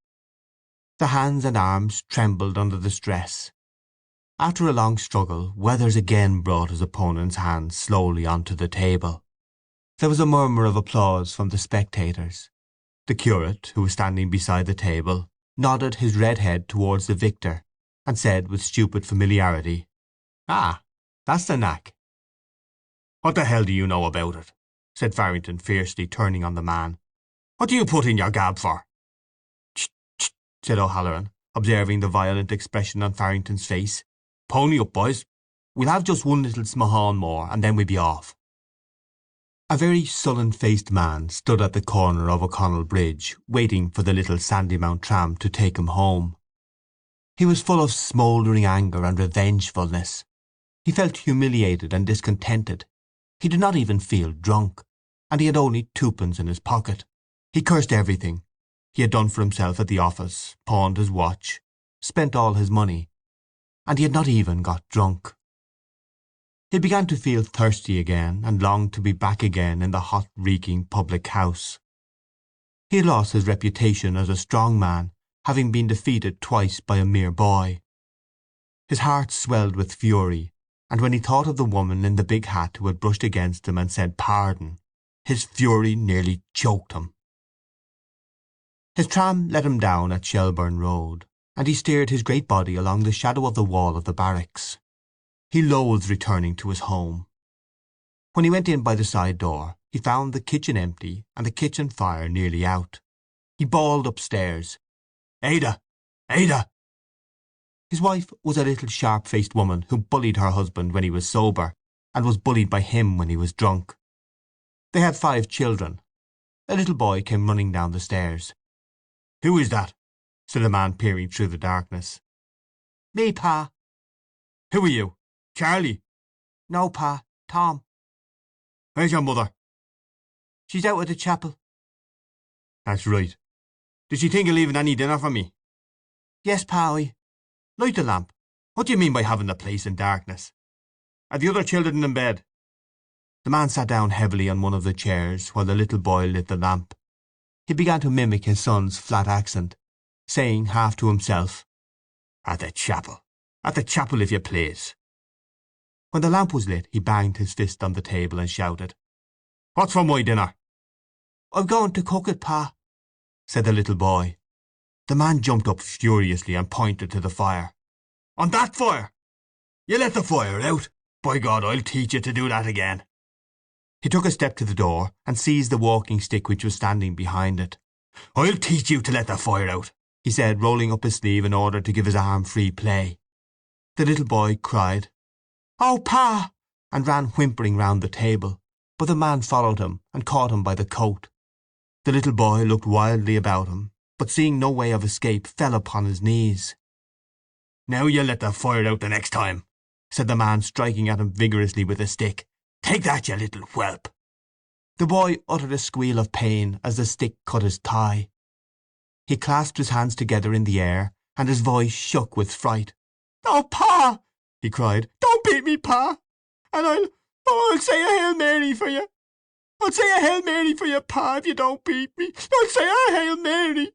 The hands and arms trembled under the stress. After a long struggle, Weathers again brought his opponent's hand slowly onto the table. There was a murmur of applause from the spectators. The curate, who was standing beside the table, nodded his red head towards the victor, and said with stupid familiarity, "Ah, that's the knack." "What the hell do you know about it?" said Farrington fiercely, turning on the man. "What do you put in your gab for?" "Ch, ch," said O'Halloran, observing the violent expression on Farrington's face. "Pony up, boys. We'll have just one little smahon more, and then we'll be off." A very sullen-faced man stood at the corner of O'Connell Bridge, waiting for the little Sandymount tram to take him home. He was full of smouldering anger and revengefulness. He felt humiliated and discontented. He did not even feel drunk, and he had only twopence in his pocket. He cursed everything. He had done for himself at the office, pawned his watch, spent all his money, and he had not even got drunk. He began to feel thirsty again, and longed to be back again in the hot, reeking public house. He had lost his reputation as a strong man, having been defeated twice by a mere boy. His heart swelled with fury, and when he thought of the woman in the big hat who had brushed against him and said "Pardon," his fury nearly choked him. His tram let him down at Shelburne Road, and he steered his great body along the shadow of the wall of the barracks. He loathed returning to his home. When he went in by the side door, he found the kitchen empty and the kitchen fire nearly out. He bawled upstairs, "Ada! Ada!" His wife was a little sharp-faced woman who bullied her husband when he was sober, and was bullied by him when he was drunk. They had 5 children. A little boy came running down the stairs. "Who is that?" said a man peering through the darkness. "Me, Pa." "Who are you? Charlie?" "No, Pa. Tom." "Where's your mother?" "She's out at the chapel." "That's right. Did she think of leaving any dinner for me?" "Yes, Pa. Light the lamp. What do you mean by having the place in darkness? Are the other children in bed?" The man sat down heavily on one of the chairs while the little boy lit the lamp. He began to mimic his son's flat accent, saying half to himself, "At the chapel. At the chapel, if you please." When the lamp was lit he banged his fist on the table and shouted, "What's for my dinner?" "I'm going to cook it, Pa," said the little boy. The man jumped up furiously and pointed to the fire. "On that fire? You let the fire out? By God, I'll teach you to do that again." He took a step to the door and seized the walking stick which was standing behind it. "I'll teach you to let the fire out," he said, rolling up his sleeve in order to give his arm free play. The little boy cried, "Oh, Pa!" and ran whimpering round the table, but the man followed him and caught him by the coat. The little boy looked wildly about him, but seeing no way of escape fell upon his knees. "Now you'll let the fire out the next time," said the man, striking at him vigorously with a stick. "Take that, you little whelp!" The boy uttered a squeal of pain as the stick cut his thigh. He clasped his hands together in the air, and his voice shook with fright. "Oh, Pa!" he cried. "Don't beat me, Pa! And I'll say a Hail Mary for you! I'll say a Hail Mary for you, Pa, if you don't beat me! I'll say a Hail Mary!"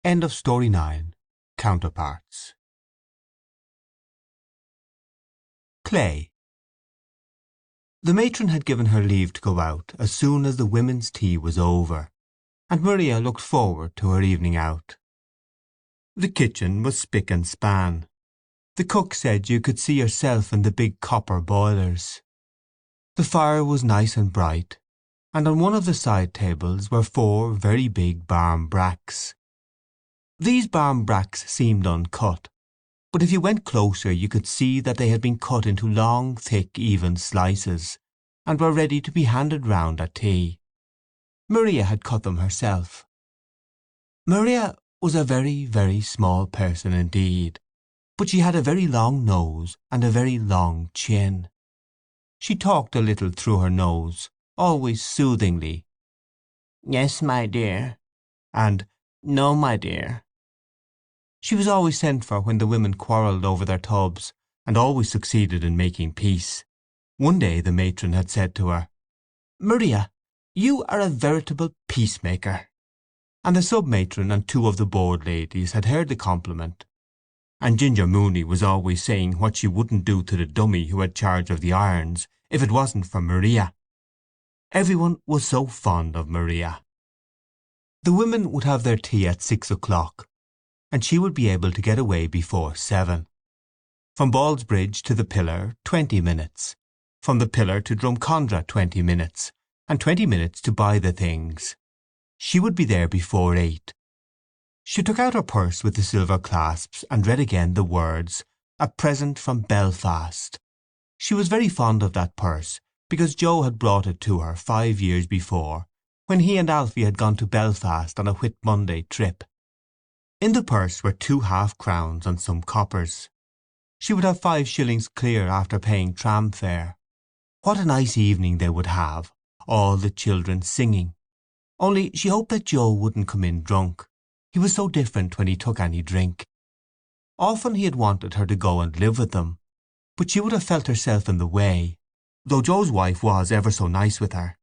End of Story 9. Counterparts. Play. The matron had given her leave to go out as soon as the women's tea was over, and Maria looked forward to her evening out. The kitchen was spick and span. The cook said you could see yourself in the big copper boilers. The fire was nice and bright, and on one of the side tables were 4 very big barmbracks. These barmbracks seemed uncut, but if you went closer you could see that they had been cut into long, thick, even slices, and were ready to be handed round at tea. Maria had cut them herself. Maria was a very, very small person indeed, but she had a very long nose and a very long chin. She talked a little through her nose, always soothingly. "Yes, my dear," and "No, my dear." She was always sent for when the women quarrelled over their tubs, and always succeeded in making peace. One day the matron had said to her, "Maria, you are a veritable peacemaker." And the sub-matron and 2 of the board ladies had heard the compliment, and Ginger Mooney was always saying what she wouldn't do to the dummy who had charge of the irons if it wasn't for Maria. Everyone was so fond of Maria. The women would have their tea at 6 o'clock, and she would be able to get away before 7. From Ballsbridge to the Pillar, 20 minutes. From the Pillar to Drumcondra, 20 minutes, and 20 minutes to buy the things. She would be there before 8. She took out her purse with the silver clasps and read again the words, "A present from Belfast." She was very fond of that purse, because Joe had brought it to her 5 years before, when he and Alfie had gone to Belfast on a Whit Monday trip. In the purse were 2 half-crowns and some coppers. She would have 5 shillings clear after paying tram fare. What a nice evening they would have, all the children singing. Only she hoped that Joe wouldn't come in drunk. He was so different when he took any drink. Often he had wanted her to go and live with them, but she would have felt herself in the way, though Joe's wife was ever so nice with her,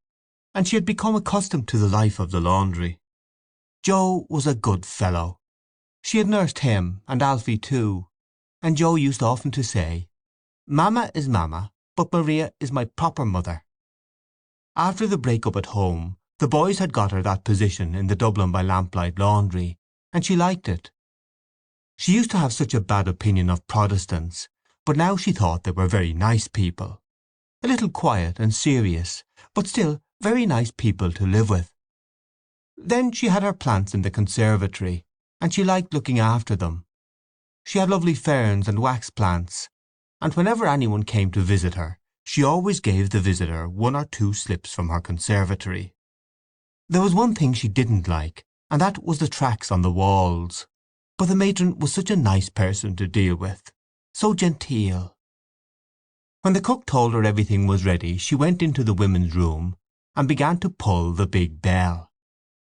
and she had become accustomed to the life of the laundry. Joe was a good fellow. She had nursed him, and Alfie too, and Joe used often to say, "Mamma is Mamma, but Maria is my proper mother." After the break-up at home, the boys had got her that position in the Dublin by Lamplight laundry, and she liked it. She used to have such a bad opinion of Protestants, but now she thought they were very nice people. A little quiet and serious, but still very nice people to live with. Then she had her plants in the conservatory, and she liked looking after them. She had lovely ferns and wax plants, and whenever anyone came to visit her, she always gave the visitor 1 or 2 slips from her conservatory. There was one thing she didn't like, and that was the tracks on the walls. But the matron was such a nice person to deal with, so genteel. When the cook told her everything was ready, she went into the women's room and began to pull the big bell.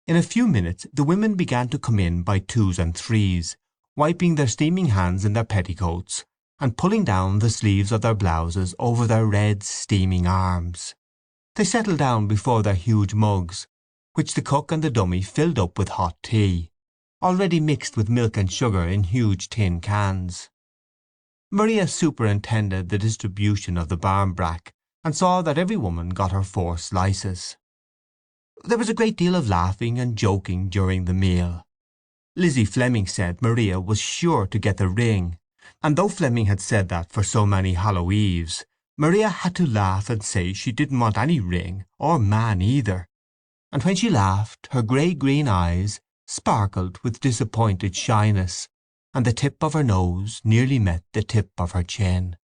In a few minutes the women began to come in by 2s and 3s, wiping their steaming hands in their petticoats, and pulling down the sleeves of their blouses over their red, steaming arms. They settled down before their huge mugs, which the cook and the dummy filled up with hot tea, already mixed with milk and sugar in huge tin cans. Maria superintended the distribution of the barmbrack, and saw that every woman got her 4 slices. There was a great deal of laughing and joking during the meal. Lizzie Fleming said Maria was sure to get the ring, and though Fleming had said that for so many Hallow Eves, Maria had to laugh and say she didn't want any ring, or man either. And when she laughed her grey-green eyes sparkled with disappointed shyness, and the tip of her nose nearly met the tip of her chin.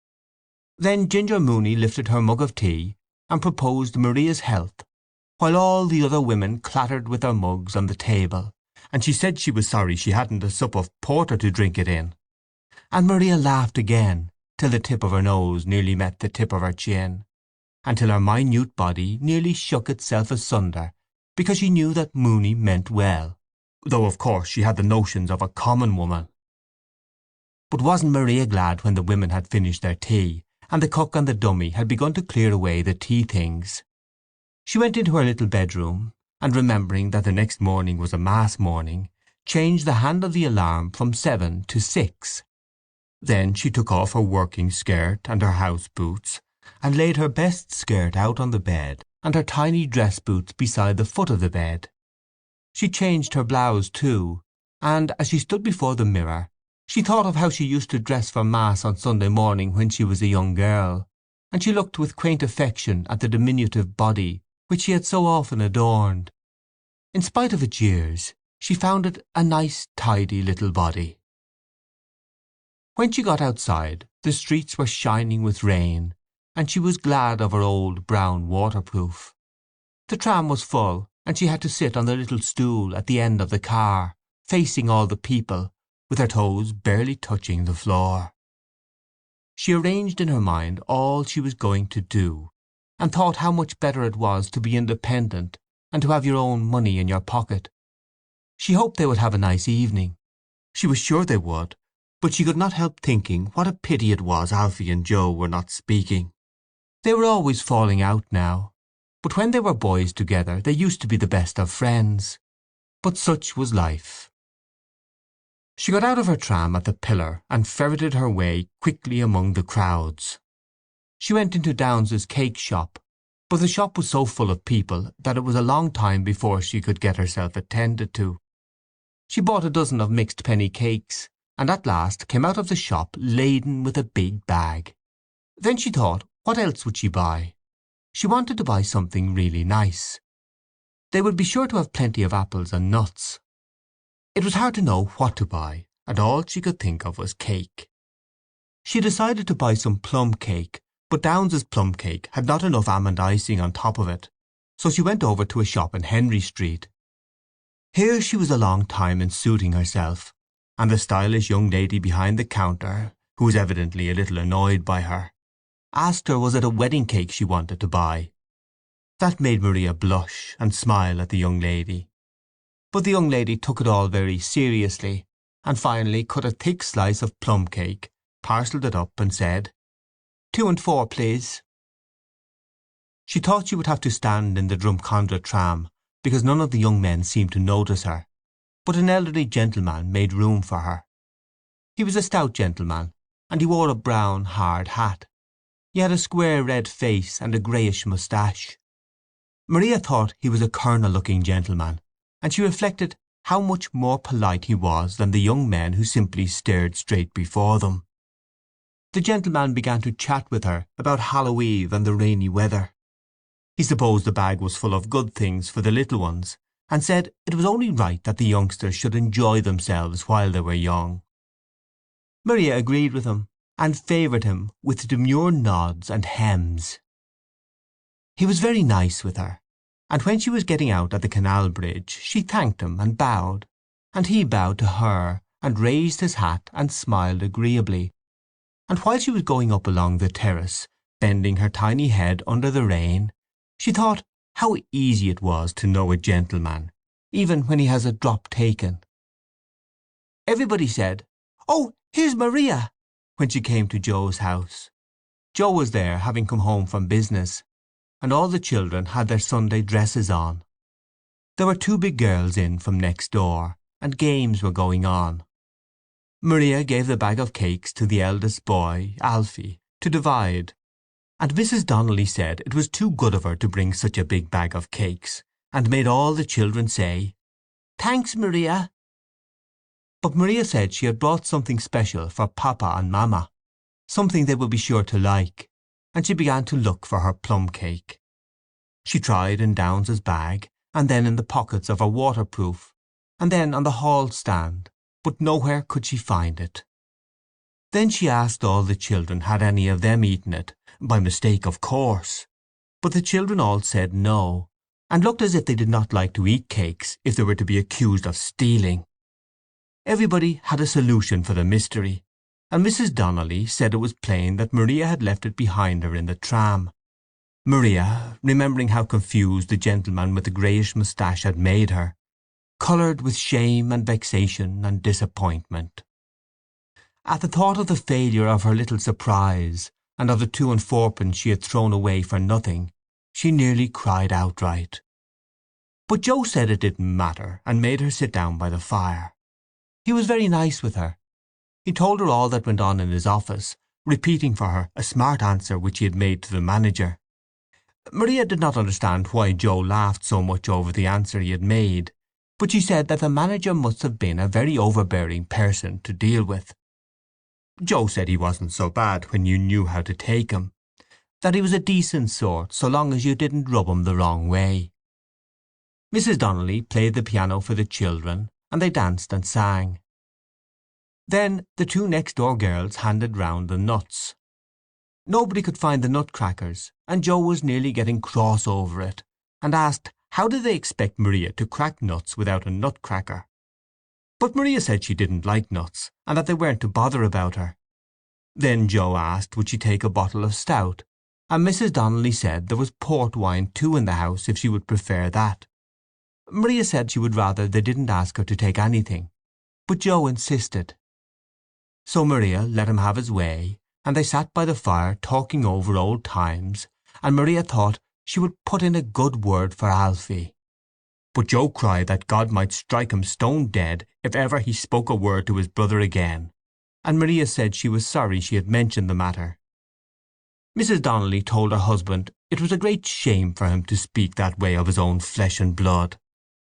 Then Ginger Mooney lifted her mug of tea and proposed Maria's health, while all the other women clattered with their mugs on the table, and she said she was sorry she hadn't a sup of porter to drink it in. And Maria laughed again, till the tip of her nose nearly met the tip of her chin. until her minute body nearly shook itself asunder because she knew that Mooney meant well, though of course she had the notions of a common woman. But wasn't Maria glad when the women had finished their tea, and the cook and the dummy had begun to clear away the tea things? She went into her little bedroom, and remembering that the next morning was a mass morning, changed the hand of the alarm from 7 to 6. Then she took off her working skirt and her house boots, and laid her best skirt out on the bed and her tiny dress boots beside the foot of the bed. She changed her blouse too, and as she stood before the mirror she thought of how she used to dress for mass on Sunday morning when she was a young girl, and she looked with quaint affection at the diminutive body which she had so often adorned. In spite of its years, she found it a nice, tidy little body. When she got outside, the streets were shining with rain, and she was glad of her old brown waterproof. The tram was full, and she had to sit on the little stool at the end of the car, facing all the people, with her toes barely touching the floor. She arranged in her mind all she was going to do, and thought how much better it was to be independent and to have your own money in your pocket. She hoped they would have a nice evening. She was sure they would, but she could not help thinking what a pity it was Alfie and Joe were not speaking. They were always falling out now, but when they were boys together they used to be the best of friends. But such was life. She got out of her tram at the pillar and ferreted her way quickly among the crowds. She went into Downes's cake shop, but the shop was so full of people that it was a long time before she could get herself attended to. She bought a dozen of mixed penny cakes, and at last came out of the shop laden with a big bag. Then she thought, what else would she buy? She wanted to buy something really nice. They would be sure to have plenty of apples and nuts. It was hard to know what to buy, and all she could think of was cake. She decided to buy some plum cake, but Downes's plum cake had not enough almond icing on top of it, so she went over to a shop in Henry Street. Here she was a long time in suiting herself, and the stylish young lady behind the counter, who was evidently a little annoyed by her, asked her was it a wedding cake she wanted to buy. That made Maria blush and smile at the young lady. But the young lady took it all very seriously, and finally cut a thick slice of plum cake, parcelled it up, and said, 2 and 4, please. She thought she would have to stand in the Drumcondra tram, because none of the young men seemed to notice her, but an elderly gentleman made room for her. He was a stout gentleman, and he wore a brown, hard hat. He had a square red face and a greyish moustache. Maria thought he was a colonel-looking gentleman, and she reflected how much more polite he was than the young men who simply stared straight before them. The gentleman began to chat with her about Hallow Eve and the rainy weather. He supposed the bag was full of good things for the little ones, and said it was only right that the youngsters should enjoy themselves while they were young. Maria agreed with him, and favoured him with demure nods and hems. He was very nice with her, and when she was getting out at the canal bridge she thanked him and bowed, and he bowed to her and raised his hat and smiled agreeably, and while she was going up along the terrace, bending her tiny head under the rain, she thought how easy it was to know a gentleman, even when he has a drop taken. Everybody said, "Oh, here's Maria," when she came to Joe's house. Joe was there, having come home from business, and all the children had their Sunday dresses on. There were 2 big girls in from next door, and games were going on. Maria gave the bag of cakes to the eldest boy, Alfie, to divide, and Mrs. Donnelly said it was too good of her to bring such a big bag of cakes, and made all the children say, "Thanks, Maria." But Maria said she had brought something special for Papa and Mamma, something they would be sure to like, and she began to look for her plum cake. She tried in Downes's bag, and then in the pockets of her waterproof, and then on the hall stand, but nowhere could she find it. Then she asked all the children had any of them eaten it, by mistake of course, but the children all said no, and looked as if they did not like to eat cakes if they were to be accused of stealing. Everybody had a solution for the mystery, and Mrs. Donnelly said it was plain that Maria had left it behind her in the tram. Maria, remembering how confused the gentleman with the greyish moustache had made her, coloured with shame and vexation and disappointment. At the thought of the failure of her little surprise, and of the 2 and 4pence she had thrown away for nothing, she nearly cried outright. But Joe said it didn't matter, and made her sit down by the fire. He was very nice with her. He told her all that went on in his office, repeating for her a smart answer which he had made to the manager. Maria did not understand why Joe laughed so much over the answer he had made, but she said that the manager must have been a very overbearing person to deal with. Joe said he wasn't so bad when you knew how to take him, that he was a decent sort so long as you didn't rub him the wrong way. Mrs. Donnelly played the piano for the children, and they danced and sang. Then the 2 next-door girls handed round the nuts. Nobody could find the nutcrackers, and Joe was nearly getting cross over it, and asked how did they expect Maria to crack nuts without a nutcracker. But Maria said she didn't like nuts, and that they weren't to bother about her. Then Joe asked would she take a bottle of stout, and Mrs. Donnelly said there was port wine too in the house if she would prefer that. Maria said she would rather they didn't ask her to take anything, but Joe insisted. So Maria let him have his way, and they sat by the fire talking over old times, and Maria thought she would put in a good word for Alfie. But Joe cried that God might strike him stone dead if ever he spoke a word to his brother again, and Maria said she was sorry she had mentioned the matter. Mrs. Donnelly told her husband it was a great shame for him to speak that way of his own flesh and blood,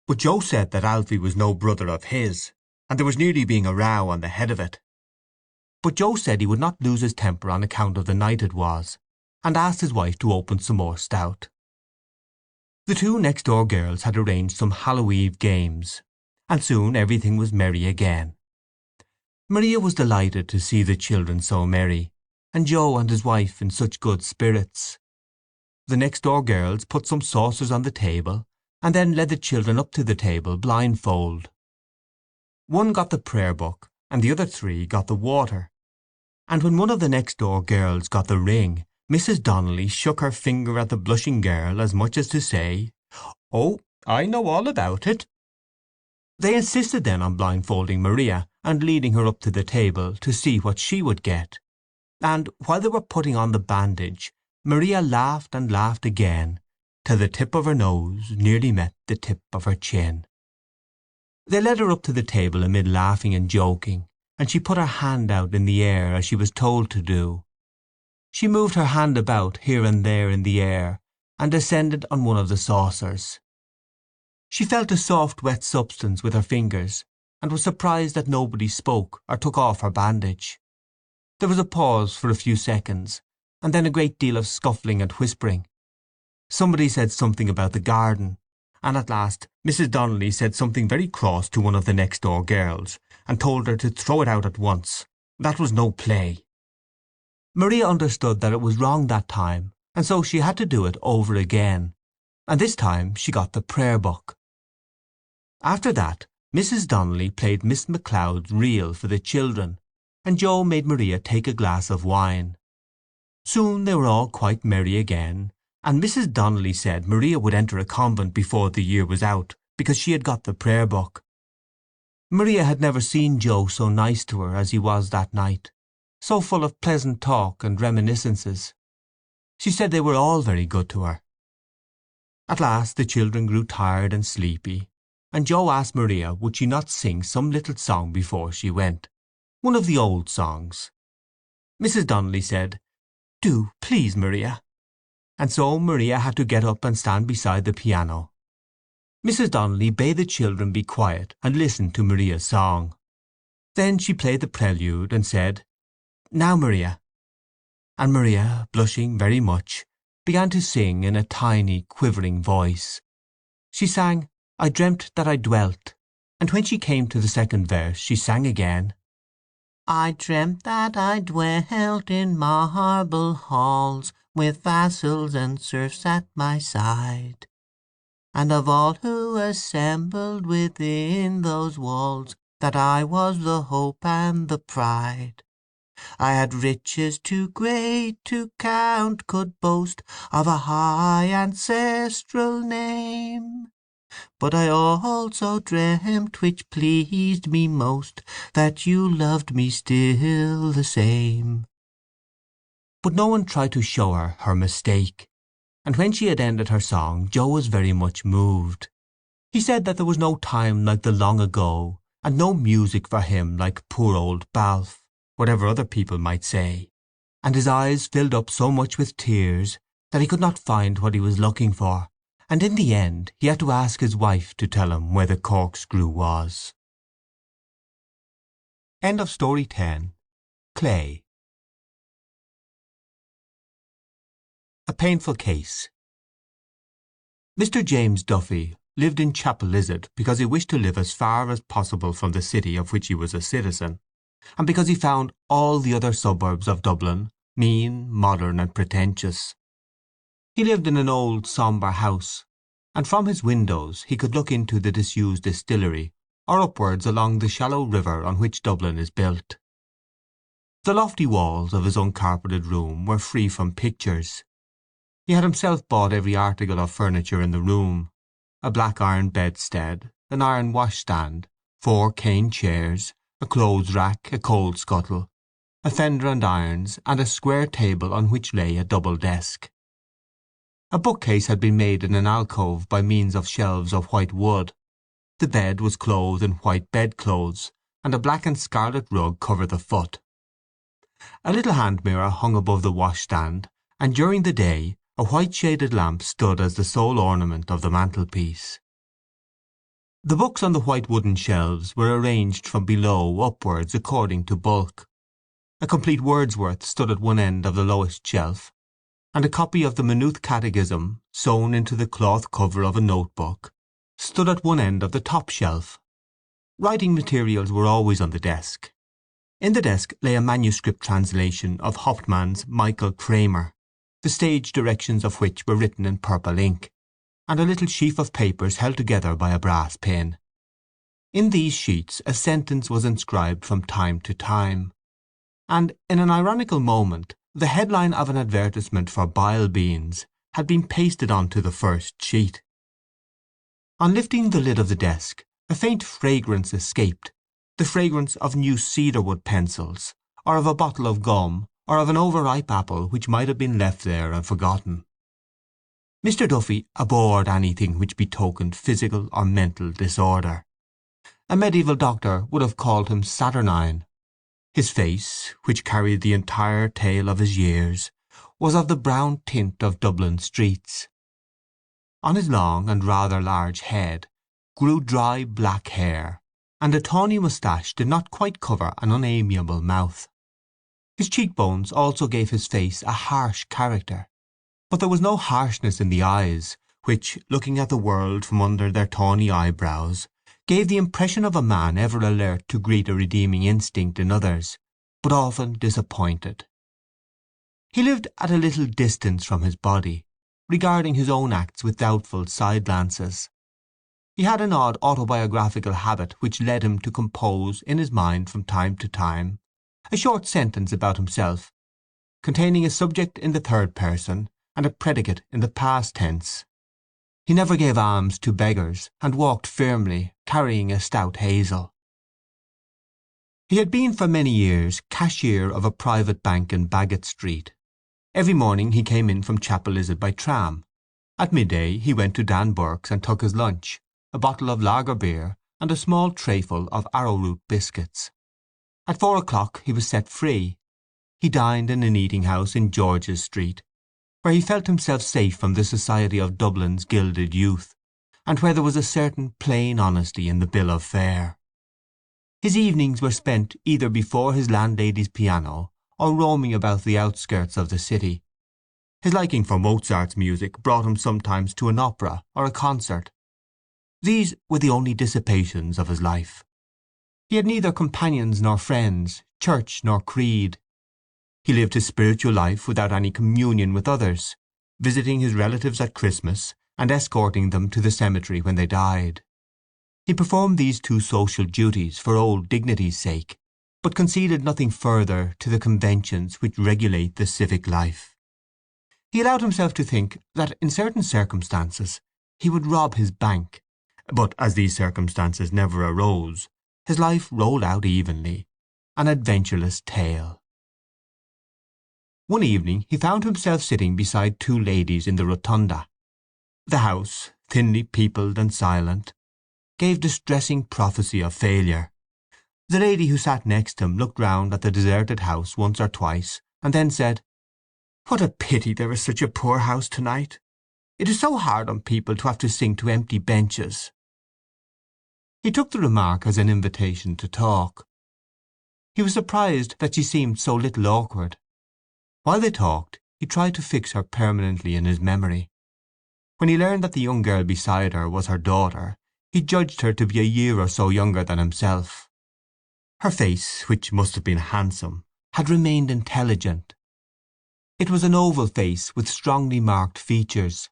but Joe said that Alfie was no brother of his, and there was nearly being a row on the head of it. But Joe said he would not lose his temper on account of the night it was, and asked his wife to open some more stout. The 2 next-door girls had arranged some Hallow Eve games, and soon everything was merry again. Maria was delighted to see the children so merry, and Joe and his wife in such good spirits. The next-door girls put some saucers on the table, and then led the children up to the table blindfold. One got the prayer book, and the other 3 got the water. And when one of the next-door girls got the ring, Mrs. Donnelly shook her finger at the blushing girl as much as to say, "Oh, I know all about it." They insisted then on blindfolding Maria and leading her up to the table to see what she would get. And while they were putting on the bandage, Maria laughed and laughed again, till the tip of her nose nearly met the tip of her chin. They led her up to the table amid laughing and joking, and she put her hand out in the air as she was told to do. She moved her hand about here and there in the air, and descended on one of the saucers. She felt a soft wet substance with her fingers, and was surprised that nobody spoke or took off her bandage. There was a pause for a few seconds, and then a great deal of scuffling and whispering. Somebody said something about the garden, and at last Mrs. Donnelly said something very cross to one of the next-door girls, and told her to throw it out at once. That was no play. Maria understood that it was wrong that time, and so she had to do it over again, and this time she got the prayer book. After that Mrs. Donnelly played Miss MacLeod's reel for the children, and Joe made Maria take a glass of wine. Soon they were all quite merry again, and Mrs. Donnelly said Maria would enter a convent before the year was out, because she had got the prayer book. Maria had never seen Joe so nice to her as he was that night, so full of pleasant talk and reminiscences. She said they were all very good to her. At last the children grew tired and sleepy, and Joe asked Maria would she not sing some little song before she went, one of the old songs. Mrs. Donnelly said, "Do, please, Maria." And so Maria had to get up and stand beside the piano. Mrs. Donnelly bade the children be quiet and listen to Maria's song. Then she played the prelude and said, "Now, Maria." And Maria, blushing very much, began to sing in a tiny, quivering voice. She sang, "I dreamt that I dwelt," and when she came to the second verse she sang again, "I dreamt that I dwelt in marble halls, with vassals and serfs at my side, and of all who assembled within those walls, that I was the hope and the pride. I had riches too great to count, could boast of a high ancestral name. But I also dreamt, which pleased me most, that you loved me still the same." But no one tried to show her her mistake, and when she had ended her song Joe was very much moved. He said that there was no time like the long ago, and no music for him like poor old Balfe, whatever other people might say, and his eyes filled up so much with tears that he could not find what he was looking for, and in the end he had to ask his wife to tell him where the corkscrew was. End of Story 10. Clay. A painful case. Mr. James Duffy lived in Chapel Lizard because he wished to live as far as possible from the city of which he was a citizen, and because he found all the other suburbs of Dublin mean, modern, and pretentious. He lived in an old sombre house, and from his windows he could look into the disused distillery or upwards along the shallow river on which Dublin is built. The lofty walls of his uncarpeted room were free from pictures. He had himself bought every article of furniture in the room: a black iron bedstead, an iron washstand, 4 cane chairs, a clothes rack, a coal scuttle, a fender and irons, and a square table on which lay a double desk. A bookcase had been made in an alcove by means of shelves of white wood. The bed was clothed in white bedclothes, and a black and scarlet rug covered the foot. A little hand mirror hung above the washstand, and during the day a white-shaded lamp stood as the sole ornament of the mantelpiece. The books on the white wooden shelves were arranged from below upwards according to bulk. A complete Wordsworth stood at one end of the lowest shelf, and a copy of the Maynooth Catechism, sewn into the cloth cover of a notebook, stood at one end of the top shelf. Writing materials were always on the desk. In the desk lay a manuscript translation of Hauptmann's Michael Kramer, the stage directions of which were written in purple ink, and a little sheaf of papers held together by a brass pin. In these sheets a sentence was inscribed from time to time, and in an ironical moment the headline of an advertisement for bile beans had been pasted on to the first sheet. On lifting the lid of the desk a faint fragrance escaped, the fragrance of new cedarwood pencils, or of a bottle of gum, or of an overripe apple which might have been left there and forgotten. Mr. Duffy abhorred anything which betokened physical or mental disorder. A medieval doctor would have called him saturnine. His face, which carried the entire tale of his years, was of the brown tint of Dublin streets. On his long and rather large head grew dry black hair, and a tawny moustache did not quite cover an unamiable mouth. His cheekbones also gave his face a harsh character, but there was no harshness in the eyes, which, looking at the world from under their tawny eyebrows, gave the impression of a man ever alert to greet a redeeming instinct in others, but often disappointed. He lived at a little distance from his body, regarding his own acts with doubtful side-glances. He had an odd autobiographical habit which led him to compose in his mind from time to time a short sentence about himself, containing a subject in the third person and a predicate in the past tense. He never gave alms to beggars, and walked firmly, carrying a stout hazel. He had been for many years cashier of a private bank in Baggot Street. Every morning he came in from Chapel Lizard by tram. At midday he went to Dan Burke's and took his lunch, a bottle of lager beer and a small trayful of arrowroot biscuits. At 4 o'clock he was set free. He dined in an eating-house in George's Street, where he felt himself safe from the society of Dublin's gilded youth, and where there was a certain plain honesty in the bill of fare. His evenings were spent either before his landlady's piano or roaming about the outskirts of the city. His liking for Mozart's music brought him sometimes to an opera or a concert. These were the only dissipations of his life. He had neither companions nor friends, church nor creed. He lived his spiritual life without any communion with others, visiting his relatives at Christmas and escorting them to the cemetery when they died. He performed these two social duties for old dignity's sake, but conceded nothing further to the conventions which regulate the civic life. He allowed himself to think that in certain circumstances he would rob his bank, but as these circumstances never arose, his life rolled out evenly, an adventureless tale. One evening he found himself sitting beside two ladies in the rotunda. The house, thinly peopled and silent, gave distressing prophecy of failure. The lady who sat next him looked round at the deserted house once or twice, and then said, "What a pity there is such a poor house to-night! It is so hard on people to have to sing to empty benches." He took the remark as an invitation to talk. He was surprised that she seemed so little awkward. While they talked he tried to fix her permanently in his memory. When he learned that the young girl beside her was her daughter, he judged her to be a year or so younger than himself. Her face, which must have been handsome, had remained intelligent. It was an oval face with strongly marked features.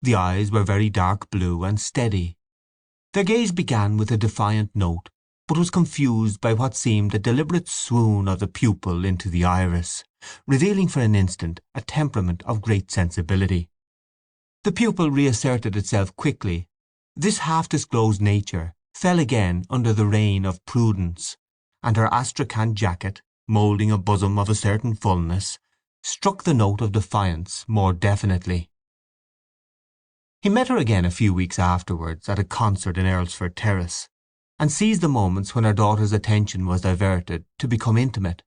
The eyes were very dark blue and steady. Their gaze began with a defiant note, but was confused by what seemed a deliberate swoon of the pupil into the iris, revealing for an instant a temperament of great sensibility. The pupil reasserted itself quickly. This half-disclosed nature fell again under the reign of prudence, and her astrakhan jacket, moulding a bosom of a certain fullness, struck the note of defiance more definitely. He met her again a few weeks afterwards at a concert in Earlsford Terrace, and seized the moments when her daughter's attention was diverted to become intimate.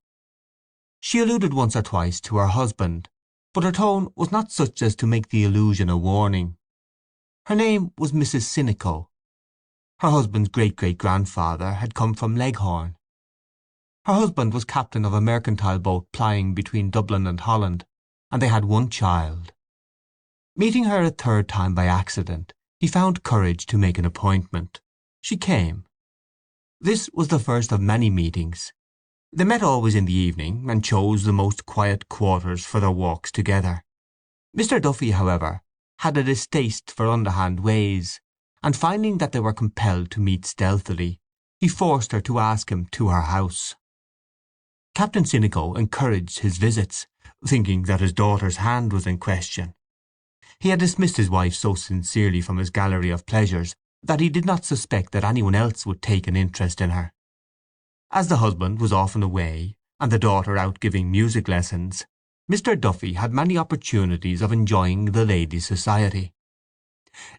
She alluded once or twice to her husband, but her tone was not such as to make the allusion a warning. Her name was Mrs. Sinico. Her husband's great-great-grandfather had come from Leghorn. Her husband was captain of a mercantile boat plying between Dublin and Holland, and they had one child. Meeting her a third time by accident, he found courage to make an appointment. She came. This was the first of many meetings. They met always in the evening, and chose the most quiet quarters for their walks together. Mr. Duffy, however, had a distaste for underhand ways, and finding that they were compelled to meet stealthily, he forced her to ask him to her house. Captain Sinico encouraged his visits, thinking that his daughter's hand was in question. He had dismissed his wife so sincerely from his gallery of pleasures that he did not suspect that anyone else would take an interest in her. As the husband was often away, and the daughter out giving music lessons, Mr. Duffy had many opportunities of enjoying the lady's society.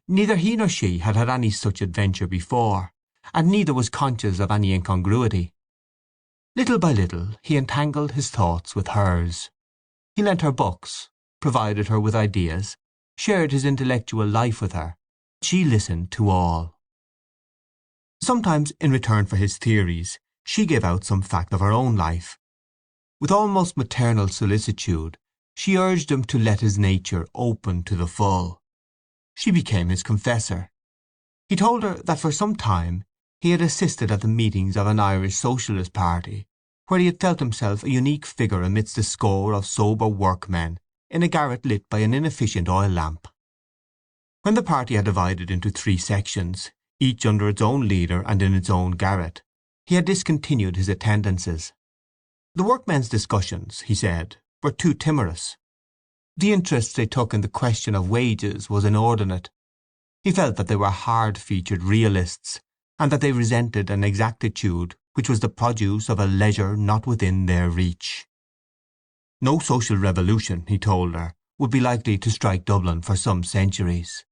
Neither he nor she had had any such adventure before, and neither was conscious of any incongruity. Little by little he entangled his thoughts with hers. He lent her books, provided her with ideas, shared his intellectual life with her. She listened to all. Sometimes, in return for his theories, she gave out some fact of her own life. With almost maternal solicitude she urged him to let his nature open to the full. She became his confessor. He told her that for some time he had assisted at the meetings of an Irish Socialist party, where he had felt himself a unique figure amidst a score of sober workmen in a garret lit by an inefficient oil lamp. When the party had divided into 3 sections, each under its own leader and in its own garret, he had discontinued his attendances. The workmen's discussions, he said, were too timorous. The interest they took in the question of wages was inordinate. He felt that they were hard-featured realists, and that they resented an exactitude which was the produce of a leisure not within their reach. No social revolution, he told her, would be likely to strike Dublin for some centuries.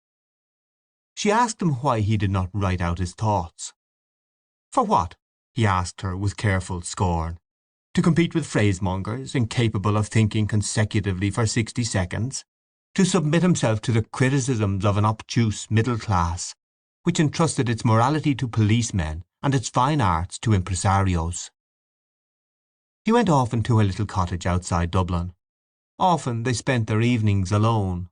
She asked him why he did not write out his thoughts. For what? He asked her with careful scorn. To compete with phrasemongers, incapable of thinking consecutively for 60 seconds? To submit himself to the criticisms of an obtuse middle class, which entrusted its morality to policemen and its fine arts to impresarios? He went often to her little cottage outside Dublin. Often they spent their evenings alone.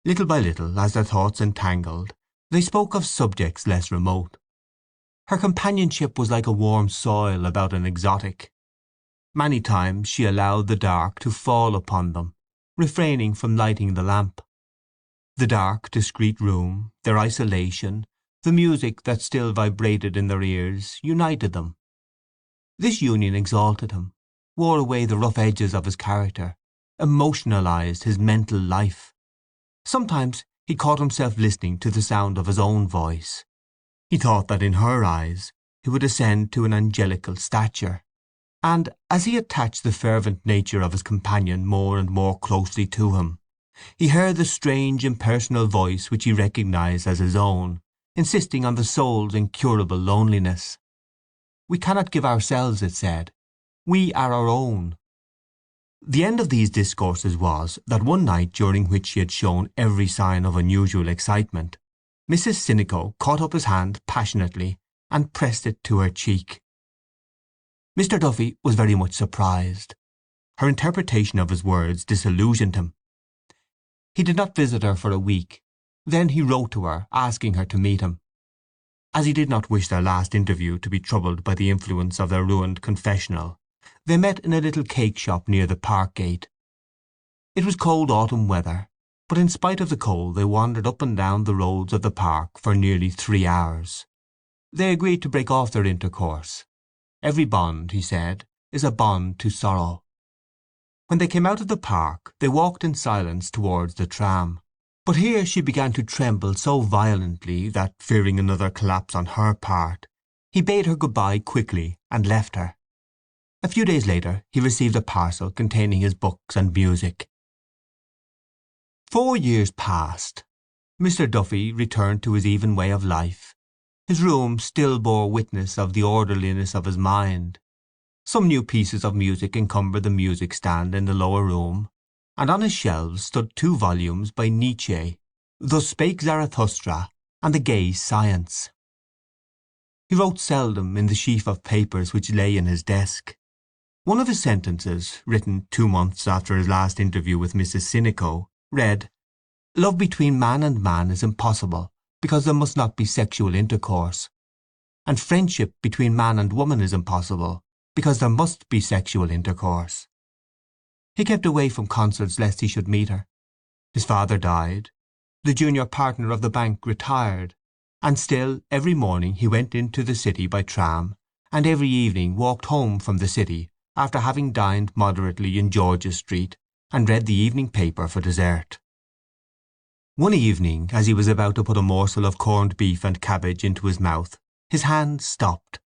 Little by little, as their thoughts entangled, they spoke of subjects less remote. Her companionship was like a warm soil about an exotic. Many times she allowed the dark to fall upon them, refraining from lighting the lamp. The dark, discreet room, their isolation, the music that still vibrated in their ears, united them. This union exalted him, wore away the rough edges of his character, emotionalized his mental life. Sometimes he caught himself listening to the sound of his own voice. He thought that in her eyes he would ascend to an angelical stature, and as he attached the fervent nature of his companion more and more closely to him, he heard the strange impersonal voice which he recognized as his own, insisting on the soul's incurable loneliness. We cannot give ourselves, it said. We are our own. The end of these discourses was that one night during which she had shown every sign of unusual excitement, Mrs. Sinico caught up his hand passionately and pressed it to her cheek. Mr. Duffy was very much surprised. Her interpretation of his words disillusioned him. He did not visit her for a week. Then he wrote to her, asking her to meet him. As he did not wish their last interview to be troubled by the influence of their ruined confessional, they met in a little cake shop near the park gate. It was cold autumn weather, but in spite of the cold they wandered up and down the roads of the park for nearly 3 hours. They agreed to break off their intercourse. Every bond, he said, is a bond to sorrow. When they came out of the park they walked in silence towards the tram. But here she began to tremble so violently that, fearing another collapse on her part, he bade her good-bye quickly and left her. A few days later he received a parcel containing his books and music. 4 years passed. Mr. Duffy returned to his even way of life. His room still bore witness of the orderliness of his mind. Some new pieces of music encumbered the music stand in the lower room, and on his shelves stood 2 volumes by Nietzsche, Thus Spake Zarathustra and The Gay Science. He wrote seldom in the sheaf of papers which lay in his desk. One of his sentences, written 2 months after his last interview with Mrs. Sinico, read, "Love between man and man is impossible because there must not be sexual intercourse, and friendship between man and woman is impossible because there must be sexual intercourse." He kept away from concerts lest he should meet her. His father died. The junior partner of the bank retired, and still every morning he went into the city by tram, and every evening walked home from the city after having dined moderately in George's Street and read the evening paper for dessert. One evening, as he was about to put a morsel of corned beef and cabbage into his mouth, his hand stopped.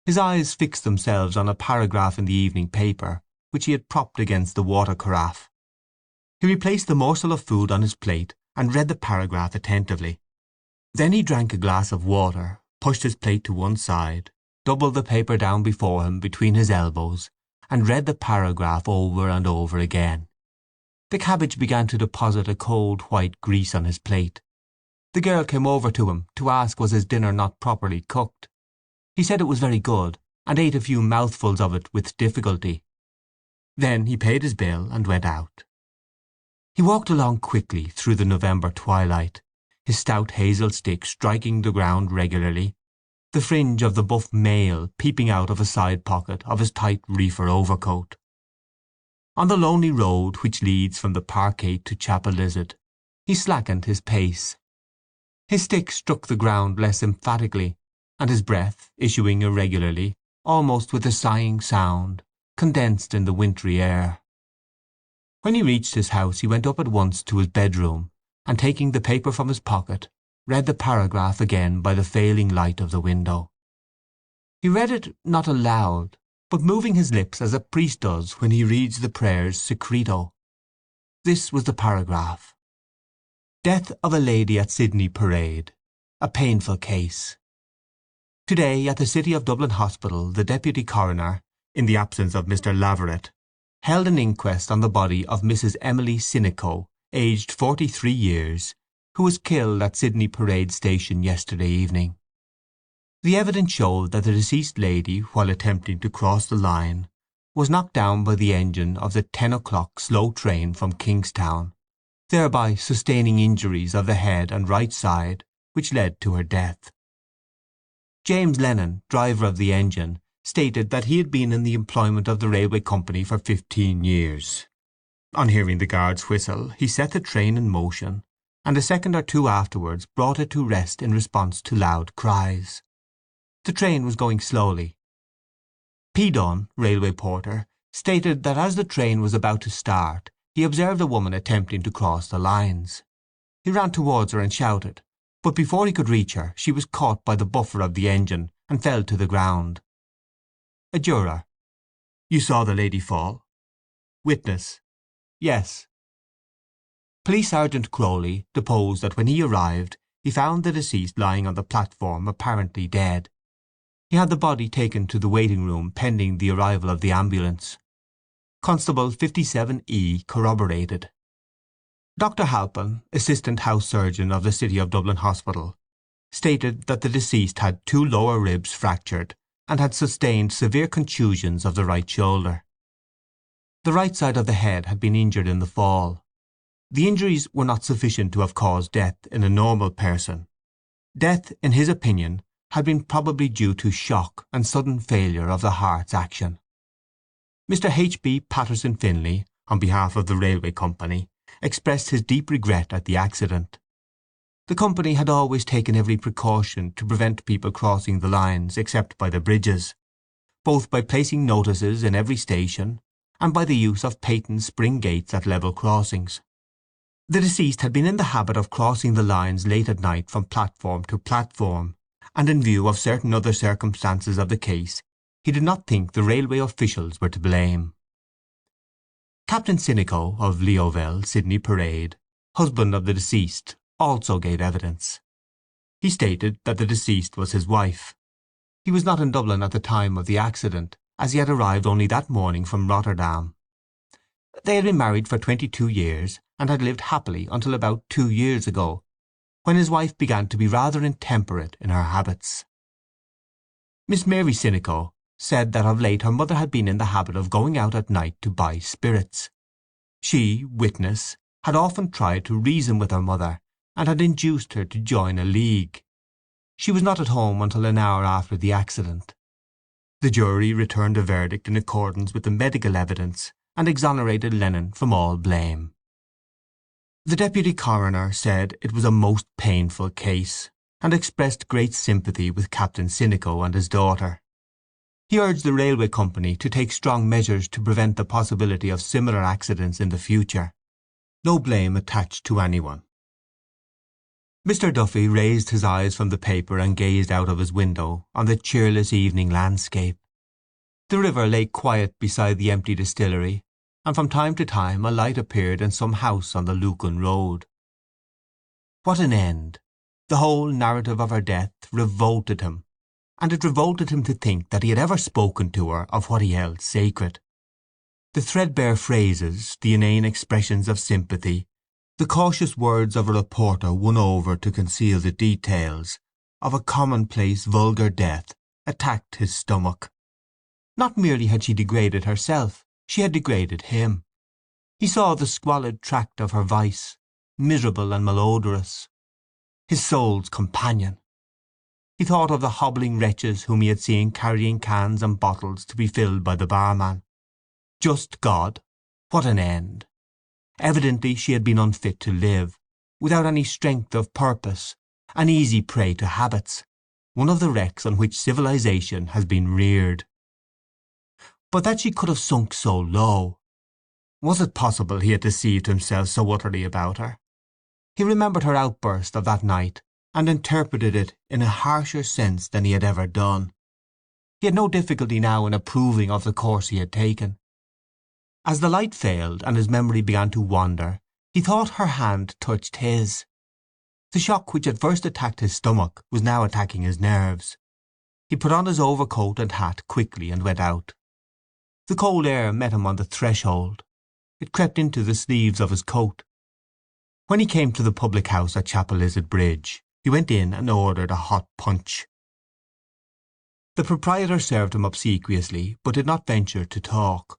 His eyes fixed themselves on a paragraph in the evening paper which he had propped against the water carafe. He replaced the morsel of food on his plate and read the paragraph attentively. Then he drank a glass of water, pushed his plate to one side, doubled the paper down before him between his elbows, and read the paragraph over and over again. The cabbage began to deposit a cold white grease on his plate. The girl came over to him to ask was his dinner not properly cooked. He said it was very good, and ate a few mouthfuls of it with difficulty. Then he paid his bill and went out. He walked along quickly through the November twilight, his stout hazel stick striking the ground regularly, the fringe of the buff mail peeping out of a side pocket of his tight reefer overcoat. On the lonely road which leads from the parkgate to Chapel Lizard he slackened his pace. His stick struck the ground less emphatically, and his breath, issuing irregularly, almost with a sighing sound, condensed in the wintry air. When he reached his house he went up at once to his bedroom, and taking the paper from his pocket, read the paragraph again by the failing light of the window. He read it not aloud, but moving his lips as a priest does when he reads the prayers secreto. This was the paragraph: Death of a lady at Sydney Parade. A painful case. Today at the City of Dublin Hospital the Deputy Coroner, in the absence of Mr. Laverett, held an inquest on the body of Mrs. Emily Sinico, aged 43 years, who was killed at Sydney Parade Station yesterday evening. The evidence showed that the deceased lady, while attempting to cross the line, was knocked down by the engine of the 10 o'clock slow train from Kingstown, thereby sustaining injuries of the head and right side which led to her death. James Lennon, driver of the engine, stated that he had been in the employment of the railway company for 15 years. On hearing the guard's whistle he set the train in motion, and a second or two afterwards brought it to rest in response to loud cries. The train was going slowly. P. Dunn, railway porter, stated that as the train was about to start he observed a woman attempting to cross the lines. He ran towards her and shouted, but before he could reach her she was caught by the buffer of the engine and fell to the ground. A juror: You saw the lady fall? Witness: Yes. Police Sergeant Crowley deposed that when he arrived he found the deceased lying on the platform apparently dead. He had the body taken to the waiting room pending the arrival of the ambulance. Constable 57E corroborated. Dr. Halpin, assistant house surgeon of the City of Dublin Hospital, stated that the deceased had 2 lower ribs fractured and had sustained severe contusions of the right shoulder. The right side of the head had been injured in the fall. The injuries were not sufficient to have caused death in a normal person. Death, in his opinion, had been probably due to shock and sudden failure of the heart's action. Mr. H. B. Patterson Finlay, on behalf of the railway company, expressed his deep regret at the accident. The company had always taken every precaution to prevent people crossing the lines except by the bridges, both by placing notices in every station and by the use of patent spring gates at level crossings. The deceased had been in the habit of crossing the lines late at night from platform to platform, and in view of certain other circumstances of the case, he did not think the railway officials were to blame. Captain Sinico of Leoville, Sydney Parade, husband of the deceased, also gave evidence. He stated that the deceased was his wife. He was not in Dublin at the time of the accident, as he had arrived only that morning from Rotterdam. They had been married for 22 years and had lived happily until about 2 years ago, when his wife began to be rather intemperate in her habits. Miss Mary Sinico said that of late her mother had been in the habit of going out at night to buy spirits. She, witness, had often tried to reason with her mother and had induced her to join a league. She was not at home until an hour after the accident. The jury returned a verdict in accordance with the medical evidence and exonerated Lennon from all blame. The deputy coroner said it was a most painful case, and expressed great sympathy with Captain Sinico and his daughter. He urged the railway company to take strong measures to prevent the possibility of similar accidents in the future. No blame attached to anyone. Mr. Duffy raised his eyes from the paper and gazed out of his window on the cheerless evening landscape. The river lay quiet beside the empty distillery, and from time to time a light appeared in some house on the Lucan road. What an end! The whole narrative of her death revolted him, and it revolted him to think that he had ever spoken to her of what he held sacred. The threadbare phrases, the inane expressions of sympathy, the cautious words of a reporter won over to conceal the details of a commonplace vulgar death attacked his stomach. Not merely had she degraded herself, she had degraded him. He saw the squalid tract of her vice, miserable and malodorous, his soul's companion. He thought of the hobbling wretches whom he had seen carrying cans and bottles to be filled by the barman. Just God! What an end! Evidently she had been unfit to live, without any strength of purpose, an easy prey to habits, one of the wrecks on which civilization has been reared. But that she could have sunk so low! Was it possible he had deceived himself so utterly about her? He remembered her outburst of that night, and interpreted it in a harsher sense than he had ever done. He had no difficulty now in approving of the course he had taken. As the light failed and his memory began to wander, he thought her hand touched his. The shock which had first attacked his stomach was now attacking his nerves. He put on his overcoat and hat quickly and went out. The cold air met him on the threshold. It crept into the sleeves of his coat. When he came to the public house at Chapelizod Bridge, he went in and ordered a hot punch. The proprietor served him obsequiously, but did not venture to talk.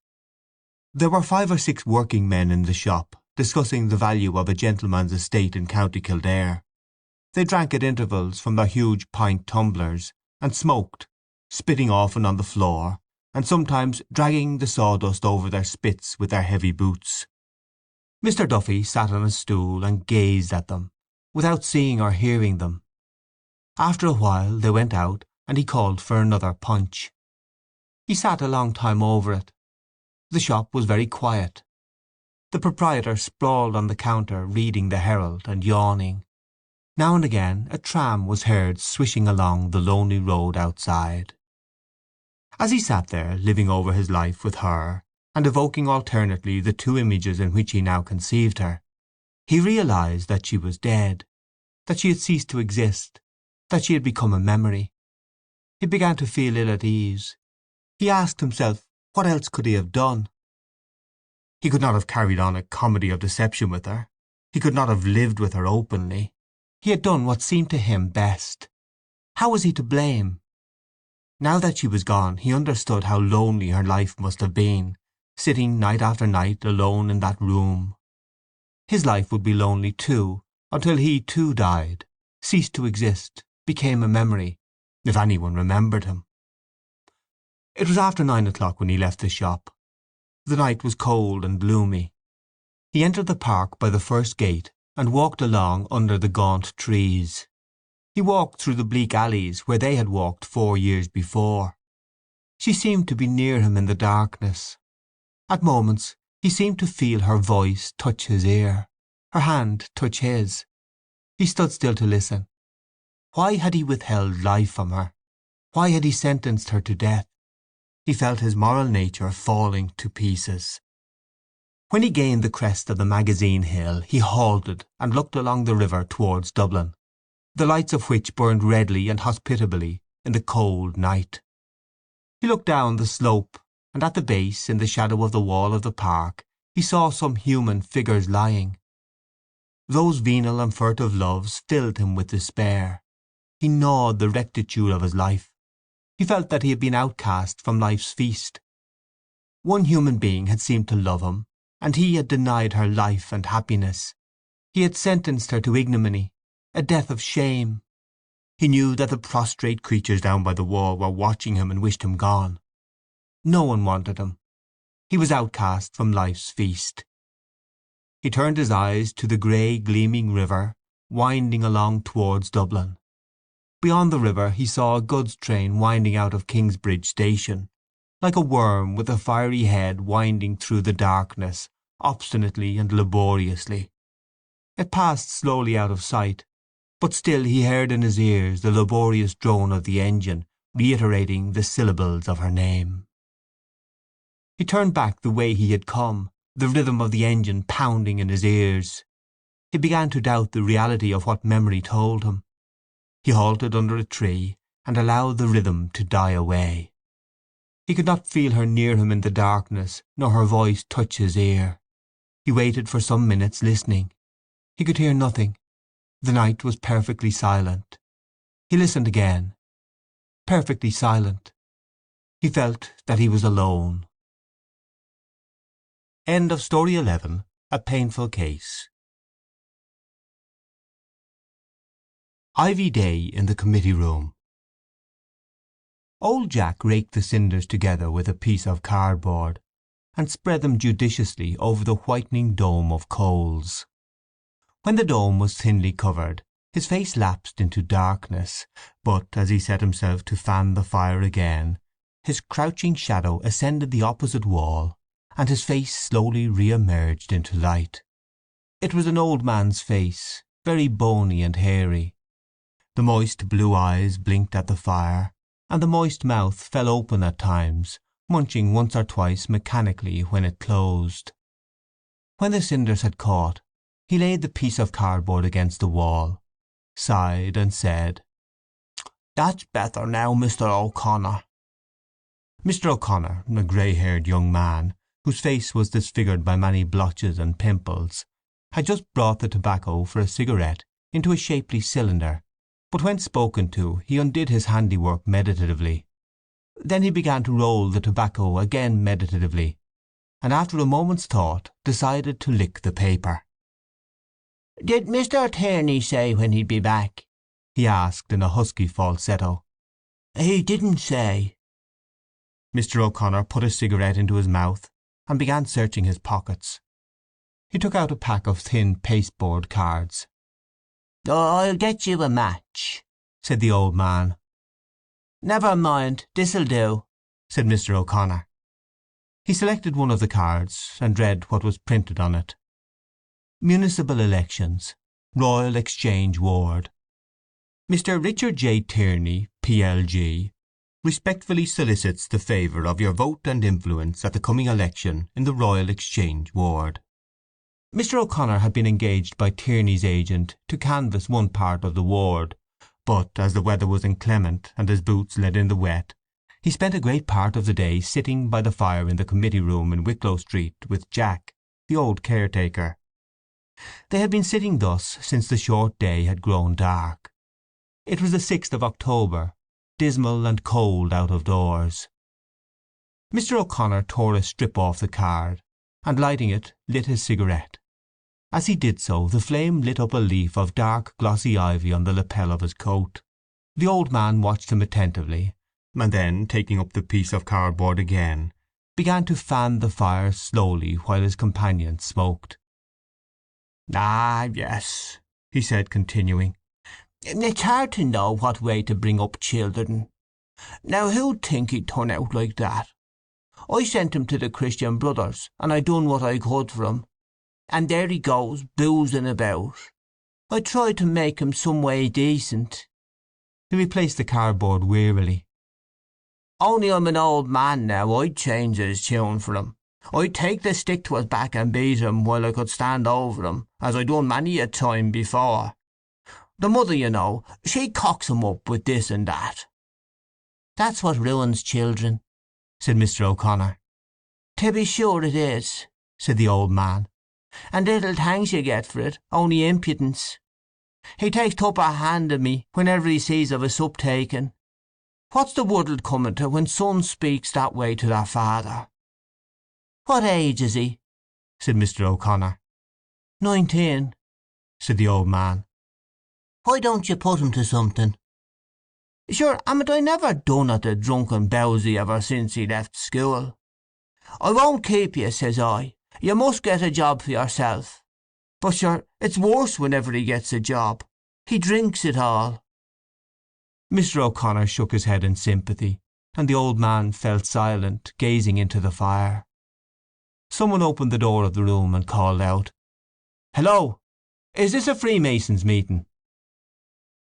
There were 5 or 6 working men in the shop, discussing the value of a gentleman's estate in County Kildare. They drank at intervals from their huge pint tumblers, and smoked, spitting often on the floor, and sometimes dragging the sawdust over their spits with their heavy boots. Mr. Duffy sat on a stool and gazed at them, without seeing or hearing them. After a while they went out, and he called for another punch. He sat a long time over it. The shop was very quiet. The proprietor sprawled on the counter reading the Herald and yawning. Now and again a tram was heard swishing along the lonely road outside. As he sat there, living over his life with her, and evoking alternately the two images in which he now conceived her, he realized that she was dead, that she had ceased to exist, that she had become a memory. He began to feel ill at ease. He asked himself, what else could he have done? He could not have carried on a comedy of deception with her. He could not have lived with her openly. He had done what seemed to him best. How was he to blame? Now that she was gone he understood how lonely her life must have been, sitting night after night alone in that room. His life would be lonely too, until he too died, ceased to exist, became a memory, if anyone remembered him. It was after 9 o'clock when he left the shop. The night was cold and gloomy. He entered the park by the first gate and walked along under the gaunt trees. He walked through the bleak alleys where they had walked 4 years before. She seemed to be near him in the darkness. At moments he seemed to feel her voice touch his ear, her hand touch his. He stood still to listen. Why had he withheld life from her? Why had he sentenced her to death? He felt his moral nature falling to pieces. When he gained the crest of the Magazine Hill he halted and looked along the river towards Dublin, the lights of which burned redly and hospitably in the cold night. He looked down the slope, and at the base, in the shadow of the wall of the park, he saw some human figures lying. Those venal and furtive loves filled him with despair. He gnawed the rectitude of his life. He felt that he had been outcast from life's feast. One human being had seemed to love him, and he had denied her life and happiness. He had sentenced her to ignominy, a death of shame. He knew that the prostrate creatures down by the wall were watching him and wished him gone. No one wanted him. He was outcast from life's feast. He turned his eyes to the grey gleaming river winding along towards Dublin. Beyond the river he saw a goods train winding out of Kingsbridge station, like a worm with a fiery head winding through the darkness, obstinately and laboriously. It passed slowly out of sight, but still he heard in his ears the laborious drone of the engine reiterating the syllables of her name. He turned back the way he had come, the rhythm of the engine pounding in his ears. He began to doubt the reality of what memory told him. He halted under a tree and allowed the rhythm to die away. He could not feel her near him in the darkness, nor her voice touch his ear. He waited for some minutes, listening. He could hear nothing. The night was perfectly silent. He listened again. Perfectly silent. He felt that he was alone. End of Story 11. A Painful Case. Ivy Day in the committee room. Old Jack raked the cinders together with a piece of cardboard, and spread them judiciously over the whitening dome of coals. When the dome was thinly covered, his face lapsed into darkness, but as he set himself to fan the fire again, his crouching shadow ascended the opposite wall, and his face slowly re-emerged into light. It was an old man's face, very bony and hairy. The moist blue eyes blinked at the fire, and the moist mouth fell open at times, munching once or twice mechanically when it closed. When the cinders had caught, he laid the piece of cardboard against the wall, sighed, and said, "That's better now, Mr. O'Connor." Mr. O'Connor, a grey-haired young man, whose face was disfigured by many blotches and pimples, had just brought the tobacco for a cigarette into a shapely cylinder, but when spoken to he undid his handiwork meditatively. Then he began to roll the tobacco again meditatively, and after a moment's thought decided to lick the paper. "Did Mr. Tierney say when he'd be back?" he asked in a husky falsetto. "He didn't say." Mr. O'Connor put a cigarette into his mouth and began searching his pockets. He took out a pack of thin pasteboard cards. "I'll get you a match," said the old man. "Never mind, this'll do." said Mr. O'Connor. He selected one of the cards and read what was printed on it. Municipal Elections, Royal Exchange Ward. Mr. Richard J. Tierney, PLG, respectfully solicits the favour of your vote and influence at the coming election in the Royal Exchange Ward. Mr. O'Connor had been engaged by Tierney's agent to canvass one part of the ward, but as the weather was inclement and his boots led in the wet, he spent a great part of the day sitting by the fire in the committee room in Wicklow Street with Jack, the old caretaker. They had been sitting thus since the short day had grown dark. It was the 6th of October, dismal and cold out of doors. Mr. O'Connor tore a strip off the card, and lighting it, lit his cigarette. As he did so, the flame lit up a leaf of dark glossy ivy on the lapel of his coat. The old man watched him attentively, and then, taking up the piece of cardboard again, began to fan the fire slowly while his companion smoked. "Ah, yes," he said, continuing. "It's hard to know what way to bring up children. Now who'd think he'd turn out like that? I sent him to the Christian Brothers, and I done what I could for him. And there he goes, boozing about. I tried to make him some way decent." He replaced the cardboard wearily. "Only I'm an old man now, I'd change his tune for him. I'd take the stick to his back and beat him while I could stand over him, as I done many a time before. The mother, you know, she cocks him up with this and that." "That's what ruins children," said Mr. O'Connor. "To be sure it is," said the old man. "And little thanks you get for it, only impudence. He takes tupper hand of me whenever he sees of a sup taken. What's the world coming to when sons speaks that way to their father?" "What age is he?" said Mr. O'Connor. 19, said the old man. "Why don't you put him to something?" "Sure, haven't I never done at the drunken bowsy ever since he left school? 'I won't keep you,' says I. 'You must get a job for yourself.' But sure, it's worse whenever he gets a job. He drinks it all." Mr. O'Connor shook his head in sympathy, and the old man fell silent, gazing into the fire. Someone opened the door of the room and called out, "Hello! Is this a Freemasons' meeting?"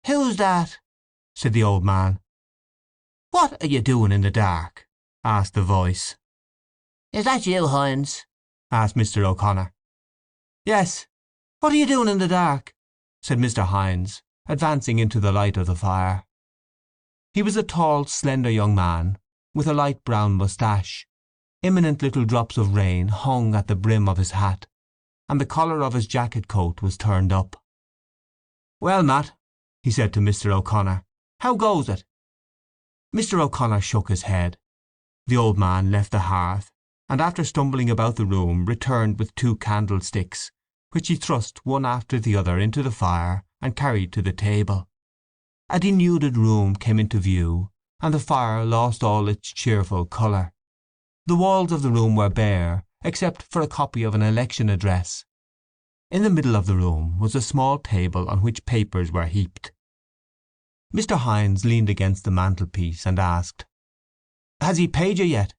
"Who's that?" said the old man. "What are you doing in the dark?" asked the voice. "Is that you, Hines?" asked Mr. O'Connor. "Yes. What are you doing in the dark?" said Mr. Hines, advancing into the light of the fire. He was a tall, slender young man, with a light brown moustache. Imminent little drops of rain hung at the brim of his hat, and the collar of his jacket coat was turned up. "Well, Matt," he said to Mr. O'Connor, "how goes it?" Mr. O'Connor shook his head. The old man left the hearth, and after stumbling about the room returned with 2 candlesticks, which he thrust one after the other into the fire and carried to the table. A denuded room came into view, and the fire lost all its cheerful colour. The walls of the room were bare, except for a copy of an election address. In the middle of the room was a small table on which papers were heaped. Mr. Hines leaned against the mantelpiece and asked, "Has he paid you yet?"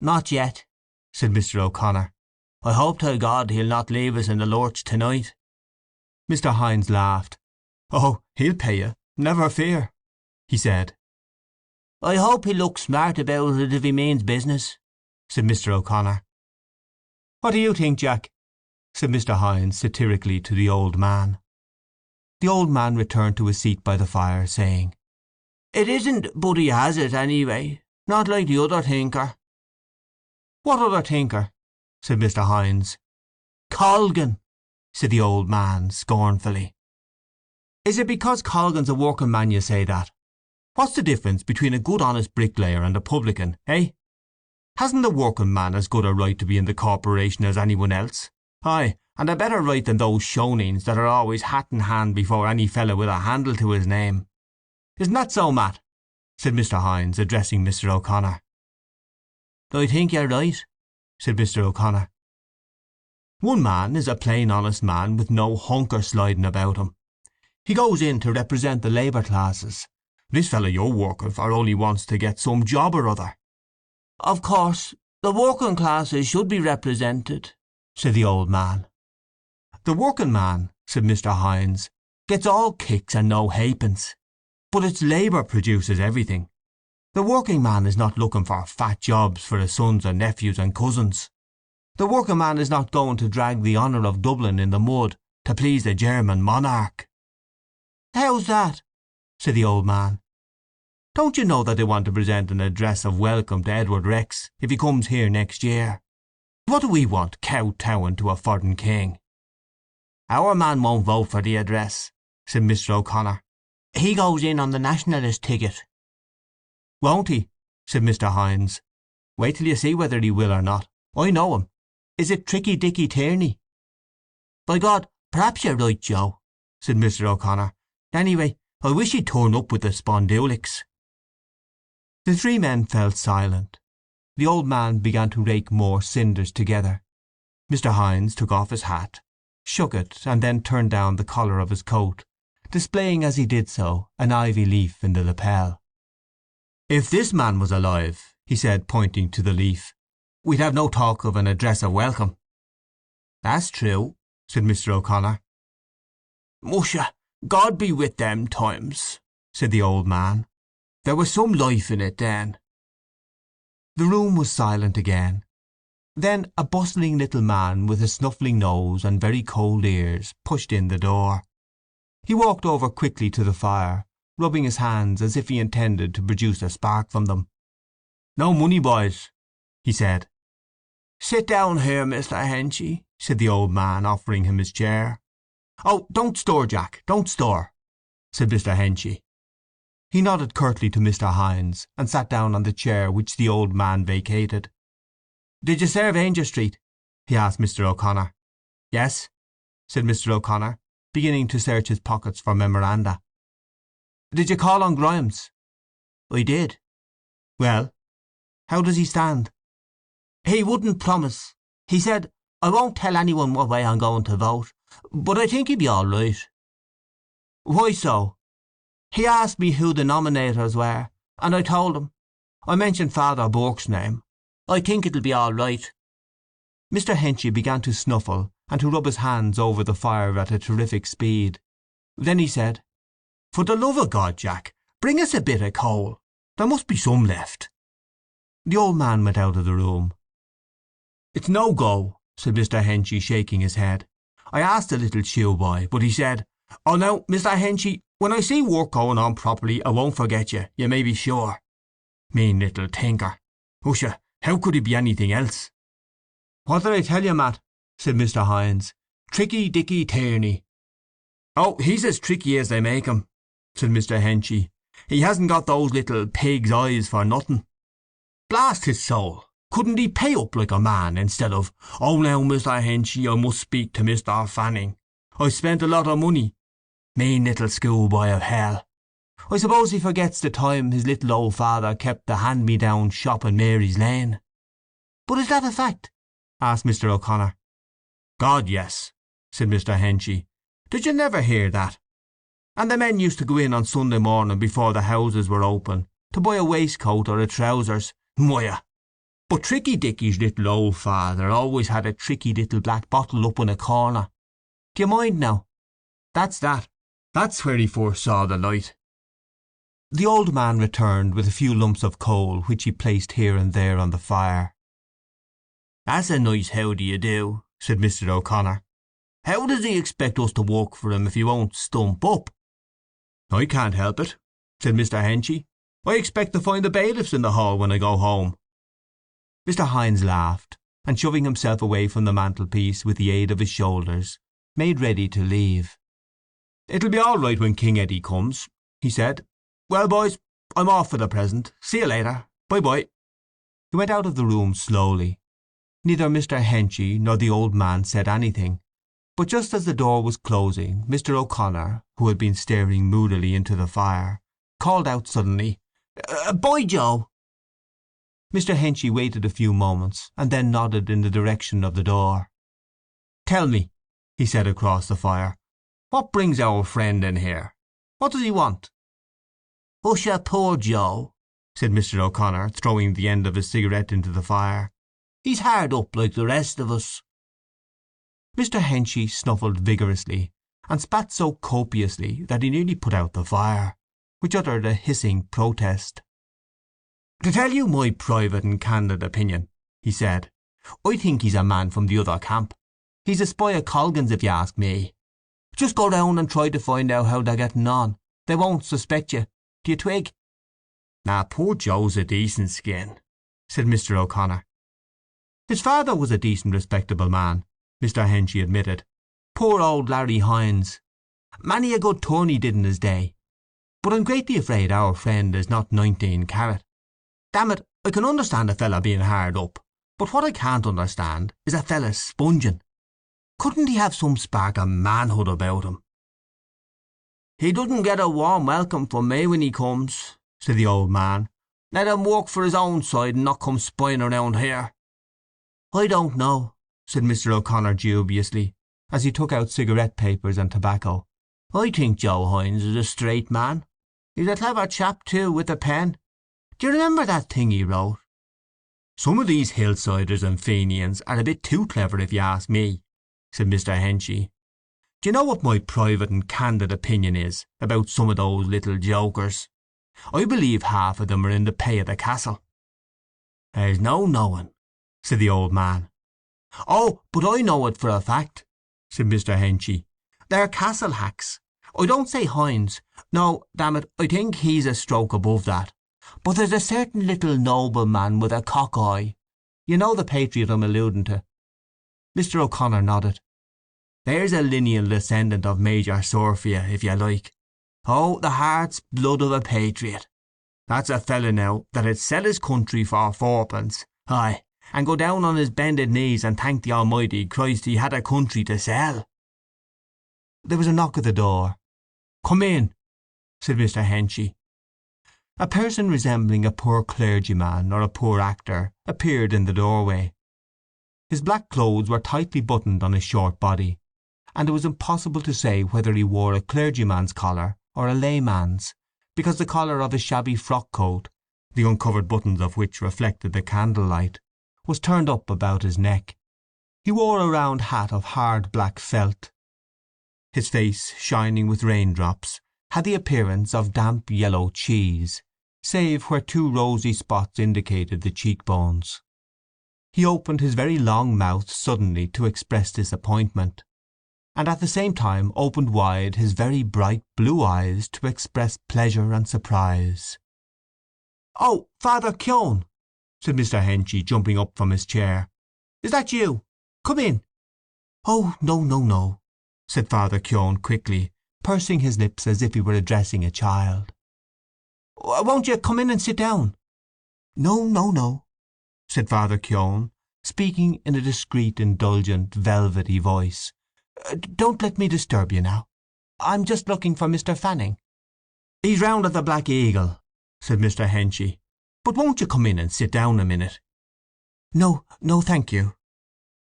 "Not yet," said Mr. O'Connor. "I hope to God he'll not leave us in the lurch tonight." Mr. Hines laughed. "Oh, he'll pay you, never fear," he said. "I hope he'll look smart about it if he means business," said Mr. O'Connor. "What do you think, Jack?" said Mr. Hines satirically to the old man. The old man returned to his seat by the fire, saying, "It isn't but he has it, anyway. Not like the other thinker." "What other thinker?" said Mr. Hines. "Colgan," said the old man scornfully. "Is it because Colgan's a working man you say that? What's the difference between a good honest bricklayer and a publican, eh? Hasn't the working man as good a right to be in the corporation as anyone else? Aye, and a better right than those shonings that are always hat in hand before any fellow with a handle to his name. Isn't that so, Matt?" said Mr. Hines, addressing Mr. O'Connor. "I think you're right," said Mr. O'Connor. "One man is a plain honest man with no hunker sliding about him. He goes in to represent the labour classes. This fellow you're working for only wants to get some job or other." "Of course, the working classes should be represented," said the old man. "The working man," said Mr. Hynes, "gets all kicks and no halfpence. But it's labour produces everything. The working man is not looking for fat jobs for his sons and nephews and cousins. The working man is not going to drag the honour of Dublin in the mud to please the German monarch." "How's that?" said the old man. "Don't you know that they want to present an address of welcome to Edward Rex if he comes here next year? What do we want kowtowing to a foreign king?" "Our man won't vote for the address," said Mr. O'Connor. "He goes in on the nationalist ticket." "Won't he?" said Mr. Hynes. "Wait till you see whether he will or not. I know him. Is it Tricky Dicky Tierney?" "By God, perhaps you're right, Joe," said Mr. O'Connor. "Anyway, I wish he'd turn up with the spondulics." The three men fell silent. The old man began to rake more cinders together. Mr. Hynes took off his hat, shook it, and then turned down the collar of his coat, displaying as he did so an ivy leaf in the lapel. "If this man was alive," he said, pointing to the leaf, "we'd have no talk of an address of welcome." "That's true," said Mr. O'Connor. "Musha, God be with them times," said the old man. "There was some life in it then." The room was silent again. Then a bustling little man with a snuffling nose and very cold ears pushed in the door. He walked over quickly to the fire, rubbing his hands as if he intended to produce a spark from them. "No money, boys," he said. "Sit down here, Mr. Henchy," said the old man, offering him his chair. "Oh, don't stir, Jack, don't stir," said Mr. Henchy. He nodded curtly to Mr. Hynes, and sat down on the chair which the old man vacated. "Did you serve Ainger Street?" he asked Mr. O'Connor. "Yes," said Mr. O'Connor, beginning to search his pockets for memoranda. "Did you call on Grimes?" "I did." "Well?" "How does he stand?" "He wouldn't promise. He said, 'I won't tell any one what way I'm going to vote, but I think he'll be all right.'" "Why so?" "He asked me who the nominators were, and I told him. I mentioned Father Burke's name. I think it'll be all right." Mr. Henchy began to snuffle and to rub his hands over the fire at a terrific speed. Then he said, "For the love of God, Jack, bring us a bit of coal. There must be some left." The old man went out of the room. "It's no go," said Mr. Henchy, shaking his head. "I asked the little shoe boy, but he said, 'Oh now, Mr. Henchy, when I see work going on properly I won't forget you, you may be sure.' Mean little tinker. Usha, how could he be anything else?" "What did I tell you, Matt?" said Mr. Hynes. "Tricky Dicky Tierney." "Oh, he's as tricky as they make him," said Mr. Henchy. "He hasn't got those little pig's eyes for nothing. Blast his soul, couldn't he pay up like a man instead of, 'Oh now, Mr. Henchy, I must speak to Mr. Fanning. I've spent a lot of money.' Mean little schoolboy of hell. I suppose he forgets the time his little old father kept the hand-me-down shop in Mary's Lane." "But is that a fact?" asked Mr. O'Connor. "God, yes," said Mr. Henchy. "Did you never hear that? And the men used to go in on Sunday morning before the houses were open to buy a waistcoat or a trousers. Moya! But Tricky Dicky's little old father always had a tricky little black bottle up in a corner. Do you mind now? That's that. That's where he first saw the light." The old man returned with a few lumps of coal which he placed here and there on the fire. "That's a nice how do you do," said Mr. O'Connor. "How does he expect us to work for him if he won't stump up?" "I can't help it," said Mr. Henchy. "I expect to find the bailiffs in the hall when I go home." Mr. Hynes laughed, and shoving himself away from the mantelpiece with the aid of his shoulders, made ready to leave. "It'll be all right when King Eddie comes," he said. "Well, boys, I'm off for the present. See you later. Bye-bye." He went out of the room slowly. Neither Mr. Henchy nor the old man said anything, but just as the door was closing Mr. O'Connor, who had been staring moodily into the fire, called out suddenly, "Bye, Joe." Mr. Henchy waited a few moments, and then nodded in the direction of the door. "Tell me," he said across the fire, "what brings our friend in here? What does he want?" "Usha, poor Joe," said Mr. O'Connor, throwing the end of his cigarette into the fire. "He's hard up like the rest of us." Mr. Henchy snuffled vigorously, and spat so copiously that he nearly put out the fire, which uttered a hissing protest. "To tell you my private and candid opinion," he said, "I think he's a man from the other camp. He's a spy of Colgan's, if you ask me. Just go round and try to find out how they're getting on. They won't suspect you. Do you twig?" "Poor Joe's a decent skin," said Mr. O'Connor. "His father was a decent, respectable man," Mr. Henchy admitted. "Poor old Larry Hines. Many a good turn he did in his day. But I'm greatly afraid our friend is not 19 carat. Damn it, I can understand a fella being hard up, but what I can't understand is a fella sponging. Couldn't he have some spark of manhood about him?" "He doesn't get a warm welcome from me when he comes," said the old man. "Let him work for his own side and not come spying around here." "I don't know," said Mr. O'Connor dubiously, as he took out cigarette papers and tobacco. "I think Joe Hines is a straight man. He's a clever chap, too, with a pen. Do you remember that thing he wrote?" "Some of these hillsiders and Fenians are a bit too clever, if you ask me," said Mr. Henchy. "Do you know what my private and candid opinion is about some of those little jokers? I believe half of them are in the pay of the castle." "There's no knowing," said the old man. "Oh, but I know it for a fact," said Mr. Henchy. "They're castle hacks. I don't say Hines. No, damn it, I think he's a stroke above that. But there's a certain little nobleman with a cock eye. You know the patriot I'm alluding to?" Mr. O'Connor nodded. "There's a lineal descendant of Major Surfia, if you like. Oh, the heart's blood of a patriot. That's a fella now that'd sell his country for fourpence, aye, and go down on his bended knees and thank the Almighty Christ he had a country to sell." There was a knock at the door. "Come in," said Mr. Henchy. A person resembling a poor clergyman or a poor actor appeared in the doorway. His black clothes were tightly buttoned on his short body, and it was impossible to say whether he wore a clergyman's collar or a layman's, because the collar of his shabby frock-coat, the uncovered buttons of which reflected the candlelight, was turned up about his neck. He wore a round hat of hard black felt. His face, shining with raindrops, had the appearance of damp yellow cheese, save where two rosy spots indicated the cheekbones. He opened his very long mouth suddenly to express disappointment, and at the same time opened wide his very bright blue eyes to express pleasure and surprise. "Oh, Father Keown," said Mr. Henchy, jumping up from his chair. "Is that you? Come in." "Oh, no, no, no," said Father Keown quickly, pursing his lips as if he were addressing a child. "Won't you come in and sit down?" "No, no, no," said Father Keown, speaking in a discreet, indulgent, velvety voice. "Don't let me disturb you now. I'm just looking for Mr. Fanning." "He's round at the Black Eagle," said Mr. Henchy. "But won't you come in and sit down a minute?" "No, no, thank you.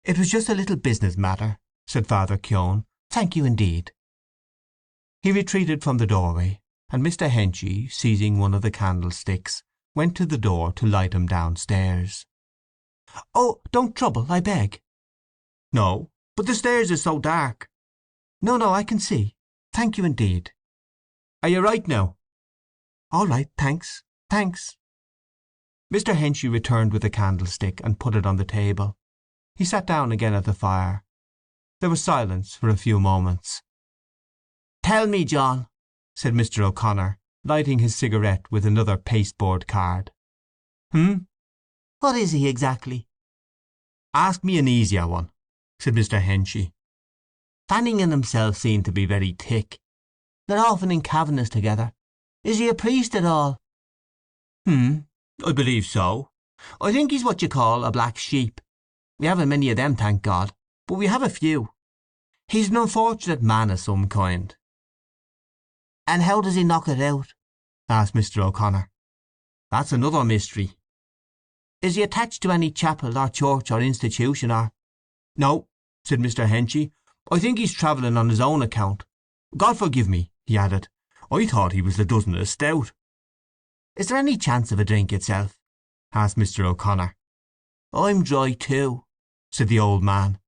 It was just a little business matter," said Father Keown. "Thank you indeed." He retreated from the doorway, and Mr. Henchy, seizing one of the candlesticks, went to the door to light him downstairs. "Oh, don't trouble, I beg." "No, but the stairs is so dark." "No, no, I can see. Thank you indeed." "Are you right now?" "All right, thanks, thanks." Mr. Henchy returned with the candlestick and put it on the table. He sat down again at the fire. There was silence for a few moments. "Tell me, John," said Mr. O'Connor, lighting his cigarette with another pasteboard card. "What is he exactly?" "Ask me an easier one," said Mr. Henchy. "Fanning and himself seem to be very thick. They're often in Cavernous together. Is he a priest at all?" "I believe so. I think he's what you call a black sheep. We haven't many of them, thank God, but we have a few. He's an unfortunate man of some kind." "And how does he knock it out?" asked Mr. O'Connor. "That's another mystery." "Is he attached to any chapel or church or institution, or—" "No," said Mr. Henchy. "I think he's travelling on his own account. God forgive me," he added, "I thought he was the dozen of stout." Is there any chance of a drink itself?" asked Mr. O'Connor. "I'm dry too," said the old man.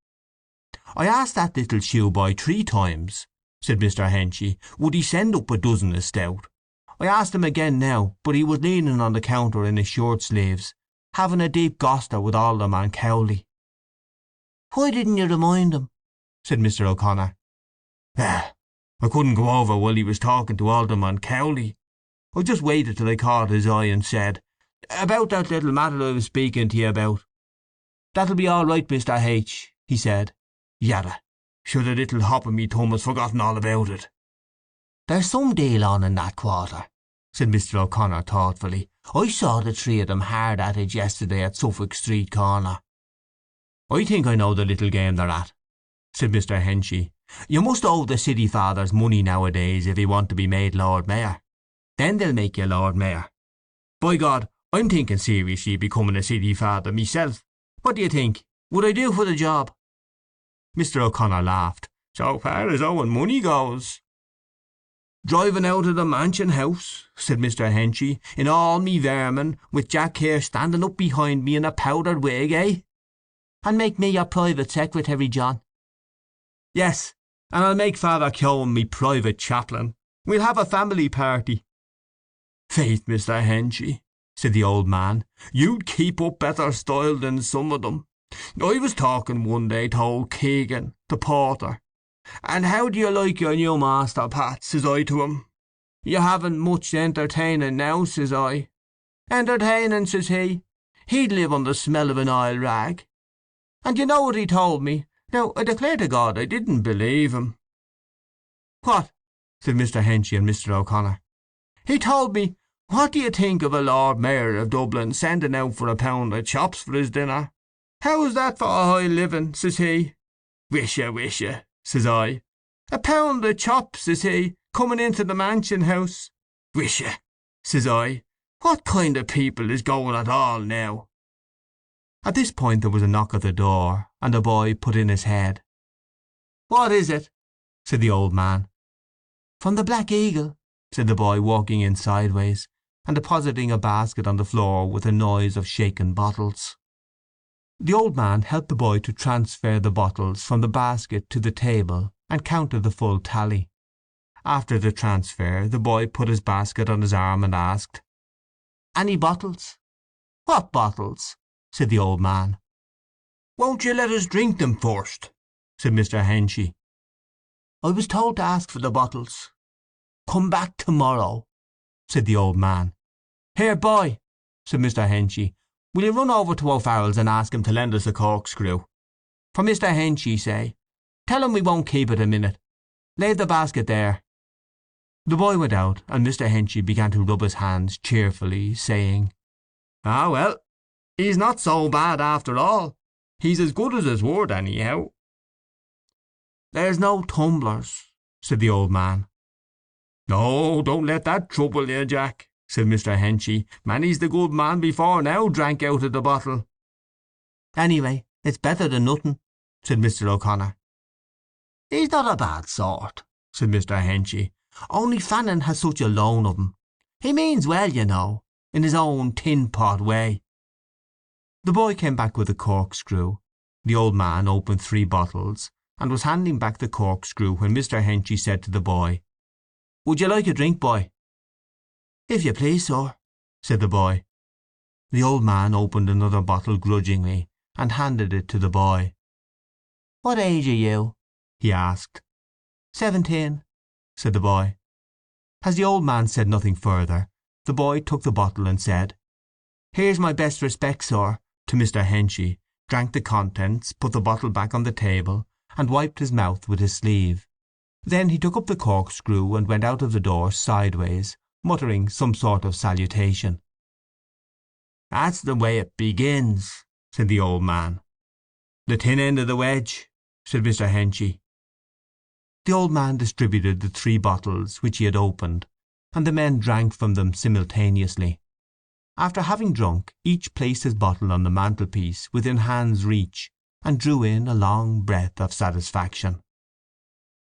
"I asked that little shoe-boy 3 times," said Mr. Henchy, "would he send up a dozen of stout. I asked him again now, but he was leaning on the counter in his shirt sleeves, having a deep goster with Alderman Cowley." "Why didn't you remind him?" said Mr. O'Connor. "I couldn't go over while he was talking to Alderman Cowley. I just waited till I caught his eye and said, 'About that little matter I was speaking to you about.' 'That'll be all right, Mr. H,' he said. Yadda! Sure the little hop of me thumb has forgotten all about it." "There's some deal on in that quarter," said Mr. O'Connor thoughtfully. "I saw the 3 of them hard at it yesterday at Suffolk Street corner." "I think I know the little game they're at," said Mr. Henchy. "You must owe the city fathers money nowadays if you want to be made Lord Mayor. Then they'll make you Lord Mayor. By God, I'm thinking seriously of becoming a city father myself. What do you think? Would I do for the job?" Mr. O'Connor laughed. "So far as owing money goes." "Driving out of the Mansion House," said Mr. Henchy, "in all me vermin, with Jack here standing up behind me in a powdered wig, eh?" "And make me your private secretary, John." "Yes, and I'll make Father Keown me private chaplain. We'll have a family party." "Faith, Mr. Henchy," said the old man, "you'd keep up better style than some of them. I was talking one day to old Keegan, the porter. 'And how do you like your new master, Pat?' says I to him. 'You haven't much entertaining now,' says I. 'Entertaining,' says he. 'He'd live on the smell of an oil rag.' And you know what he told me? Now, I declare to God I didn't believe him." "What?" said Mr. Henchy and Mr. O'Connor. "He told me, 'What do you think of a Lord Mayor of Dublin sending out for a pound of chops for his dinner? How's that for a high living?' says he. 'Wisha,' says I. 'A pound of chops,' says he, 'coming into the Mansion House.' 'Wisha,' says I. 'What kind of people is going at all now?'" At this point there was a knock at the door, and a boy put in his head. "What is it?" said the old man. "From the Black Eagle," said the boy, walking in sideways, and depositing a basket on the floor with a noise of shaken bottles. The old man helped the boy to transfer the bottles from the basket to the table and counted the full tally. After the transfer the boy put his basket on his arm and asked, "Any bottles?" "What bottles?" said the old man. "Won't you let us drink them first?" said Mr. Henchy. "I was told to ask for the bottles." "Come back to-morrow," said the old man. "Here, boy," said Mr. Henchy, "will you run over to O'Farrell's and ask him to lend us a corkscrew? For Mr. Henchy, say. Tell him we won't keep it a minute. Leave the basket there." The boy went out, and Mr. Henchy began to rub his hands cheerfully, saying, "Ah, well, he's not so bad after all. He's as good as his word, anyhow." "There's no tumblers," said the old man. "No, don't let that trouble you, Jack," said Mr. Henchy. "Many's the good man before now drank out of the bottle." "Anyway, it's better than nothing," said Mr. O'Connor. "He's not a bad sort," said Mr. Henchy. "Only Fannin has such a loan of him. He means well, you know, in his own tin-pot way." The boy came back with a corkscrew. The old man opened 3 bottles, and was handing back the corkscrew when Mr. Henchy said to the boy, "Would you like a drink, boy?" "If you please, sir," said the boy. The old man opened another bottle grudgingly, and handed it to the boy. "What age are you?" he asked. 17, said the boy. As the old man said nothing further, the boy took the bottle and said, "Here's my best respects, sir," to Mr. Henchy, drank the contents, put the bottle back on the table, and wiped his mouth with his sleeve. Then he took up the corkscrew and went out of the door sideways, muttering some sort of salutation. "That's the way it begins," said the old man. "The thin end of the wedge," said Mr. Henchy. The old man distributed the 3 bottles which he had opened, and the men drank from them simultaneously. After having drunk, each placed his bottle on the mantelpiece within hand's reach, and drew in a long breath of satisfaction.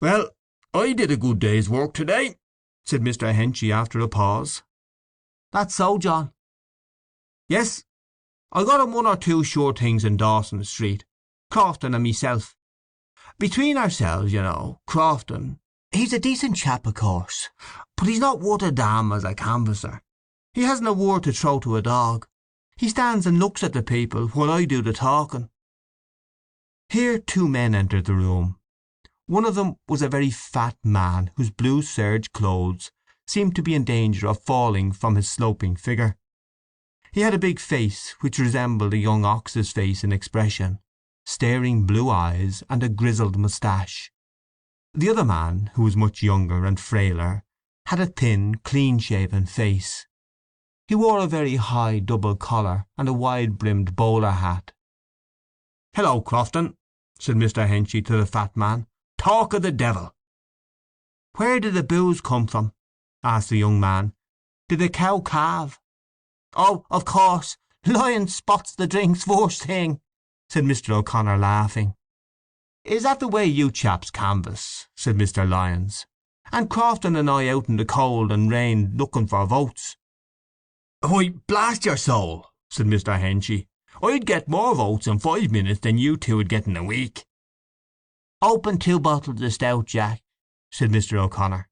"Well, I did a good day's work to day," said Mr. Henchy after a pause. That's so, John. Yes, I got him one or two sure things in Dawson Street, Crofton and myself. Between ourselves, you know, Crofton, he's a decent chap, of course, but he's not worth a damn as a canvasser. He hasn't a word to throw to a dog. He stands and looks at the people while I do the talking." Here two men entered the room. One of them was a very fat man whose blue serge clothes seemed to be in danger of falling from his sloping figure. He had a big face which resembled a young ox's face in expression, staring blue eyes, and a grizzled moustache. The other man, who was much younger and frailer, had a thin, clean-shaven face. He wore a very high double collar and a wide-brimmed bowler hat. "Hello, Crofton," said Mr. Henchy to the fat man. "Talk of the devil!" "Where did the booze come from?" asked the young man. "Did the cow calve?" "Oh, of course. Lion spots the drinks first thing," said Mr. O'Connor, laughing. "Is that the way you chaps canvass?" said Mr. Lyons. "And Crofton and I out in the cold and rain looking for votes?" "Why, blast your soul," said Mr. Henchy, "I'd get more votes in 5 minutes than you two would get in a week." "Open 2 bottles of stout, Jack," said Mr. O'Connor.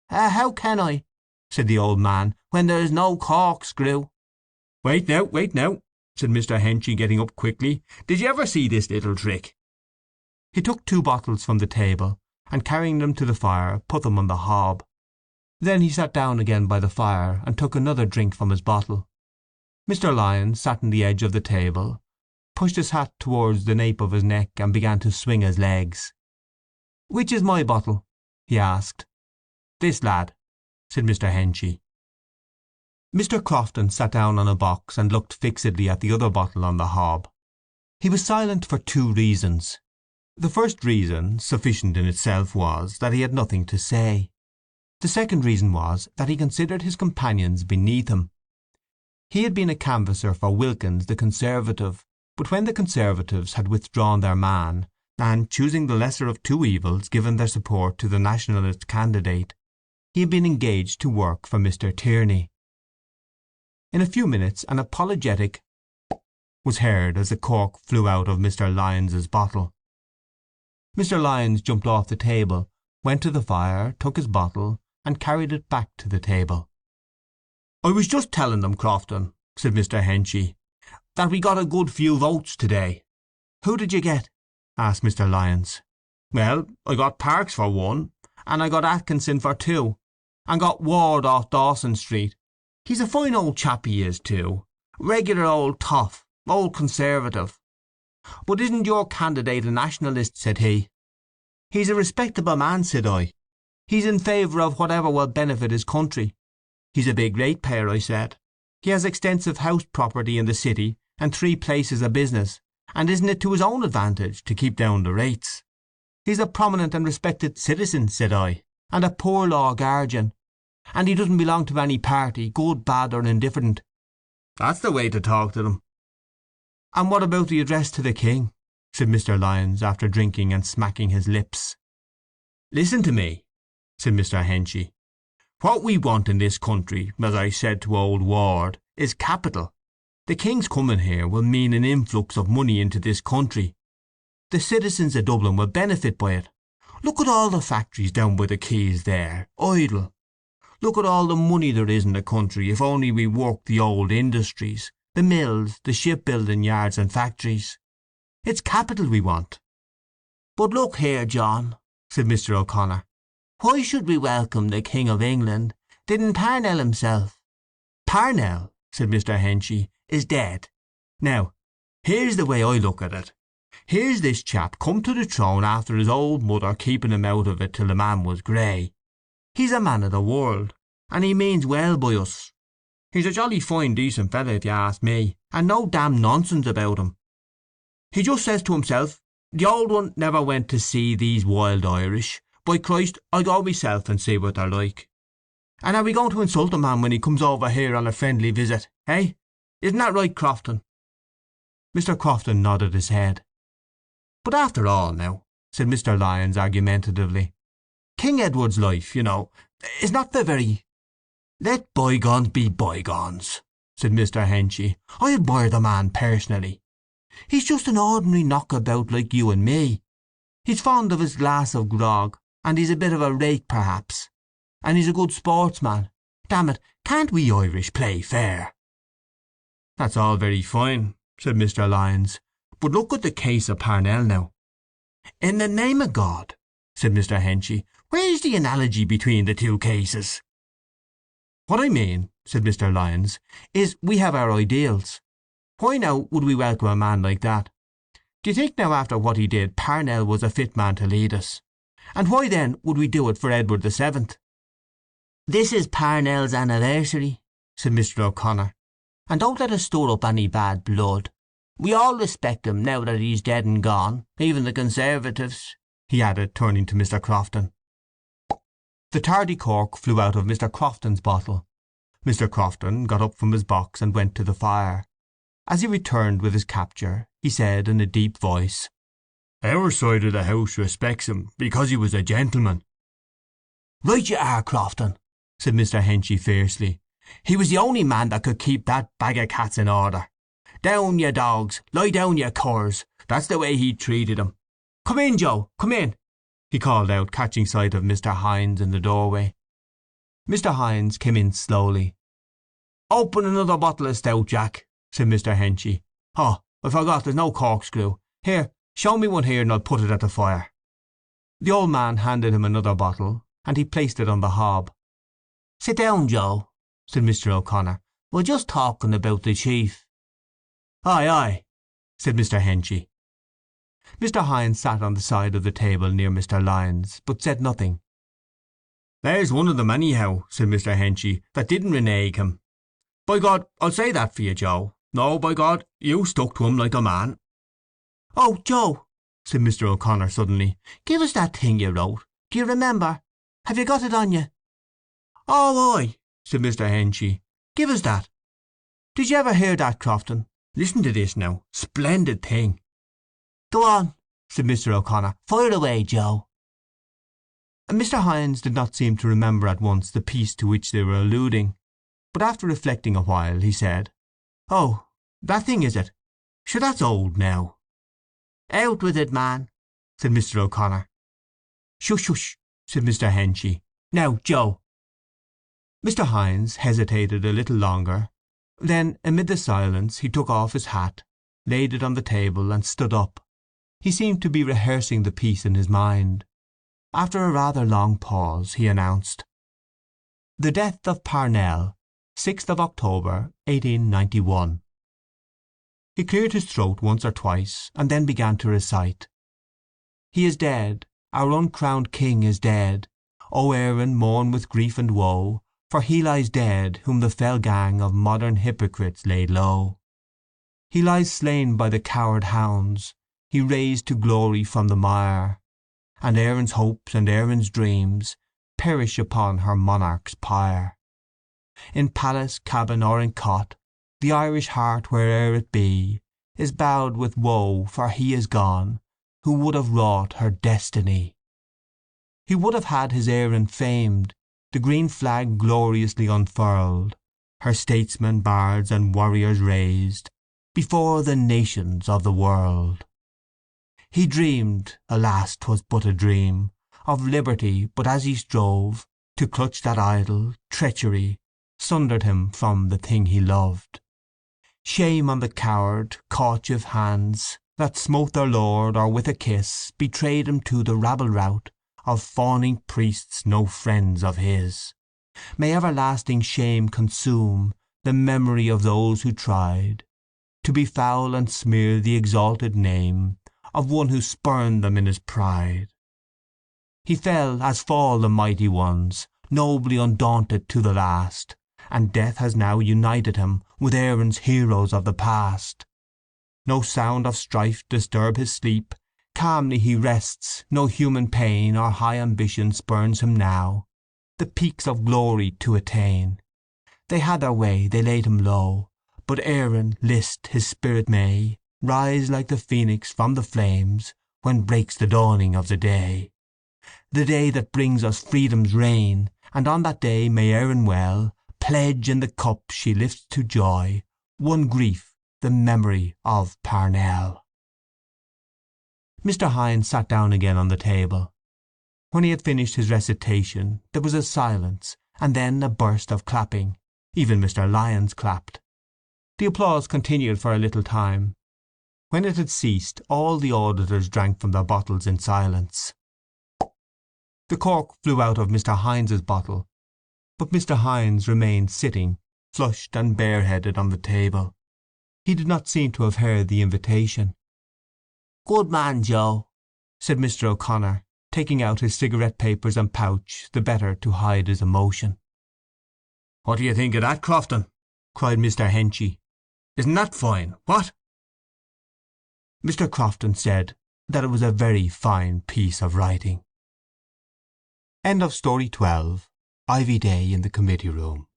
How can I," said the old man, "when there is no corkscrew?" Wait now," said Mr. Henchy, getting up quickly. "Did you ever see this little trick?" He took 2 bottles from the table, and carrying them to the fire put them on the hob. Then he sat down again by the fire and took another drink from his bottle. Mr. Lyons sat on the edge of the table, pushed his hat towards the nape of his neck, and began to swing his legs. "Which is my bottle?" he asked. "This, lad," said Mr. Henchy. Mr. Crofton sat down on a box and looked fixedly at the other bottle on the hob. He was silent for 2 reasons. The first reason, sufficient in itself, was that he had nothing to say. The second reason was that he considered his companions beneath him. He had been a canvasser for Wilkins the Conservative, but when the Conservatives had withdrawn their man, and, choosing the lesser of 2 evils, given their support to the nationalist candidate, he had been engaged to work for Mr. Tierney. In a few minutes an apologetic was heard as the cork flew out of Mr. Lyons's bottle. Mr. Lyons jumped off the table, went to the fire, took his bottle, and carried it back to the table. "I was just telling them, Crofton," said Mr. Henchy, "that we got a good few votes to-day." "Who did you get?" asked Mr. Lyons. "Well, I got Parks for 1, and I got Atkinson for 2, and got Ward off Dawson Street. He's a fine old chap, he is too. Regular old toff, old Conservative. 'But isn't your candidate a nationalist?' said he. 'He's a respectable man,' said I. 'He's in favour of whatever will benefit his country.' 'He's a big ratepayer,' I said. 'He has extensive house property in the city, and 3 places of business, and isn't it to his own advantage to keep down the rates?' 'He's a prominent and respected citizen,' said I, 'and a poor law guardian. And he doesn't belong to any party, good, bad, or indifferent.' That's the way to talk to them." "And what about the address to the king?" said Mr. Lyons, after drinking and smacking his lips. "Listen to me," said Mr. Henchy. "What we want in this country, as I said to old Ward, is capital. The king's coming here will mean an influx of money into this country. The citizens of Dublin will benefit by it. Look at all the factories down by the quays there, idle. Look at all the money there is in the country if only we work the old industries, the mills, the shipbuilding yards and factories. It's capital we want." "But look here, John," said Mr. O'Connor. "Why should we welcome the King of England? Didn't Parnell himself—" "Parnell," said Mr. Henchy, "is dead. Now, here's the way I look at it. Here's this chap come to the throne after his old mother keeping him out of it till the man was grey. He's a man of the world, and he means well by us. He's a jolly fine decent fellow if you ask me, and no damn nonsense about him. He just says to himself, 'The old one never went to see these wild Irish. By Christ, I'll go myself and see what they're like.' And are we going to insult a man when he comes over here on a friendly visit, eh? Isn't that right, Crofton?" Mr. Crofton nodded his head. "But after all, now," said Mr. Lyons argumentatively, "King Edward's life, you know, is not the very—" "Let bygones be bygones," said Mr. Henchy. "I admire the man personally. He's just an ordinary knockabout like you and me. He's fond of his glass of grog, and he's a bit of a rake perhaps. And he's a good sportsman. Damn it, can't we Irish play fair?" "That's all very fine," said Mr. Lyons. "But look at the case of Parnell now." "In the name of God," said Mr. Henchy, "where's the analogy between the two cases?" "What I mean," said Mr. Lyons, "is we have our ideals. Why now would we welcome a man like that? Do you think now after what he did Parnell was a fit man to lead us? And why then would we do it for Edward the Seventh?" "This is Parnell's anniversary," said Mr. O'Connor, "and don't let us stir up any bad blood. We all respect him now that he's dead and gone, even the Conservatives," he added, turning to Mr. Crofton. The tardy cork flew out of Mr. Crofton's bottle. Mr. Crofton got up from his box and went to the fire. As he returned with his capture, he said in a deep voice, "Our side of the house respects him because he was a gentleman." "Right you are, Crofton," said Mr. Henchy fiercely. "He was the only man that could keep that bag of cats in order. Down, you dogs! Lie down, you curs! That's the way he treated them. Come in, Joe, come in!" he called out, catching sight of Mr. Hines in the doorway. Mr. Hines came in slowly. "Open another bottle of stout, Jack," said Mr. Henchy. "Oh, I forgot, there's no corkscrew. Here, show me one here and I'll put it at the fire." The old man handed him another bottle, and he placed it on the hob. "Sit down, Joe," said Mr. O'Connor. "We're just talking about the chief." "Aye, aye," said Mr. Henchy. Mr. Hines sat on the side of the table near Mr. Lyons, but said nothing. "There's one of them anyhow," said Mr. Henchy, "that didn't renege him. By God, I'll say that for you, Joe. No, by God, you stuck to him like a man." "Oh, Joe," said Mr. O'Connor suddenly, "give us that thing you wrote. Do you remember? Have you got it on you?" "Oh, aye," said Mr. Henchy. "Give us that. Did you ever hear that, Crofton? Listen to this now. Splendid thing." "Go on," said Mr. O'Connor. "Fire away, Joe." Mr. Hines did not seem to remember at once the piece to which they were alluding, but after reflecting a while he said, "Oh, that thing is it? Sure, that's old now." "Out with it, man," said Mr. O'Connor. "Shush, shush," said Mr. Henchy. "Now, Joe." Mr. Hines hesitated a little longer. Then, amid the silence, he took off his hat, laid it on the table, and stood up. He seemed to be rehearsing the piece in his mind. After a rather long pause he announced, "The Death of Parnell, 6th of October, 1891." He cleared his throat once or twice, and then began to recite. "He is dead, our uncrowned king is dead. O Erin, mourn with grief and woe, for he lies dead whom the fell gang of modern hypocrites laid low. He lies slain by the coward hounds, he raised to glory from the mire, and Erin's hopes and Erin's dreams perish upon her monarch's pyre. In palace, cabin, or in cot, the Irish heart where'er it be is bowed with woe, for he is gone who would have wrought her destiny. He would have had his Erin famed, the green flag gloriously unfurled, her statesmen, bards, and warriors raised before the nations of the world. He dreamed, alas, 'twas but a dream, of liberty, but as he strove to clutch that idol, treachery sundered him from the thing he loved. Shame on the coward, cautive hands that smote their lord, or with a kiss betrayed him to the rabble rout of fawning priests no friends of his. May everlasting shame consume the memory of those who tried to befoul and smear the exalted name of one who spurned them in his pride. He fell as fall the mighty ones, nobly undaunted to the last, and death has now united him with Erin's heroes of the past. No sound of strife disturb his sleep, calmly he rests, no human pain or high ambition spurns him now the peaks of glory to attain. They had their way, they laid him low, but Erin list his spirit may rise like the phoenix from the flames when breaks the dawning of the day that brings us freedom's reign, and on that day may Erin well pledge in the cup she lifts to joy, one grief, the memory of Parnell." Mr. Hynes sat down again on the table. When he had finished his recitation there was a silence, and then a burst of clapping. Even Mr. Lyons clapped. The applause continued for a little time. When it had ceased all the auditors drank from their bottles in silence. The cork flew out of Mr. Hynes's bottle, but Mr. Hynes remained sitting, flushed and bareheaded, on the table. He did not seem to have heard the invitation. "Good man, Joe," said Mr. O'Connor, taking out his cigarette papers and pouch the better to hide his emotion. "What do you think of that, Crofton?" cried Mr. Henchy. "Isn't that fine, what?" Mr. Crofton said that it was a very fine piece of writing. End of Story 12. Ivy Day in the Committee Room.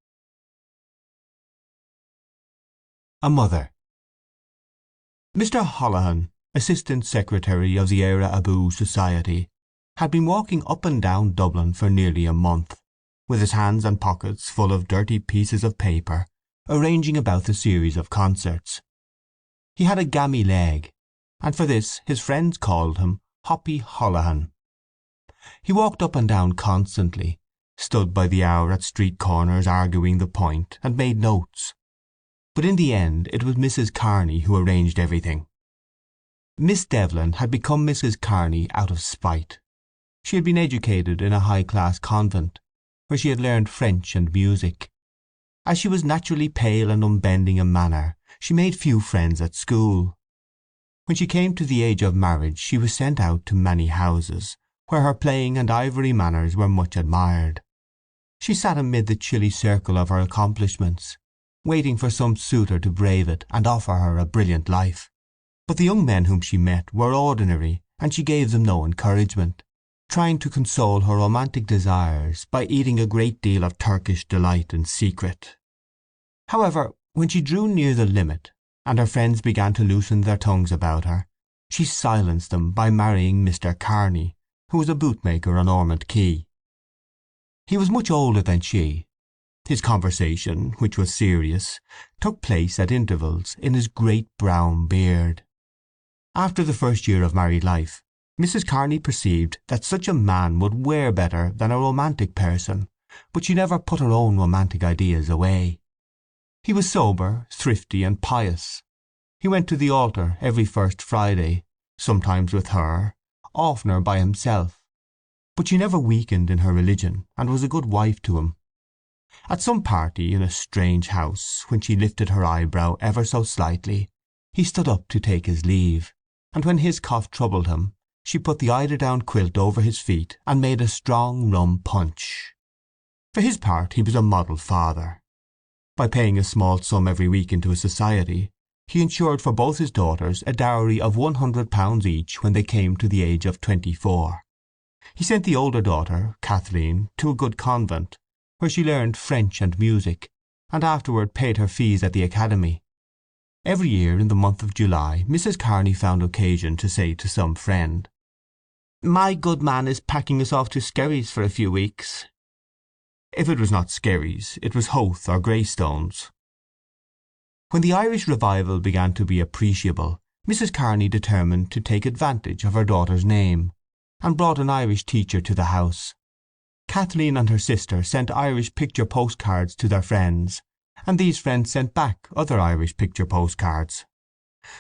A Mother. Mr. Holohan, Assistant Secretary of the Araby Society, had been walking up and down Dublin for nearly a month, with his hands and pockets full of dirty pieces of paper, arranging about the series of concerts. He had a gammy leg, and for this his friends called him Hoppy Holohan. He walked up and down constantly, stood by the hour at street corners arguing the point, and made notes. But in the end it was Mrs. Kearney who arranged everything. Miss Devlin had become Mrs. Kearney out of spite. She had been educated in a high-class convent, where she had learned French and music. As she was naturally pale and unbending in manner, she made few friends at school. When she came to the age of marriage she was sent out to many houses, where her playing and ivory manners were much admired. She sat amid the chilly circle of her accomplishments, waiting for some suitor to brave it and offer her a brilliant life. But the young men whom she met were ordinary, and she gave them no encouragement, trying to console her romantic desires by eating a great deal of Turkish delight in secret. However, when she drew near the limit, and her friends began to loosen their tongues about her, she silenced them by marrying Mr. Kearney, who was a bootmaker on Ormond Quay. He was much older than she. His conversation, which was serious, took place at intervals in his great brown beard. After the first year of married life, Mrs. Kearney perceived that such a man would wear better than a romantic person, but she never put her own romantic ideas away. He was sober, thrifty, and pious. He went to the altar every first Friday, sometimes with her, oftener by himself. But she never weakened in her religion, and was a good wife to him. At some party in a strange house, when she lifted her eyebrow ever so slightly, he stood up to take his leave, and when his cough troubled him, she put the eider-down quilt over his feet and made a strong rum punch. For his part he was a model father. By paying a small sum every week into a society, he ensured for both his daughters a dowry of £100 each when they came to the age of 24. He sent the older daughter, Kathleen, to a good convent, where she learned French and music, and afterward paid her fees at the academy. Every year in the month of July Mrs. Kearney found occasion to say to some friend, "My good man is packing us off to Skerries for a few weeks." If it was not Skerries, it was Howth or Greystones. When the Irish revival began to be appreciable, Mrs. Kearney determined to take advantage of her daughter's name, and brought an Irish teacher to the house. Kathleen and her sister sent Irish picture postcards to their friends, and these friends sent back other Irish picture postcards.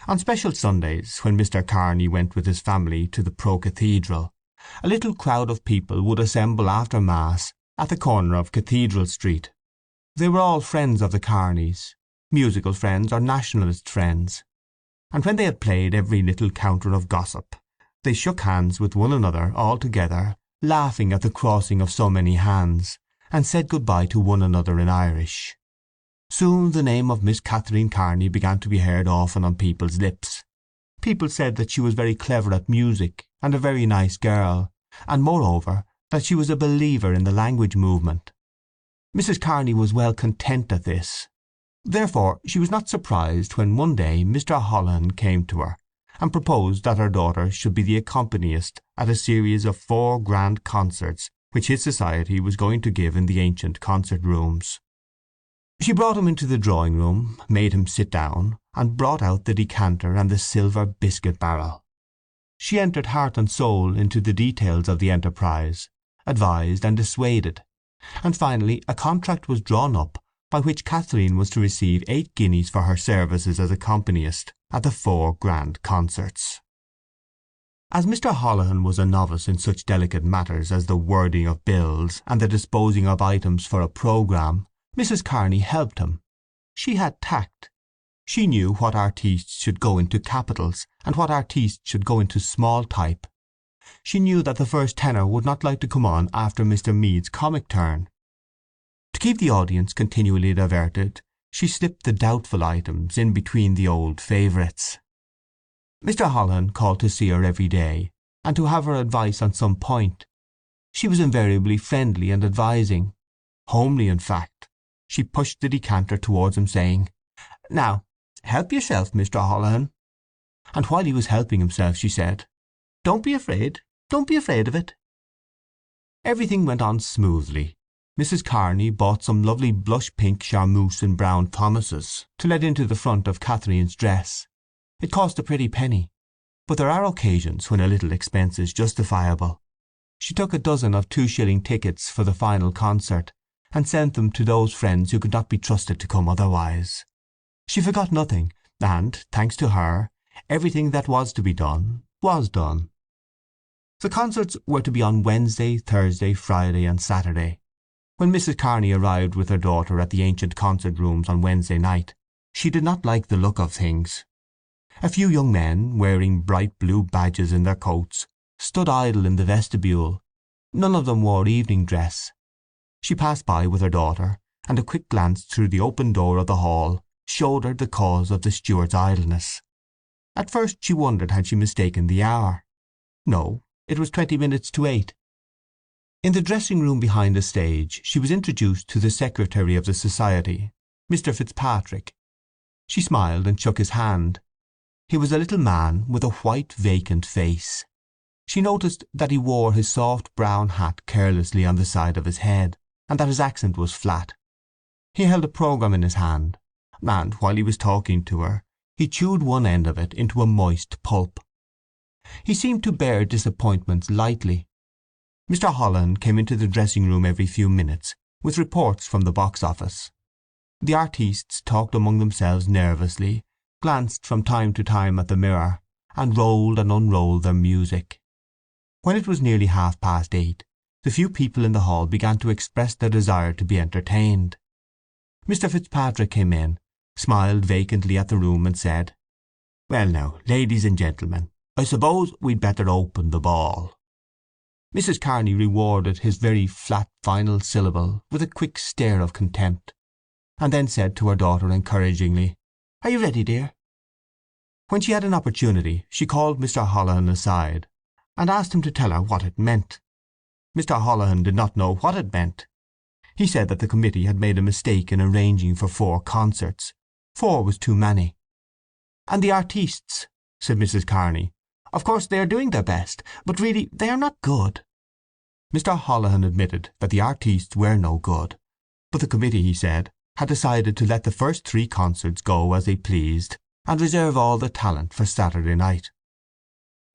On special Sundays, when Mr. Kearney went with his family to the Pro-Cathedral, a little crowd of people would assemble after Mass at the corner of Cathedral Street. They were all friends of the Kearneys, musical friends or nationalist friends, and when they had played every little counter of gossip, they shook hands with one another all together, laughing at the crossing of so many hands, and said good-bye to one another in Irish. Soon the name of Miss Catherine Kearney began to be heard often on people's lips. People said that she was very clever at music, and a very nice girl, and moreover that she was a believer in the language movement. Mrs. Kearney was well content at this. Therefore she was not surprised when one day Mr. Holohan came to her and proposed that her daughter should be the accompanist at a series of 4 grand concerts which his society was going to give in the ancient concert rooms. She brought him into the drawing-room, made him sit down, and brought out the decanter and the silver biscuit barrel. She entered heart and soul into the details of the enterprise, advised and dissuaded, and finally a contract was drawn up by which Catherine was to receive 8 guineas for her services as accompanist at the 4 grand concerts. As Mr. Holohan was a novice in such delicate matters as the wording of bills and the disposing of items for a programme, Mrs. Kearney helped him. She had tact. She knew what artistes should go into capitals and what artistes should go into small type. She knew that the first tenor would not like to come on after Mr. Meade's comic turn. To keep the audience continually diverted, she slipped the doubtful items in between the old favourites. Mr. Holohan called to see her every day, and to have her advice on some point. She was invariably friendly and advising. Homely, in fact. She pushed the decanter towards him, saying, "Now, help yourself, Mr. Holohan." And while he was helping himself she said, "Don't be afraid. Don't be afraid of it." Everything went on smoothly. Mrs. Kearney bought some lovely blush-pink charmeuse in brown Thomases to let into the front of Catherine's dress. It cost a pretty penny, but there are occasions when a little expense is justifiable. She took a dozen of 2-shilling tickets for the final concert, and sent them to those friends who could not be trusted to come otherwise. She forgot nothing, and, thanks to her, everything that was to be done was done. The concerts were to be on Wednesday, Thursday, Friday, and Saturday. When Mrs. Kearney arrived with her daughter at the ancient concert rooms on Wednesday night, she did not like the look of things. A few young men, wearing bright blue badges in their coats, stood idle in the vestibule. None of them wore evening dress. She passed by with her daughter, and a quick glance through the open door of the hall showed her the cause of the steward's idleness. At first she wondered had she mistaken the hour. No, it was 20 minutes to 8. In the dressing-room behind the stage she was introduced to the secretary of the society, Mr. Fitzpatrick. She smiled and shook his hand. He was a little man with a white vacant face. She noticed that he wore his soft brown hat carelessly on the side of his head, and that his accent was flat. He held a programme in his hand, and while he was talking to her he chewed one end of it into a moist pulp. He seemed to bear disappointments lightly. Mr. Holohan came into the dressing-room every few minutes with reports from the box-office. The artistes talked among themselves nervously, glanced from time to time at the mirror, and rolled and unrolled their music. When it was nearly 8:30, the few people in the hall began to express their desire to be entertained. Mr. Fitzpatrick came in, smiled vacantly at the room, and said, "Well now, ladies and gentlemen, I suppose we'd better open the ball." Mrs. Kearney rewarded his very flat final syllable with a quick stare of contempt, and then said to her daughter encouragingly, "Are you ready, dear?" When she had an opportunity she called Mr. Holohan aside, and asked him to tell her what it meant. Mr. Holohan did not know what it meant. He said that the committee had made a mistake in arranging for 4 concerts. 4 was too many. "And the artistes," said Mrs. Kearney. "Of course they are doing their best, but really they are not good." Mr. Holohan admitted that the artistes were no good, but the committee, he said, had decided to let the first 3 concerts go as they pleased, and reserve all the talent for Saturday night.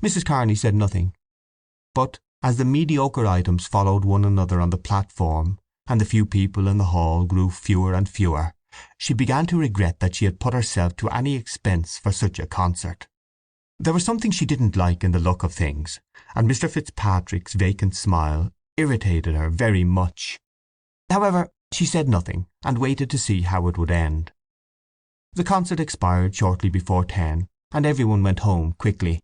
Mrs. Kearney said nothing, but as the mediocre items followed one another on the platform, and the few people in the hall grew fewer and fewer, she began to regret that she had put herself to any expense for such a concert. There was something she didn't like in the look of things, and Mr. Fitzpatrick's vacant smile irritated her very much. However, she said nothing, and waited to see how it would end. The concert expired shortly before 10, and everyone went home quickly.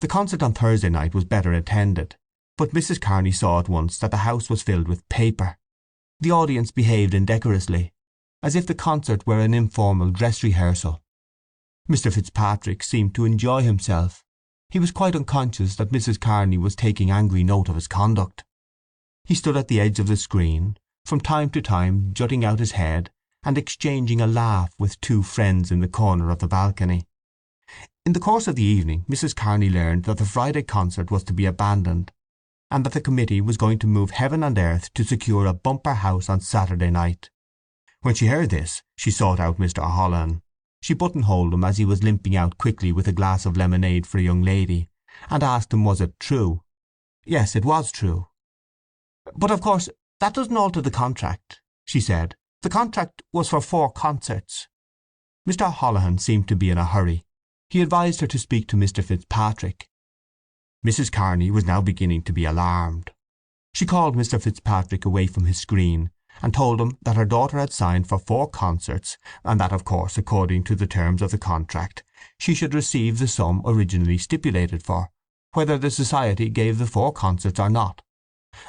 The concert on Thursday night was better attended, but Mrs. Kearney saw at once that the house was filled with paper. The audience behaved indecorously, as if the concert were an informal dress rehearsal. Mr. Fitzpatrick seemed to enjoy himself. He was quite unconscious that Mrs. Kearney was taking angry note of his conduct. He stood at the edge of the screen, from time to time jutting out his head and exchanging a laugh with 2 friends in the corner of the balcony. In the course of the evening Mrs. Kearney learned that the Friday concert was to be abandoned, and that the committee was going to move heaven and earth to secure a bumper house on Saturday night, When she heard this, she sought out Mr. Holohan. She buttonholed him as he was limping out quickly with a glass of lemonade for a young lady, and asked him was it true. Yes, it was true. "But of course that doesn't alter the contract," she said. "The contract was for 4 concerts." Mr. Holohan seemed to be in a hurry. He advised her to speak to Mr. Fitzpatrick. Mrs. Kearney was now beginning to be alarmed. She called Mr. Fitzpatrick away from his screen, and told him that her daughter had signed for 4 concerts, and that of course, according to the terms of the contract, she should receive the sum originally stipulated for, whether the society gave the 4 concerts or not.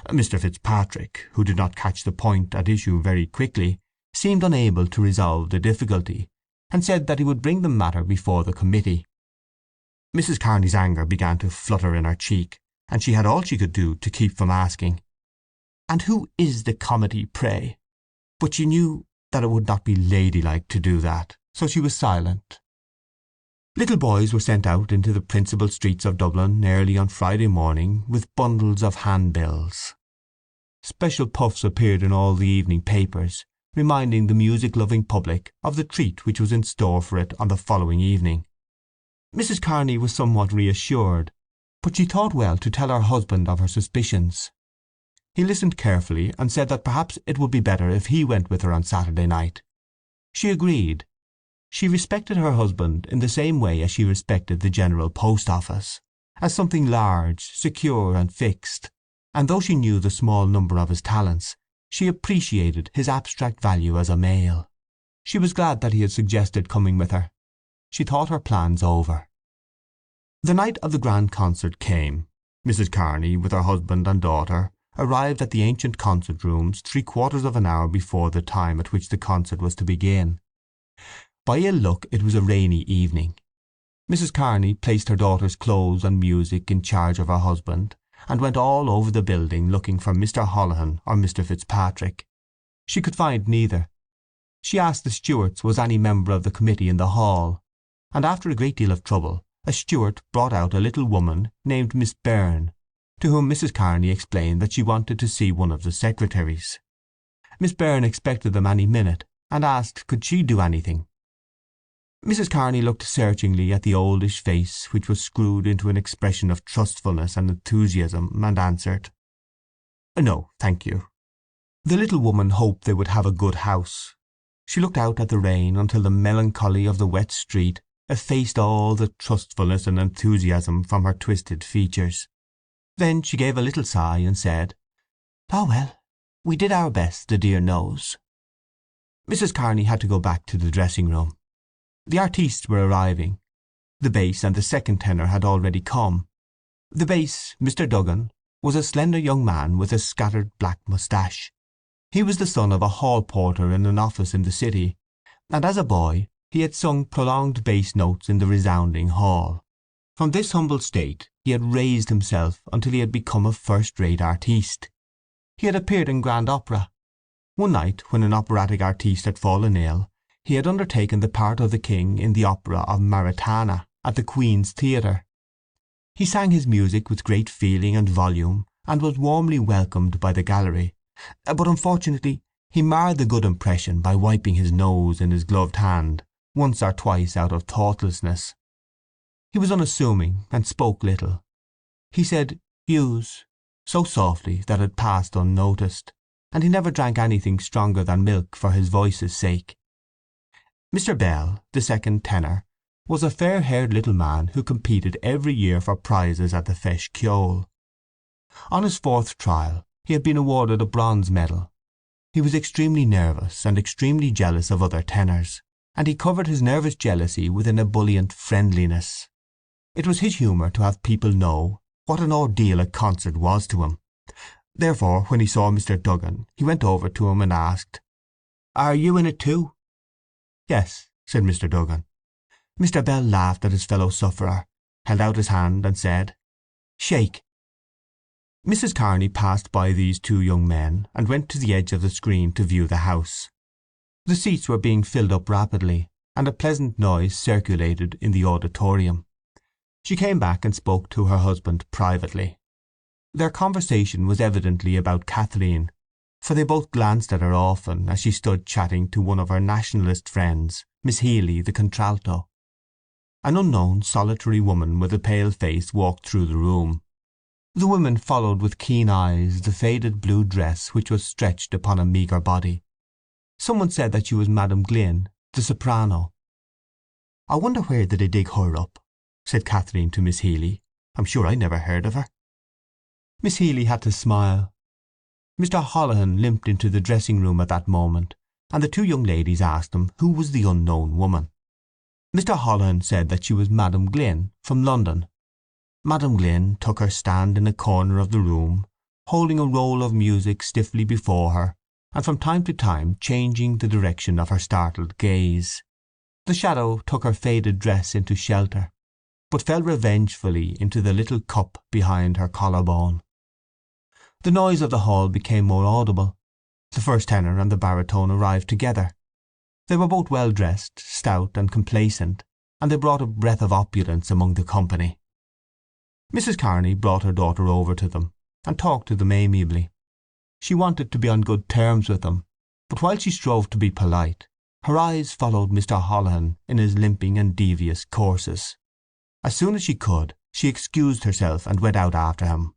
Mr. Fitzpatrick, who did not catch the point at issue very quickly, seemed unable to resolve the difficulty, and said that he would bring the matter before the committee. Mrs. Kearney's anger began to flutter in her cheek, and she had all she could do to keep from asking, "And who is the committee, pray?" But she knew that it would not be ladylike to do that, so she was silent. Little boys were sent out into the principal streets of Dublin early on Friday morning with bundles of handbills. Special puffs appeared in all the evening papers, reminding the music-loving public of the treat which was in store for it on the following evening. Mrs. Kearney was somewhat reassured, but she thought well to tell her husband of her suspicions. He listened carefully, and said that perhaps it would be better if he went with her on Saturday night. She agreed. She respected her husband in the same way as she respected the General Post Office, as something large, secure, and fixed, and though she knew the small number of his talents, she appreciated his abstract value as a male. She was glad that he had suggested coming with her. She thought her plans over. The night of the grand concert came. Mrs. Kearney, with her husband and daughter, arrived at the ancient concert rooms 3/4 of an hour before the time at which the concert was to begin. By ill luck it was a rainy evening. Mrs. Kearney placed her daughter's clothes and music in charge of her husband, and went all over the building looking for Mr. Holohan or Mr. Fitzpatrick. She could find neither. She asked the stewards was any member of the committee in the hall, and after a great deal of trouble a steward brought out a little woman named Miss Byrne, to whom Mrs. Kearney explained that she wanted to see one of the secretaries. Miss Byrne expected them any minute, and asked could she do anything. Mrs. Kearney looked searchingly at the oldish face, which was screwed into an expression of trustfulness and enthusiasm, and answered, "No, thank you." The little woman hoped they would have a good house. She looked out at the rain until the melancholy of the wet street effaced all the trustfulness and enthusiasm from her twisted features. Then she gave a little sigh and said, "Ah well, we did our best, the dear knows." Mrs. Kearney had to go back to the dressing-room. The artistes were arriving. The bass and the second tenor had already come. The bass, Mr. Duggan, was a slender young man with a scattered black moustache. He was the son of a hall porter in an office in the city, and as a boy he had sung prolonged bass notes in the resounding hall. From this humble state he had raised himself until he had become a first-rate artiste. He had appeared in grand opera. One night, when an operatic artiste had fallen ill, he had undertaken the part of the king in the opera of Maritana at the Queen's Theatre. He sang his music with great feeling and volume, and was warmly welcomed by the gallery, but unfortunately he marred the good impression by wiping his nose in his gloved hand once or twice out of thoughtlessness. He was unassuming, and spoke little. He said "Yous" so softly that it passed unnoticed, and he never drank anything stronger than milk for his voice's sake. Mr. Bell, the second tenor, was a fair-haired little man who competed every year for prizes at the Feis Ceoil. On his 4th trial he had been awarded a bronze medal. He was extremely nervous and extremely jealous of other tenors, and he covered his nervous jealousy with an ebullient friendliness. It was his humour to have people know what an ordeal a concert was to him. Therefore, when he saw Mr. Duggan, he went over to him and asked, "Are you in it too?" "Yes," said Mr. Duggan. Mr. Bell laughed at his fellow sufferer, held out his hand, and said, "Shake." Mrs. Kearney passed by these 2 young men, and went to the edge of the screen to view the house. The seats were being filled up rapidly, and a pleasant noise circulated in the auditorium. She came back and spoke to her husband privately. Their conversation was evidently about Kathleen, for they both glanced at her often as she stood chatting to one of her nationalist friends, Miss Healy, the contralto. An unknown, solitary woman with a pale face walked through the room. The women followed with keen eyes the faded blue dress which was stretched upon a meagre body. Someone said that she was Madam Glynn, the soprano. "I wonder where did they dig her up?" said Catherine to Miss Healy. "I'm sure I never heard of her." Miss Healy had to smile. Mr. Holohan limped into the dressing-room at that moment, and the two young ladies asked him who was the unknown woman. Mr. Holohan said that she was Madam Glynn, from London. Madam Glynn took her stand in a corner of the room, holding a roll of music stiffly before her, and from time to time changing the direction of her startled gaze. The shadow took her faded dress into shelter, but fell revengefully into the little cup behind her collarbone. The noise of the hall became more audible. The first tenor and the baritone arrived together. They were both well dressed, stout, and complacent, and they brought a breath of opulence among the company. Mrs. Kearney brought her daughter over to them, and talked to them amiably. She wanted to be on good terms with them, but while she strove to be polite, her eyes followed Mr. Holohan in his limping and devious courses. As soon as she could, she excused herself and went out after him.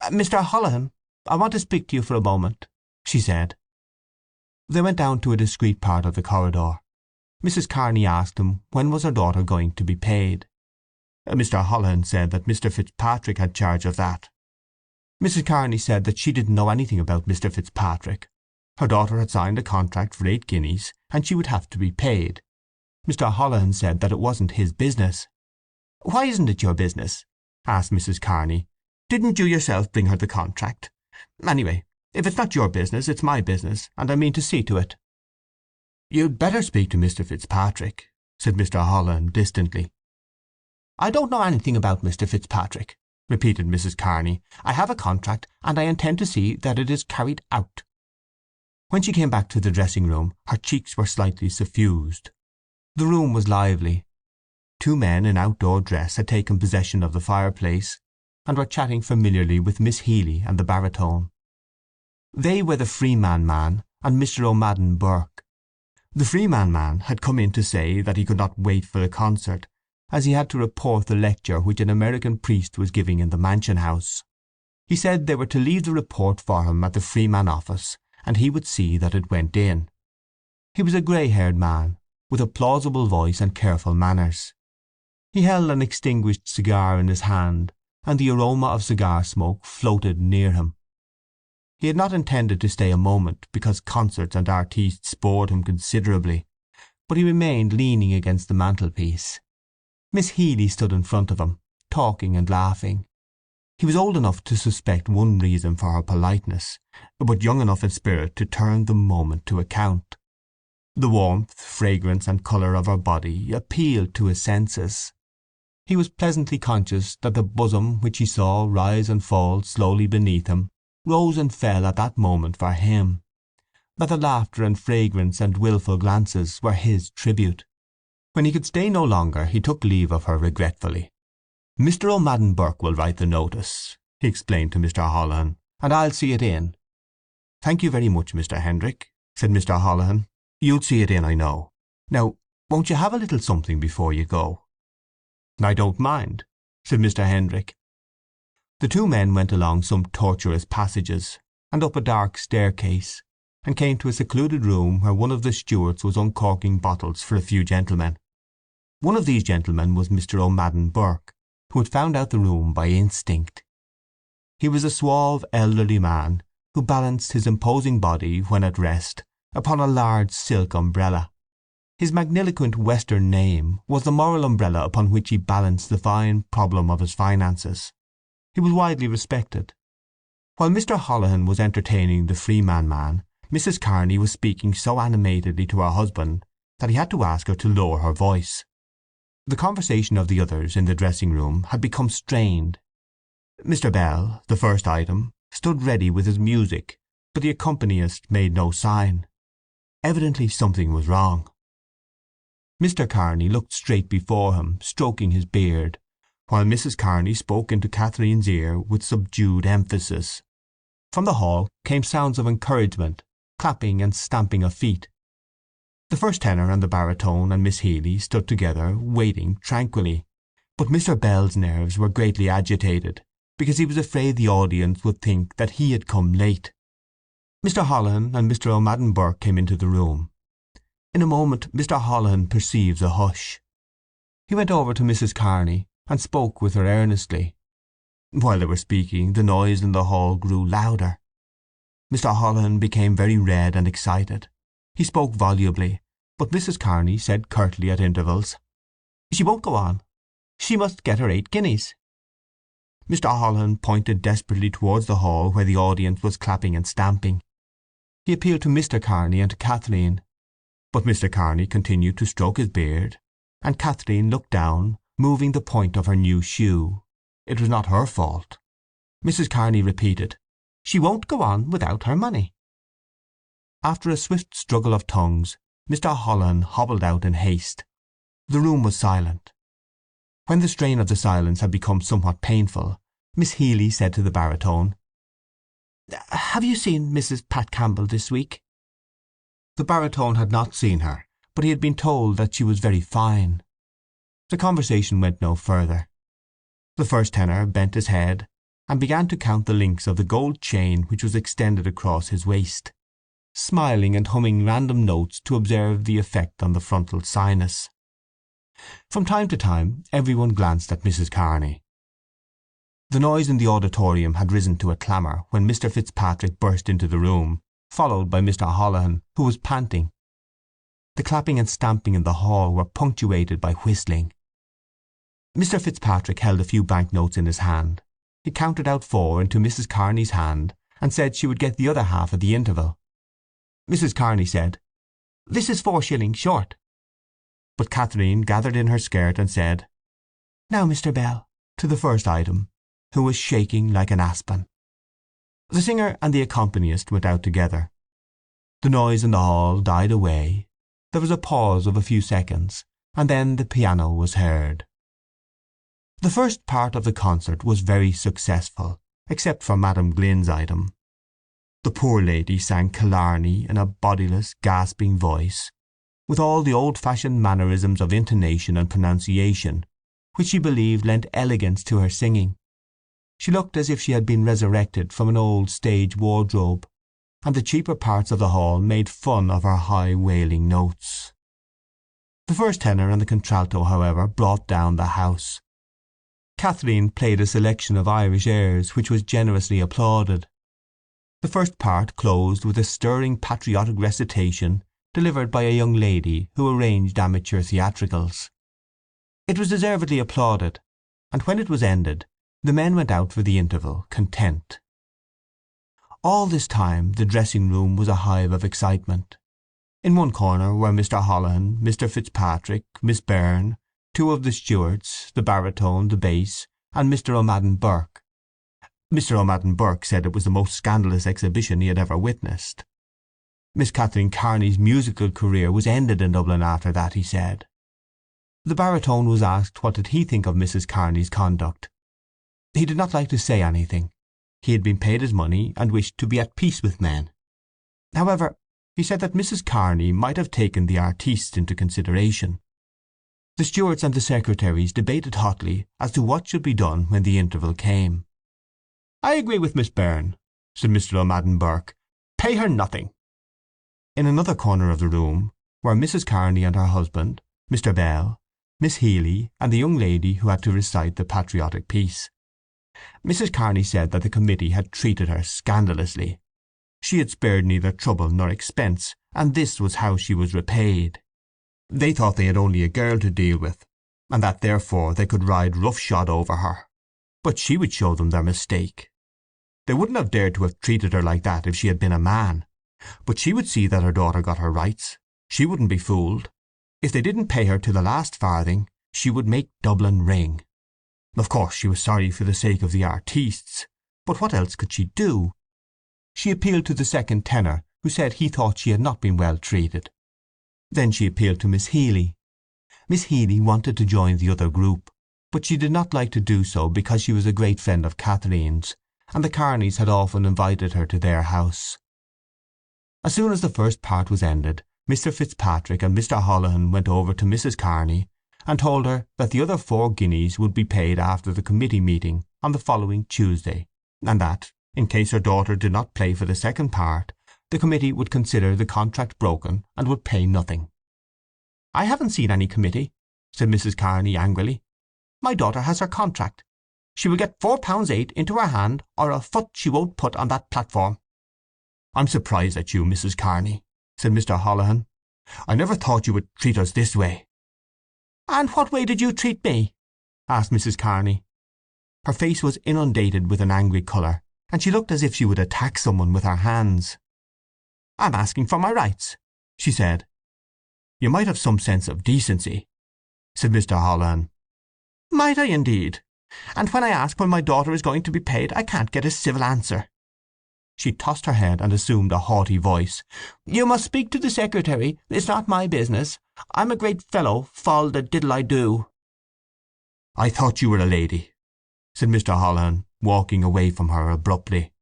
"Mr. Holohan, I want to speak to you for a moment," she said. They went down to a discreet part of the corridor. Mrs. Kearney asked him when was her daughter going to be paid. Mr. Holohan said that Mr. Fitzpatrick had charge of that. Mrs. Kearney said that she didn't know anything about Mr. Fitzpatrick. Her daughter had signed a contract for 8 guineas, and she would have to be paid. Mr. Holohan said that it wasn't his business. "Why isn't it your business?" asked Mrs. Kearney. "Didn't you yourself bring her the contract? Anyway, if it's not your business, it's my business, and I mean to see to it." "You'd better speak to Mr. Fitzpatrick," said Mr. Holohan distantly. "I don't know anything about Mr. Fitzpatrick," repeated Mrs. Kearney. "I have a contract, and I intend to see that it is carried out." When she came back to the dressing-room her cheeks were slightly suffused. The room was lively. 2 men in outdoor dress had taken possession of the fireplace, and were chatting familiarly with Miss Healy and the baritone. They were the Freeman man and Mr. O'Madden Burke. The Freeman man had come in to say that he could not wait for the concert, as he had to report the lecture which an American priest was giving in the Mansion House. He said they were to leave the report for him at the Freeman office, and he would see that it went in. He was a grey-haired man, with a plausible voice and careful manners. He held an extinguished cigar in his hand, and the aroma of cigar smoke floated near him. He had not intended to stay a moment, because concerts and artistes bored him considerably, but he remained leaning against the mantelpiece. Miss Healy stood in front of him, talking and laughing. He was old enough to suspect one reason for her politeness, but young enough in spirit to turn the moment to account. The warmth, fragrance, and colour of her body appealed to his senses. He was pleasantly conscious that the bosom which he saw rise and fall slowly beneath him rose and fell at that moment for him, that the laughter and fragrance and wilful glances were his tribute. When he could stay no longer he took leave of her regretfully. "Mr. O'Madden Burke will write the notice," he explained to Mr. Holohan, "and I'll see it in." "Thank you very much, Mr. Hendrick," said Mr. Holohan. "You'll see it in, I know. Now, won't you have a little something before you go?" "I don't mind," said Mr. Hendrick. The 2 men went along some tortuous passages, and up a dark staircase, and came to a secluded room where one of the stewards was uncorking bottles for a few gentlemen. One of these gentlemen was Mr. O'Madden Burke, who had found out the room by instinct. He was a suave elderly man who balanced his imposing body, when at rest, upon a large silk umbrella. His magniloquent Western name was the moral umbrella upon which he balanced the fine problem of his finances. He was widely respected. While Mr. Holohan was entertaining the Freeman man, Mrs. Kearney was speaking so animatedly to her husband that he had to ask her to lower her voice. The conversation of the others in the dressing-room had become strained. Mr. Bell, the first item, stood ready with his music, but the accompanist made no sign. Evidently something was wrong. Mr. Kearney looked straight before him, stroking his beard, while Mrs. Kearney spoke into Catherine's ear with subdued emphasis. From the hall came sounds of encouragement, clapping and stamping of feet. The first tenor and the baritone and Miss Healy stood together, waiting tranquilly, but Mr. Bell's nerves were greatly agitated, because he was afraid the audience would think that he had come late. Mr. Holohan and Mr. O'Madden Burke came into the room. In a moment Mr. Holohan perceives a hush. He went over to Mrs. Kearney and spoke with her earnestly. While they were speaking, the noise in the hall grew louder. Mr. Holohan became very red and excited. He spoke volubly, but Mrs. Kearney said curtly at intervals, "She won't go on. She must get her 8 guineas." Mr. Holohan pointed desperately towards the hall where the audience was clapping and stamping. He appealed to Mr. Kearney and to Kathleen, but Mr. Kearney continued to stroke his beard, and Kathleen looked down, moving the point of her new shoe. It was not her fault. Mrs. Kearney repeated, "She won't go on without her money." After a swift struggle of tongues, Mr. Holohan hobbled out in haste. The room was silent. When the strain of the silence had become somewhat painful, Miss Healy said to the baritone, "Have you seen Mrs. Pat Campbell this week?" The baritone had not seen her, but he had been told that she was very fine. The conversation went no further. The first tenor bent his head and began to count the links of the gold chain which was extended across his waist, smiling and humming random notes to observe the effect on the frontal sinus. From time to time every one glanced at Mrs. Kearney. The noise in the auditorium had risen to a clamour when Mr. Fitzpatrick burst into the room, followed by Mr. Holohan, who was panting. The clapping and stamping in the hall were punctuated by whistling. Mr. Fitzpatrick held a few banknotes in his hand. He counted out 4 into Mrs. Kearney's hand, and said she would get the other half at the interval. Mrs. Kearney said, "This is 4 shillings short." But Kathleen gathered in her skirt and said, "Now, Mr. Bell," to the first item, who was shaking like an aspen. The singer and the accompanist went out together. The noise in the hall died away. There was a pause of a few seconds, and then the piano was heard. The first part of the concert was very successful, except for Madam Glynn's item. The poor lady sang Killarney in a bodiless, gasping voice, with all the old-fashioned mannerisms of intonation and pronunciation, which she believed lent elegance to her singing. She looked as if she had been resurrected from an old stage wardrobe, and the cheaper parts of the hall made fun of her high wailing notes. The first tenor and the contralto, however, brought down the house. Kathleen played a selection of Irish airs which was generously applauded. The first part closed with a stirring patriotic recitation delivered by a young lady who arranged amateur theatricals. It was deservedly applauded, and when it was ended the men went out for the interval, content. All this time the dressing-room was a hive of excitement. In one corner were Mr. Holohan, Mr. Fitzpatrick, Miss Byrne, 2 of the stewards, the baritone, the bass, and Mr. O'Madden Burke. Mr. O'Madden Burke said it was the most scandalous exhibition he had ever witnessed. Miss Kathleen Kearney's musical career was ended in Dublin after that, he said. The baritone was asked what did he think of Mrs. Kearney's conduct. He did not like to say anything. He had been paid his money and wished to be at peace with men. However, he said that Mrs. Kearney might have taken the artistes into consideration. The stewards and the secretaries debated hotly as to what should be done when the interval came. "I agree with Miss Byrne," said Mr. O'Madden Burke. "Pay her nothing." In another corner of the room were Mrs. Kearney and her husband, Mr. Bell, Miss Healy, and the young lady who had to recite the patriotic piece. Mrs. Kearney said that the committee had treated her scandalously. She had spared neither trouble nor expense, and this was how she was repaid. They thought they had only a girl to deal with, and that therefore they could ride roughshod over her. But she would show them their mistake. They wouldn't have dared to have treated her like that if she had been a man. But she would see that her daughter got her rights. She wouldn't be fooled. If they didn't pay her to the last farthing, she would make Dublin ring. Of course she was sorry for the sake of the artistes, but what else could she do? She appealed to the second tenor, who said he thought she had not been well treated. Then she appealed to Miss Healy. Miss Healy wanted to join the other group, but she did not like to do so because she was a great friend of Kathleen's, and the Kearneys had often invited her to their house. As soon as the first part was ended, Mr. Fitzpatrick and Mr. Holohan went over to Mrs. Kearney and told her that the other 4 guineas would be paid after the committee meeting on the following Tuesday, and that, in case her daughter did not play for the second part, the committee would consider the contract broken and would pay nothing. "I haven't seen any committee," said Mrs. Kearney angrily. "My daughter has her contract. She will get £4.8 into her hand, or a foot she won't put on that platform." "I'm surprised at you, Mrs. Kearney," said Mr. Holohan. "I never thought you would treat us this way." "And what way did you treat me?" asked Mrs. Kearney. Her face was inundated with an angry colour, and she looked as if she would attack someone with her hands. "I'm asking for my rights," she said. "You might have some sense of decency," said Mr. Holohan. "Might I indeed? And when I ask when my daughter is going to be paid I can't get a civil answer." She tossed her head and assumed a haughty voice. "You must speak to the secretary. It's not my business. I'm a great fellow, fall the diddle I do." "I thought you were a lady," said Mr. Holohan, walking away from her abruptly.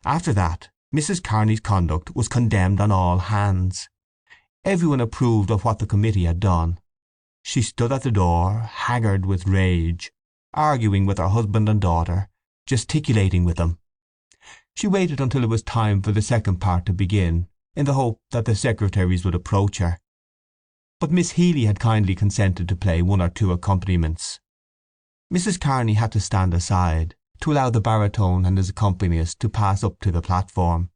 After that Mrs. Kearney's conduct was condemned on all hands. Everyone approved of what the committee had done. She stood at the door, haggard with rage, arguing with her husband and daughter, gesticulating with them. She waited until it was time for the second part to begin, in the hope that the secretaries would approach her. But Miss Healy had kindly consented to play 1 or 2 accompaniments. Mrs. Kearney had to stand aside, to allow the baritone and his accompanist to pass up to the platform.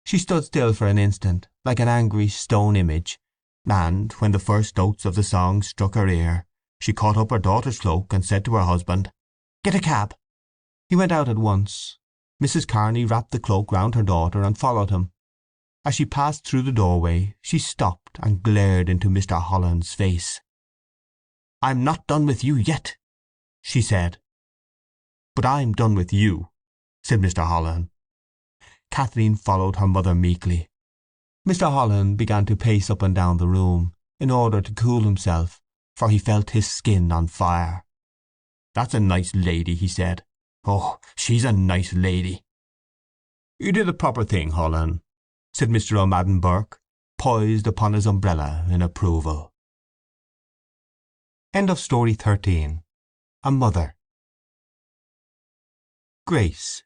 She stood still for an instant, like an angry stone image, and, when the first notes of the song struck her ear, she caught up her daughter's cloak and said to her husband, "Get a cab." He went out at once. Mrs. Kearney wrapped the cloak round her daughter and followed him. As she passed through the doorway she stopped and glared into Mr. Holohan's face. "I'm not done with you yet," she said. "But I'm done with you," said Mr. Holohan. Kathleen followed her mother meekly. Mr. Holohan began to pace up and down the room, in order to cool himself, for he felt his skin on fire. "That's a nice lady," he said. "Oh, she's a nice lady." "You did the proper thing, Holohan," said Mr. O'Madden Burke, poised upon his umbrella in approval. End of Story 13. A Mother. Grace.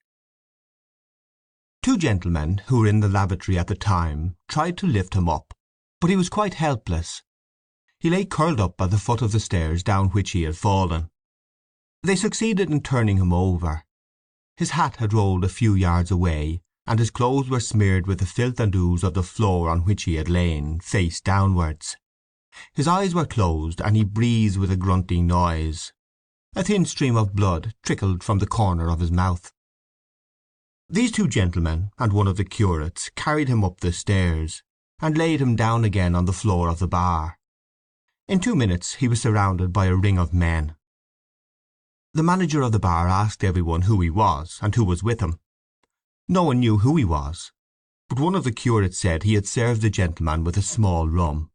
2 gentlemen who were in the lavatory at the time tried to lift him up, but he was quite helpless. He lay curled up at the foot of the stairs down which he had fallen. They succeeded in turning him over. His hat had rolled a few yards away, and his clothes were smeared with the filth and ooze of the floor on which he had lain, face downwards. His eyes were closed, and he breathed with a grunting noise. A thin stream of blood trickled from the corner of his mouth. These 2 gentlemen and one of the curates carried him up the stairs, and laid him down again on the floor of the bar. In 2 minutes he was surrounded by a ring of men. The manager of the bar asked everyone who he was, and who was with him. No one knew who he was, but one of the curates said he had served the gentleman with a small rum.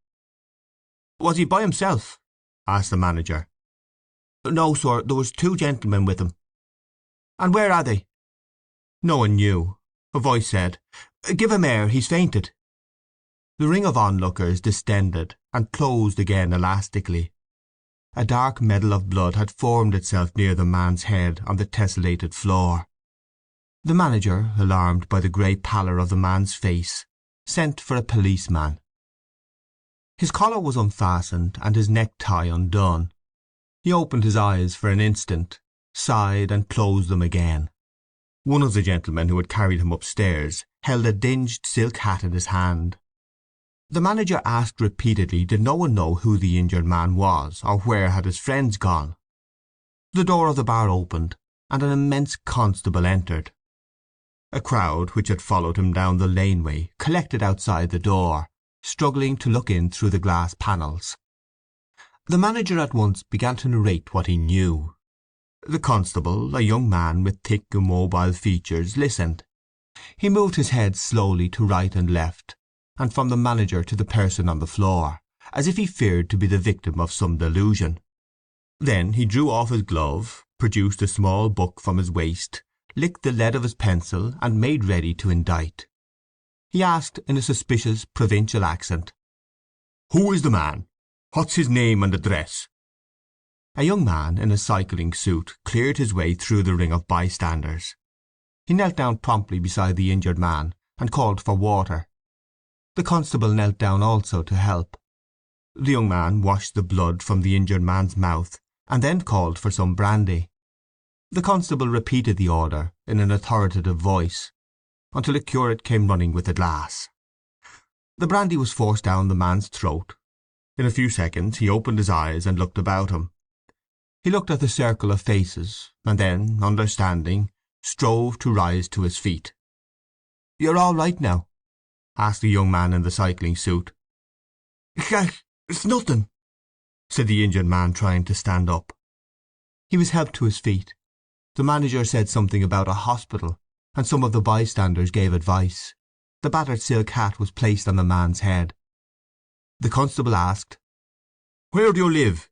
"Was he by himself?" asked the manager. "No, sir, there was 2 gentlemen with him." "And where are they?" No one knew. A voice said, "Give him air, he's fainted." The ring of onlookers distended, and closed again elastically. A dark medal of blood had formed itself near the man's head on the tessellated floor. The manager, alarmed by the grey pallor of the man's face, sent for a policeman. His collar was unfastened and his necktie undone. He opened his eyes for an instant, sighed, and closed them again. One of the gentlemen who had carried him upstairs held a dinged silk hat in his hand. The manager asked repeatedly did no one know who the injured man was, or where had his friends gone. The door of the bar opened, and an immense constable entered. A crowd which had followed him down the laneway collected outside the door, struggling to look in through the glass panels. The manager at once began to narrate what he knew. The constable, a young man with thick immobile features, listened. He moved his head slowly to right and left, and from the manager to the person on the floor, as if he feared to be the victim of some delusion. Then he drew off his glove, produced a small book from his waist, licked the lead of his pencil, and made ready to indict. He asked in a suspicious provincial accent, "Who is the man? What's his name and address?" A young man in a cycling suit cleared his way through the ring of bystanders. He knelt down promptly beside the injured man, and called for water. The constable knelt down also to help. The young man washed the blood from the injured man's mouth, and then called for some brandy. The constable repeated the order in an authoritative voice, until a curate came running with a glass. The brandy was forced down the man's throat. In a few seconds he opened his eyes and looked about him. He looked at the circle of faces, and then, understanding, strove to rise to his feet. "You're all right now?" asked the young man in the cycling suit. "It's nothing," said the injured man, trying to stand up. He was helped to his feet. The manager said something about a hospital, and some of the bystanders gave advice. The battered silk hat was placed on the man's head. The constable asked, "Where do you live?"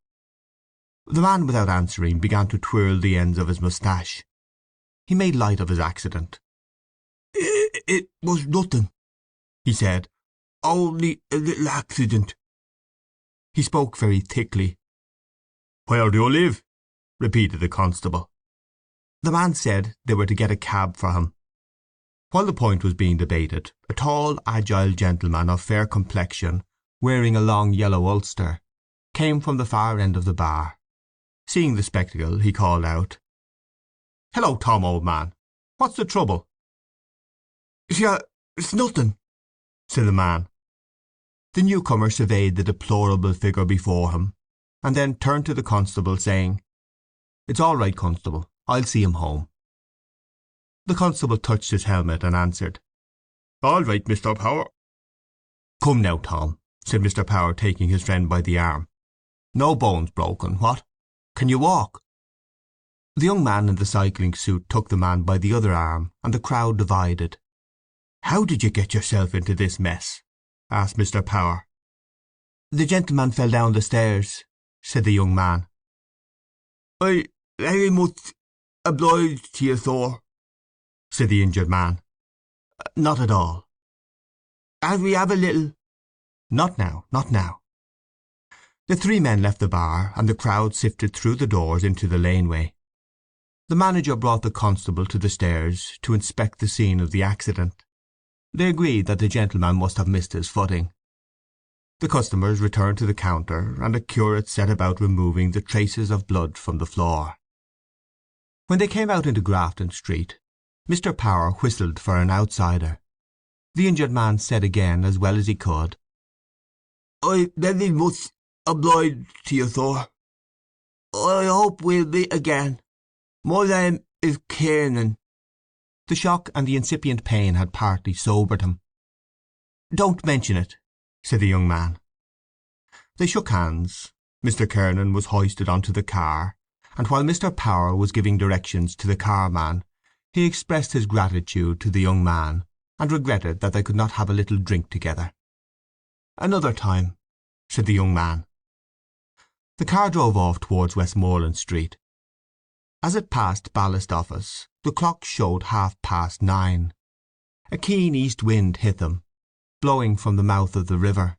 The man, without answering, began to twirl the ends of his moustache. He made light of his accident. It was nothing," he said. "Only a little accident." He spoke very thickly. "Where do you live?" repeated the constable. The man said they were to get a cab for him. While the point was being debated, a tall, agile gentleman of fair complexion, wearing a long yellow ulster, came from the far end of the bar. Seeing the spectacle, he called out, "Hello, Tom, old man. What's the trouble?" "It's nothing," said the man. The newcomer surveyed the deplorable figure before him, and then turned to the constable, saying, "It's all right, constable. I'll see him home." The constable touched his helmet and answered, "All right, Mr. Power." "Come now, Tom," said Mr. Power, taking his friend by the arm. "No bones broken, what? Can you walk?" The young man in the cycling suit took the man by the other arm, and the crowd divided. "How did you get yourself into this mess?" asked Mr. Power. "The gentleman fell down the stairs," said the young man. "I very much obliged to you, sir," said the injured man. "Not at all." "As we have a little—" "Not now, not now." The three men left the bar, and the crowd sifted through the doors into the laneway. The manager brought the constable to the stairs to inspect the scene of the accident. They agreed that the gentleman must have missed his footing. The customers returned to the counter, and a curate set about removing the traces of blood from the floor. When they came out into Grafton Street, Mr. Power whistled for an outsider. The injured man said again, as well as he could, "I very much obliged to you, sir. I hope we'll meet again. My name is Kiernan." The shock and the incipient pain had partly sobered him. "Don't mention it," said the young man. They shook hands. Mr. Kiernan was hoisted onto the car, and while Mr. Power was giving directions to the carman, he expressed his gratitude to the young man, and regretted that they could not have a little drink together. "Another time," said the young man. The car drove off towards Westmoreland Street. As it passed Ballast Office, the clock showed 9:30. A keen east wind hit them, blowing from the mouth of the river.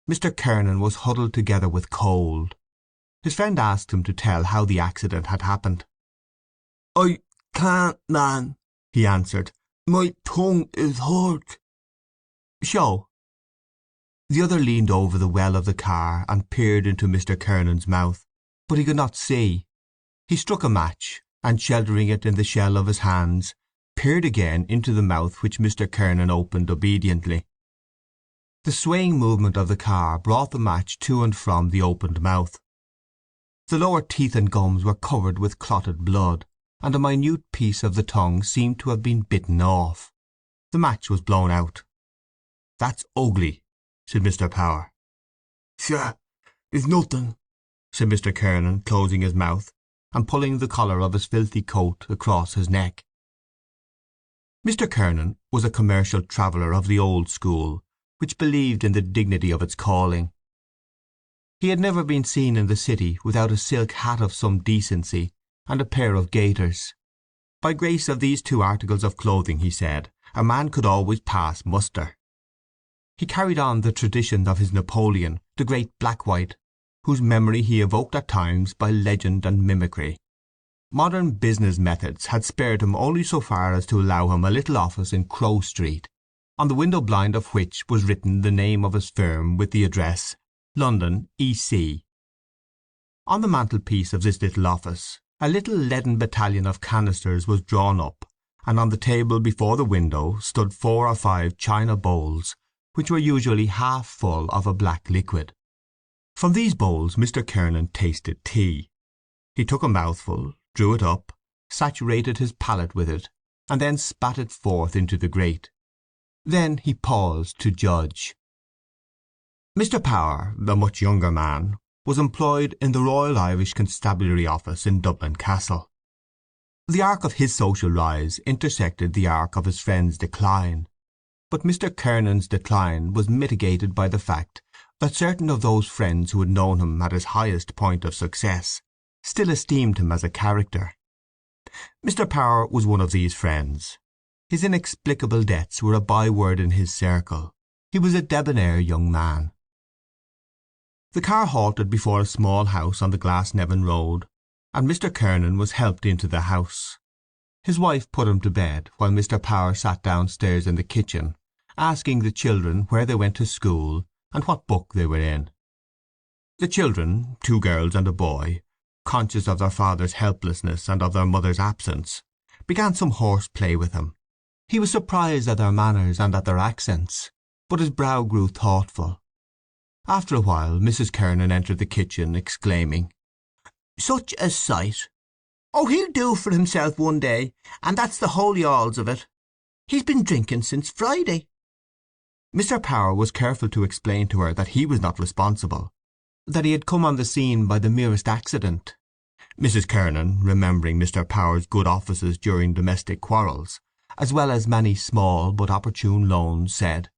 Mr. Kiernan was huddled together with cold. His friend asked him to tell how the accident had happened. "I can't, man," he answered. "My tongue is hurt." "Show." The other leaned over the well of the car and peered into Mr. Kiernan's mouth, but he could not see. He struck a match, and sheltering it in the shell of his hands, peered again into the mouth, which Mr. Kiernan opened obediently. The swaying movement of the car brought the match to and from the opened mouth. The lower teeth and gums were covered with clotted blood, and a minute piece of the tongue seemed to have been bitten off. The match was blown out. "That's ugly," said Mr. Power. "Sure, it's nothing," said Mr. Kiernan, closing his mouth, and pulling the collar of his filthy coat across his neck. Mr. Kiernan was a commercial traveller of the old school, which believed in the dignity of its calling. He had never been seen in the city without a silk hat of some decency and a pair of gaiters. By grace of these two articles of clothing, he said, a man could always pass muster. He carried on the traditions of his Napoleon, the great Black-White, whose memory he evoked at times by legend and mimicry. Modern business methods had spared him only so far as to allow him a little office in Crow Street, on the window blind of which was written the name of his firm with the address London, E.C. On the mantelpiece of this little office a little leaden battalion of canisters was drawn up, and on the table before the window stood 4 or 5 china bowls, which were usually half full of a black liquid. From these bowls Mr. Kernan tasted tea. He took a mouthful, drew it up, saturated his palate with it, and then spat it forth into the grate. Then he paused to judge. Mr. Power, a much younger man, was employed in the Royal Irish Constabulary Office in Dublin Castle. The arc of his social rise intersected the arc of his friend's decline, but Mr. Kernan's decline was mitigated by the fact that certain of those friends who had known him at his highest point of success still esteemed him as a character. Mr. Power was one of these friends. His inexplicable debts were a byword in his circle. He was a debonair young man. The car halted before a small house on the Glasnevin road, and Mr. Kernan was helped into the house. His wife put him to bed, while Mr. Power sat downstairs in the kitchen, asking the children where they went to school and what book they were in. The children, 2 girls and a boy, conscious of their father's helplessness and of their mother's absence, began some horse play with him. He was surprised at their manners and at their accents, but his brow grew thoughtful. After a while Mrs. Kernan entered the kitchen, exclaiming, "Such a sight! Oh, he'll do for himself one day, and that's the holy alls of it. He's been drinking since Friday." Mr. Power was careful to explain to her that he was not responsible, that he had come on the scene by the merest accident. Mrs. Kernan, remembering Mr. Power's good offices during domestic quarrels, as well as many small but opportune loans, said,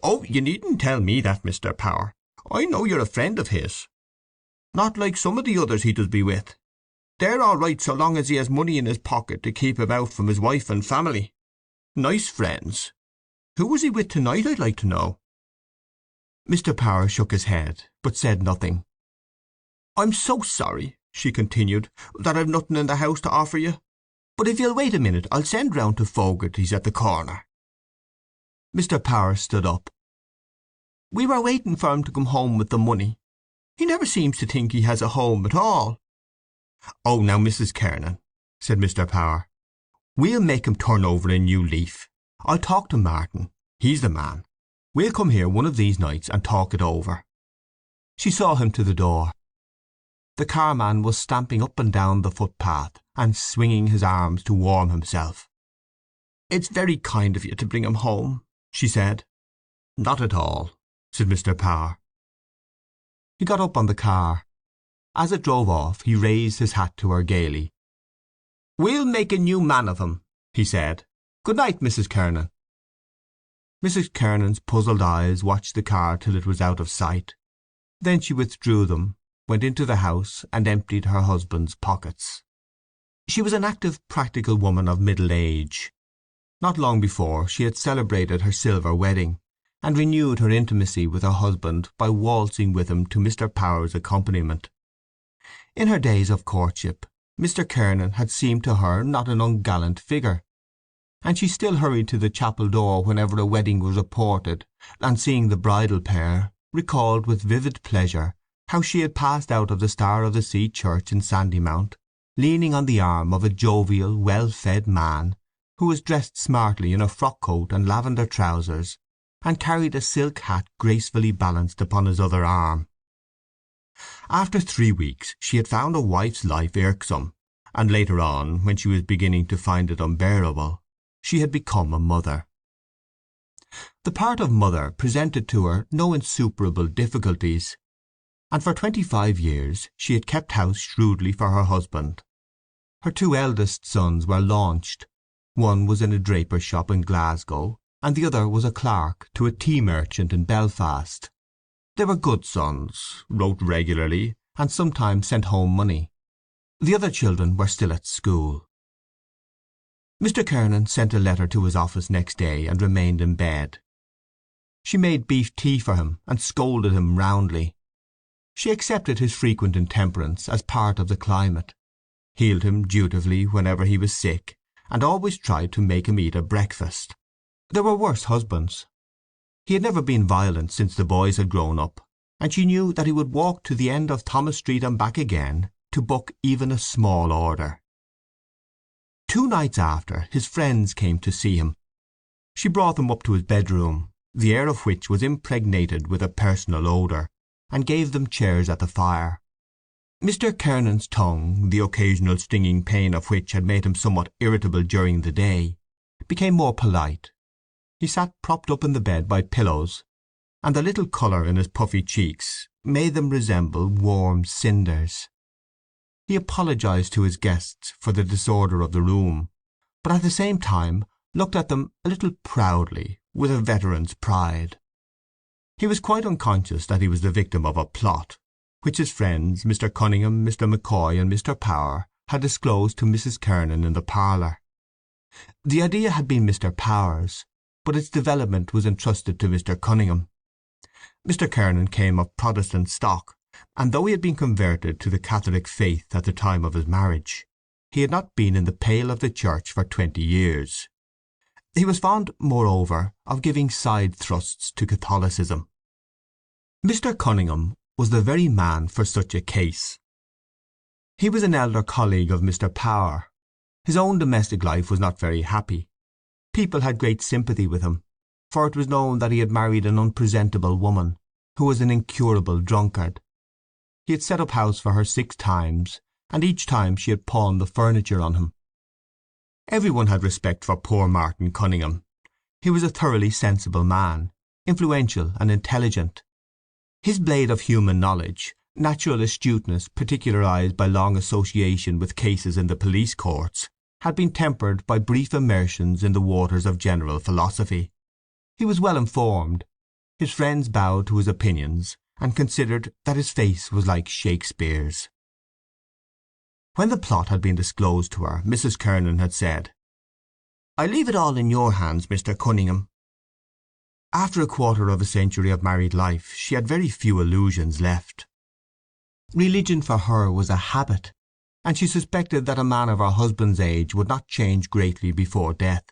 "Oh, you needn't tell me that, Mr. Power. I know you're a friend of his. Not like some of the others he does be with. They're all right so long as he has money in his pocket to keep him out from his wife and family. Nice friends. Who was he with tonight, I'd like to know?" Mr. Power shook his head, but said nothing. "I'm so sorry," she continued, "that I've nothing in the house to offer you. But if you'll wait a minute I'll send round to Fogarty's at the corner." Mr. Power stood up. "We were waiting for him to come home with the money. He never seems to think he has a home at all." "Oh, now, Mrs. Kernan," said Mr. Power, "we'll make him turn over a new leaf. I'll talk to Martin. He's the man. We'll come here one of these nights and talk it over." She saw him to the door. The carman was stamping up and down the footpath and swinging his arms to warm himself. "It's very kind of you to bring him home," she said. "Not at all," said Mr. Power. He got up on the car. As it drove off he raised his hat to her gaily. "We'll make a new man of him," he said. "Good night, Mrs. Kernan." Mrs. Kernan's puzzled eyes watched the car till it was out of sight. Then she withdrew them, went into the house, and emptied her husband's pockets. She was an active, practical woman of middle age. Not long before she had celebrated her silver wedding, and renewed her intimacy with her husband by waltzing with him to Mr. Power's accompaniment. In her days of courtship Mr. Kernan had seemed to her not an ungallant figure, and she still hurried to the chapel door whenever a wedding was reported, and seeing the bridal pair, recalled with vivid pleasure how she had passed out of the Star of the Sea church in Sandymount, leaning on the arm of a jovial, well-fed man who was dressed smartly in a frock-coat and lavender trousers, and carried a silk hat gracefully balanced upon his other arm. After 3 weeks she had found a wife's life irksome, and later on, when she was beginning to find it unbearable, she had become a mother. The part of mother presented to her no insuperable difficulties, and for 25 years she had kept house shrewdly for her husband. Her 2 eldest sons were launched. One was in a draper's shop in Glasgow, and the other was a clerk to a tea merchant in Belfast. They were good sons, wrote regularly, and sometimes sent home money. The other children were still at school. Mr. Kernan sent a letter to his office next day and remained in bed. She made beef tea for him and scolded him roundly. She accepted his frequent intemperance as part of the climate, healed him dutifully whenever he was sick, and always tried to make him eat a breakfast. There were worse husbands. He had never been violent since the boys had grown up, and she knew that he would walk to the end of Thomas Street and back again to book even a small order. 2 nights after, his friends came to see him. She brought them up to his bedroom, the air of which was impregnated with a personal odour, and gave them chairs at the fire. Mr. Kernan's tongue, the occasional stinging pain of which had made him somewhat irritable during the day, became more polite. He sat propped up in the bed by pillows, and the little colour in his puffy cheeks made them resemble warm cinders. He apologized to his guests for the disorder of the room, but at the same time looked at them a little proudly, with a veteran's pride. He was quite unconscious that he was the victim of a plot, which his friends, Mr. Cunningham, Mr. McCoy, and Mr. Power, had disclosed to Mrs. Kernan in the parlour. The idea had been Mr. Power's, but its development was entrusted to Mr. Cunningham. Mr. Kernan came of Protestant stock, and though he had been converted to the Catholic faith at the time of his marriage, he had not been in the pale of the church for 20 years. He was fond, moreover, of giving side thrusts to Catholicism. Mr. Cunningham was the very man for such a case. He was an elder colleague of Mr. Power. His own domestic life was not very happy. People had great sympathy with him, for it was known that he had married an unpresentable woman, who was an incurable drunkard. He had set up house for her 6 times, and each time she had pawned the furniture on him. Every one had respect for poor Martin Cunningham. He was a thoroughly sensible man, influential and intelligent. His blade of human knowledge, natural astuteness particularized by long association with cases in the police courts, had been tempered by brief immersions in the waters of general philosophy. He was well informed. His friends bowed to his opinions, and considered that his face was like Shakespeare's. When the plot had been disclosed to her, Mrs. Kernan had said, "I leave it all in your hands, Mr. Cunningham." After a quarter of a century of married life she had very few illusions left. Religion for her was a habit, and she suspected that a man of her husband's age would not change greatly before death.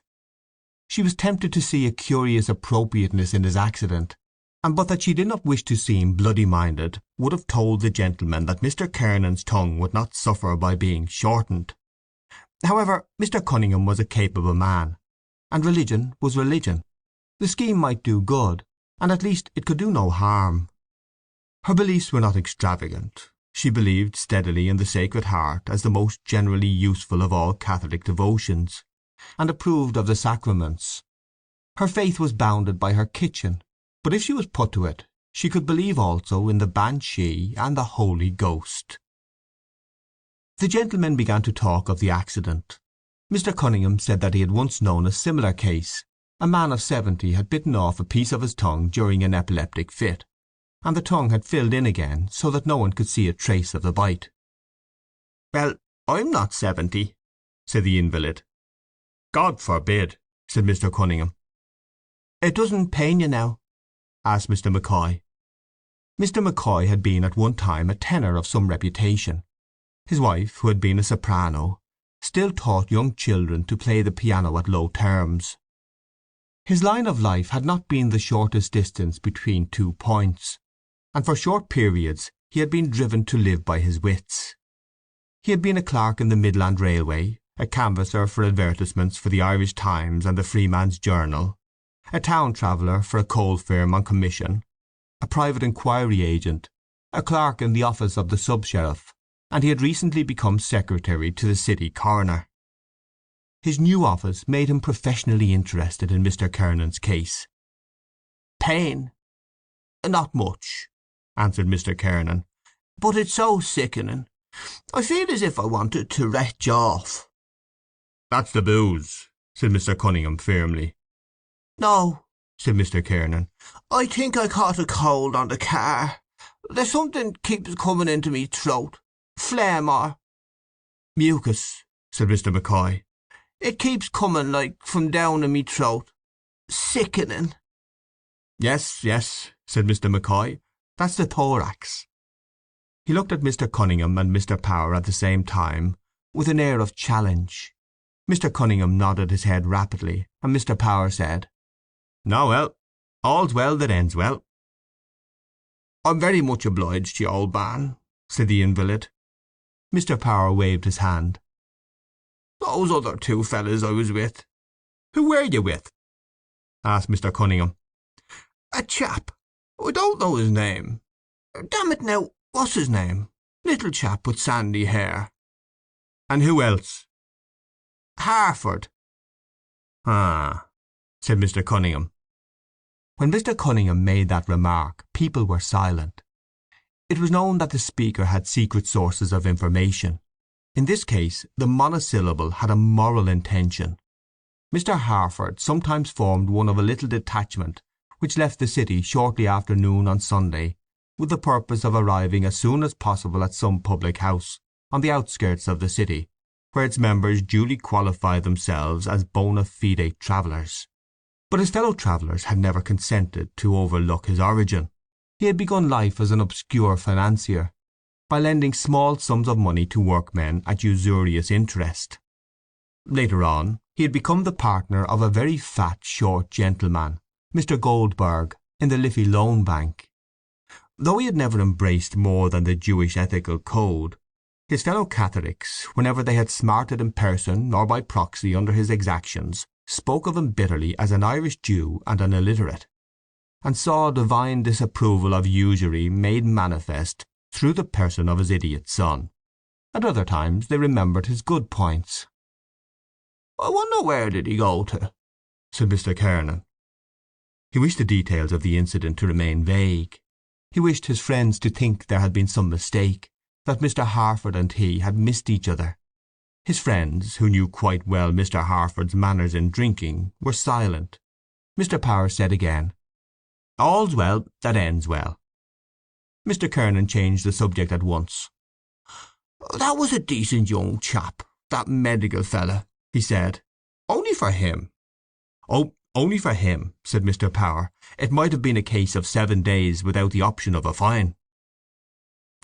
She was tempted to see a curious appropriateness in his accident, and but that she did not wish to seem bloody-minded, would have told the gentleman that Mr. Kernan's tongue would not suffer by being shortened. However, Mr. Cunningham was a capable man, and religion was religion. The scheme might do good, and at least it could do no harm. Her beliefs were not extravagant. She believed steadily in the Sacred Heart as the most generally useful of all Catholic devotions, and approved of the sacraments. Her faith was bounded by her kitchen, but if she was put to it, she could believe also in the Banshee and the Holy Ghost. The gentlemen began to talk of the accident. Mr. Cunningham said that he had once known a similar case. A man of 70 had bitten off a piece of his tongue during an epileptic fit, and the tongue had filled in again so that no one could see a trace of the bite. "Well, I'm not 70," said the invalid. "God forbid," said Mr. Cunningham. "It doesn't pain you now?" asked Mr. McCoy. Mr. McCoy had been at one time a tenor of some reputation. His wife, who had been a soprano, still taught young children to play the piano at low terms. His line of life had not been the shortest distance between 2 points, and for short periods he had been driven to live by his wits. He had been a clerk in the Midland Railway, a canvasser for advertisements for the Irish Times and the Freeman's Journal, a town traveller for a coal firm on commission, a private inquiry agent, a clerk in the office of the sub-sheriff, and he had recently become secretary to the city coroner. His new office made him professionally interested in Mr. Kernan's case. "Pain? Not much," answered Mr. Kernan, "but it's so sickening. I feel as if I wanted to retch off." "That's the booze," said Mr. Cunningham firmly. "No," said Mr. Kernan. "I think I caught a cold on the car. There's something keeps coming into me throat. Phlegm or—" "Mucus," said Mr. McCoy. It keeps coming like from down in me throat. Sickening." "Yes, yes," said Mr. McCoy. "That's the thorax." He looked at Mr. Cunningham and Mr. Power at the same time, with an air of challenge. Mr. Cunningham nodded his head rapidly, and Mr. Power said, "Ah, well, all's well that ends well." "I'm very much obliged to you, old man," said the invalid. Mr. Power waved his hand. "Those other two fellas I was with." "Who were you with?" asked Mr. Cunningham. "A chap. I don't know his name. Damn it now, what's his name? Little chap with sandy hair." "And who else?" "Harford." "Ah," said Mr. Cunningham. When Mr. Cunningham made that remark, people were silent. It was known that the speaker had secret sources of information. In this case the monosyllable had a moral intention. Mr. Harford sometimes formed one of a little detachment which left the city shortly after noon on Sunday, with the purpose of arriving as soon as possible at some public house on the outskirts of the city, where its members duly qualified themselves as bona fide travellers. But his fellow travellers had never consented to overlook his origin. He had begun life as an obscure financier, by lending small sums of money to workmen at usurious interest. Later on he had become the partner of a very fat, short gentleman, Mr. Goldberg, in the Liffey Loan Bank. Though he had never embraced more than the Jewish ethical code, his fellow Catholics, whenever they had smarted in person or by proxy under his exactions, spoke of him bitterly as an Irish Jew and an illiterate, and saw divine disapproval of usury made manifest through the person of his idiot son. At other times they remembered his good points. "I wonder where did he go to?" said Mr. Kernan. He wished the details of the incident to remain vague. He wished his friends to think there had been some mistake, that Mr. Harford and he had missed each other. His friends, who knew quite well Mr. Harford's manners in drinking, were silent. Mr. Power said again, "All's well that ends well." Mr. Kernan changed the subject at once. "That was a decent young chap, that medical fella," he said. "Only for him." "Oh, only for him," said Mr. Power. "It might have been a case of 7 days without the option of a fine."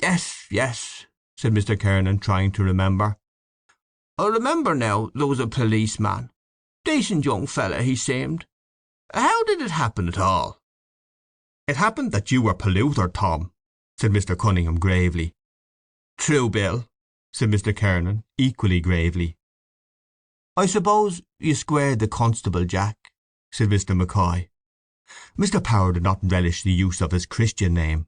"Yes, yes," said Mr. Kernan, trying to remember. "I remember now there was a policeman. Decent young fella he seemed. How did it happen at all?" "It happened that you were polluter, Tom," said Mr. Cunningham gravely. "True, Bill," said Mr. Kernan, equally gravely. "I suppose you squared the constable, Jack," said Mr. McCoy. Mr. Power did not relish the use of his Christian name.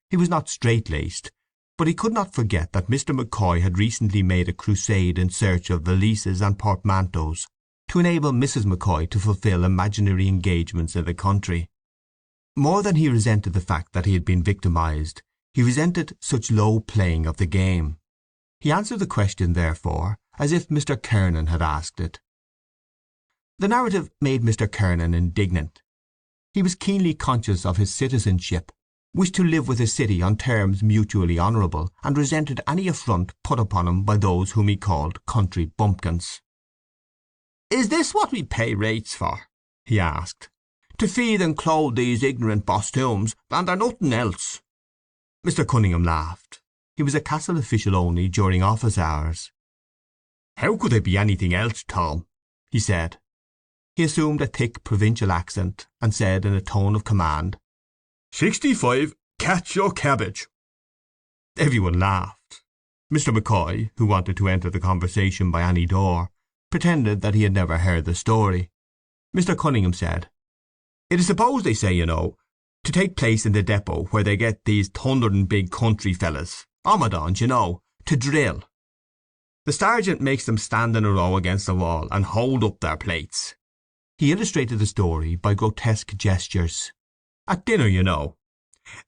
He was not straight-laced, but he could not forget that Mr. McCoy had recently made a crusade in search of valises and portmanteaus to enable Mrs. McCoy to fulfil imaginary engagements in the country. More than he resented the fact that he had been victimized, he resented such low playing of the game. He answered the question, therefore, as if Mr. Kernan had asked it. The narrative made Mr. Kernan indignant. He was keenly conscious of his citizenship, wished to live with his city on terms mutually honourable, and resented any affront put upon him by those whom he called country bumpkins. "Is this what we pay rates for?" he asked. "To feed and clothe these ignorant bostooms, and they're nothing else?" Mr. Cunningham laughed. He was a castle official only during office hours. "How could they be anything else, Tom?" he said. He assumed a thick provincial accent, and said in a tone of command, 65, catch your cabbage." Every one laughed. Mr. McCoy, who wanted to enter the conversation by any door, pretended that he had never heard the story. Mr. Cunningham said, "It is supposed, they say, to take place in the depot where they get these thundering big country fellas, Omadons, to drill. The sergeant makes them stand in a row against the wall and hold up their plates." He illustrated the story by grotesque gestures. "At dinner,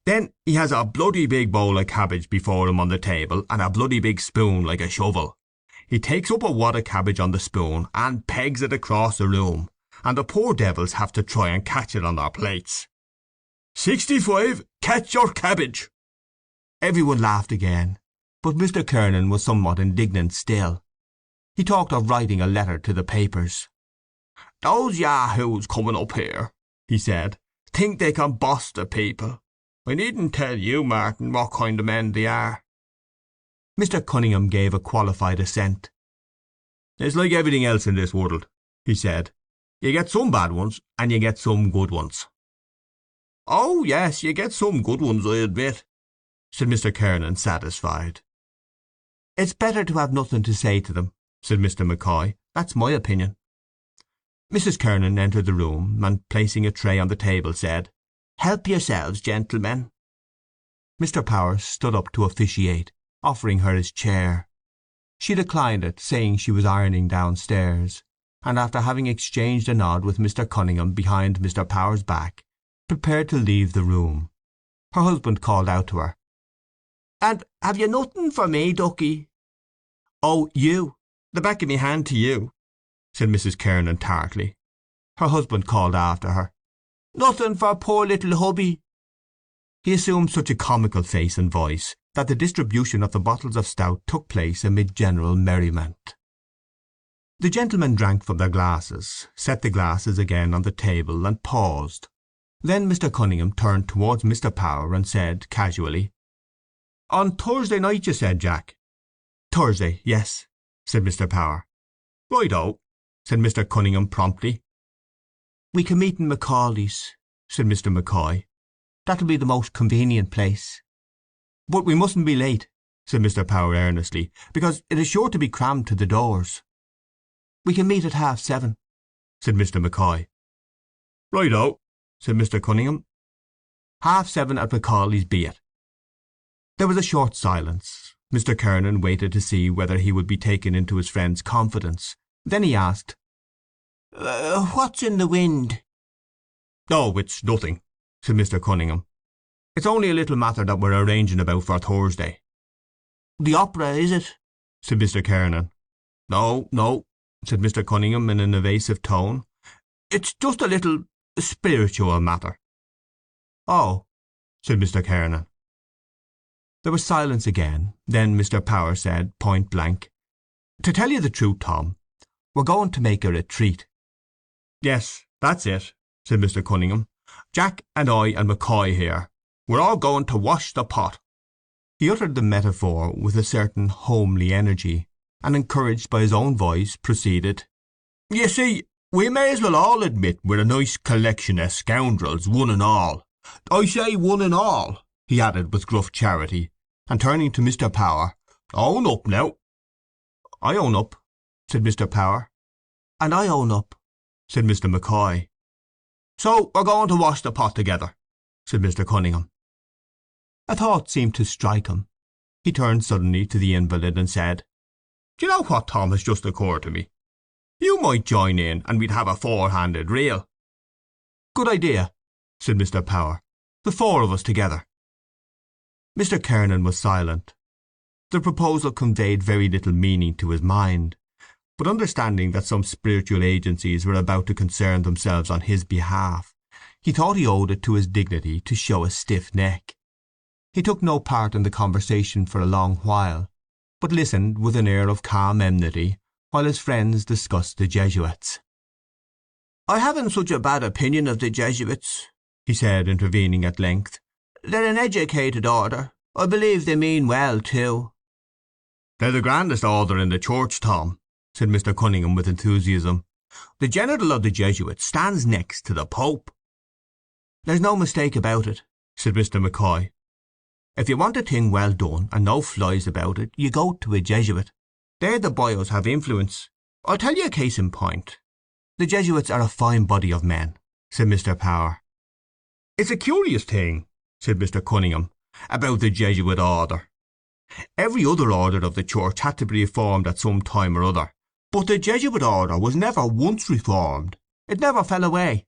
Then he has a bloody big bowl of cabbage before him on the table, and a bloody big spoon like a shovel. He takes up a wad of cabbage on the spoon and pegs it across the room, and the poor devils have to try and catch it on their plates. 65, catch your cabbage." Every one laughed again, but Mr. Kernan was somewhat indignant still. He talked of writing a letter to the papers. "Those yahoos coming up here," he said, "think they can boss the people. I needn't tell you, Martin, what kind of men they are." Mr. Cunningham gave a qualified assent. "It's like everything else in this world," he said. "You get some bad ones, and you get some good ones." "Oh yes, you get some good ones, I admit," said Mr. Kernan, satisfied. "It's better to have nothing to say to them," said Mr. McCoy. "That's my opinion." Mrs. Kernan entered the room, and placing a tray on the table said, "Help yourselves, gentlemen." Mr. Power stood up to officiate, offering her his chair. She declined it, saying she was ironing downstairs, and after having exchanged a nod with Mr. Cunningham behind Mr. Power's back, prepared to leave the room. Her husband called out to her, "And have you nothing for me, ducky?" "Oh, you! The back of me hand to you," said Mrs. Kernan tartly. Her husband called after her, "Nothing for poor little hubby." He assumed such a comical face and voice that the distribution of the bottles of stout took place amid general merriment. The gentlemen drank from their glasses, set the glasses again on the table, and paused. Then Mr. Cunningham turned towards Mr. Power and said casually, "On Thursday night, you said, Jack?" "Thursday, yes," said Mr. Power. "Right-o," said Mr. Cunningham promptly. "We can meet in Macaulay's," said Mr. McCoy. "That'll be the most convenient place." "But we mustn't be late," said Mr. Power earnestly, "because it is sure to be crammed to the doors." "We can meet at 7:30, said Mr. McCoy. "Right-o," said Mr. Cunningham. 7:30 at Macaulay's be it." There was a short silence. Mr. Kernan waited to see whether he would be taken into his friend's confidence. Then he asked, "What's in the wind?" "Oh, it's nothing," said Mr. Cunningham. "It's only a little matter that we're arranging about for Thursday." "The opera, is it?" said Mr. Kernan. "No, no," said Mr. Cunningham in an evasive tone. "It's just a little spiritual matter." "Oh," said Mr. Kernan. There was silence again. Then Mr. Power said, point blank, "To tell you the truth, Tom, we're going to make a retreat." "Yes, that's it," said Mr. Cunningham. "Jack and I and McCoy here, we're all going to wash the pot." He uttered the metaphor with a certain homely energy, and encouraged by his own voice, proceeded, "You see, we may as well all admit we're a nice collection of scoundrels, one and all. I say one and all," he added with gruff charity, and turning to Mr. Power, "Own up now." "I own up," said Mr. Power. "And I own up," said Mr. McCoy. "So we're going to wash the pot together," said Mr. Cunningham. A thought seemed to strike him. He turned suddenly to the invalid and said, "Do you know what, Tom, has just occurred to me? You might join in, and we'd have a four-handed reel." "Good idea," said Mr. Power. "The four of us together." Mr. Kernan was silent. The proposal conveyed very little meaning to his mind, but understanding that some spiritual agencies were about to concern themselves on his behalf, he thought he owed it to his dignity to show a stiff neck. He took no part in the conversation for a long while, but listened with an air of calm enmity while his friends discussed the Jesuits. "I haven't such a bad opinion of the Jesuits," he said, intervening at length. "They're an educated order. I believe they mean well, too." "They're the grandest order in the church, Tom," said Mr. Cunningham with enthusiasm. "The general of the Jesuits stands next to the Pope." "There's no mistake about it," said Mr. McCoy. "If you want a thing well done, and no flies about it, you go to a Jesuit. They're the boyos have influence. I'll tell you a case in point. The Jesuits are a fine body of men," said Mr. Power. "It's a curious thing," said Mr. Cunningham, "about the Jesuit order. Every other order of the church had to be reformed at some time or other, but the Jesuit order was never once reformed. It never fell away."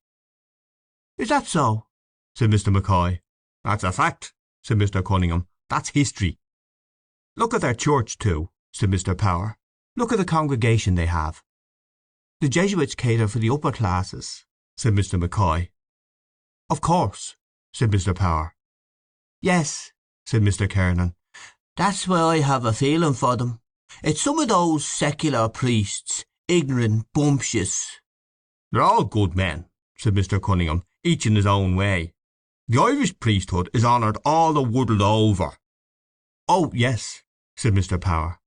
"Is that so?" said Mr. McCoy. "That's a fact," said Mr. Cunningham. "That's history." "Look at their church, too," said Mr. Power. "Look at the congregation they have." "The Jesuits cater for the upper classes," said Mr. McCoy. "Of course," said Mr. Power. "Yes," said Mr. Kernan. "That's why I have a feeling for them. It's some of those secular priests, ignorant, bumptious." "They're all good men," said Mr. Cunningham, "each in his own way. The Irish priesthood is honoured all the world over." "Oh, yes," said Mr. Power.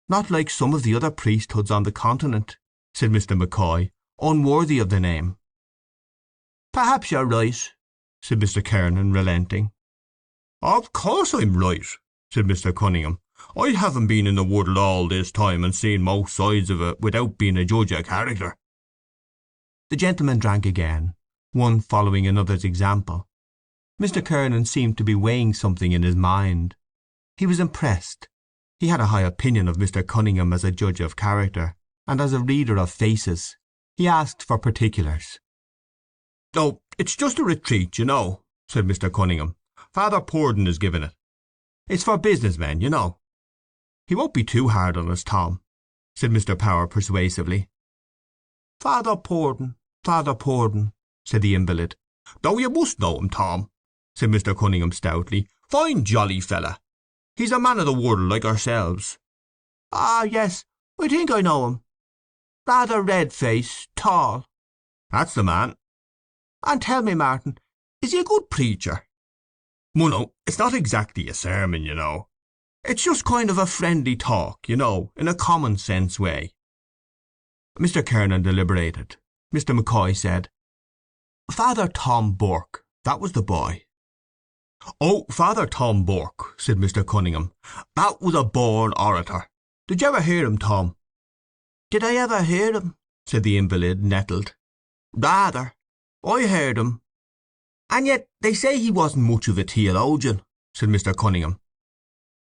"Not like some of the other priesthoods on the continent," said Mr. McCoy, "unworthy of the name." "Perhaps you're right," said Mr. Kernan, relenting. "Of course I'm right," said Mr. Cunningham. "I haven't been in the world all this time and seen most sides of it without being a judge of character." The gentlemen drank again, one following another's example. Mr. Kernan seemed to be weighing something in his mind. He was impressed. He had a high opinion of Mr. Cunningham as a judge of character, and as a reader of faces. He asked for particulars. "Oh, it's just a retreat, you know," said Mr. Cunningham. "Father Purdon is giving it. It's for business men, you know." "He won't be too hard on us, Tom," said Mr. Power persuasively. "Father Purdon, Father Purdon," said the invalid. "Though you must know him, Tom," said Mr. Cunningham stoutly. "Fine jolly fella. He's a man of the world like ourselves." "Ah, yes, I think I know him. Rather red face, tall." "That's the man." "And tell me, Martin, is he a good preacher?" "Well, no, it's not exactly a sermon, you know. It's just kind of a friendly talk, you know, in a common sense way." Mr. Kernan deliberated. Mr. McCoy said, "Father Tom Burke, that was the boy." "Oh, Father Tom Burke," said Mr. Cunningham. "That was a born orator. Did you ever hear him, Tom?" "Did I ever hear him?" said the invalid, nettled. "Rather. I heard him. And yet they say he wasn't much of a theologian," said Mr. Cunningham.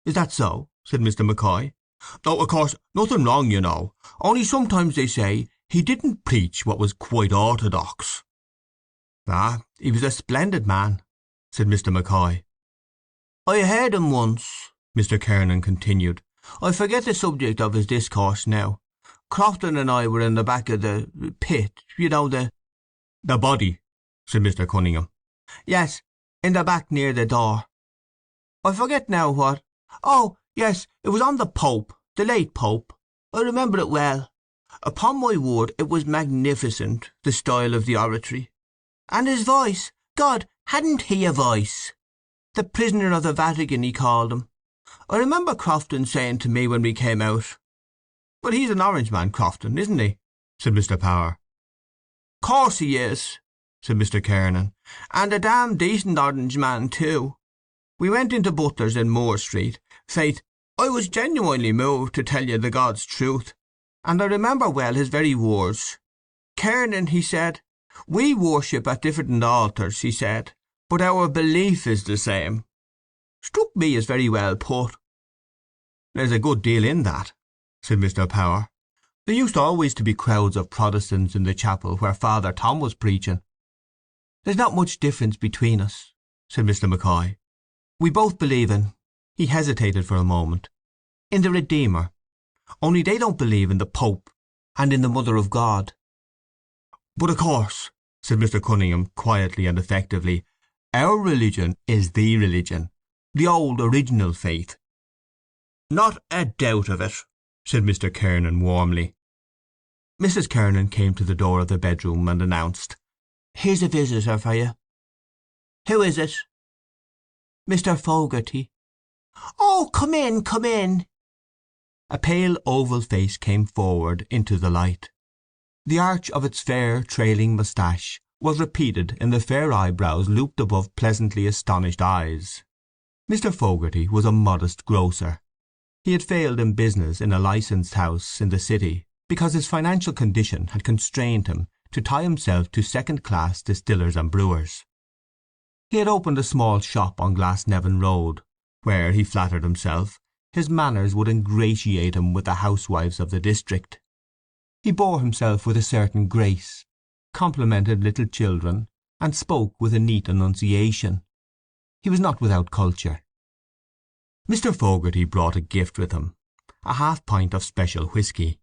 "Is that so?" said Mr. McCoy. "Oh, of course, nothing wrong, you know. Only sometimes they say he didn't preach what was quite orthodox." "Ah, he was a splendid man," said Mr. McCoy. "I heard him once," Mr. Kernan continued. "I forget the subject of his discourse now. Crofton and I were in the back of the pit, you know, the—" "The body," said Mr. Cunningham. "Yes, in the back near the door. I forget now what. Oh, yes, it was on the Pope, the late Pope. I remember it well. Upon my word, it was magnificent, the style of the oratory. And his voice! God, hadn't he a voice? The prisoner of the Vatican, he called him. I remember Crofton saying to me when we came out—" "But he's an Orange man, Crofton, isn't he?" said Mr. Power. "Course he is," said Mr. Kernan. "And a damn decent Orange man too. We went into Butler's in Moore Street. Faith, I was genuinely moved, to tell you the God's truth. And I remember well his very words. 'Kernan,' he said, 'we worship at different altars,' he said, 'but our belief is the same.' Struck me as very well put." "There's a good deal in that," said Mr. Power. "There used always to be crowds of Protestants in the chapel where Father Tom was preaching." "There's not much difference between us," said Mr. McCoy. "We both believe in—" he hesitated for a moment—"in the Redeemer. Only they don't believe in the Pope and in the Mother of God." "But of course," said Mr. Cunningham quietly and effectively, "our religion is the religion, the old original faith." "Not a doubt of it," said Mr. Kernan warmly. Mrs. Kernan came to the door of the bedroom and announced, "Here's a visitor for you." "Who is it?" "Mr. Fogarty." "Oh, come in, come in." A pale oval face came forward into the light. The arch of its fair trailing moustache was repeated in the fair eyebrows looped above pleasantly astonished eyes. Mr. Fogarty was a modest grocer. He had failed in business in a licensed house in the city because his financial condition had constrained him to tie himself to second-class distillers and brewers. He had opened a small shop on Glasnevin Road, where, he flattered himself, his manners would ingratiate him with the housewives of the district. He bore himself with a certain grace, complimented little children, and spoke with a neat enunciation. He was not without culture. Mr. Fogarty brought a gift with him, a half-pint of special whisky.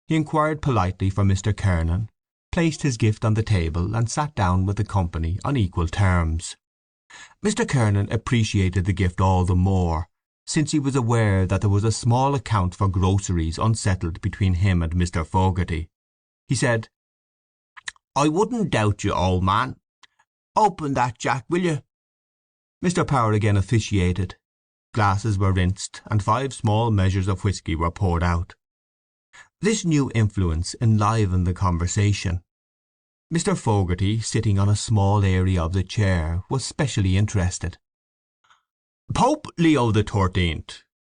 He inquired politely for Mr. Kernan, placed his gift on the table, and sat down with the company on equal terms. Mr. Kernan appreciated the gift all the more since he was aware that there was a small account for groceries unsettled between him and Mr. Fogarty. He said, "I wouldn't doubt you, old man. Open that, Jack, will you?" Mr. Power again officiated. Glasses were rinsed, and 5 small measures of whisky were poured out. This new influence enlivened the conversation. Mr. Fogarty, sitting on a small area of the chair, was specially interested. "Pope Leo XIII,"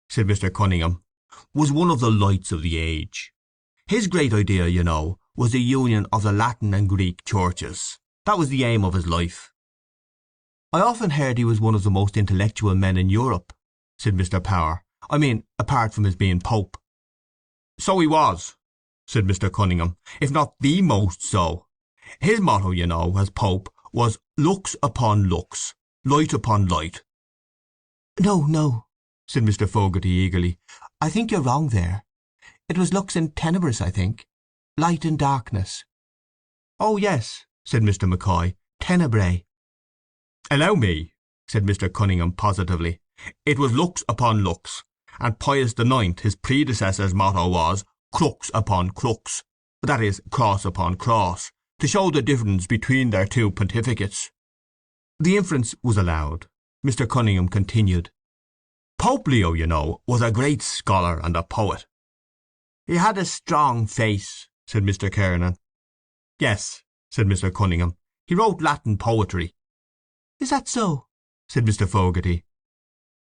said Mr. Cunningham, "was one of the lights of the age. His great idea, you know, was the union of the Latin and Greek churches. That was the aim of his life." "I often heard he was one of the most intellectual men in Europe," said Mr. Power. "I mean, apart from his being Pope." "So he was," said Mr. Cunningham, "if not the most so. His motto, you know, as Pope, was lux upon lux, light upon light." "No, no," said Mr. Fogarty eagerly. "I think you're wrong there. It was lux in tenebris, I think. Light in darkness." "Oh yes," said Mr. McCoy, "tenebrae." "Allow me," said Mr. Cunningham positively. "It was lux upon lux, and Pius IX, his predecessor's motto was crux upon crux, that is, cross upon cross, to show the difference between their 2 pontificates." The inference was allowed. Mr. Cunningham continued, "Pope Leo, you know, was a great scholar and a poet." "He had a strong face," said Mr. Kernan. "Yes," said Mr. Cunningham. "He wrote Latin poetry." "Is that so?" said Mr. Fogarty.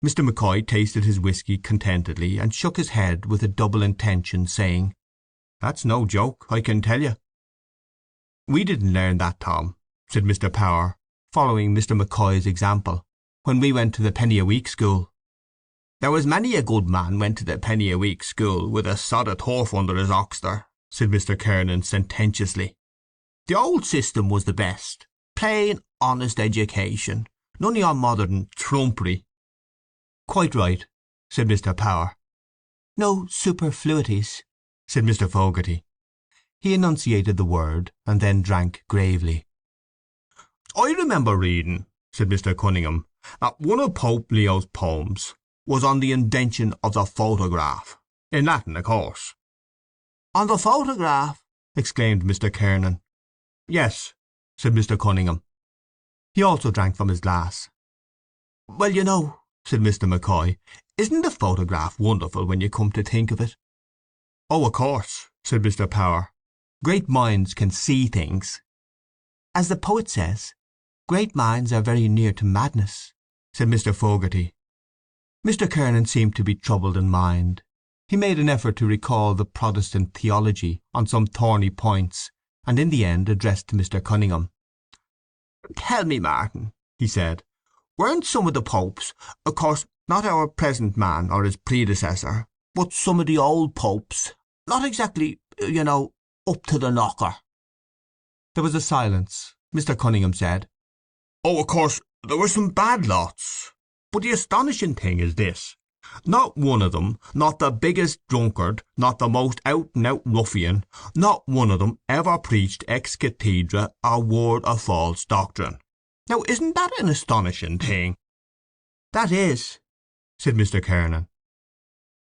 Mr. McCoy tasted his whisky contentedly, and shook his head with a double intention, saying, "That's no joke, I can tell you." "We didn't learn that, Tom," said Mr. Power, following Mr. McCoy's example, "when we went to the penny-a-week school." "There was many a good man went to the penny-a-week school with a sod of turf under his oxter," said Mr. Kernan sententiously. "The old system was the best. Plain, honest education. None of your modern trumpery." "Quite right," said Mr. Power. "No superfluities," said Mr. Fogarty. He enunciated the word, and then drank gravely. "I remember reading," said Mr. Cunningham, "that one of Pope Leo's poems was on the invention of the photograph. In Latin, of course." "On the photograph!" exclaimed Mr. Kernan. "Yes," said Mr. Cunningham. He also drank from his glass. "Well, you know," said Mr. McCoy, "isn't the photograph wonderful when you come to think of it?" "Oh, of course," said Mr. Power. "Great minds can see things." "As the poet says, great minds are very near to madness," said Mr. Fogarty. Mr. Kernan seemed to be troubled in mind. He made an effort to recall the Protestant theology on some thorny points, and in the end addressed to Mr. Cunningham. "Tell me, Martin," he said, "weren't some of the popes, of course not our present man or his predecessor, but some of the old popes, not exactly, you know, up to the knocker?" There was a silence. Mr. Cunningham said, "Oh, of course there were some bad lots. But the astonishing thing is this. Not one of them, not the biggest drunkard, not the most out-and-out ruffian, not one of them ever preached ex cathedra a word of false doctrine. Now isn't that an astonishing thing?" "That is," said Mr. Kernan.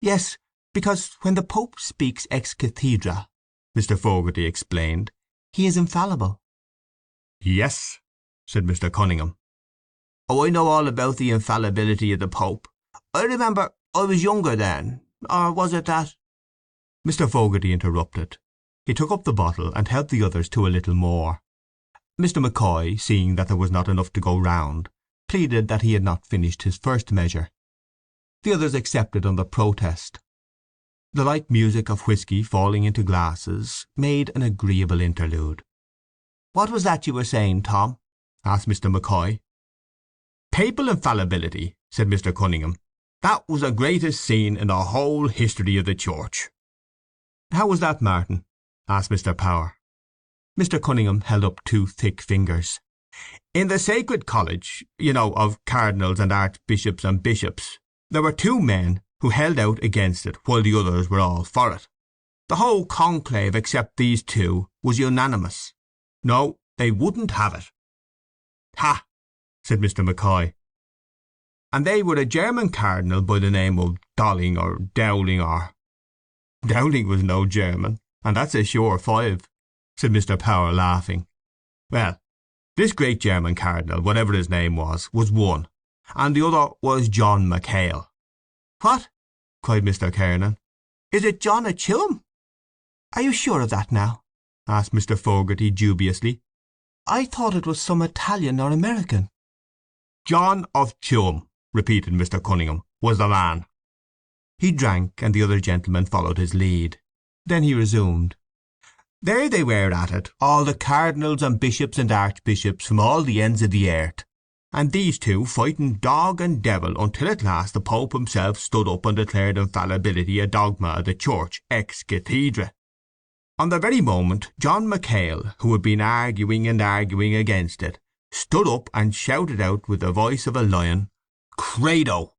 "Yes, because when the Pope speaks ex cathedra," Mr. Fogarty explained, "he is infallible." "Yes," said Mr. Cunningham. "Oh, I know all about the infallibility of the Pope. I remember I was younger then. Or was it that—" Mr. Fogarty interrupted. He took up the bottle and helped the others to a little more. Mr. McCoy, seeing that there was not enough to go round, pleaded that he had not finished his first measure. The others accepted under protest. The light music of whisky falling into glasses made an agreeable interlude. "What was that you were saying, Tom?" asked Mr. McCoy. "Papal infallibility," said Mr. Cunningham. "That was the greatest scene in the whole history of the Church." "How was that, Martin?" asked Mr. Power. Mr. Cunningham held up 2 thick fingers. "In the Sacred College, you know, of cardinals and archbishops and bishops, there were 2 men who held out against it while the others were all for it. The whole conclave except these 2 was unanimous. No, they wouldn't have it." "Ha!" said Mr. McCoy. and they were a German cardinal by the name of Dolling or Dowling or—" "Dowling was no German, and that's a sure five," said Mr. Power, laughing. "Well, this great German cardinal, whatever his name was one, and the other was John McHale." "What?" cried Mr. Kernan. "Is it John of Chilham?" "Are you sure of that now?" asked Mr. Fogarty dubiously. "I thought it was some Italian or American." "John of Chilham," repeated Mr. Cunningham, "was the man." He drank, and the other gentlemen followed his lead. Then he resumed. "There they were at it, all the cardinals and bishops and archbishops from all the ends of the earth, and these two fighting dog and devil until at last the Pope himself stood up and declared infallibility a dogma of the Church ex cathedra. On the very moment John McHale, who had been arguing and arguing against it, stood up and shouted out with the voice of a lion, 'Credo!'"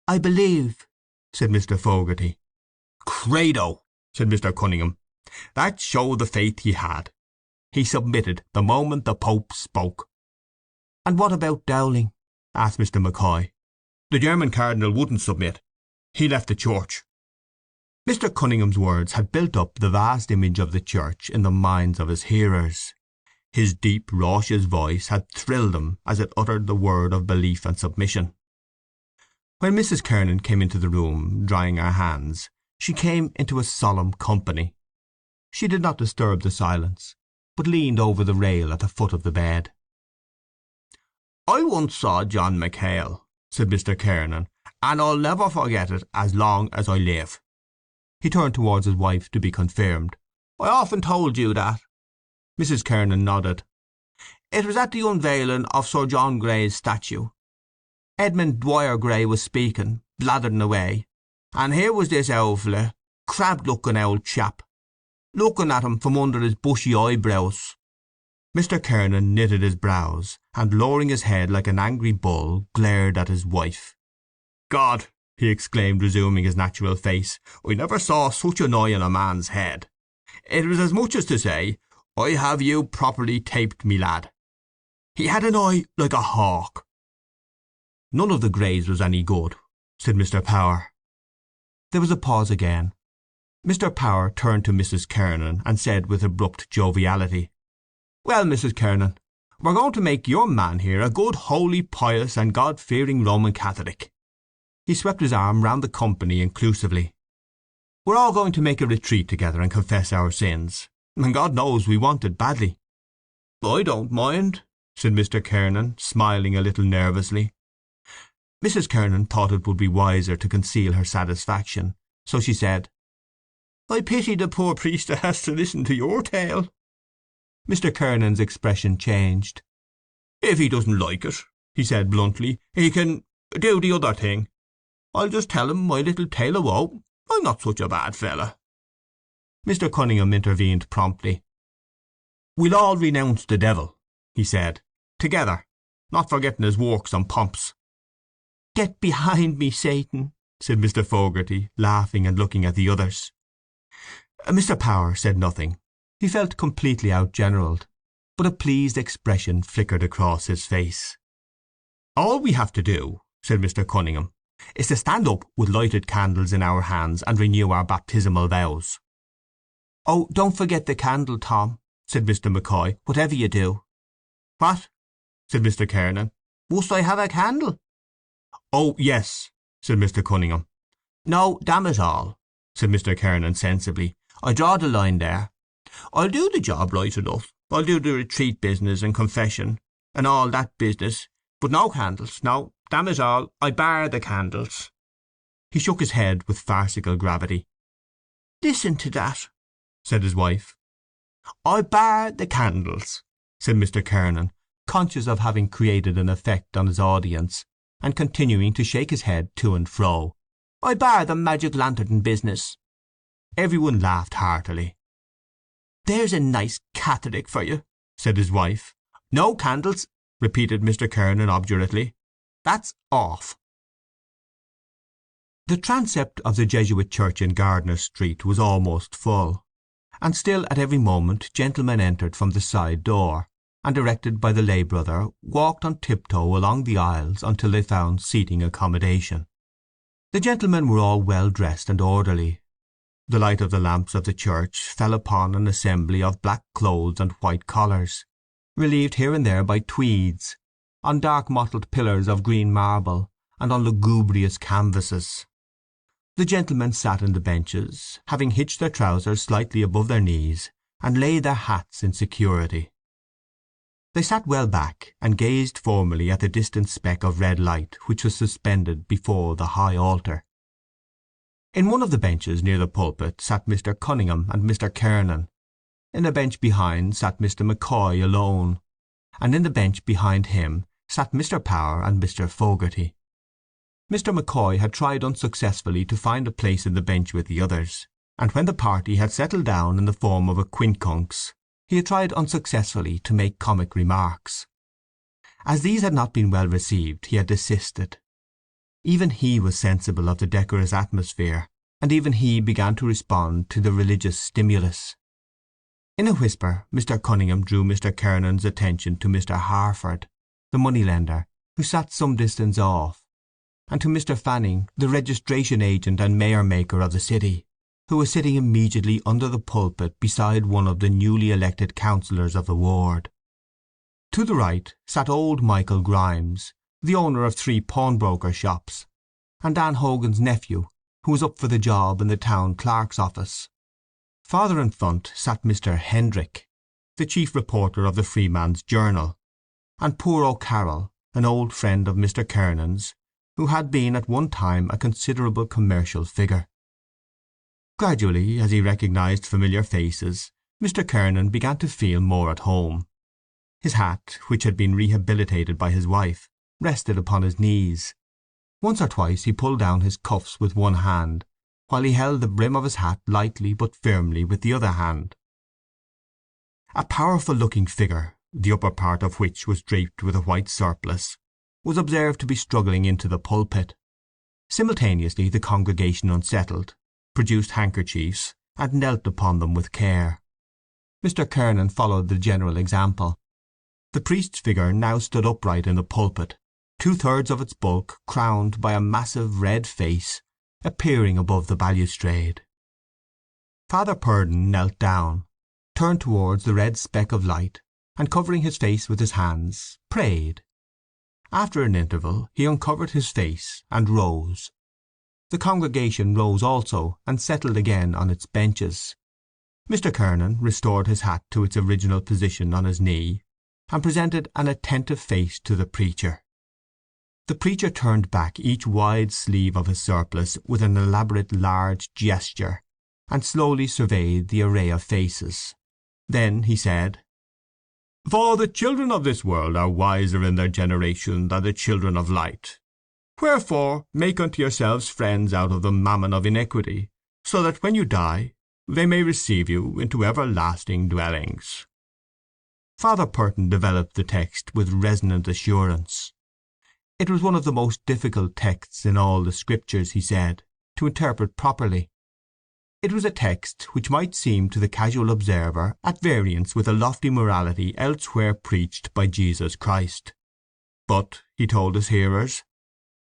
"I believe," said Mr. Fogarty. "Credo!" said Mr. Cunningham. "That showed the faith he had. He submitted the moment the Pope spoke." "And what about Dowling?" asked Mr. McCoy. "The German cardinal wouldn't submit. He left the church." Mr. Cunningham's words had built up the vast image of the church in the minds of his hearers. His deep, raucous voice had thrilled them as it uttered the word of belief and submission. When Mrs. Kernan came into the room, drying her hands, she came into a solemn company. She did not disturb the silence, but leaned over the rail at the foot of the bed. "I once saw John McHale," said Mr. Kernan, "and I'll never forget it as long as I live." He turned towards his wife to be confirmed. "I often told you that." Mrs. Kernan nodded. "It was at the unveiling of Sir John Gray's statue. Edmund Dwyer Gray was speaking, blathering away, and here was this old fella, crabbed-looking old chap, looking at him from under his bushy eyebrows." Mr. Kernan knitted his brows, and lowering his head like an angry bull, glared at his wife. "God!" he exclaimed, resuming his natural face, "I never saw such an eye on a man's head. It was as much as to say, 'I have you properly taped, me lad.' He had an eye like a hawk." "None of the Greys was any good," said Mr. Power. There was a pause again. Mr. Power turned to Mrs. Kernan and said with abrupt joviality, "Well, Mrs. Kernan, we're going to make your man here a good, holy, pious and God-fearing Roman Catholic." He swept his arm round the company inclusively. "We're all going to make a retreat together and confess our sins, and God knows we want it badly." "I don't mind," said Mr. Kernan, smiling a little nervously. Mrs. Kernan thought it would be wiser to conceal her satisfaction, so she said, "I pity the poor priest that has to listen to your tale." Mr. Kernan's expression changed. "If he doesn't like it," he said bluntly, "he can do the other thing. I'll just tell him my little tale of woe. I'm not such a bad fella." Mr. Cunningham intervened promptly. "We'll all renounce the devil," he said, "together, not forgetting his works and pomps." "Get behind me, Satan," said Mr. Fogarty, laughing and looking at the others. Mr. Power said nothing. He felt completely outgeneralled, but a pleased expression flickered across his face. "All we have to do," said Mr. Cunningham, "is to stand up with lighted candles in our hands and renew our baptismal vows." "Oh, don't forget the candle, Tom," said Mr. McCoy, "whatever you do." "What?" said Mr. Kernan. "Must I have a candle?" "Oh, yes," said Mr. Cunningham. "No, damn it all," said Mr. Kernan sensibly. "I draw the line there. I'll do the job right enough. I'll do the retreat business and confession, and all that business, but no candles. No, damn it all, I bar the candles." He shook his head with farcical gravity. "Listen to that," said his wife. "I bar the candles," said Mr. Kernan, conscious of having created an effect on his audience, and continuing to shake his head to and fro. "I bar the magic lantern business." Every one laughed heartily. "There's a nice Catholic for you," said his wife. "No candles," repeated Mr. Kernan obdurately. "That's off." The transept of the Jesuit church in Gardiner Street was almost full, and still at every moment gentlemen entered from the side door, and directed by the lay brother, walked on tiptoe along the aisles until they found seating accommodation. The gentlemen were all well dressed and orderly. The light of the lamps of the church fell upon an assembly of black clothes and white collars, relieved here and there by tweeds, on dark mottled pillars of green marble, and on lugubrious canvases. The gentlemen sat in the benches, having hitched their trousers slightly above their knees, and laid their hats in security. They sat well back, and gazed formally at the distant speck of red light which was suspended before the high altar. In one of the benches near the pulpit sat Mr. Cunningham and Mr. Kernan. In a bench behind sat Mr. McCoy alone, and in the bench behind him sat Mr. Power and Mr. Fogarty. Mr. McCoy had tried unsuccessfully to find a place in the bench with the others, and when the party had settled down in the form of a quincunx, he had tried unsuccessfully to make comic remarks. As these had not been well received, he had desisted. Even he was sensible of the decorous atmosphere, and even he began to respond to the religious stimulus. In a whisper Mr. Cunningham drew Mr. Kernan's attention to Mr. Harford, the money-lender, who sat some distance off, and to Mr. Fanning, the registration agent and mayor-maker of the city, who was sitting immediately under the pulpit beside one of the newly elected councillors of the ward. To the right sat old Michael Grimes, the owner of 3 pawnbroker shops, and Dan Hogan's nephew, who was up for the job in the town clerk's office. Farther in front sat Mr. Hendrick, the chief reporter of the Freeman's Journal, and poor O'Carroll, an old friend of Mr. Kernan's, who had been at one time a considerable commercial figure. Gradually, as he recognized familiar faces, Mr. Kernan began to feel more at home. His hat, which had been rehabilitated by his wife, rested upon his knees. Once or twice he pulled down his cuffs with one hand, while he held the brim of his hat lightly but firmly with the other hand. A powerful-looking figure, the upper part of which was draped with a white surplice, was observed to be struggling into the pulpit. Simultaneously the congregation unsettled, produced handkerchiefs, and knelt upon them with care. Mr. Kernan followed the general example. The priest's figure now stood upright in the pulpit, 2/3 of its bulk crowned by a massive red face appearing above the balustrade. Father Purdon knelt down, turned towards the red speck of light, and covering his face with his hands, prayed. After an interval he uncovered his face and rose. The congregation rose also, and settled again on its benches. Mr. Kernan restored his hat to its original position on his knee, and presented an attentive face to the preacher. The preacher turned back each wide sleeve of his surplice with an elaborate large gesture, and slowly surveyed the array of faces. Then he said, "For the children of this world are wiser in their generation than the children of light. Wherefore make unto yourselves friends out of the mammon of iniquity, so that when you die they may receive you into everlasting dwellings." Father Purton developed the text with resonant assurance. It was one of the most difficult texts in all the Scriptures, he said, to interpret properly. It was a text which might seem to the casual observer at variance with a lofty morality elsewhere preached by Jesus Christ. But, he told his hearers,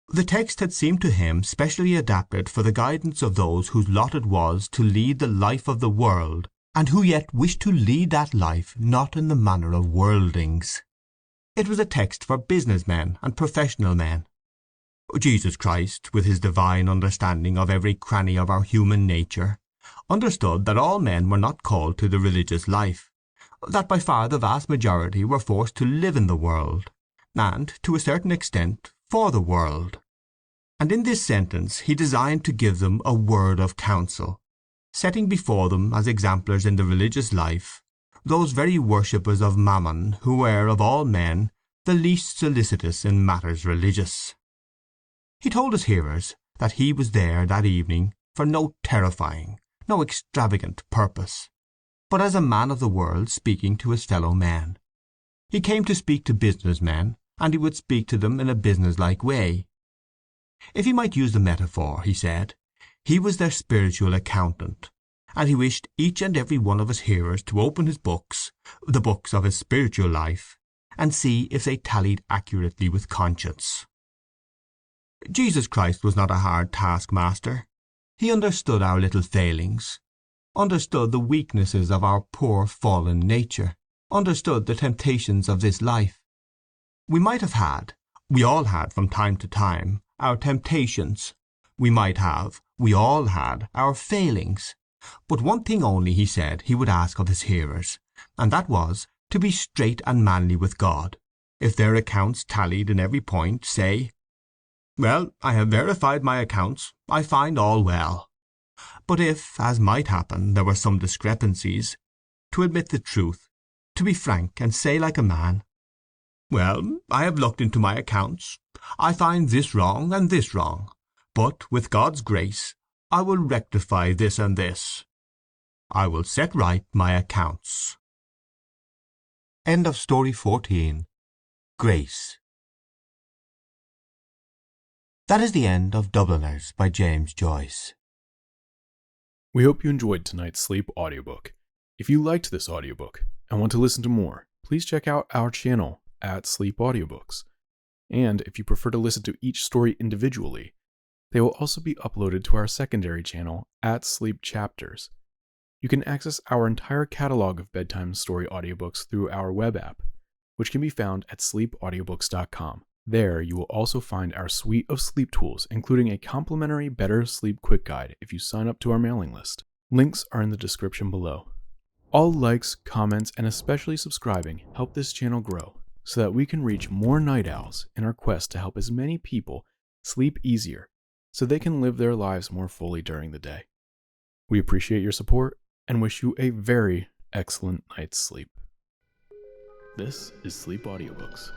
the text had seemed to him specially adapted for the guidance of those whose lot it was to lead the life of the world, and who yet wished to lead that life not in the manner of worldlings. It was a text for business men and professional men. Jesus Christ, with his divine understanding of every cranny of our human nature, understood that all men were not called to the religious life, that by far the vast majority were forced to live in the world, and, to a certain extent, for the world. And in this sentence he designed to give them a word of counsel, setting before them as exemplars in the religious life those very worshippers of Mammon who were, of all men, the least solicitous in matters religious. He told his hearers that he was there that evening for no terrifying, no extravagant purpose, but as a man of the world speaking to his fellow men. He came to speak to business men, and he would speak to them in a businesslike way. If he might use the metaphor, he said, he was their spiritual accountant, and he wished each and every one of his hearers to open his books, the books of his spiritual life, and see if they tallied accurately with conscience. Jesus Christ was not a hard taskmaster. He understood our little failings, understood the weaknesses of our poor fallen nature, understood the temptations of this life. We might have had, we all had from time to time, our temptations. We might have, we all had, our failings. But one thing only, he said, he would ask of his hearers, and that was to be straight and manly with God. If their accounts tallied in every point, say, "Well, I have verified my accounts. I find all well." But if, as might happen, there were some discrepancies, to admit the truth, to be frank and say like a man, "Well, I have looked into my accounts. I find this wrong and this wrong, but with God's grace I will rectify this and this. I will set right my accounts." End of Story 14. Grace. That is the end of Dubliners by James Joyce. We hope you enjoyed tonight's Sleep audiobook. If you liked this audiobook and want to listen to more, please check out our channel at Sleep Audiobooks. And if you prefer to listen to each story individually, they will also be uploaded to our secondary channel at Sleep Chapters. You can access our entire catalog of bedtime story audiobooks through our web app, which can be found at sleepaudiobooks.com. There, you will also find our suite of sleep tools, including a complimentary Better Sleep Quick Guide if you sign up to our mailing list. Links are in the description below. All likes, comments, and especially subscribing help this channel grow so that we can reach more night owls in our quest to help as many people sleep easier so they can live their lives more fully during the day. We appreciate your support and wish you a very excellent night's sleep. This is Sleep Audiobooks.